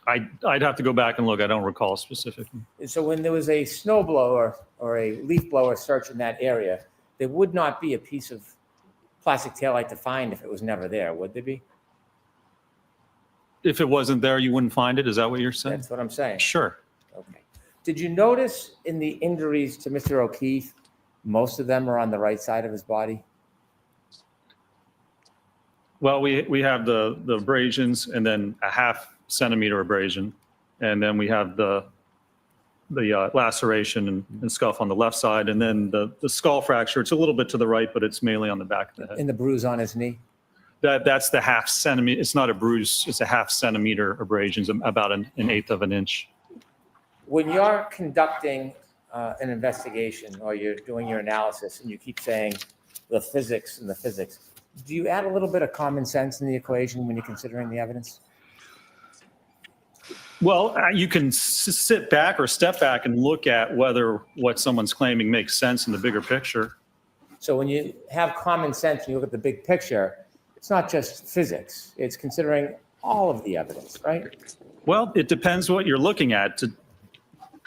I'd have to go back and look. I don't recall specifically. So when there was a snow blower or a leaf blower search in that area, there would not be a piece of plastic taillight to find if it was never there, would there be? If it wasn't there, you wouldn't find it? Is that what you're saying? That's what I'm saying. Sure. Okay. Did you notice in the injuries to Mr. O'Keefe, most of them are on the right side of his body? Well, we have the abrasions and then a half centimeter abrasion. And then we have the laceration and scuff on the left side. And then the skull fracture, it's a little bit to the right, but it's mainly on the back of the head. And the bruise on his knee? That's the half centimeter. It's not a bruise. It's a half centimeter abrasions, about an eighth of an inch. When you're conducting an investigation or you're doing your analysis and you keep saying the physics and the physics, do you add a little bit of common sense in the equation when you're considering the evidence? Well, you can sit back or step back and look at whether what someone's claiming makes sense in the bigger picture. So when you have common sense and you look at the big picture, it's not just physics, it's considering all of the evidence, right? Well, it depends what you're looking at. To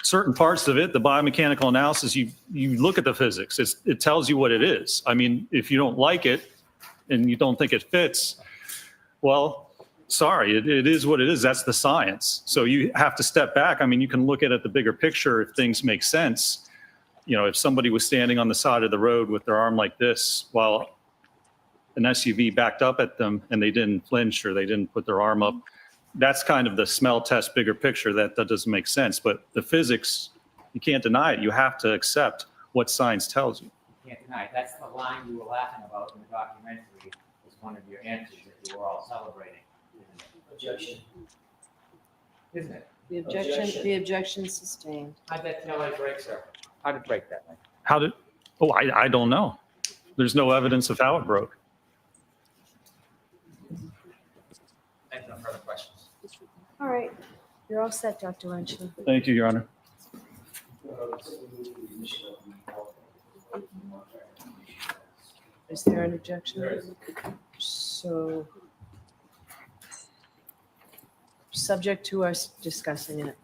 certain parts of it, the biomechanical analysis, you look at the physics. It tells you what it is. I mean, if you don't like it and you don't think it fits, well, sorry, it is what it is. That's the science. So you have to step back. I mean, you can look at it the bigger picture if things make sense. You know, if somebody was standing on the side of the road with their arm like this while an SUV backed up at them and they didn't flinch or they didn't put their arm up, that's kind of the smell test bigger picture that doesn't make sense. But the physics, you can't deny it. You have to accept what science tells you. Can't deny it. That's the line you were laughing about in the documentary, was one of your answers that you were all celebrating. Objection. Isn't it? The objection sustained. How'd that tail light break, sir? How'd it break that way? How did, oh, I don't know. There's no evidence of how it broke. I have no further questions. All right. You're all set, Dr. Lynch. Thank you, Your Honor. Is there an objection? So, subject to us discussing it.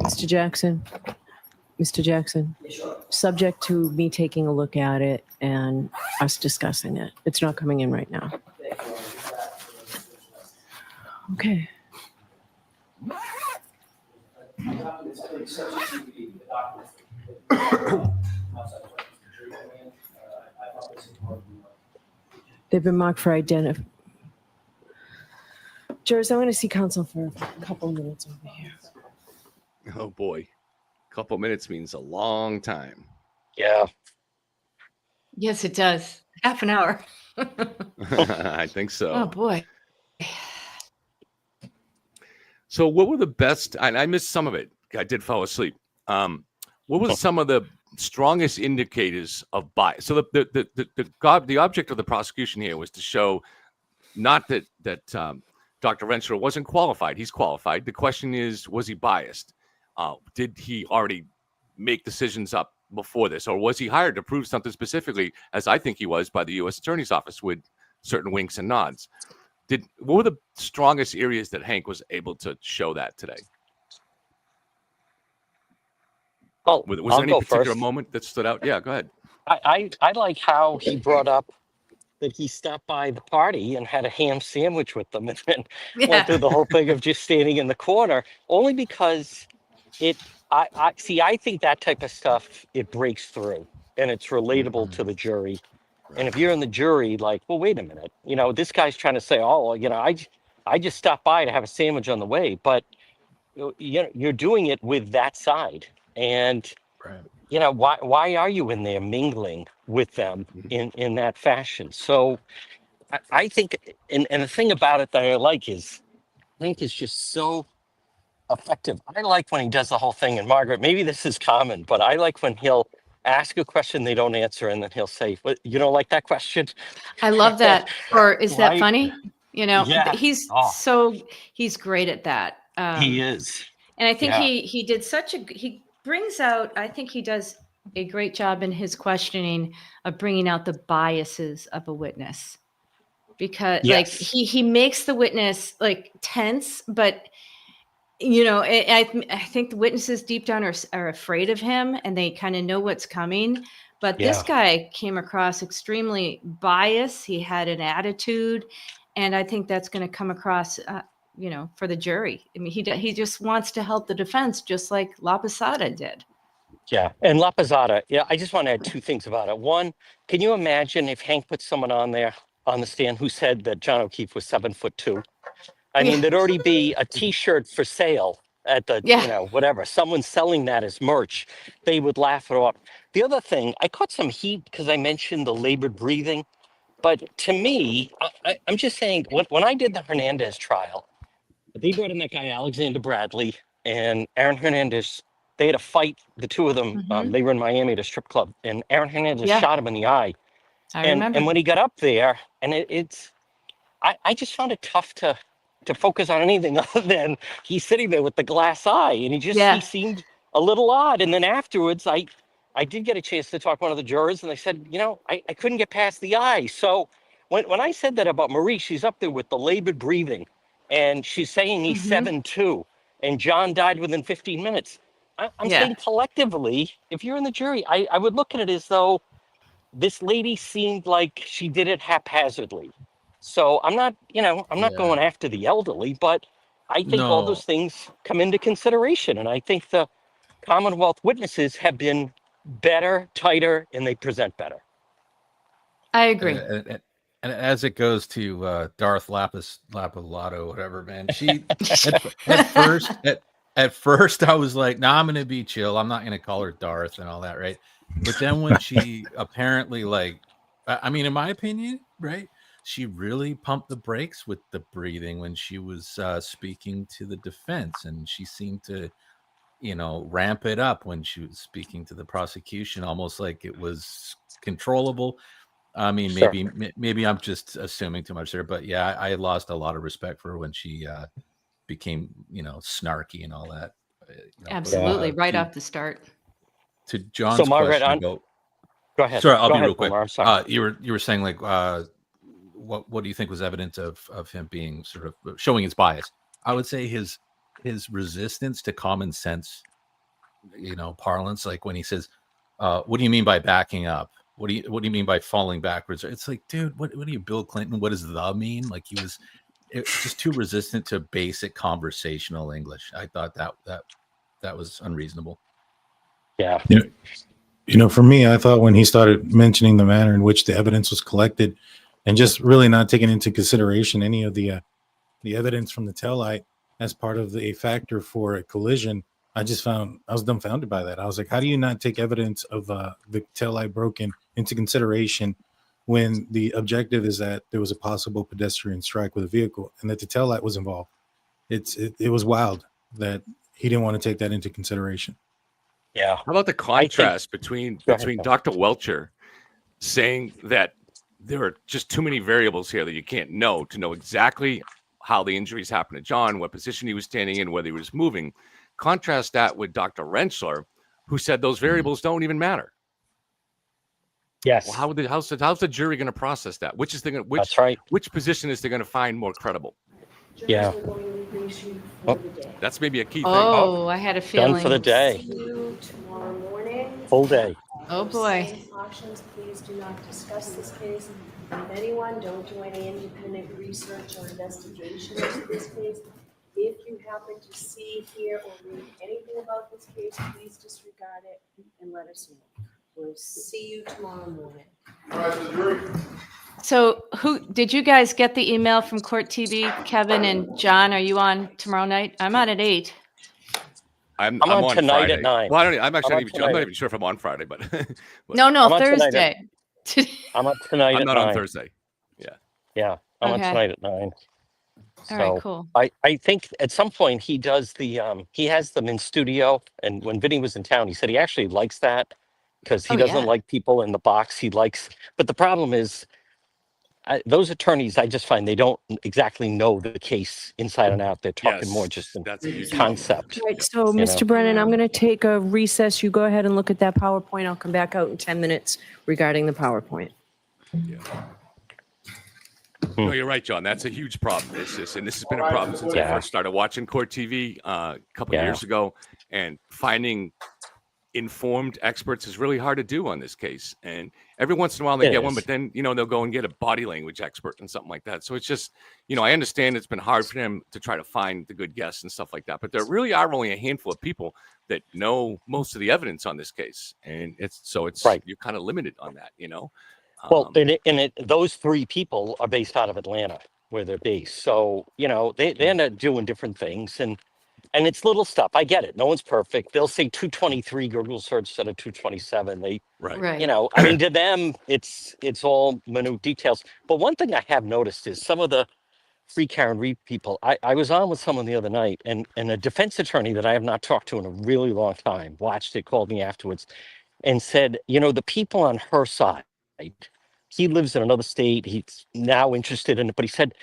Mr. Jackson? Mr. Jackson? Subject to me taking a look at it and us discussing it. It's not coming in right now. Okay. They've been marked for identity. Jurors, I'm going to see counsel for a couple minutes over here. Oh boy, a couple minutes means a long time. Yeah. Yes, it does. Half an hour. I think so. Oh boy. So what were the best, I missed some of it. I did fall asleep. What were some of the strongest indicators of bias? So the object of the prosecution here was to show not that Dr. Renshaw wasn't qualified. He's qualified. The question is, was he biased? Did he already make decisions up before this? Or was he hired to prove something specifically, as I think he was by the U.S. Attorney's Office with certain winks and nods? What were the strongest areas that Hank was able to show that today? Well, Was I'll there any go particular first. moment that stood out? Yeah, go ahead. I like how he brought up that he stopped by the party and had a ham sandwich with them and then went through the whole thing of just standing in the corner, only because I think that type of stuff, it breaks through and it's relatable to the jury. And if you're in the jury, like, well, wait a minute, this guy's trying to say, oh, I just stopped by to have a sandwich on the way, but you're doing it with that side. And, why are you in there mingling with them in that fashion? So I think, and the thing about it that I like is, Link is just so effective. I like when he does the whole thing, and Margaret, maybe this is common, but I like when he'll ask a question they don't answer, and then he'll say, "What, you don't like that question?" I love that. Or is that Right? funny? Yeah. He's Oh. he's great at that. He is. And I think Yeah. he did he brings out, I think he does a great job in his questioning of bringing out the biases of a witness. Because Yes. he makes the witness like tense, but I think the witnesses deep down are afraid of him and they kind of know what's coming. But this guy came across extremely biased. He had an attitude, and I think that's going to come across, for the jury. I mean, he just wants to help the defense, just like La Posada did. Yeah, and La Posada, I just want to add two things about it. One, can you imagine if Hank put someone on there on the stand who said that John O'Keefe was 7'2"? I mean, there'd already be a T-shirt for sale at the, whatever. Someone selling that as merch. They would laugh it off. The other thing, I caught some heat because I mentioned the labored breathing. But to me, I'm just saying, when I did the Hernandez trial, they brought in that guy, Alexander Bradley, and Aaron Hernandez. They had a fight, the two of them. They were in Miami at a strip club, and Aaron Hernandez shot him in the eye. I remember. And when he got up there, and I just found it tough to focus on anything other than he's sitting there with the glass eye, and he seemed a little odd. And then afterwards, I did get a chance to talk to one of the jurors, and they said, I couldn't get past the eye. So when I said that about Marie, she's up there with the labored breathing, and she's saying he's 7'2", and John died within 15 minutes. I'm saying collectively, if you're in the jury, I would look at it as though this lady seemed like she did it haphazardly. So I'm not going after the elderly, but I think all those things come into consideration. And I think the Commonwealth witnesses have been better, tighter, and they present better. I agree. And as it goes to Darth Lapalato, whatever, man, she at first I was like, nah, I'm gonna be chill. I'm not gonna call her Darth and all that, right? But then when she apparently, like, I mean, in my opinion, right, she really pumped the brakes with the breathing when she was speaking to the defense, and she seemed to, ramp it up when she was speaking to the prosecution, almost like it was controllable. I mean, Sure. maybe I'm just assuming too much there, but yeah, I lost a lot of respect for her when she became, snarky and all that. Absolutely, right to, off the start. to John's So, Margaret, question about. go ahead. Sorry, I'll Go be ahead, real quick. Omar, I'm sorry. You were saying like, what do you think was evidence of him being sort of showing his bias? I would say his resistance to common sense, parlance, like when he says, "What do you mean by backing up? What do you mean by falling backwards?" It's like, dude, what do you, Bill Clinton? What does the mean? Like he was just too resistant to basic conversational English. I thought that was unreasonable. Yeah. For me, I thought when he started mentioning the manner in which the evidence was collected, and just really not taking into consideration any of the evidence from the taillight as part of a factor for a collision, I was dumbfounded by that. I was like, how do you not take evidence of the taillight broken into consideration when the objective is that there was a possible pedestrian strike with a vehicle and that the taillight was involved? It was wild that he didn't want to take that into consideration. Yeah. How about the contrast between Dr. Welcher saying that there are just too many variables here that you can't know to know exactly how the injuries happened to John, what position he was standing in, whether he was moving. Contrast that with Dr. Rentschler, who said those variables don't even matter. Yes. Well, how's the jury going to process that? That's right. Which position is they going to find more credible? Yeah. That's maybe a key thing. Oh, I had a feeling. Done for the day. See you tomorrow morning. Full day. Oh boy. Same cautions, please do not discuss this case with anyone. Don't do any independent research or investigation into this case. If you happen to see, hear, or read anything about this case, please disregard it and let us know. We'll see you tomorrow morning. So who did you guys get the email from Court TV? Kevin and John, are you on tomorrow night? I'm on at 8. I'm on tonight Friday. at 9. Well, I'm on not even sure if I'm on Friday, but No, I'm on Thursday. I'm on tonight I'm at not 9. on Thursday. Yeah. I'm on Okay. tonight at 9. All So right, cool. I think at some point he does he has them in studio. And when Vinny was in town, he said he actually likes that because he Oh, doesn't yeah. like people in the box. But the problem is those attorneys, I just find they don't exactly know the case inside and out. They're talking more just in that's a huge concept. Right, so You Mr. know. Brennan, I'm going to take a recess. You go ahead and look at that PowerPoint. I'll come back out in 10 minutes regarding the PowerPoint. No, you're right, John. That's a huge problem. This has been a problem since I first started watching Court TV a couple of years ago, and finding informed experts is really hard to do on this case. And every once in a while they It get one, is. but then they'll go and get a body language expert and something like that. So it's just I understand it's been hard for them to try to find the good guests and stuff like that, but there really are only a handful of people that know most of the evidence on this case, and it's Right. you're kind of limited on that. Well, those 3 people are based out of Atlanta, where they're based. So, they end up doing different things. And it's little stuff. I get it. No one's perfect. They'll say 223 Google search instead of 227. Right. I mean, to them, it's all minute details. But one thing I have noticed is some of the free Karen Reed people, I was on with someone the other night, and a defense attorney that I have not talked to in a really long time watched it, called me afterwards, and said, the people on her side, he lives in another state. He's now interested in it. But he said,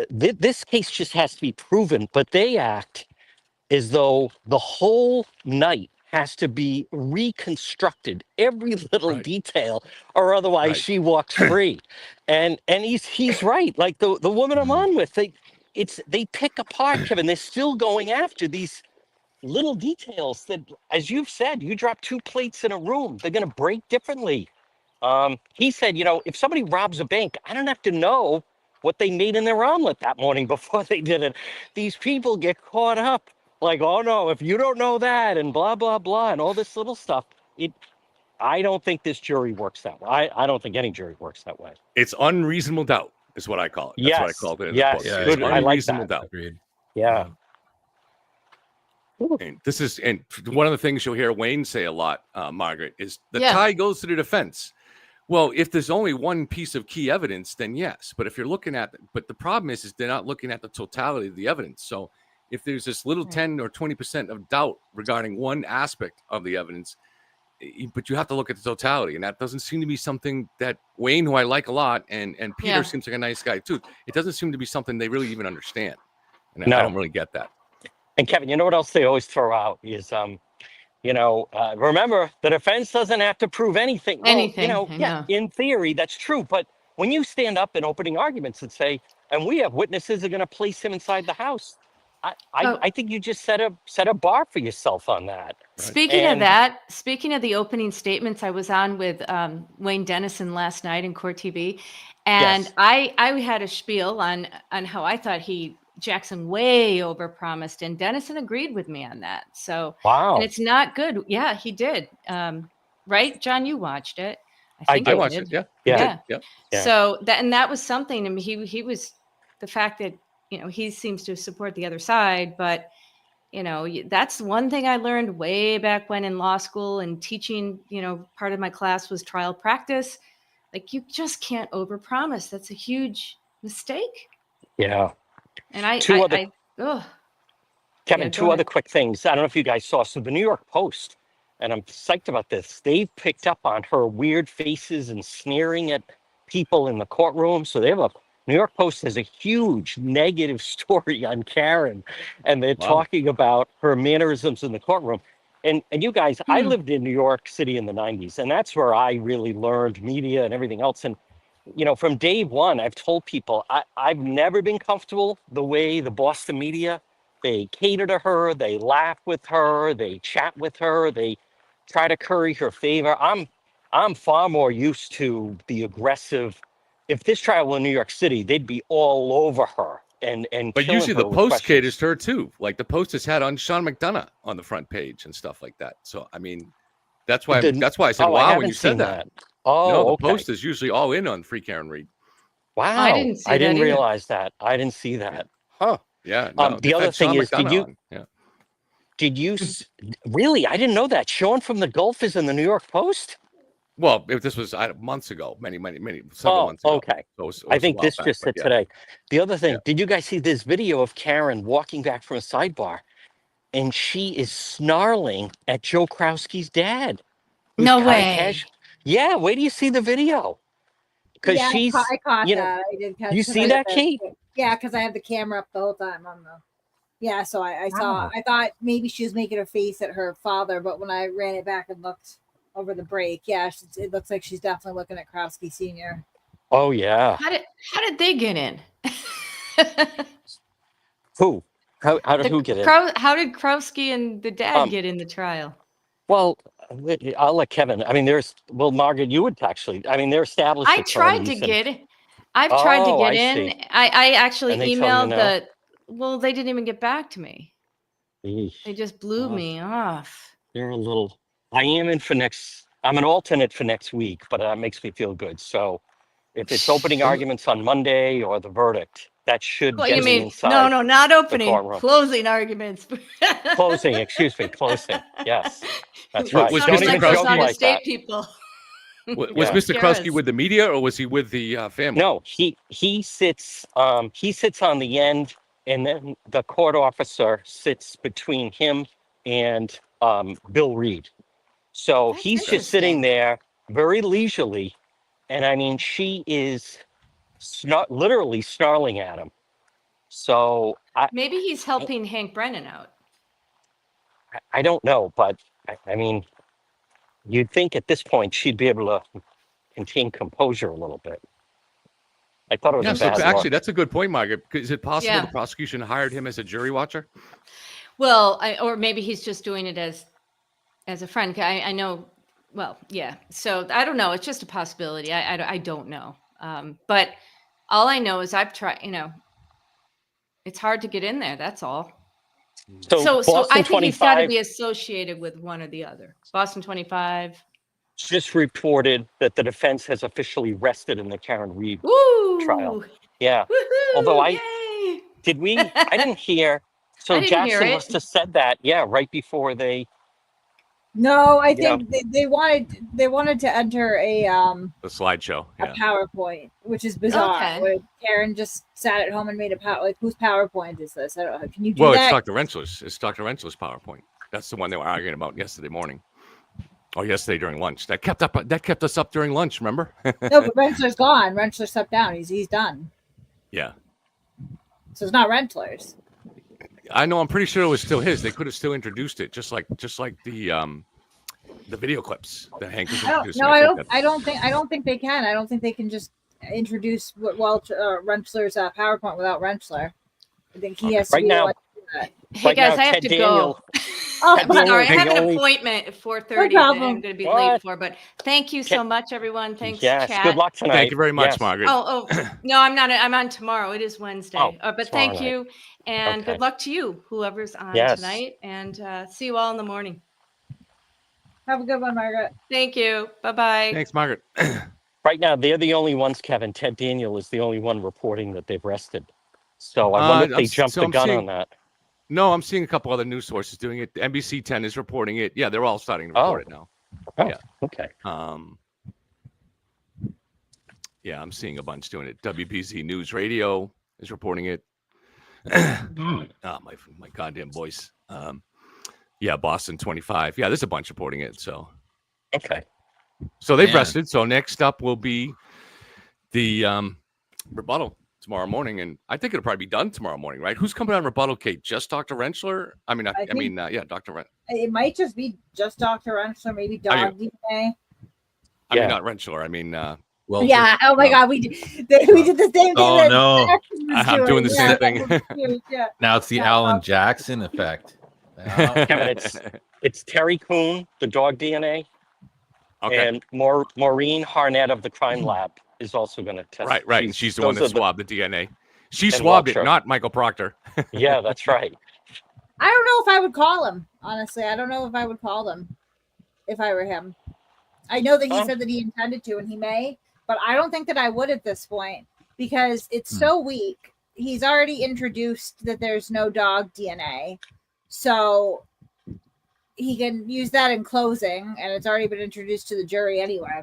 this case just has to be proven. But they act as though the whole night has to be reconstructed, every little detail, or otherwise she walks free. And he's right. Like the woman I'm on with, they pick apart, Kevin. They're still going after these little details that, as you've said, you drop 2 plates in a room, they're going to break differently. He said, if somebody robs a bank, I don't have to know what they made in their omelet that morning before they did it. These people get caught up like, oh no, if you don't know that and blah, blah, blah, and all this little stuff. I don't think this jury works that way. I don't think any jury works that way. It's unreasonable doubt is what I call it. That's what I called it in the book. Yeah, It's I like unreasonable that. doubt. Agreed. Yeah. And one of the things you'll hear Wayne say a lot, Margaret, is the Yeah. tie goes to the defense. Well, if there's only one piece of key evidence, then yes. But if you're looking at, but the problem is they're not looking at the totality of the evidence. So if there's this little 10 or 20% of doubt regarding one aspect of the evidence, but you have to look at the totality, and that doesn't seem to be something that Wayne, who I like a lot, and Peter seems like a nice guy too. It doesn't seem to be something they really even understand, and I don't really get that. And Kevin, you know what else they always throw out is, remember, the defense doesn't have to prove anything. Well, Anything, I know. in theory, that's true. But when you stand up in opening arguments and say, and we have witnesses who are going to place him inside the house, I think you just set a bar for yourself on that. Speaking of that, speaking of the opening statements, I was on with Wayne Dennison last night in Court TV, and I had a spiel on how I thought Jackson way overpromised, and Dennison agreed with me on that. So wow, and it's not good. Yeah, he did. Right, John, you watched it. I watched it. Yeah. Yeah. So that was something. I mean, he was the fact that he seems to support the other side, but that's one thing I learned way back when in law school and teaching. Part of my class was trial practice. Like, you just can't overpromise. That's a huge mistake. Yeah. And Kevin, two other quick things. I don't know if you guys saw. So the New York Post, and I'm psyched about this, they've picked up on her weird faces and sneering at people in the courtroom. So New York Post has a huge negative story on Karen, and they're talking about her mannerisms in the courtroom. And you guys, I lived in New York City in the 90s, and that's where I really learned media and everything else. And from day one, I've told people I've never been comfortable the way the Boston media, they cater to her, they laugh with her, they chat with her, they try to curry her favor. I'm far more used to the aggressive. If this trial were in New York City, they'd be all over her and But killing usually her the with Post questions. caters to her too. Like the Post has had on Sean McDonough on the front page and stuff like that. So I mean, that's why I said wow when you said that. Oh, no, the okay. Post is usually all in on Free Karen Reed. Wow, I didn't see that either. realize that. I didn't see that. Huh. Yeah. No, the other thing is, Yeah. did you really? I didn't know that. Sean from the Gulf is in the New York Post. Well, if this was months ago, several months ago. Okay. So it was I a think while this back, just but hit today. The other thing, did you guys see this video of Karen walking back from a sidebar, and she is snarling at Joe Krowski's dad? No way. Yeah, wait till you see the video. Because she's, I caught that. I did catch. You see that, Kate? Yeah, because I had the camera up the whole time on the. Yeah, so I saw. I thought maybe she was making a face at her father, but when I ran it back and looked over the break, it looks like she's definitely looking at Krowski Sr. Oh yeah. How did they get in? Who? How did who get in? How did Krowski and the dad get in the trial? Well, I'll let Kevin. I mean, Margaret, you would actually. I mean, they're established. I've tried to get in. I actually emailed well, they didn't even get back to me. Eesh. They just blew me off. They're a little. I am in for next. I'm an alternate for next week, but that makes me feel good. So, if it's opening arguments on Monday or the verdict, that should get me inside. No, not opening. Closing arguments. Closing. Excuse me. Closing. Yes, that's right. Was Don't Mr. even Krowski joke like state that. people? Was Mr. Krowski with the media or was he with the family? No, he sits. He sits on the end, and then the court officer sits between him and Bill Reed. So he's just sitting there very leisurely, and I mean, she is literally snarling at him. So maybe he's helping Hank Brennan out. I don't know, but I mean, you'd think at this point she'd be able to contain composure a little bit. I thought it was a bad actually, look. that's a good point, Margaret. Is it possible Yeah. the prosecution hired him as a jury watcher? Well, or maybe he's just doing it as a friend. I know. Well, yeah. So I don't know. It's just a possibility. I don't know. But all I know is I've tried. It's hard to get in there. That's all. So I think he's got to be associated with one or the other. Boston 25 just reported that the defense has officially rested in the Karen Reed trial. Yeah. Woo-hoo, Although I didn't hear. So I didn't Jackson hear it. must have said that. Yeah, right before they No, I You know. think they wanted to enter a The slideshow. a Yeah. PowerPoint, which is bizarre. Okay. Where Karen just sat at home and made a like whose PowerPoint is this? I don't know. Can you do Well, that? it's Dr. Rentschler's. It's Dr. Rentschler's PowerPoint. That's the one they were arguing about yesterday morning. Or yesterday during lunch. That kept us up during lunch, remember? No, but Rentschler's gone. Rentschler stepped down. He's done. Yeah. So it's not Rentschler's. I know, I'm pretty sure it was still his. They could have still introduced it, just like the video clips that Hank was introducing. I don't think they can. I don't think they can just introduce Rentschler's PowerPoint without Rentschler. I think he has to Right be now- the one to do that. Hey Right guys, now, I have Ted to Daniel- go. Oh, Ted Sorry, I Daniel have is the an only- appointment at 4:30 No that I'm problem. going to be What? late for. But thank you so much, everyone. Thanks, Yes. chat. Good luck tonight. Thank you very much, Yes. Margaret. Oh, no, I'm not. I'm on tomorrow. It is Wednesday. Oh, But tomorrow thank night. you, and Okay. good luck to you, whoever's on Yes. tonight. And see you all in the morning. Have a good one, Margaret. Thank you. Bye-bye. Thanks, Margaret. Right now, they're the only ones, Kevin. Ted Daniel is the only one reporting that they've rested. So I wonder if they jumped the gun on that. No, I'm seeing a couple other news sources doing it. NBC 10 is reporting it. Yeah, they're all starting to report it now. Oh, yeah. Okay. Yeah, I'm seeing a bunch doing it. WBZ News Radio is reporting it. Oh, my goddamn voice. Yeah, Boston 25. Yeah, there's a bunch reporting it. So okay. So they've Man. rested. So next up will be the rebuttal tomorrow morning, and I think it'll probably be done tomorrow morning, right? Who's coming on rebuttal, Kate? Just Dr. Rentschler? I mean, yeah, Dr. Rent. It might just be just Dr. Rentschler, maybe dog DNA. I mean, not Rentschler. I mean, Yeah. Oh my God, we did the same thing. Oh, that no. Jackson was I'm doing the Yeah, same that thing. was huge, yeah. Now it's the Alan Jackson effect. Kevin, it's Terry Kuhn, the dog DNA, Okay. and Maureen Harnett of the crime lab is also going to test. Right. She's the one that those are swabbed the DNA. She and swabbed it, Walter. not Michael Proctor. Yeah, that's right. I don't know if I would call him. Honestly, I don't know if I would call him if I were him. I know that he said that he intended to, and he may, but I don't think that I would at this point because it's so weak. He's already introduced that there's no dog DNA, so he can use that in closing, and it's already been introduced to the jury anyway.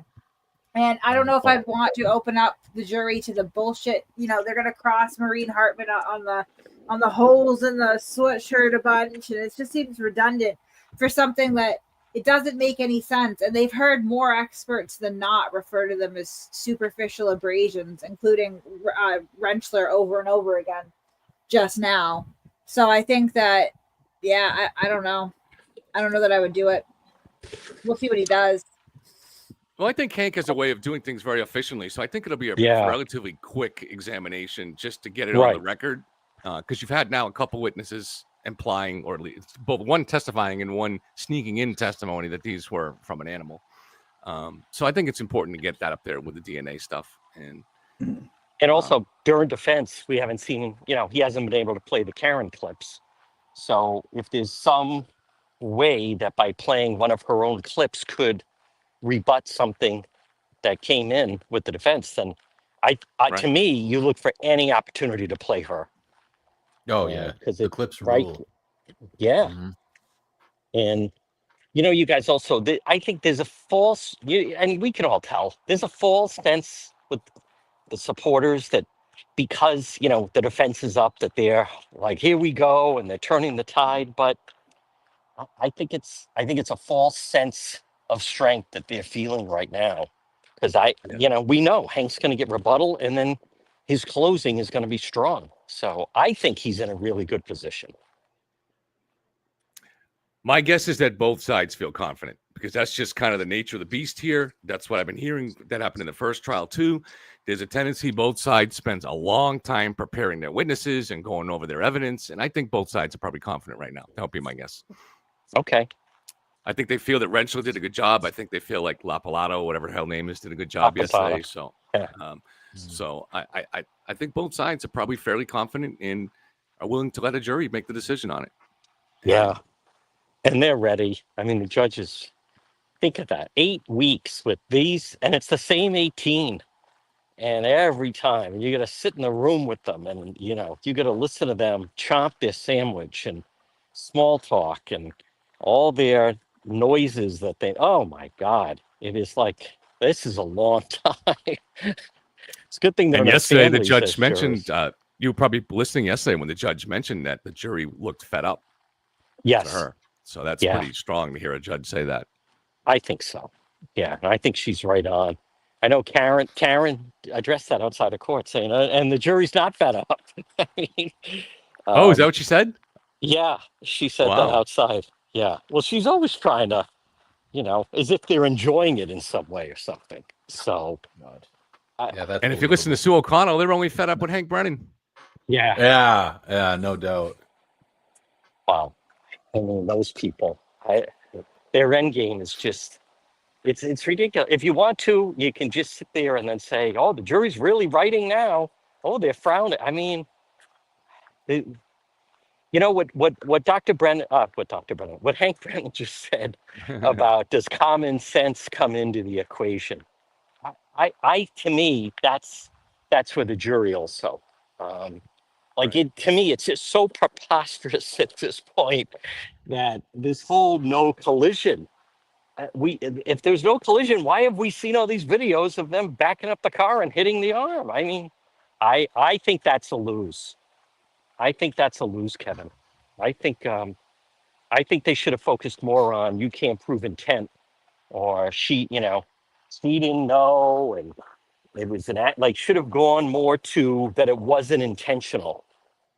And I don't know if I'd want to open up the jury to the bullshit. You know, they're gonna cross Maureen Hartman on the holes in the sweatshirt a bunch, and it just seems redundant for something that it doesn't make any sense. And they've heard more experts than not refer to them as superficial abrasions, including Rentschler over and over again just now. So I think that, yeah, I don't know. I don't know that I would do it. We'll see what he does. Well, I think Hank has a way of doing things very efficiently, so I think it'll be a Yeah. relatively quick examination just to get it on Right. the record. Because you've had now a couple witnesses implying, or at least both one testifying and one sneaking in testimony that these were from an animal. So I think it's important to get that up there with the DNA stuff. And also, during defense, we haven't seen, he hasn't been able to play the Karen clips. So if there's some way that by playing one of her own clips could rebut something that came in with the defense, then to me, you look for any opportunity to play her. Oh, yeah. Because The clips right. rule. Yeah. Mhm. And, you guys also, I think there's a false, and we can all tell, there's a false sense with the supporters that because, the defense is up, that they're like, here we go, and they're turning the tide. But I think it's a false sense of strength that they're feeling right now. Because we know Hank's going to get rebuttal, and then his closing is going to be strong. So I think he's in a really good position. My guess is that both sides feel confident because that's just kind of the nature of the beast here. That's what I've been hearing. That happened in the first trial too. There's a tendency both sides spends a long time preparing their witnesses and going over their evidence. And I think both sides are probably confident right now. That would be my guess. Okay. I think they feel that Rentschler did a good job. I think they feel like Lapalato, whatever the hell name is, did a good job yesterday. So, so I think both sides are probably fairly confident and are willing to let a jury make the decision on it. Yeah. And they're ready. I mean, the judges, think of that. 8 weeks with these, and it's the same 18. And every time you got to sit in the room with them and, you got to listen to them chomp their sandwich and small talk and all their noises that they, oh my God, it is like, this is a long time. It's a good thing they're And not yesterday, the families judge as mentioned, jurors. you were probably listening yesterday when the judge mentioned that the jury looked fed up to Yes. her. So that's Yeah, pretty strong to hear a judge say that. I think so. Yeah, and I think she's right on. I know Karen addressed that outside of court saying, and the jury's not fed up. I mean, Oh, is that um, what she said? yeah, she said that Wow. outside. Yeah. Well, she's always trying to, as if they're enjoying it in some way or something. So, Yeah, that's And if you listen to Sue O'Connell, they're only fed up with Hank Brennan. yeah. Yeah, no doubt. Wow. I mean, those people, their end game is just, it's ridiculous. If you want to, you can just sit there and then say, oh, the jury's really writing now. Oh, they're frowning. I mean, it, what Dr. Brennan, what Hank Brennan just said about does common sense come into the equation? To me, that's for the jury also. To me, it's just so preposterous at this point that this whole no collision. If there's no collision, why have we seen all these videos of them backing up the car and hitting the arm? I mean, I think that's a lose. I think that's a lose, Kevin. I think I think they should have focused more on you can't prove intent or she didn't know and it was an act like should have gone more to that it wasn't intentional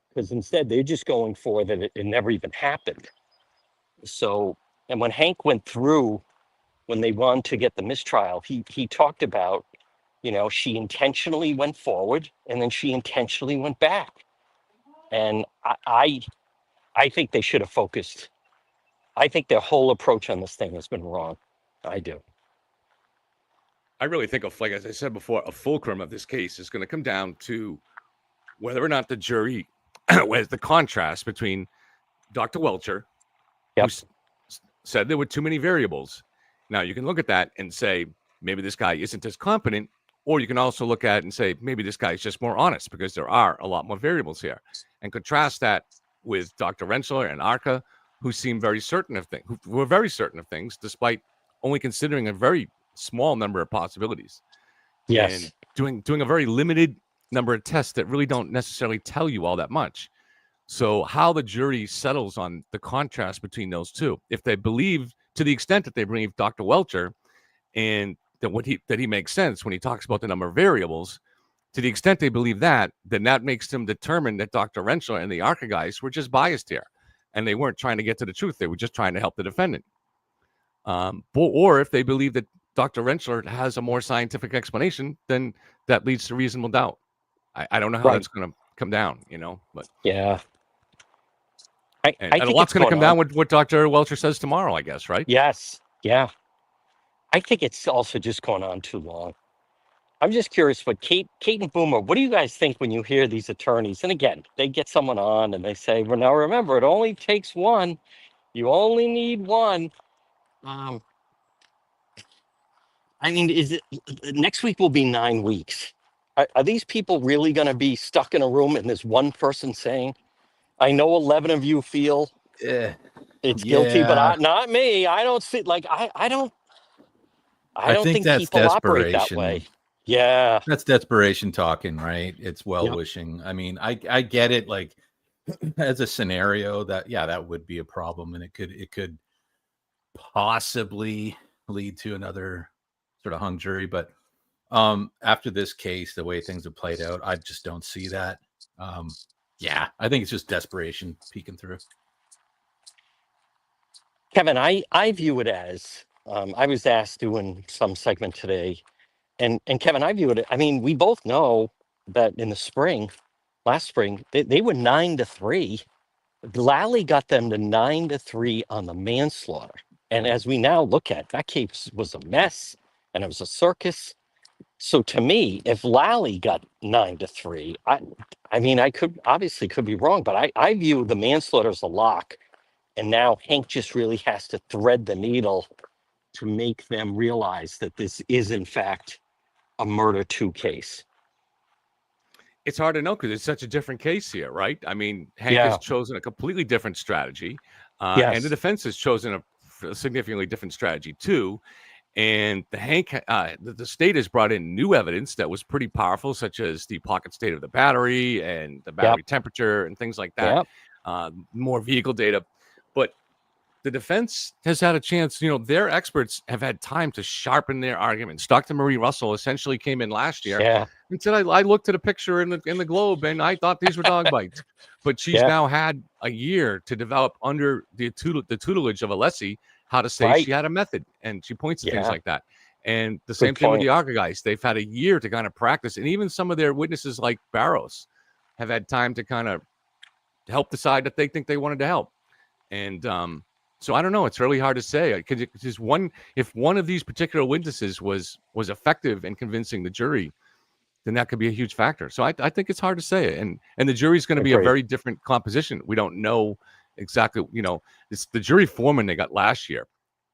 because instead they're just going for that it never even happened. So and when Hank went through when they wanted to get the mistrial, he talked about she intentionally went forward and then she intentionally went back, and I think they should have focused. I think their whole approach on this thing has been wrong. I do. I really think, like as I said before, a fulcrum of this case is going to come down to whether or not the jury, was the contrast between Dr. Welcher, who said there were too many variables. Now, you can look at that and say, maybe this guy isn't as competent, or you can also look at it and say, maybe this guy is just more honest because there are a lot more variables here. And contrast that with Dr. Rensler and Arca, who seem very certain of things, who were very certain of things, despite only considering a very small number of possibilities. Yes. And doing a very limited number of tests that really don't necessarily tell you all that much. So how the jury settles on the contrast between those two, if they believe, to the extent that they believe Dr. Welcher and that he makes sense when he talks about the number of variables, to the extent they believe that, then that makes them determine that Dr. Rensler and the ARCA guys were just biased here. And they weren't trying to get to the truth. They were just trying to help the defendant. Or if they believe that Dr. Rensler has a more scientific explanation, then that leads to reasonable doubt. I don't know how that's going to come down, but yeah. And a lot's going to come down with what Dr. Welcher says tomorrow, I guess, right? Yes. Yeah. I think it's also just going on too long. I'm just curious, but Kate and Boomer, what do you guys think when you hear these attorneys? And again, they get someone on and they say, well, now remember, it only takes one. You only need one. I mean, next week will be 9 weeks. Are these people really going to be stuck in a room and there's one person saying, I know 11 of you feel it's guilty, but not me. I don't see I don't think that's people operate that way. Yeah. That's desperation talking, right? It's well-wishing. I mean, I get it, like as a scenario that would be a problem, and it could possibly lead to another sort of hung jury. But after this case, the way things have played out, I just don't see that. I think it's just desperation peeking through. Kevin, I view it as I was asked doing some segment today, and Kevin, I view it. I mean, we both know that in the last spring, they were 9-3. Lally got them to 9-3 on the manslaughter, and as we now look at, that case was a mess, and it was a circus. So to me, if Lally got 9-3, I mean, I could be wrong, but I view the manslaughter as a lock. And now Hank just really has to thread the needle to make them realize that this is, in fact, a murder 2 case. It's hard to know because it's such a different case here, right? I mean, Hank has chosen a completely different strategy, and the defense has chosen a a significantly different strategy too. And the state has brought in new evidence that was pretty powerful, such as the pocket state of the battery and the battery temperature and things like that. More vehicle data, but the defense has had a chance. Their experts have had time to sharpen their arguments. Dr. Marie Russell essentially came in last year and said, I looked at a picture in the Globe and I thought these were dog bites. But she's now had a year to develop under the tutelage of Alessi how to say she had a method. And she points to things like that. And the same thing with the ARCA guys. They've had a year to kind of practice. And even some of their witnesses like Barros have had time to kind of help decide that they think they wanted to help. And so I don't know. It's really hard to say. Because if one of these particular witnesses was effective in convincing the jury, then that could be a huge factor. So I think it's hard to say. And the jury's going to be a very different composition. We don't know exactly. It's the jury foreman they got last year.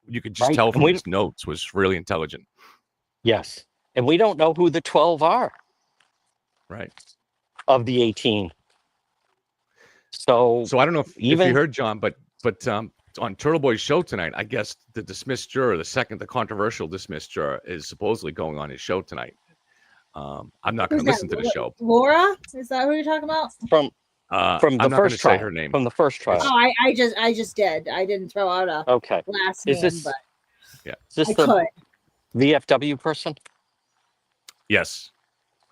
You could just tell from his notes was really intelligent. Yes, and we don't know who the 12 are. Right. Of the 18. So I don't know if you heard, John, but on Turtle Boy's show tonight, I guess the dismissed juror, the controversial dismissed juror, is supposedly going on his show tonight. I'm not going to listen to the show. Laura, is that who you're talking about? From the first trial. Say her name. From the first trial. Oh, I just did. I didn't throw out a last name, but is this the VFW person? Yes.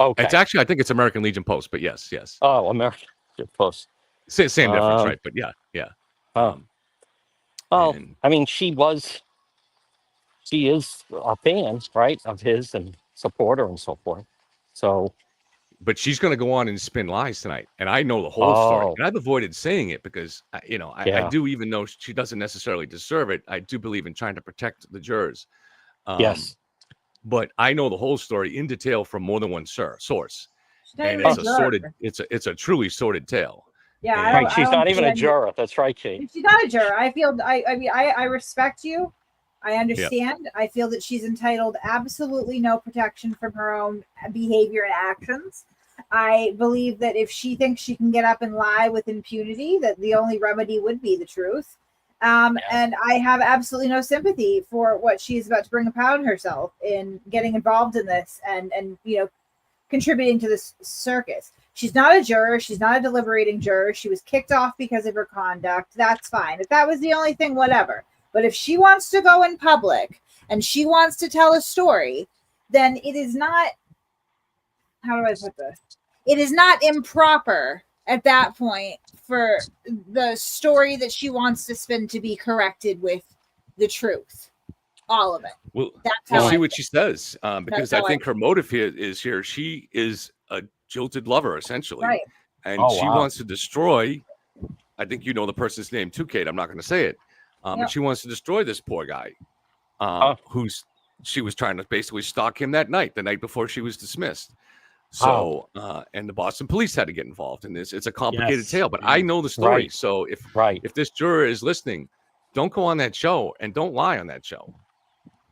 Okay. It's actually, I think it's American Legion Post, but yes. Oh, American Legion Post. Same difference, right? But yeah. I mean, she is a fan, right, of his and supporter and so forth. So, but she's going to go on and spin lies tonight, and I know the whole story. And I've avoided saying it because I do, even though she doesn't necessarily deserve it, I do believe in trying to protect the jurors. Yes, but I know the whole story in detail from more than one source, and it's a truly sordid tale. Yeah, she's not even a juror. That's right, Kate. She's not a juror. I respect you. I understand. Yeah. I feel that she's entitled absolutely no protection from her own behavior and actions. I believe that if she thinks she can get up and lie with impunity, that the only remedy would be the truth. And I have absolutely no sympathy for what she's about to bring upon herself in getting involved in this and contributing to this circus. She's not a juror. She's not a deliberating juror. She was kicked off because of her conduct. That's fine. If that was the only thing, whatever. But if she wants to go in public and she wants to tell a story, then it is not, how do I put this? It is not improper at that point for the story that she wants to spin to be corrected with the truth. All of it. Well, we'll see what she says, because I think her motive here is she is a jilted lover, essentially. Right. And she wants to destroy, I think you know the person's name too, Kate. I'm not going to say it. But she wants to destroy this poor guy she was trying to basically stalk him the night before she was dismissed. So, and the Boston police had to get involved in this. It's a complicated tale, but I know the story. Right. So if this juror is listening, don't go on that show and don't lie on that show.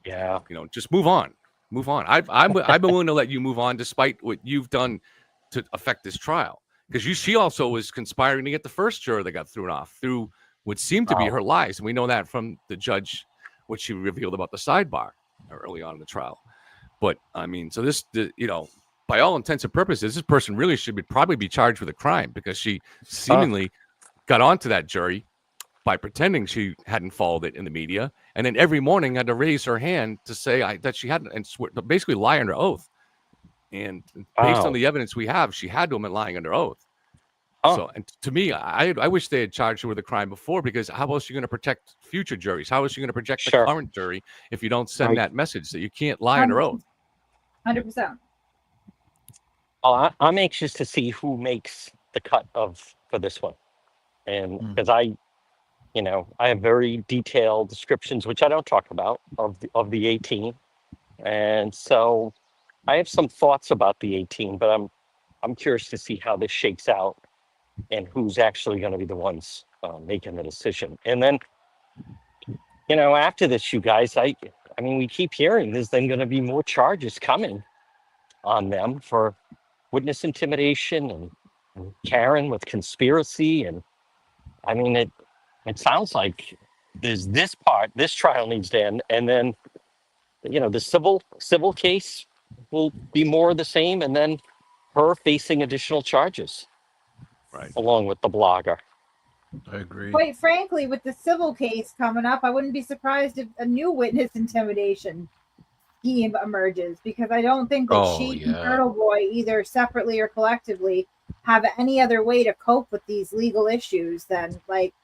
Yeah. Just move on. Move on. I've been willing to let you move on despite what you've done to affect this trial. Because she also was conspiring to get the first juror that got thrown off through what seemed to be her lies. And we know that from the judge, what she revealed about the sidebar early on in the trial. But I mean, so by all intents and purposes, this person really should probably be charged with a crime because she seemingly got onto that jury by pretending she hadn't followed it in the media. And then every morning had to raise her hand to say that she hadn't, and basically lie under oath. And based on the evidence we have, she had to have been lying under oath. So, and to me, I wish they had charged her with a crime before, because how else are you going to protect future juries? How else are you going to protect the current jury if you don't send that message that you can't lie under oath? 100%. Oh, I'm anxious to see who makes the cut for this one. And because I have very detailed descriptions, which I don't talk about, of the 18. And so I have some thoughts about the 18, but I'm curious to see how this shakes out and who's actually going to be the ones making the decision. And then, after this, you guys, I mean, we keep hearing there's then going to be more charges coming on them for witness intimidation and Karen with conspiracy. And I mean, it sounds like there's this part, this trial needs to end, and then the civil case will be more of the same, and then her facing additional charges, right, along with the blogger. I agree. Quite frankly, with the civil case coming up, I wouldn't be surprised if a new witness intimidation scheme emerges, because I don't think that she and Turtle Boy, either separately or collectively, have any other way to cope with these legal issues than, like,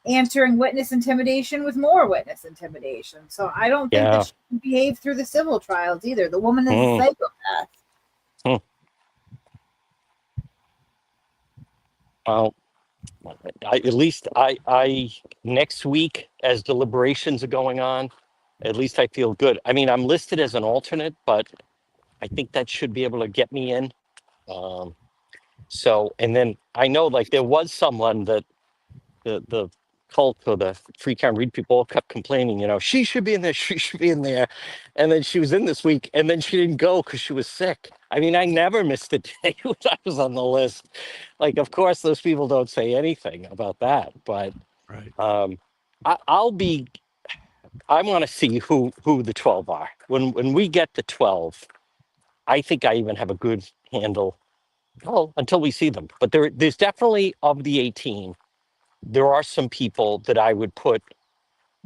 answering witness intimidation with more witness intimidation. So I don't think that she can behave through the civil trials either. The woman is a psychopath. Well, I next week, as deliberations are going on, at least I feel good. I mean, I'm listed as an alternate, but I think that should be able to get me in. So, and then I know, like, there was someone that the cult or the free count read people all kept complaining, she should be in there, she should be in there. And then she was in this week, and then she didn't go because she was sick. I mean, I never missed a day when I was on the list. Like, of course, those people don't say anything about that, but right. I want to see who the 12 are. When we get to 12, I think I even have a good handle. Well, until we see them. But there's definitely, of the 18, there are some people that I would put,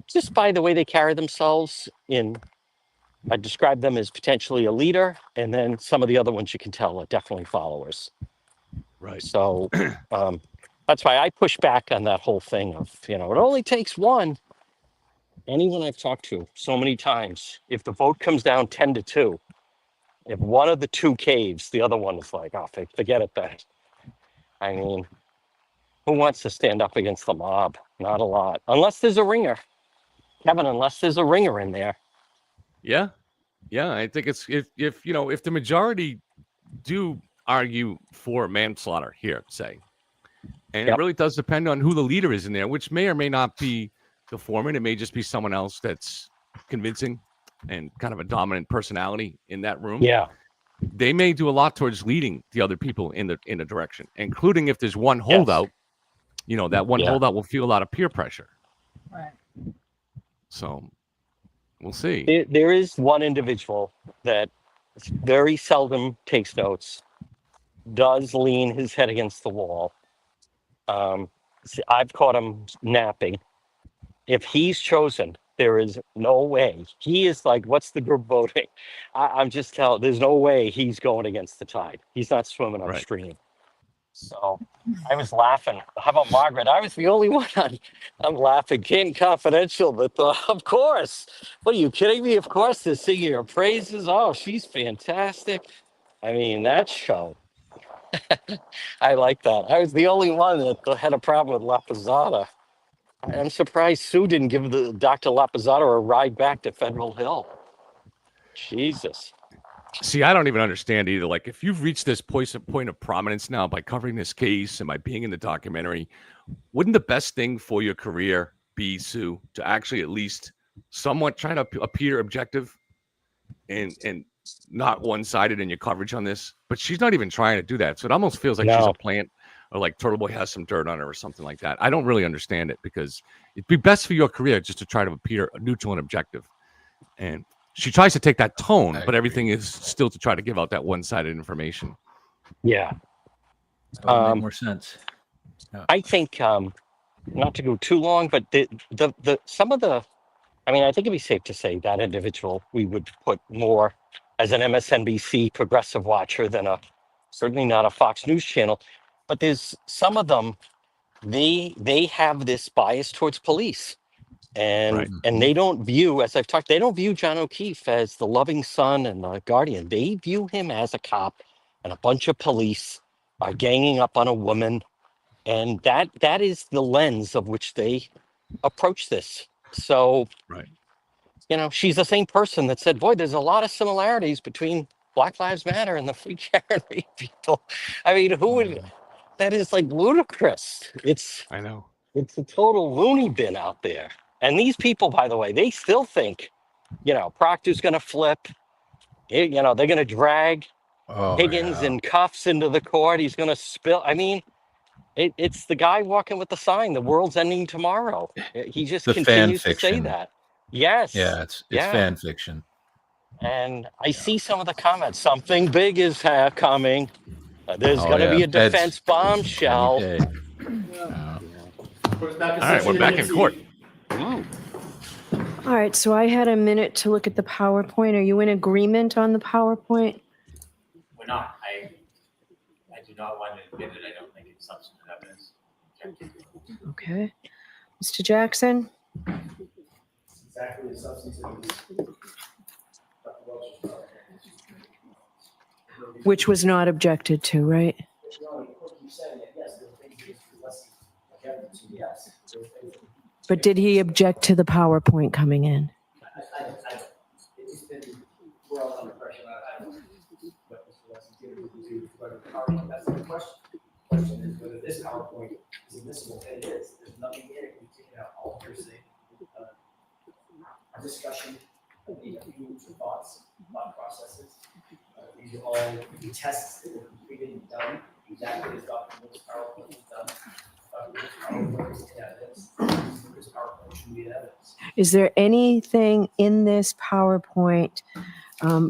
just by the way they carry themselves, I describe them as potentially a leader, and then some of the other ones you can tell are definitely followers. Right. So that's why I push back on that whole thing of, it only takes one. Anyone I've talked to so many times, if the vote comes down 10-2, if one of the two caves, the other one is like, oh, forget it then. I mean, who wants to stand up against the mob? Not a lot. Unless there's a ringer. Kevin, unless there's a ringer in there. Yeah. I think it's if the majority do argue for manslaughter here, say, and it really does depend on who the leader is in there, which may or may not be the foreman. It may just be someone else that's convincing and kind of a dominant personality in that room. Yeah. They may do a lot towards leading the other people in the direction, including if there's one holdout, that one holdout will feel a lot of peer pressure. Right. So we'll see. There is one individual that very seldom takes notes, does lean his head against the wall. I've caught him napping. If he's chosen, there is no way. He is like, what's the group voting? I'm just telling, there's no way he's going against the tide. He's not swimming upstream. So I was laughing. How about Margaret? I was the only one I'm laughing. Can't confidential, but of course. What are you kidding me? Of course, they're singing her praises. Oh, she's fantastic. I mean, that show. I like that. I was the only one that had a problem with La Posada. I'm surprised Sue didn't give the Dr. La Posada a ride back to Federal Hill. Jesus. See, I don't even understand either. Like, if you've reached this point of prominence now by covering this case and by being in the documentary, wouldn't the best thing for your career be, Sue, to actually at least somewhat try to appear objective and not one-sided in your coverage on this? But she's not even trying to do that. So it almost feels like she's a plant, or like Turtle Boy has some dirt on her or something like that. I don't really understand it, because it'd be best for your career just to try to appear neutral and objective. And she tries to take that tone, but everything is still to try to give out that one-sided information. Yeah. That would make more sense. Yeah. I think, not to go too long, but some of the, I mean, I think it'd be safe to say that individual we would put more as an MSNBC progressive watcher than certainly not a Fox News channel. But there's some of them, they have this bias towards police. And they don't view, as I've talked, they don't view John O'Keefe as the loving son and the guardian. They view him as a cop, and a bunch of police are ganging up on a woman. And that is the lens of which they approach this. So, she's the same person that said, boy, there's a lot of similarities between Black Lives Matter and the free charity people. I mean, who would, that is like ludicrous. I know. It's a total loony bin out there. And these people, by the way, they still think, Proctor's going to flip. They're going to drag Higgins in cuffs into the court. He's going to spill. I mean, It's the guy walking with the sign, the world's ending tomorrow. He just The fan continues to say fiction. that. Yes. Yeah, it's Yeah. fan fiction. And I see some of the comments. Something big is coming. There's Oh going to yeah, be a Feds defense bombshell. any day. All right, we're back in court. Ooh. All right, so I had a minute to look at the PowerPoint. Are you in agreement on the PowerPoint? We're not. I do not want to admit it. I don't think it's substantive evidence. Okay. Mr. Jackson? It's exactly the substance of this. Which was not objected to, right? But did he object to the PowerPoint coming in? It's been, we're all under pressure. I don't know what Mr. Weston's going to do, whether the PowerPoint, that's the question. The question is whether this PowerPoint is admissible, and it is. There's nothing in it, we take it out, all hearsay. Our discussion, the opinions and thoughts, thought processes. These are all the tests that were completed and done, exactly as Dr. Wolf's PowerPoint was done. Dr. Wolf's PowerPoint was in evidence. This PowerPoint should be in evidence. Is there anything in this PowerPoint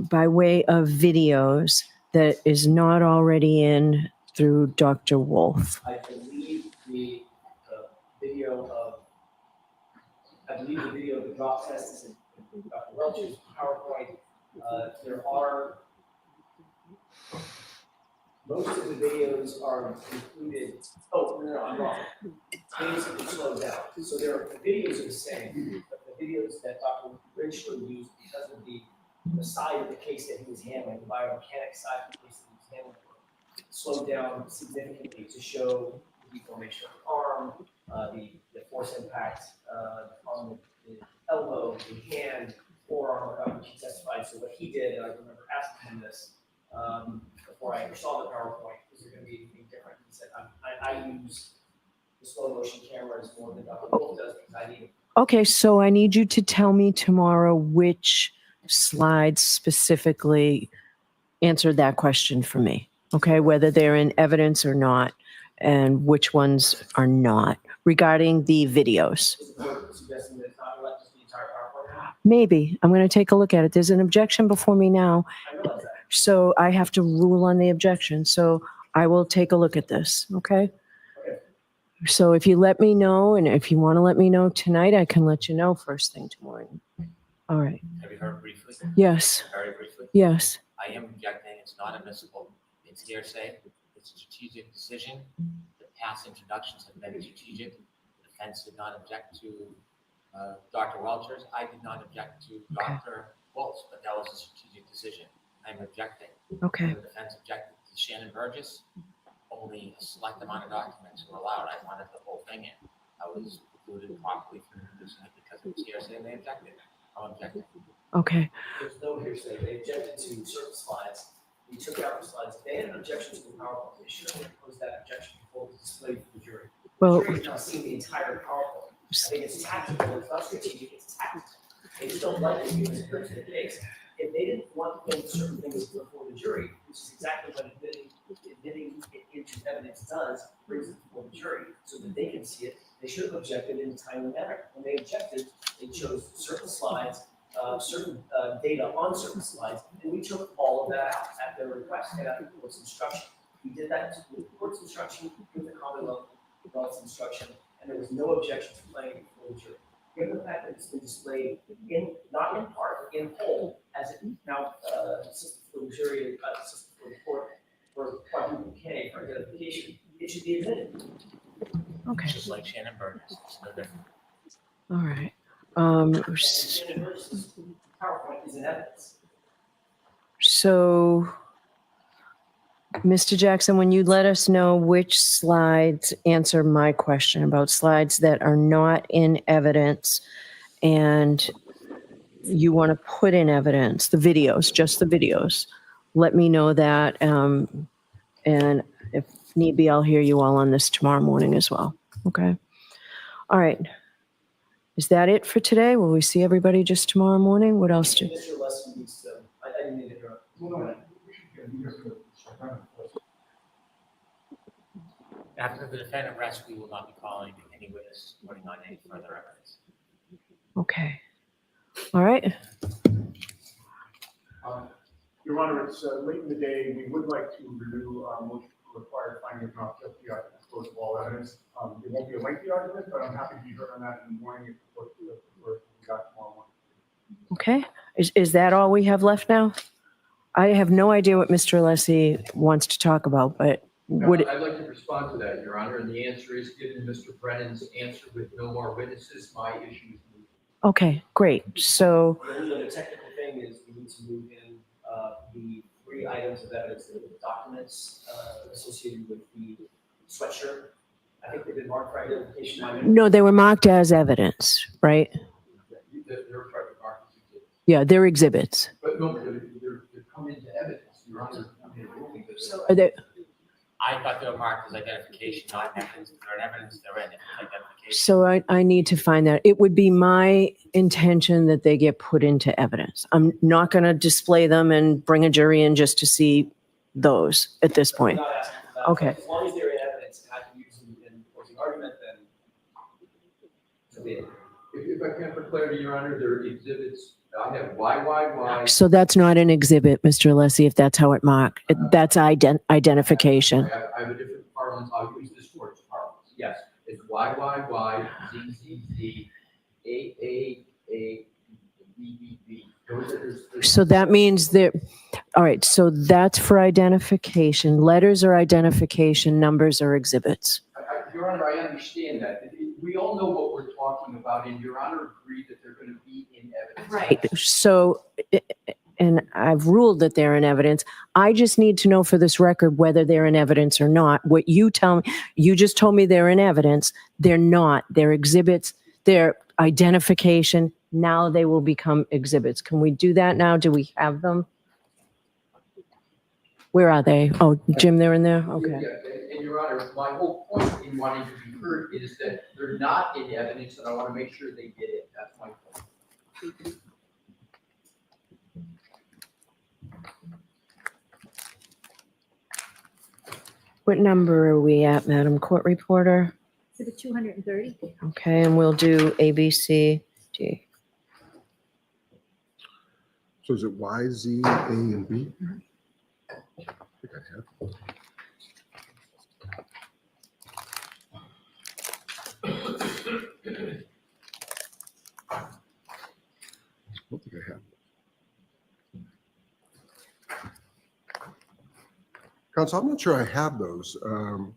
by way of videos that is not already in through Dr. Wolf? I believe the video of the drop test is in Dr. Welch's PowerPoint. There are most of the videos are included. Oh, no, I'm wrong. Things have been slowed down. So the videos are the same, but the videos that Dr. Retrial used because of the side of the case that he was handling, the biomechanics side of the case that he was handling, slowed down significantly to show the deformation of the arm, the force impact on the elbow, the hand, forearm, which he testified. So what he did, and I remember asking him this before I ever saw the PowerPoint, is there going to be anything different? He said, I use the slow motion cameras more than Dr. Wolf does because I need them. Okay, so I need you to tell me tomorrow which slides specifically answered that question for me. Okay, whether they're in evidence or not, and which ones are not, regarding the videos. Is the board suggesting that it's not elected the entire PowerPoint? Maybe. I'm going to take a look at it. There's an objection before me now, I realize that. so I have to rule on the objection. So I will take a look at this, okay? So if you let me know, and if you want to let me know tonight, I can let you know first thing tomorrow. All right. Have you heard briefly? Yes. Very briefly? Yes. I am objecting. It's not admissible. It's hearsay. It's a strategic decision. The past introductions have been strategic. The defense did not object to Dr. Welchers. I did not object to Dr. Wolf's, but that was a strategic decision. I'm objecting. Okay. The defense objected to Shannon Burgess. Only a select amount of documents were allowed. I wanted the whole thing in. I was precluded properly from introducing it because it was hearsay and they objected. I'm objecting. Okay. There's no hearsay. They objected to certain slides. We took out the slides. They had an objection to the PowerPoint. They should have posed that objection before it was displayed for the jury. Well, the jury's now seeing the entire PowerPoint. I think it's tactical. It's not strategic. It's tactical. They just don't like it because it hurts the case. If they didn't want to put certain things before the jury, which is exactly what admitting it into evidence does, brings it before the jury so that they can see it, they should have objected in a timely manner. When they objected, they chose certain slides, certain data on certain slides, and we took all of that out at their request and at the court's instruction. We did that with the court's instruction, with the Commonwealth's instruction, and there was no objection to playing it before the jury. Given the fact that it's been displayed not in part, but in whole, as it now assists for the jury, assists for the court for quadruple K for identification, it should be admitted. Okay. Just like Shannon Burgess. It's no different. All right. Shannon Burgess's PowerPoint is in evidence. So, Mr. Jackson, when you let us know which slides answer my question about slides that are not in evidence and you want to put in evidence, the videos, just the videos, let me know that. And if need be, I'll hear you all on this tomorrow morning as well. Okay. All right. Is that it for today? Will we see everybody just tomorrow morning? What else do? Mr. Leslie needs to, I didn't need to interrupt. After the defendant rests, we will not be calling any witness, putting on any further evidence. Okay. All right. Your Honor, it's late in the day. We would like to renew our motion to require finding of not guilty at the close of all evidence. It won't be a lengthy argument, but I'm happy to be heard on that in the morning if what we got tomorrow morning. Okay. Is that all we have left now? I have no idea what Mr. Alessi wants to talk about, but would it? I'd like to respond to that, Your Honor, and the answer is, given Mr. Brennan's answer with no more witnesses, my issue is moved. Okay, great. So, The only technical thing is we need to move in the 3 items of evidence, the documents associated with the sweatshirt. I think they've been marked for identification. no, they were marked as evidence, right? They're private markets exhibits. Yeah, they're exhibits. But no, they're come into evidence, Your Honor. So are they? I thought they were marked as identification, not evidence. If they're an evidence, they're in. If it's identification. So I need to find that. It would be my intention that they get put into evidence. I'm not going to display them and bring a jury in just to see those at this point. I'm not asking for that. Okay. As long as they're in evidence and I can use them in closing argument, then so be it. If I can, for clarity, Your Honor, they're exhibits. I have Y. So that's not an exhibit, Mr. Alessi, if that's how it marked. That's identification. I have a different parlance. I'll use this word parlance. Yes, it's YYY, ZZZ, AAA, BBB. So that means that, all right, so that's for identification. Letters are identification, numbers are exhibits. Your Honor, I understand that. We all know what we're talking about, and Your Honor agreed that they're going to be in evidence. Right. So, and I've ruled that they're in evidence. I just need to know for this record whether they're in evidence or not. What you tell me, you just told me they're in evidence. They're not. They're exhibits. They're identification. Now they will become exhibits. Can we do that now? Do we have them? Where are they? Oh, Jim, they're in there? Okay. Yeah, and Your Honor, my whole point in wanting to be heard is that they're not in evidence, and I want to make sure they get it. That's my point. What number are we at, Madam Court Reporter? To the 230. Okay, and we'll do A, B, C, D. So is it Y, Z, A, and B? I think I have. I don't think I have. Counsel, I'm not sure I have those. All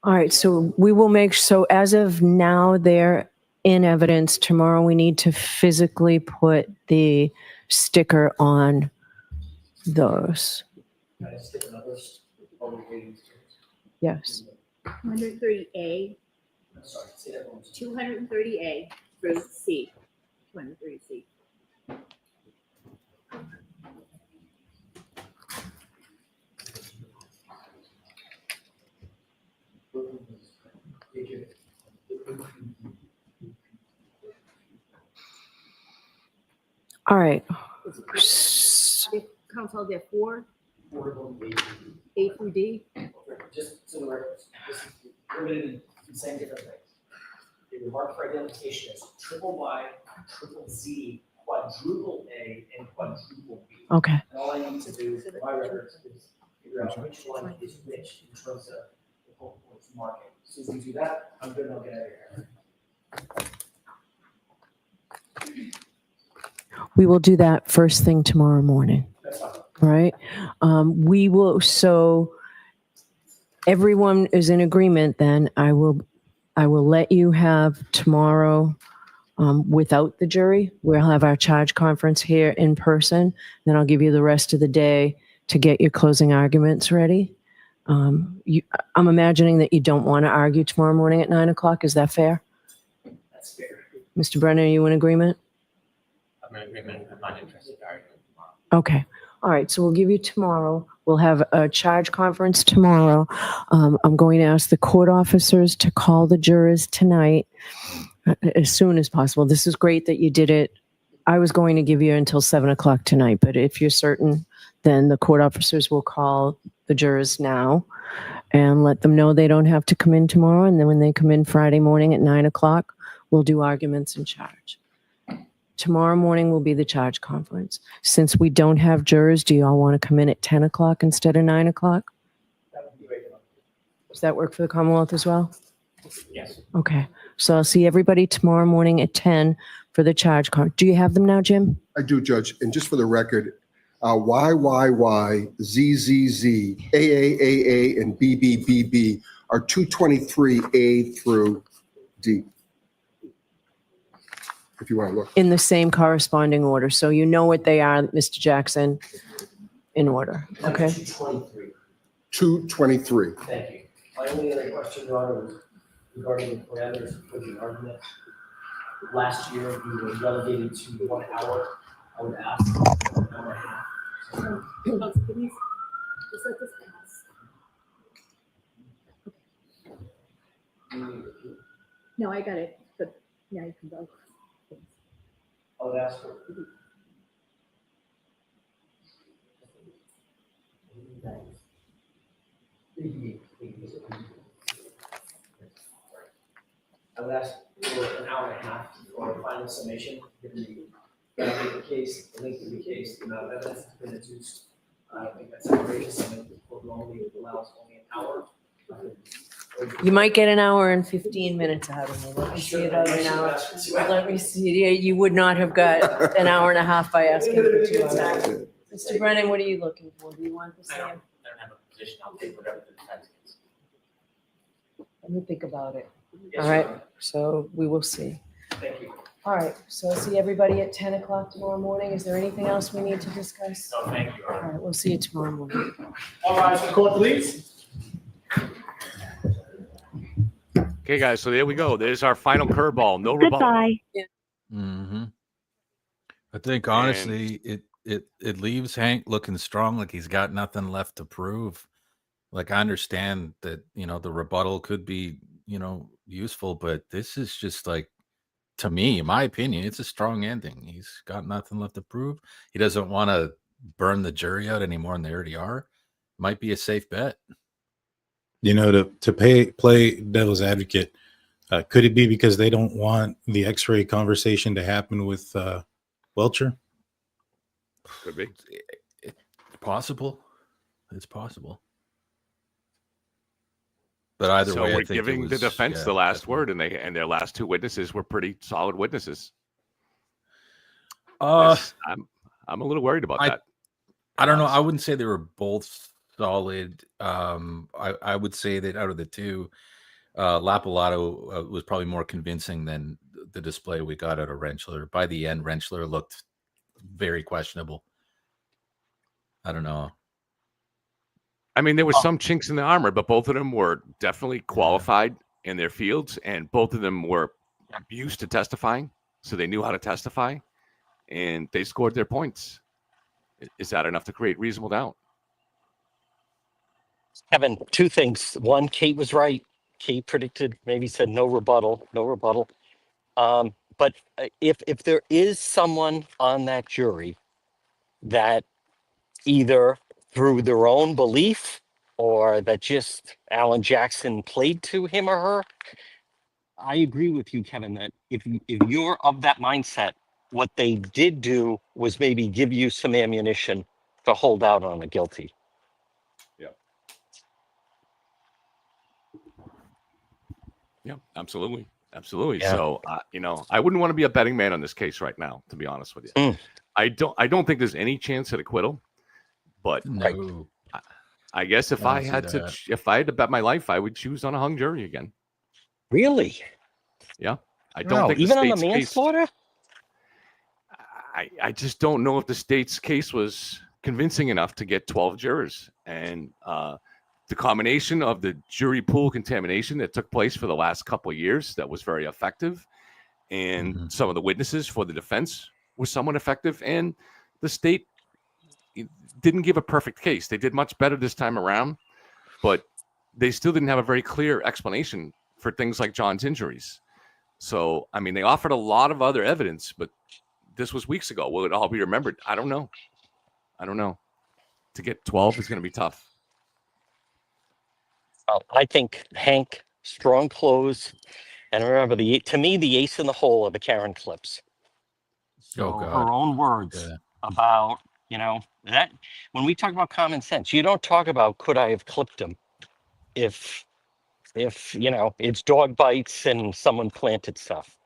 right, so we will make, so as of now, they're in evidence. Tomorrow, we need to physically put the sticker on those. Can I stick another list? Yes. 230A, I'm sorry, say that one. 230A through C. 230C. All right. Council, there are 4, A through D. Just so the record, this is limited in saying different things. They were marked for identification as triple Y, triple Z, quadruple A, and quadruple B. Okay. And all I need to do for my records is figure out which one is which in terms of the whole points marking. So as we do that, I'm good and I'll get out of here. We will do that first thing tomorrow morning. That's fine. All right. We will, so everyone is in agreement then. I will let you have tomorrow without the jury. We'll have our charge conference here in person. Then I'll give you the rest of the day to get your closing arguments ready. I'm imagining that you don't want to argue tomorrow morning at 9 o'clock. Is that fair? That's fair. Mr. Brennan, are you in agreement? I'm in agreement. I'm not interested in arguing tomorrow. Okay. All right. So we'll give you tomorrow. We'll have a charge conference tomorrow. I'm going to ask the court officers to call the jurors tonight as soon as possible. This is great that you did it. I was going to give you until 7 o'clock tonight, but if you're certain, then the court officers will call the jurors now. and let them know they don't have to come in tomorrow. And then when they come in Friday morning at 9 o'clock, we'll do arguments and charge. Tomorrow morning will be the charge conference. Since we don't have jurors, do you all want to come in at 10 o'clock instead of 9 o'clock? That would be great. Does that work for the Commonwealth as well? Yes. Okay. So I'll see everybody tomorrow morning at 10 for the charge conference. Do you have them now, Jim? I do, Judge. And just for the record, YYY, ZZZ, AAAA, and BBBB are 223A through D. If you want to look. In the same corresponding order. So you know what they are, Mr. Jackson, in order. Okay. 223. 223. Thank you. My only other question, Your Honor, was regarding the parameters for the argument. Last year, we were relegated to 1 hour. I would ask for an hour and a half. No, I got it, but yeah, you can go. I would ask for. I would ask for an hour and a half for a final summation, given the case, the length of the case, the amount of evidence that's been adduced. I think that's outrageous. I think the court normally allows only an hour. You might get an hour and 15 minutes out of me. Let me see it out an hour. Let me see. You would not have got an hour and a half by asking for 2 hours. Mr. Brennan, what are you looking for? Do you want the same? I don't have a position. I'll take whatever the defense gets. Let me think about it. Yes, All right. Your Honor. So we will see. Thank you. All right. So I'll see everybody at 10 o'clock tomorrow morning. Is there anything else we need to discuss? No, thank you, Your All Honor. right. We'll see you tomorrow morning. All rise for the court, please. Okay, guys. So there we go. There's our final curveball. No rebuttal. Mm-hmm. I think honestly, it leaves Hank looking strong, like he's got nothing left to prove. Like I understand that the rebuttal could be useful, but this is just like, to me, in my opinion, it's a strong ending. He's got nothing left to prove. He doesn't want to burn the jury out anymore, and they already are. Might be a safe bet. To play devil's advocate, could it be because they don't want the X-ray conversation to happen with Welcher? Could be. It's possible. It's possible. But either So way, we're I think giving the defense the last word, and their last 2 witnesses were pretty solid witnesses. I'm a little worried about that. I don't know. I wouldn't say they were both solid. I would say that out of the 2, Lapalato was probably more convincing than the display we got out of Rentschler. By the end, Rentschler looked very questionable. I don't know. I mean, there were some chinks in the armor, but both of them were definitely qualified in their fields, and both of them were used to testifying, so they knew how to testify, and they scored their points. Is that enough to create reasonable doubt? Kevin, 2 things. One, Kate was right. Kate predicted, maybe said no rebuttal. But if there is someone on that jury that either through their own belief or that just Alan Jackson played to him or her, I agree with you, Kevin, that if you're of that mindset, what they did do was maybe give you some ammunition to hold out on the guilty. Yeah, absolutely. Absolutely. Yeah. So, I wouldn't want to be a betting man on this case right now, to be honest with you. I don't think there's any chance at acquittal, but No. I guess if I don't see had to, that. if I had to bet my life, I would choose on a hung jury again. Really? Yeah. I don't Wow, think even on the state's case- manslaughter? I just don't know if the state's case was convincing enough to get 12 jurors. And the combination of the jury pool contamination that took place for the last couple of years that was very effective, and some of the witnesses for the defense were somewhat effective, and the state didn't give a perfect case. They did much better this time around, but they still didn't have a very clear explanation for things like John's injuries. So, I mean, they offered a lot of other evidence, but this was weeks ago. Will it all be remembered? I don't know. To get 12 is going to be tough. Well, I think Hank, strong close. And remember, to me, the ace in the hole are the Karen clips. Oh So God. her own words Yeah. about, that when we talk about common sense, you don't talk about could I have clipped him if it's dog bites and someone planted stuff.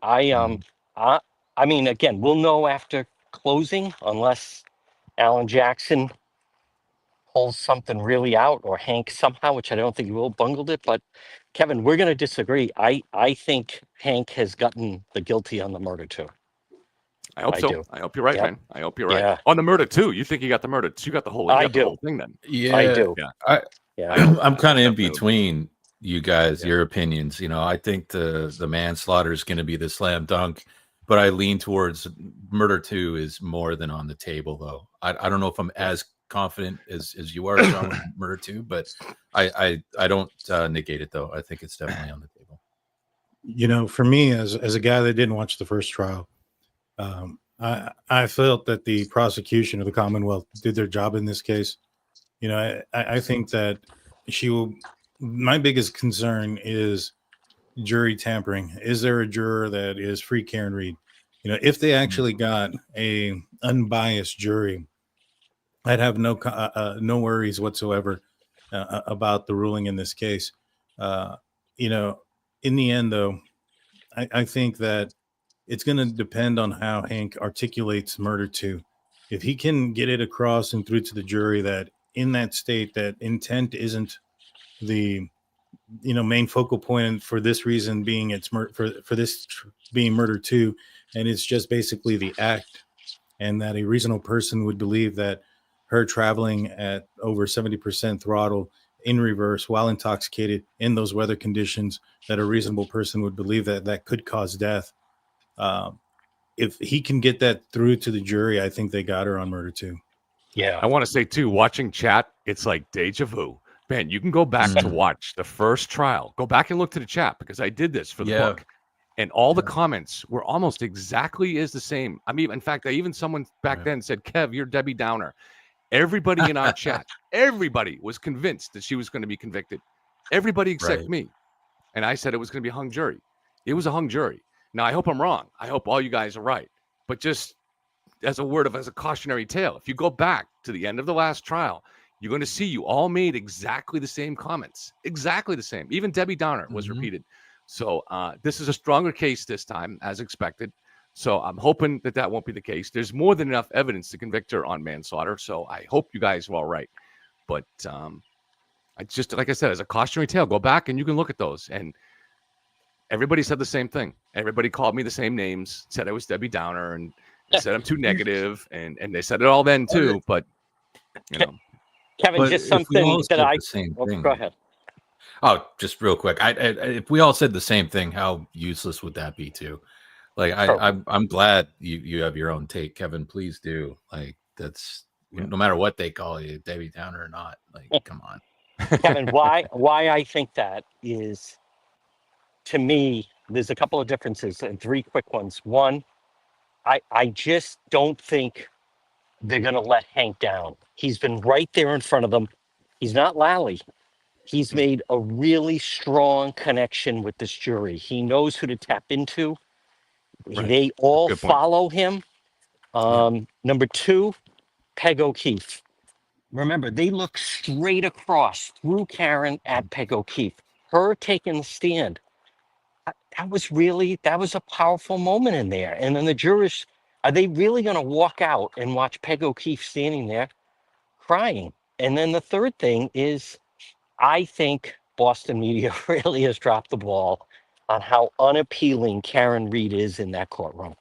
Mm. I I mean, again, we'll know after closing unless Alan Jackson pulls something really out or Hank somehow, which I don't think he will, bungled it. But Kevin, we're going to disagree. I think Hank has gotten the guilty on the murder too. I hope I so. do. I hope you're right, Yep. man. I hope you're right. Yeah, On the murder too. You think you got the murder? You got the whole. You I got the do. whole thing then. I Yeah. do. Yeah. Yeah. I hope I'm kind of in definitely hope so. between you guys, Yeah. your opinions. I think the manslaughter is going to be the slam dunk, but I lean towards murder 2 is more than on the table, though. I don't know if I'm as confident as you are, Sean, with murder 2, but I don't negate it, though. I think it's definitely on the table. For me, as a guy that didn't watch the first trial, I felt that the prosecution of the Commonwealth did their job in this case. I think that my biggest concern is jury tampering. Is there a juror that is free Karen Reed? If they actually got a unbiased jury, I'd have no worries whatsoever about the ruling in this case. In the end, though, I think that it's going to depend on how Hank articulates murder 2. If he can get it across and through to the jury that in that state that intent isn't the main focal point, and for this reason being it's being murder 2, and it's just basically the act, and that a reasonable person would believe that her traveling at over 70% throttle in reverse while intoxicated in those weather conditions, that a reasonable person would believe that could cause death. If he can get that through to the jury, I think they got her on murder 2. Yeah. I want to say too, watching chat, it's like deja vu. Man, you can go back to watch the first trial. Go back and look to the chat because I did this for the book. And all the comments were almost exactly as the same. I mean, in fact, someone back then said, Kev, you're Debbie Downer. Everybody in our chat, everybody was convinced that she was going to be convicted. Everybody except me. And I said it was going to be a hung jury. It was a hung jury. Now, I hope I'm wrong. I hope all you guys are right. But just as a cautionary tale, if you go back to the end of the last trial, you're going to see you all made exactly the same comments. Exactly the same. Even Debbie Downer was repeated. So this is a stronger case this time, as expected. So I'm hoping that won't be the case. There's more than enough evidence to convict her on manslaughter. So I hope you guys are all right. But I just, like I said, as a cautionary tale, go back and you can look at those. And everybody said the same thing. Everybody called me the same names, said I was Debbie Downer, and said I'm too negative, and they said it all then too. But Kevin, But just if we something all that said the same thing, go ahead. Oh, just real quick. If we all said the same thing, how useless would that be too? Like, I'm glad you have your own take, Kevin. Please do. Like, that's no matter what they call you, Debbie Downer or not. Like, come on. Kevin, why I think that is, to me, there's a couple of differences and 3 quick ones. One, I just don't think they're going to let Hank down. He's been right there in front of them. He's not Lally. He's made a really strong connection with this jury. He knows who to tap into. Right. They all Good point. follow him. Number 2, Peg O'Keefe. Remember, they look straight across through Karen at Peg O'Keefe. Her taking the stand. That was a powerful moment in there. And then the jurors, are they really going to walk out and watch Peg O'Keefe standing there crying? And then the third thing is, I think Boston media really has dropped the ball on how unappealing Karen Reed is in that courtroom.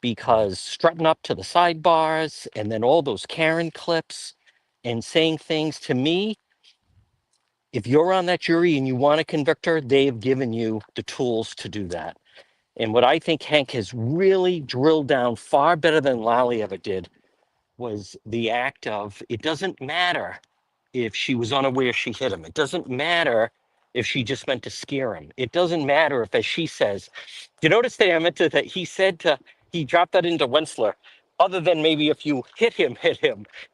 Because strutting up to the sidebars and then all those Karen clips and saying things, to me, if you're on that jury and you want to convict her, they have given you the tools to do that. And what I think Hank has really drilled down far better than Lally ever did was the act of, it doesn't matter if she was unaware she hit him. It doesn't matter if she just meant to scare him. It doesn't matter if, as she says, you notice that he dropped that into Wentzler. other than maybe if you hit him.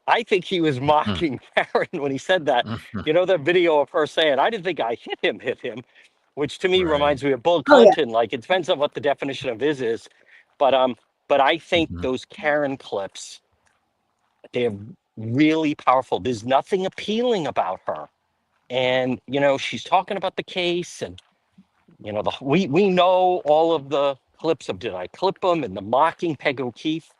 I think he was mocking Karen when he said that. You know, the video of her saying, I didn't think I hit him, which to me reminds me of Bill Oh yeah. Clinton. Like, it depends on what the definition of is. But I think those Karen clips, they're really powerful. There's nothing appealing about her. And, you know, she's talking about the case, and, you know, we know all of the clips of did I clip them and the mocking Peg O'Keefe.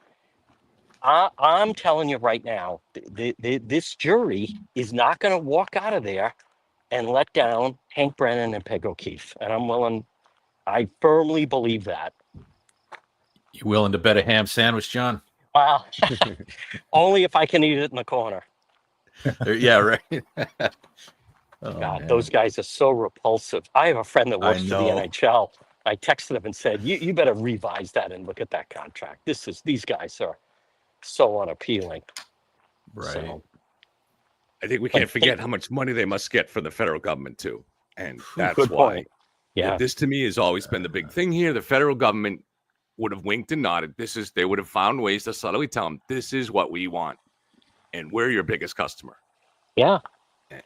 I'm telling you right now, this jury is not going to walk out of there and let down Hank Brennan and Peg O'Keefe. And I firmly believe that. You willing to bet a ham sandwich, John? Wow. Only if I can eat it in the corner. Yeah, right. Oh, God, man. those guys are so repulsive. I have a friend that works for the know. NHL. I texted him and said, you better revise that and look at that contract. These guys are so unappealing. Right. So, I think we can't forget how much money they must get from the federal government too, and that's good why. point. Yeah. This to me has always been the big thing here. The federal government would have winked and nodded. They would have found ways to subtly tell them, this is what we want, and we're your biggest customer. Yeah.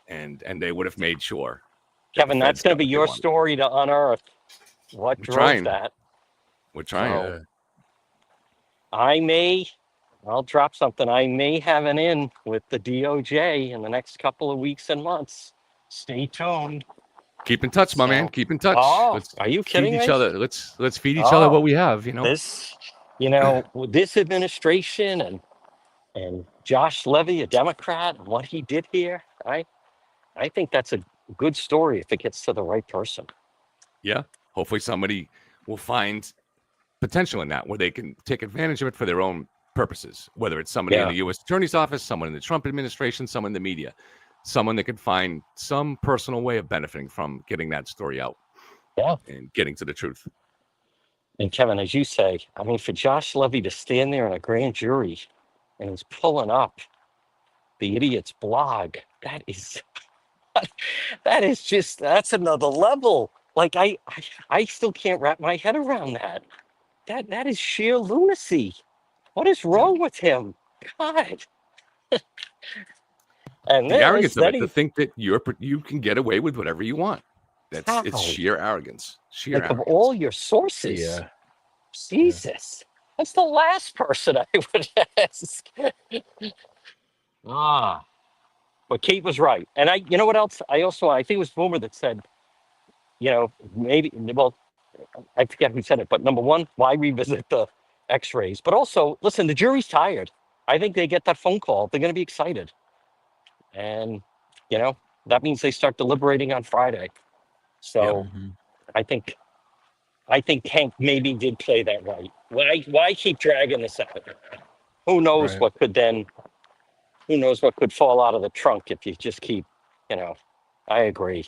And they would have made sure. Kevin, that's going to be your story to unearth what drove that. We're trying. So, I'll drop something. I may have an in with the DOJ in the next couple of weeks and months. Stay tuned. Keep in touch, my man. Keep in touch. Oh, Let's are you feed kidding each me? other. Let's feed each other what we have. You know, this administration and Josh Levy, a Democrat, and what he did here. I think that's a good story if it gets to the right person. Yeah. Hopefully somebody will find potential in that where they can take advantage of it for their own purposes, whether it's somebody in the U.S. Attorney's Office, someone in the Trump administration, someone in the media, someone that can find some personal way of benefiting from getting that story out and getting to the truth. And Kevin, as you say, I mean, for Josh Levy to stand there in a grand jury and he's pulling up the idiot's blog, that's another level. Like I still can't wrap my head around that. That is sheer lunacy. What is wrong with him? God. And The arrogance of it, to think that you can get away with whatever you want. It's sheer arrogance. Sheer of all your sources. Yeah. Jesus. That's the last person I would ask. But Kate was right. And you know what else? I think it was Boomer that said, I forget who said it, but number one, why revisit the x-rays? But also, listen, the jury's tired. I think they get that phone call. They're going to be excited. And, that means they start deliberating on Friday. So I think Hank maybe did play that right. Why keep dragging this out? Who knows what could fall out of the trunk if you just keep, I agree.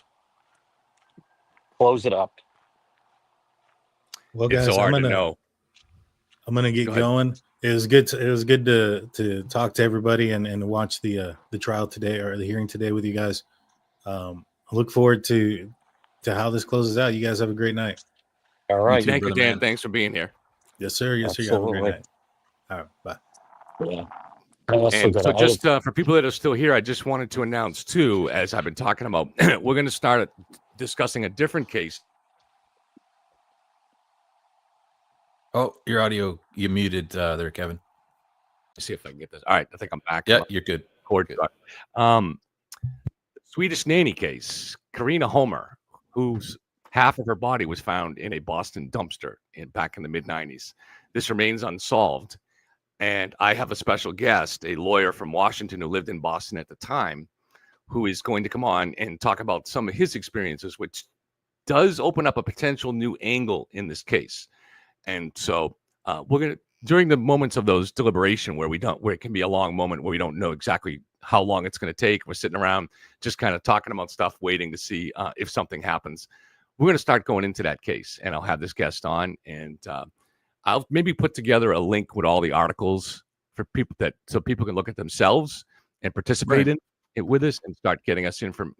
Close it up. Well, It's guys, so hard I'm to know. gonna get going. It was good. It was good to talk to everybody and watch the trial today or the hearing today with you guys. I look forward to how this closes out. You guys have a great night. All right. Thank you, Dan. Thanks for being here. Yes, sir. Yes, sir. You have a great night. All right. Bye. Yeah. And so just for people that are still here, I just wanted to announce too, as I've been talking about, we're going to start discussing a different case. Oh, your audio, you muted there, Kevin. Let's see if I can get this. All right. I think I'm back. Yeah, you're good. Swedish nanny case, Karina Homer, whose half of her body was found in a Boston dumpster back in the mid-90s. This remains unsolved. And I have a special guest, a lawyer from Washington who lived in Boston at the time, who is going to come on and talk about some of his experiences, which does open up a potential new angle in this case. And so we're going to, during the moments of those deliberation where it can be a long moment where we don't know exactly how long it's going to take, we're sitting around just kind of talking about stuff, waiting to see if something happens. We're going to start going into that case, and I'll have this guest on, and I'll maybe put together a link with all the articles for people so people can look at themselves and participate in it with us and start getting us in from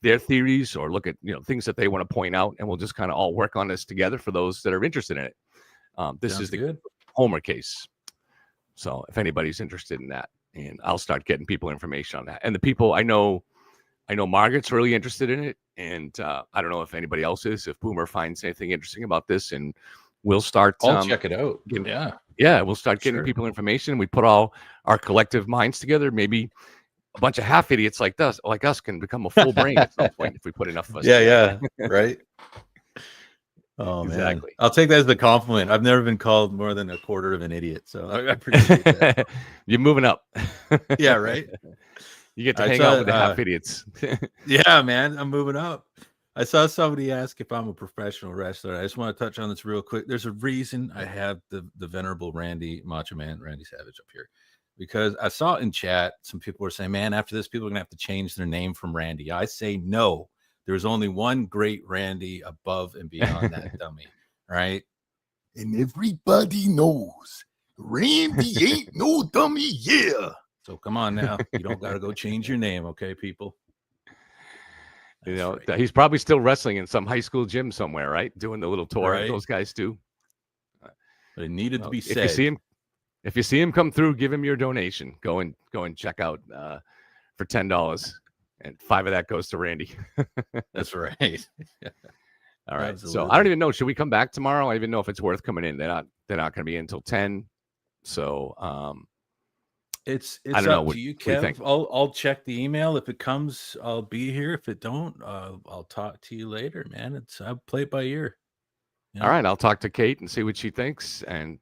their theories or look at things that they want to point out, and we'll just kind of all work on this together for those that are interested in it. This is the Homer case. So if anybody's interested in that, and I'll start getting people information on that. And the people I know Margaret's really interested in it, and I don't know if anybody else is. If Boomer finds anything interesting about this, and we'll start. I'll check it out. We'll start getting people information. We put all our collective minds together. Maybe a bunch of half idiots like us can become a full brain at some point if we put enough of us. Yeah, right. Oh Exactly. man, I'll take that as a compliment. I've never been called more than a quarter of an idiot, so I appreciate that. You're moving up. Yeah, right. You get to hang out with the half idiots. Yeah, man, I'm moving up. I saw somebody ask if I'm a professional wrestler. I just want to touch on this real quick. There's a reason I have the venerable Macho Man Randy Savage up here, because I saw in chat some people were saying, man, after this, people are gonna have to change their name from Randy. I say no. There's only one great Randy above and beyond that dummy, right? And everybody knows Randy ain't no dummy, yeah. So come on now. You don't got to go change your name, okay, people? He's probably still wrestling in some high school gym somewhere, right? Doing the little tour those guys do. But it needed to be said. If you see him come through, give him your donation. Go and check out for $10. And 5 of that goes to Randy. That's right. All right. Absolutely. So I don't even know. Should we come back tomorrow? I don't even know if it's worth coming in. They're not going to be in until 10. So it's I don't know. up to you, Kev. I'll check the email. If it comes, I'll be here. If it don't, I'll talk to you later, man. I'll play it by ear. All right. I'll talk to Kate and see what she thinks, and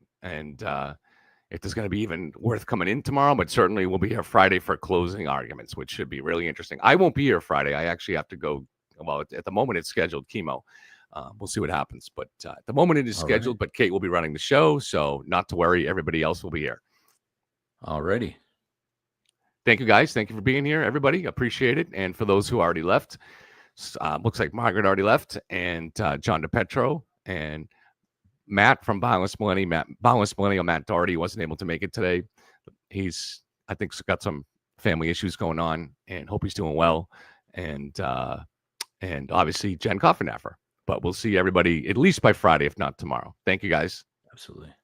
if there's going to be even worth coming in tomorrow, but certainly we'll be here Friday for closing arguments, which should be really interesting. I won't be here Friday. I actually have to go. Well, at the moment it's scheduled chemo. We'll see what happens. But at the moment it is scheduled, but Kate will be running the show. So not to worry. Everybody else will be here. Alrighty. Thank you, guys. Thank you for being here, everybody. Appreciate it. And for those who already left, looks like Margaret already left, and John DePetro and Matt from Boundless Millennial, Matt Doherty, wasn't able to make it today. He's, I think, got some family issues going on, and hope he's doing well. And obviously Jen Coffenaffer. But we'll see everybody at least by Friday, if not tomorrow. Thank you, guys. Absolutely.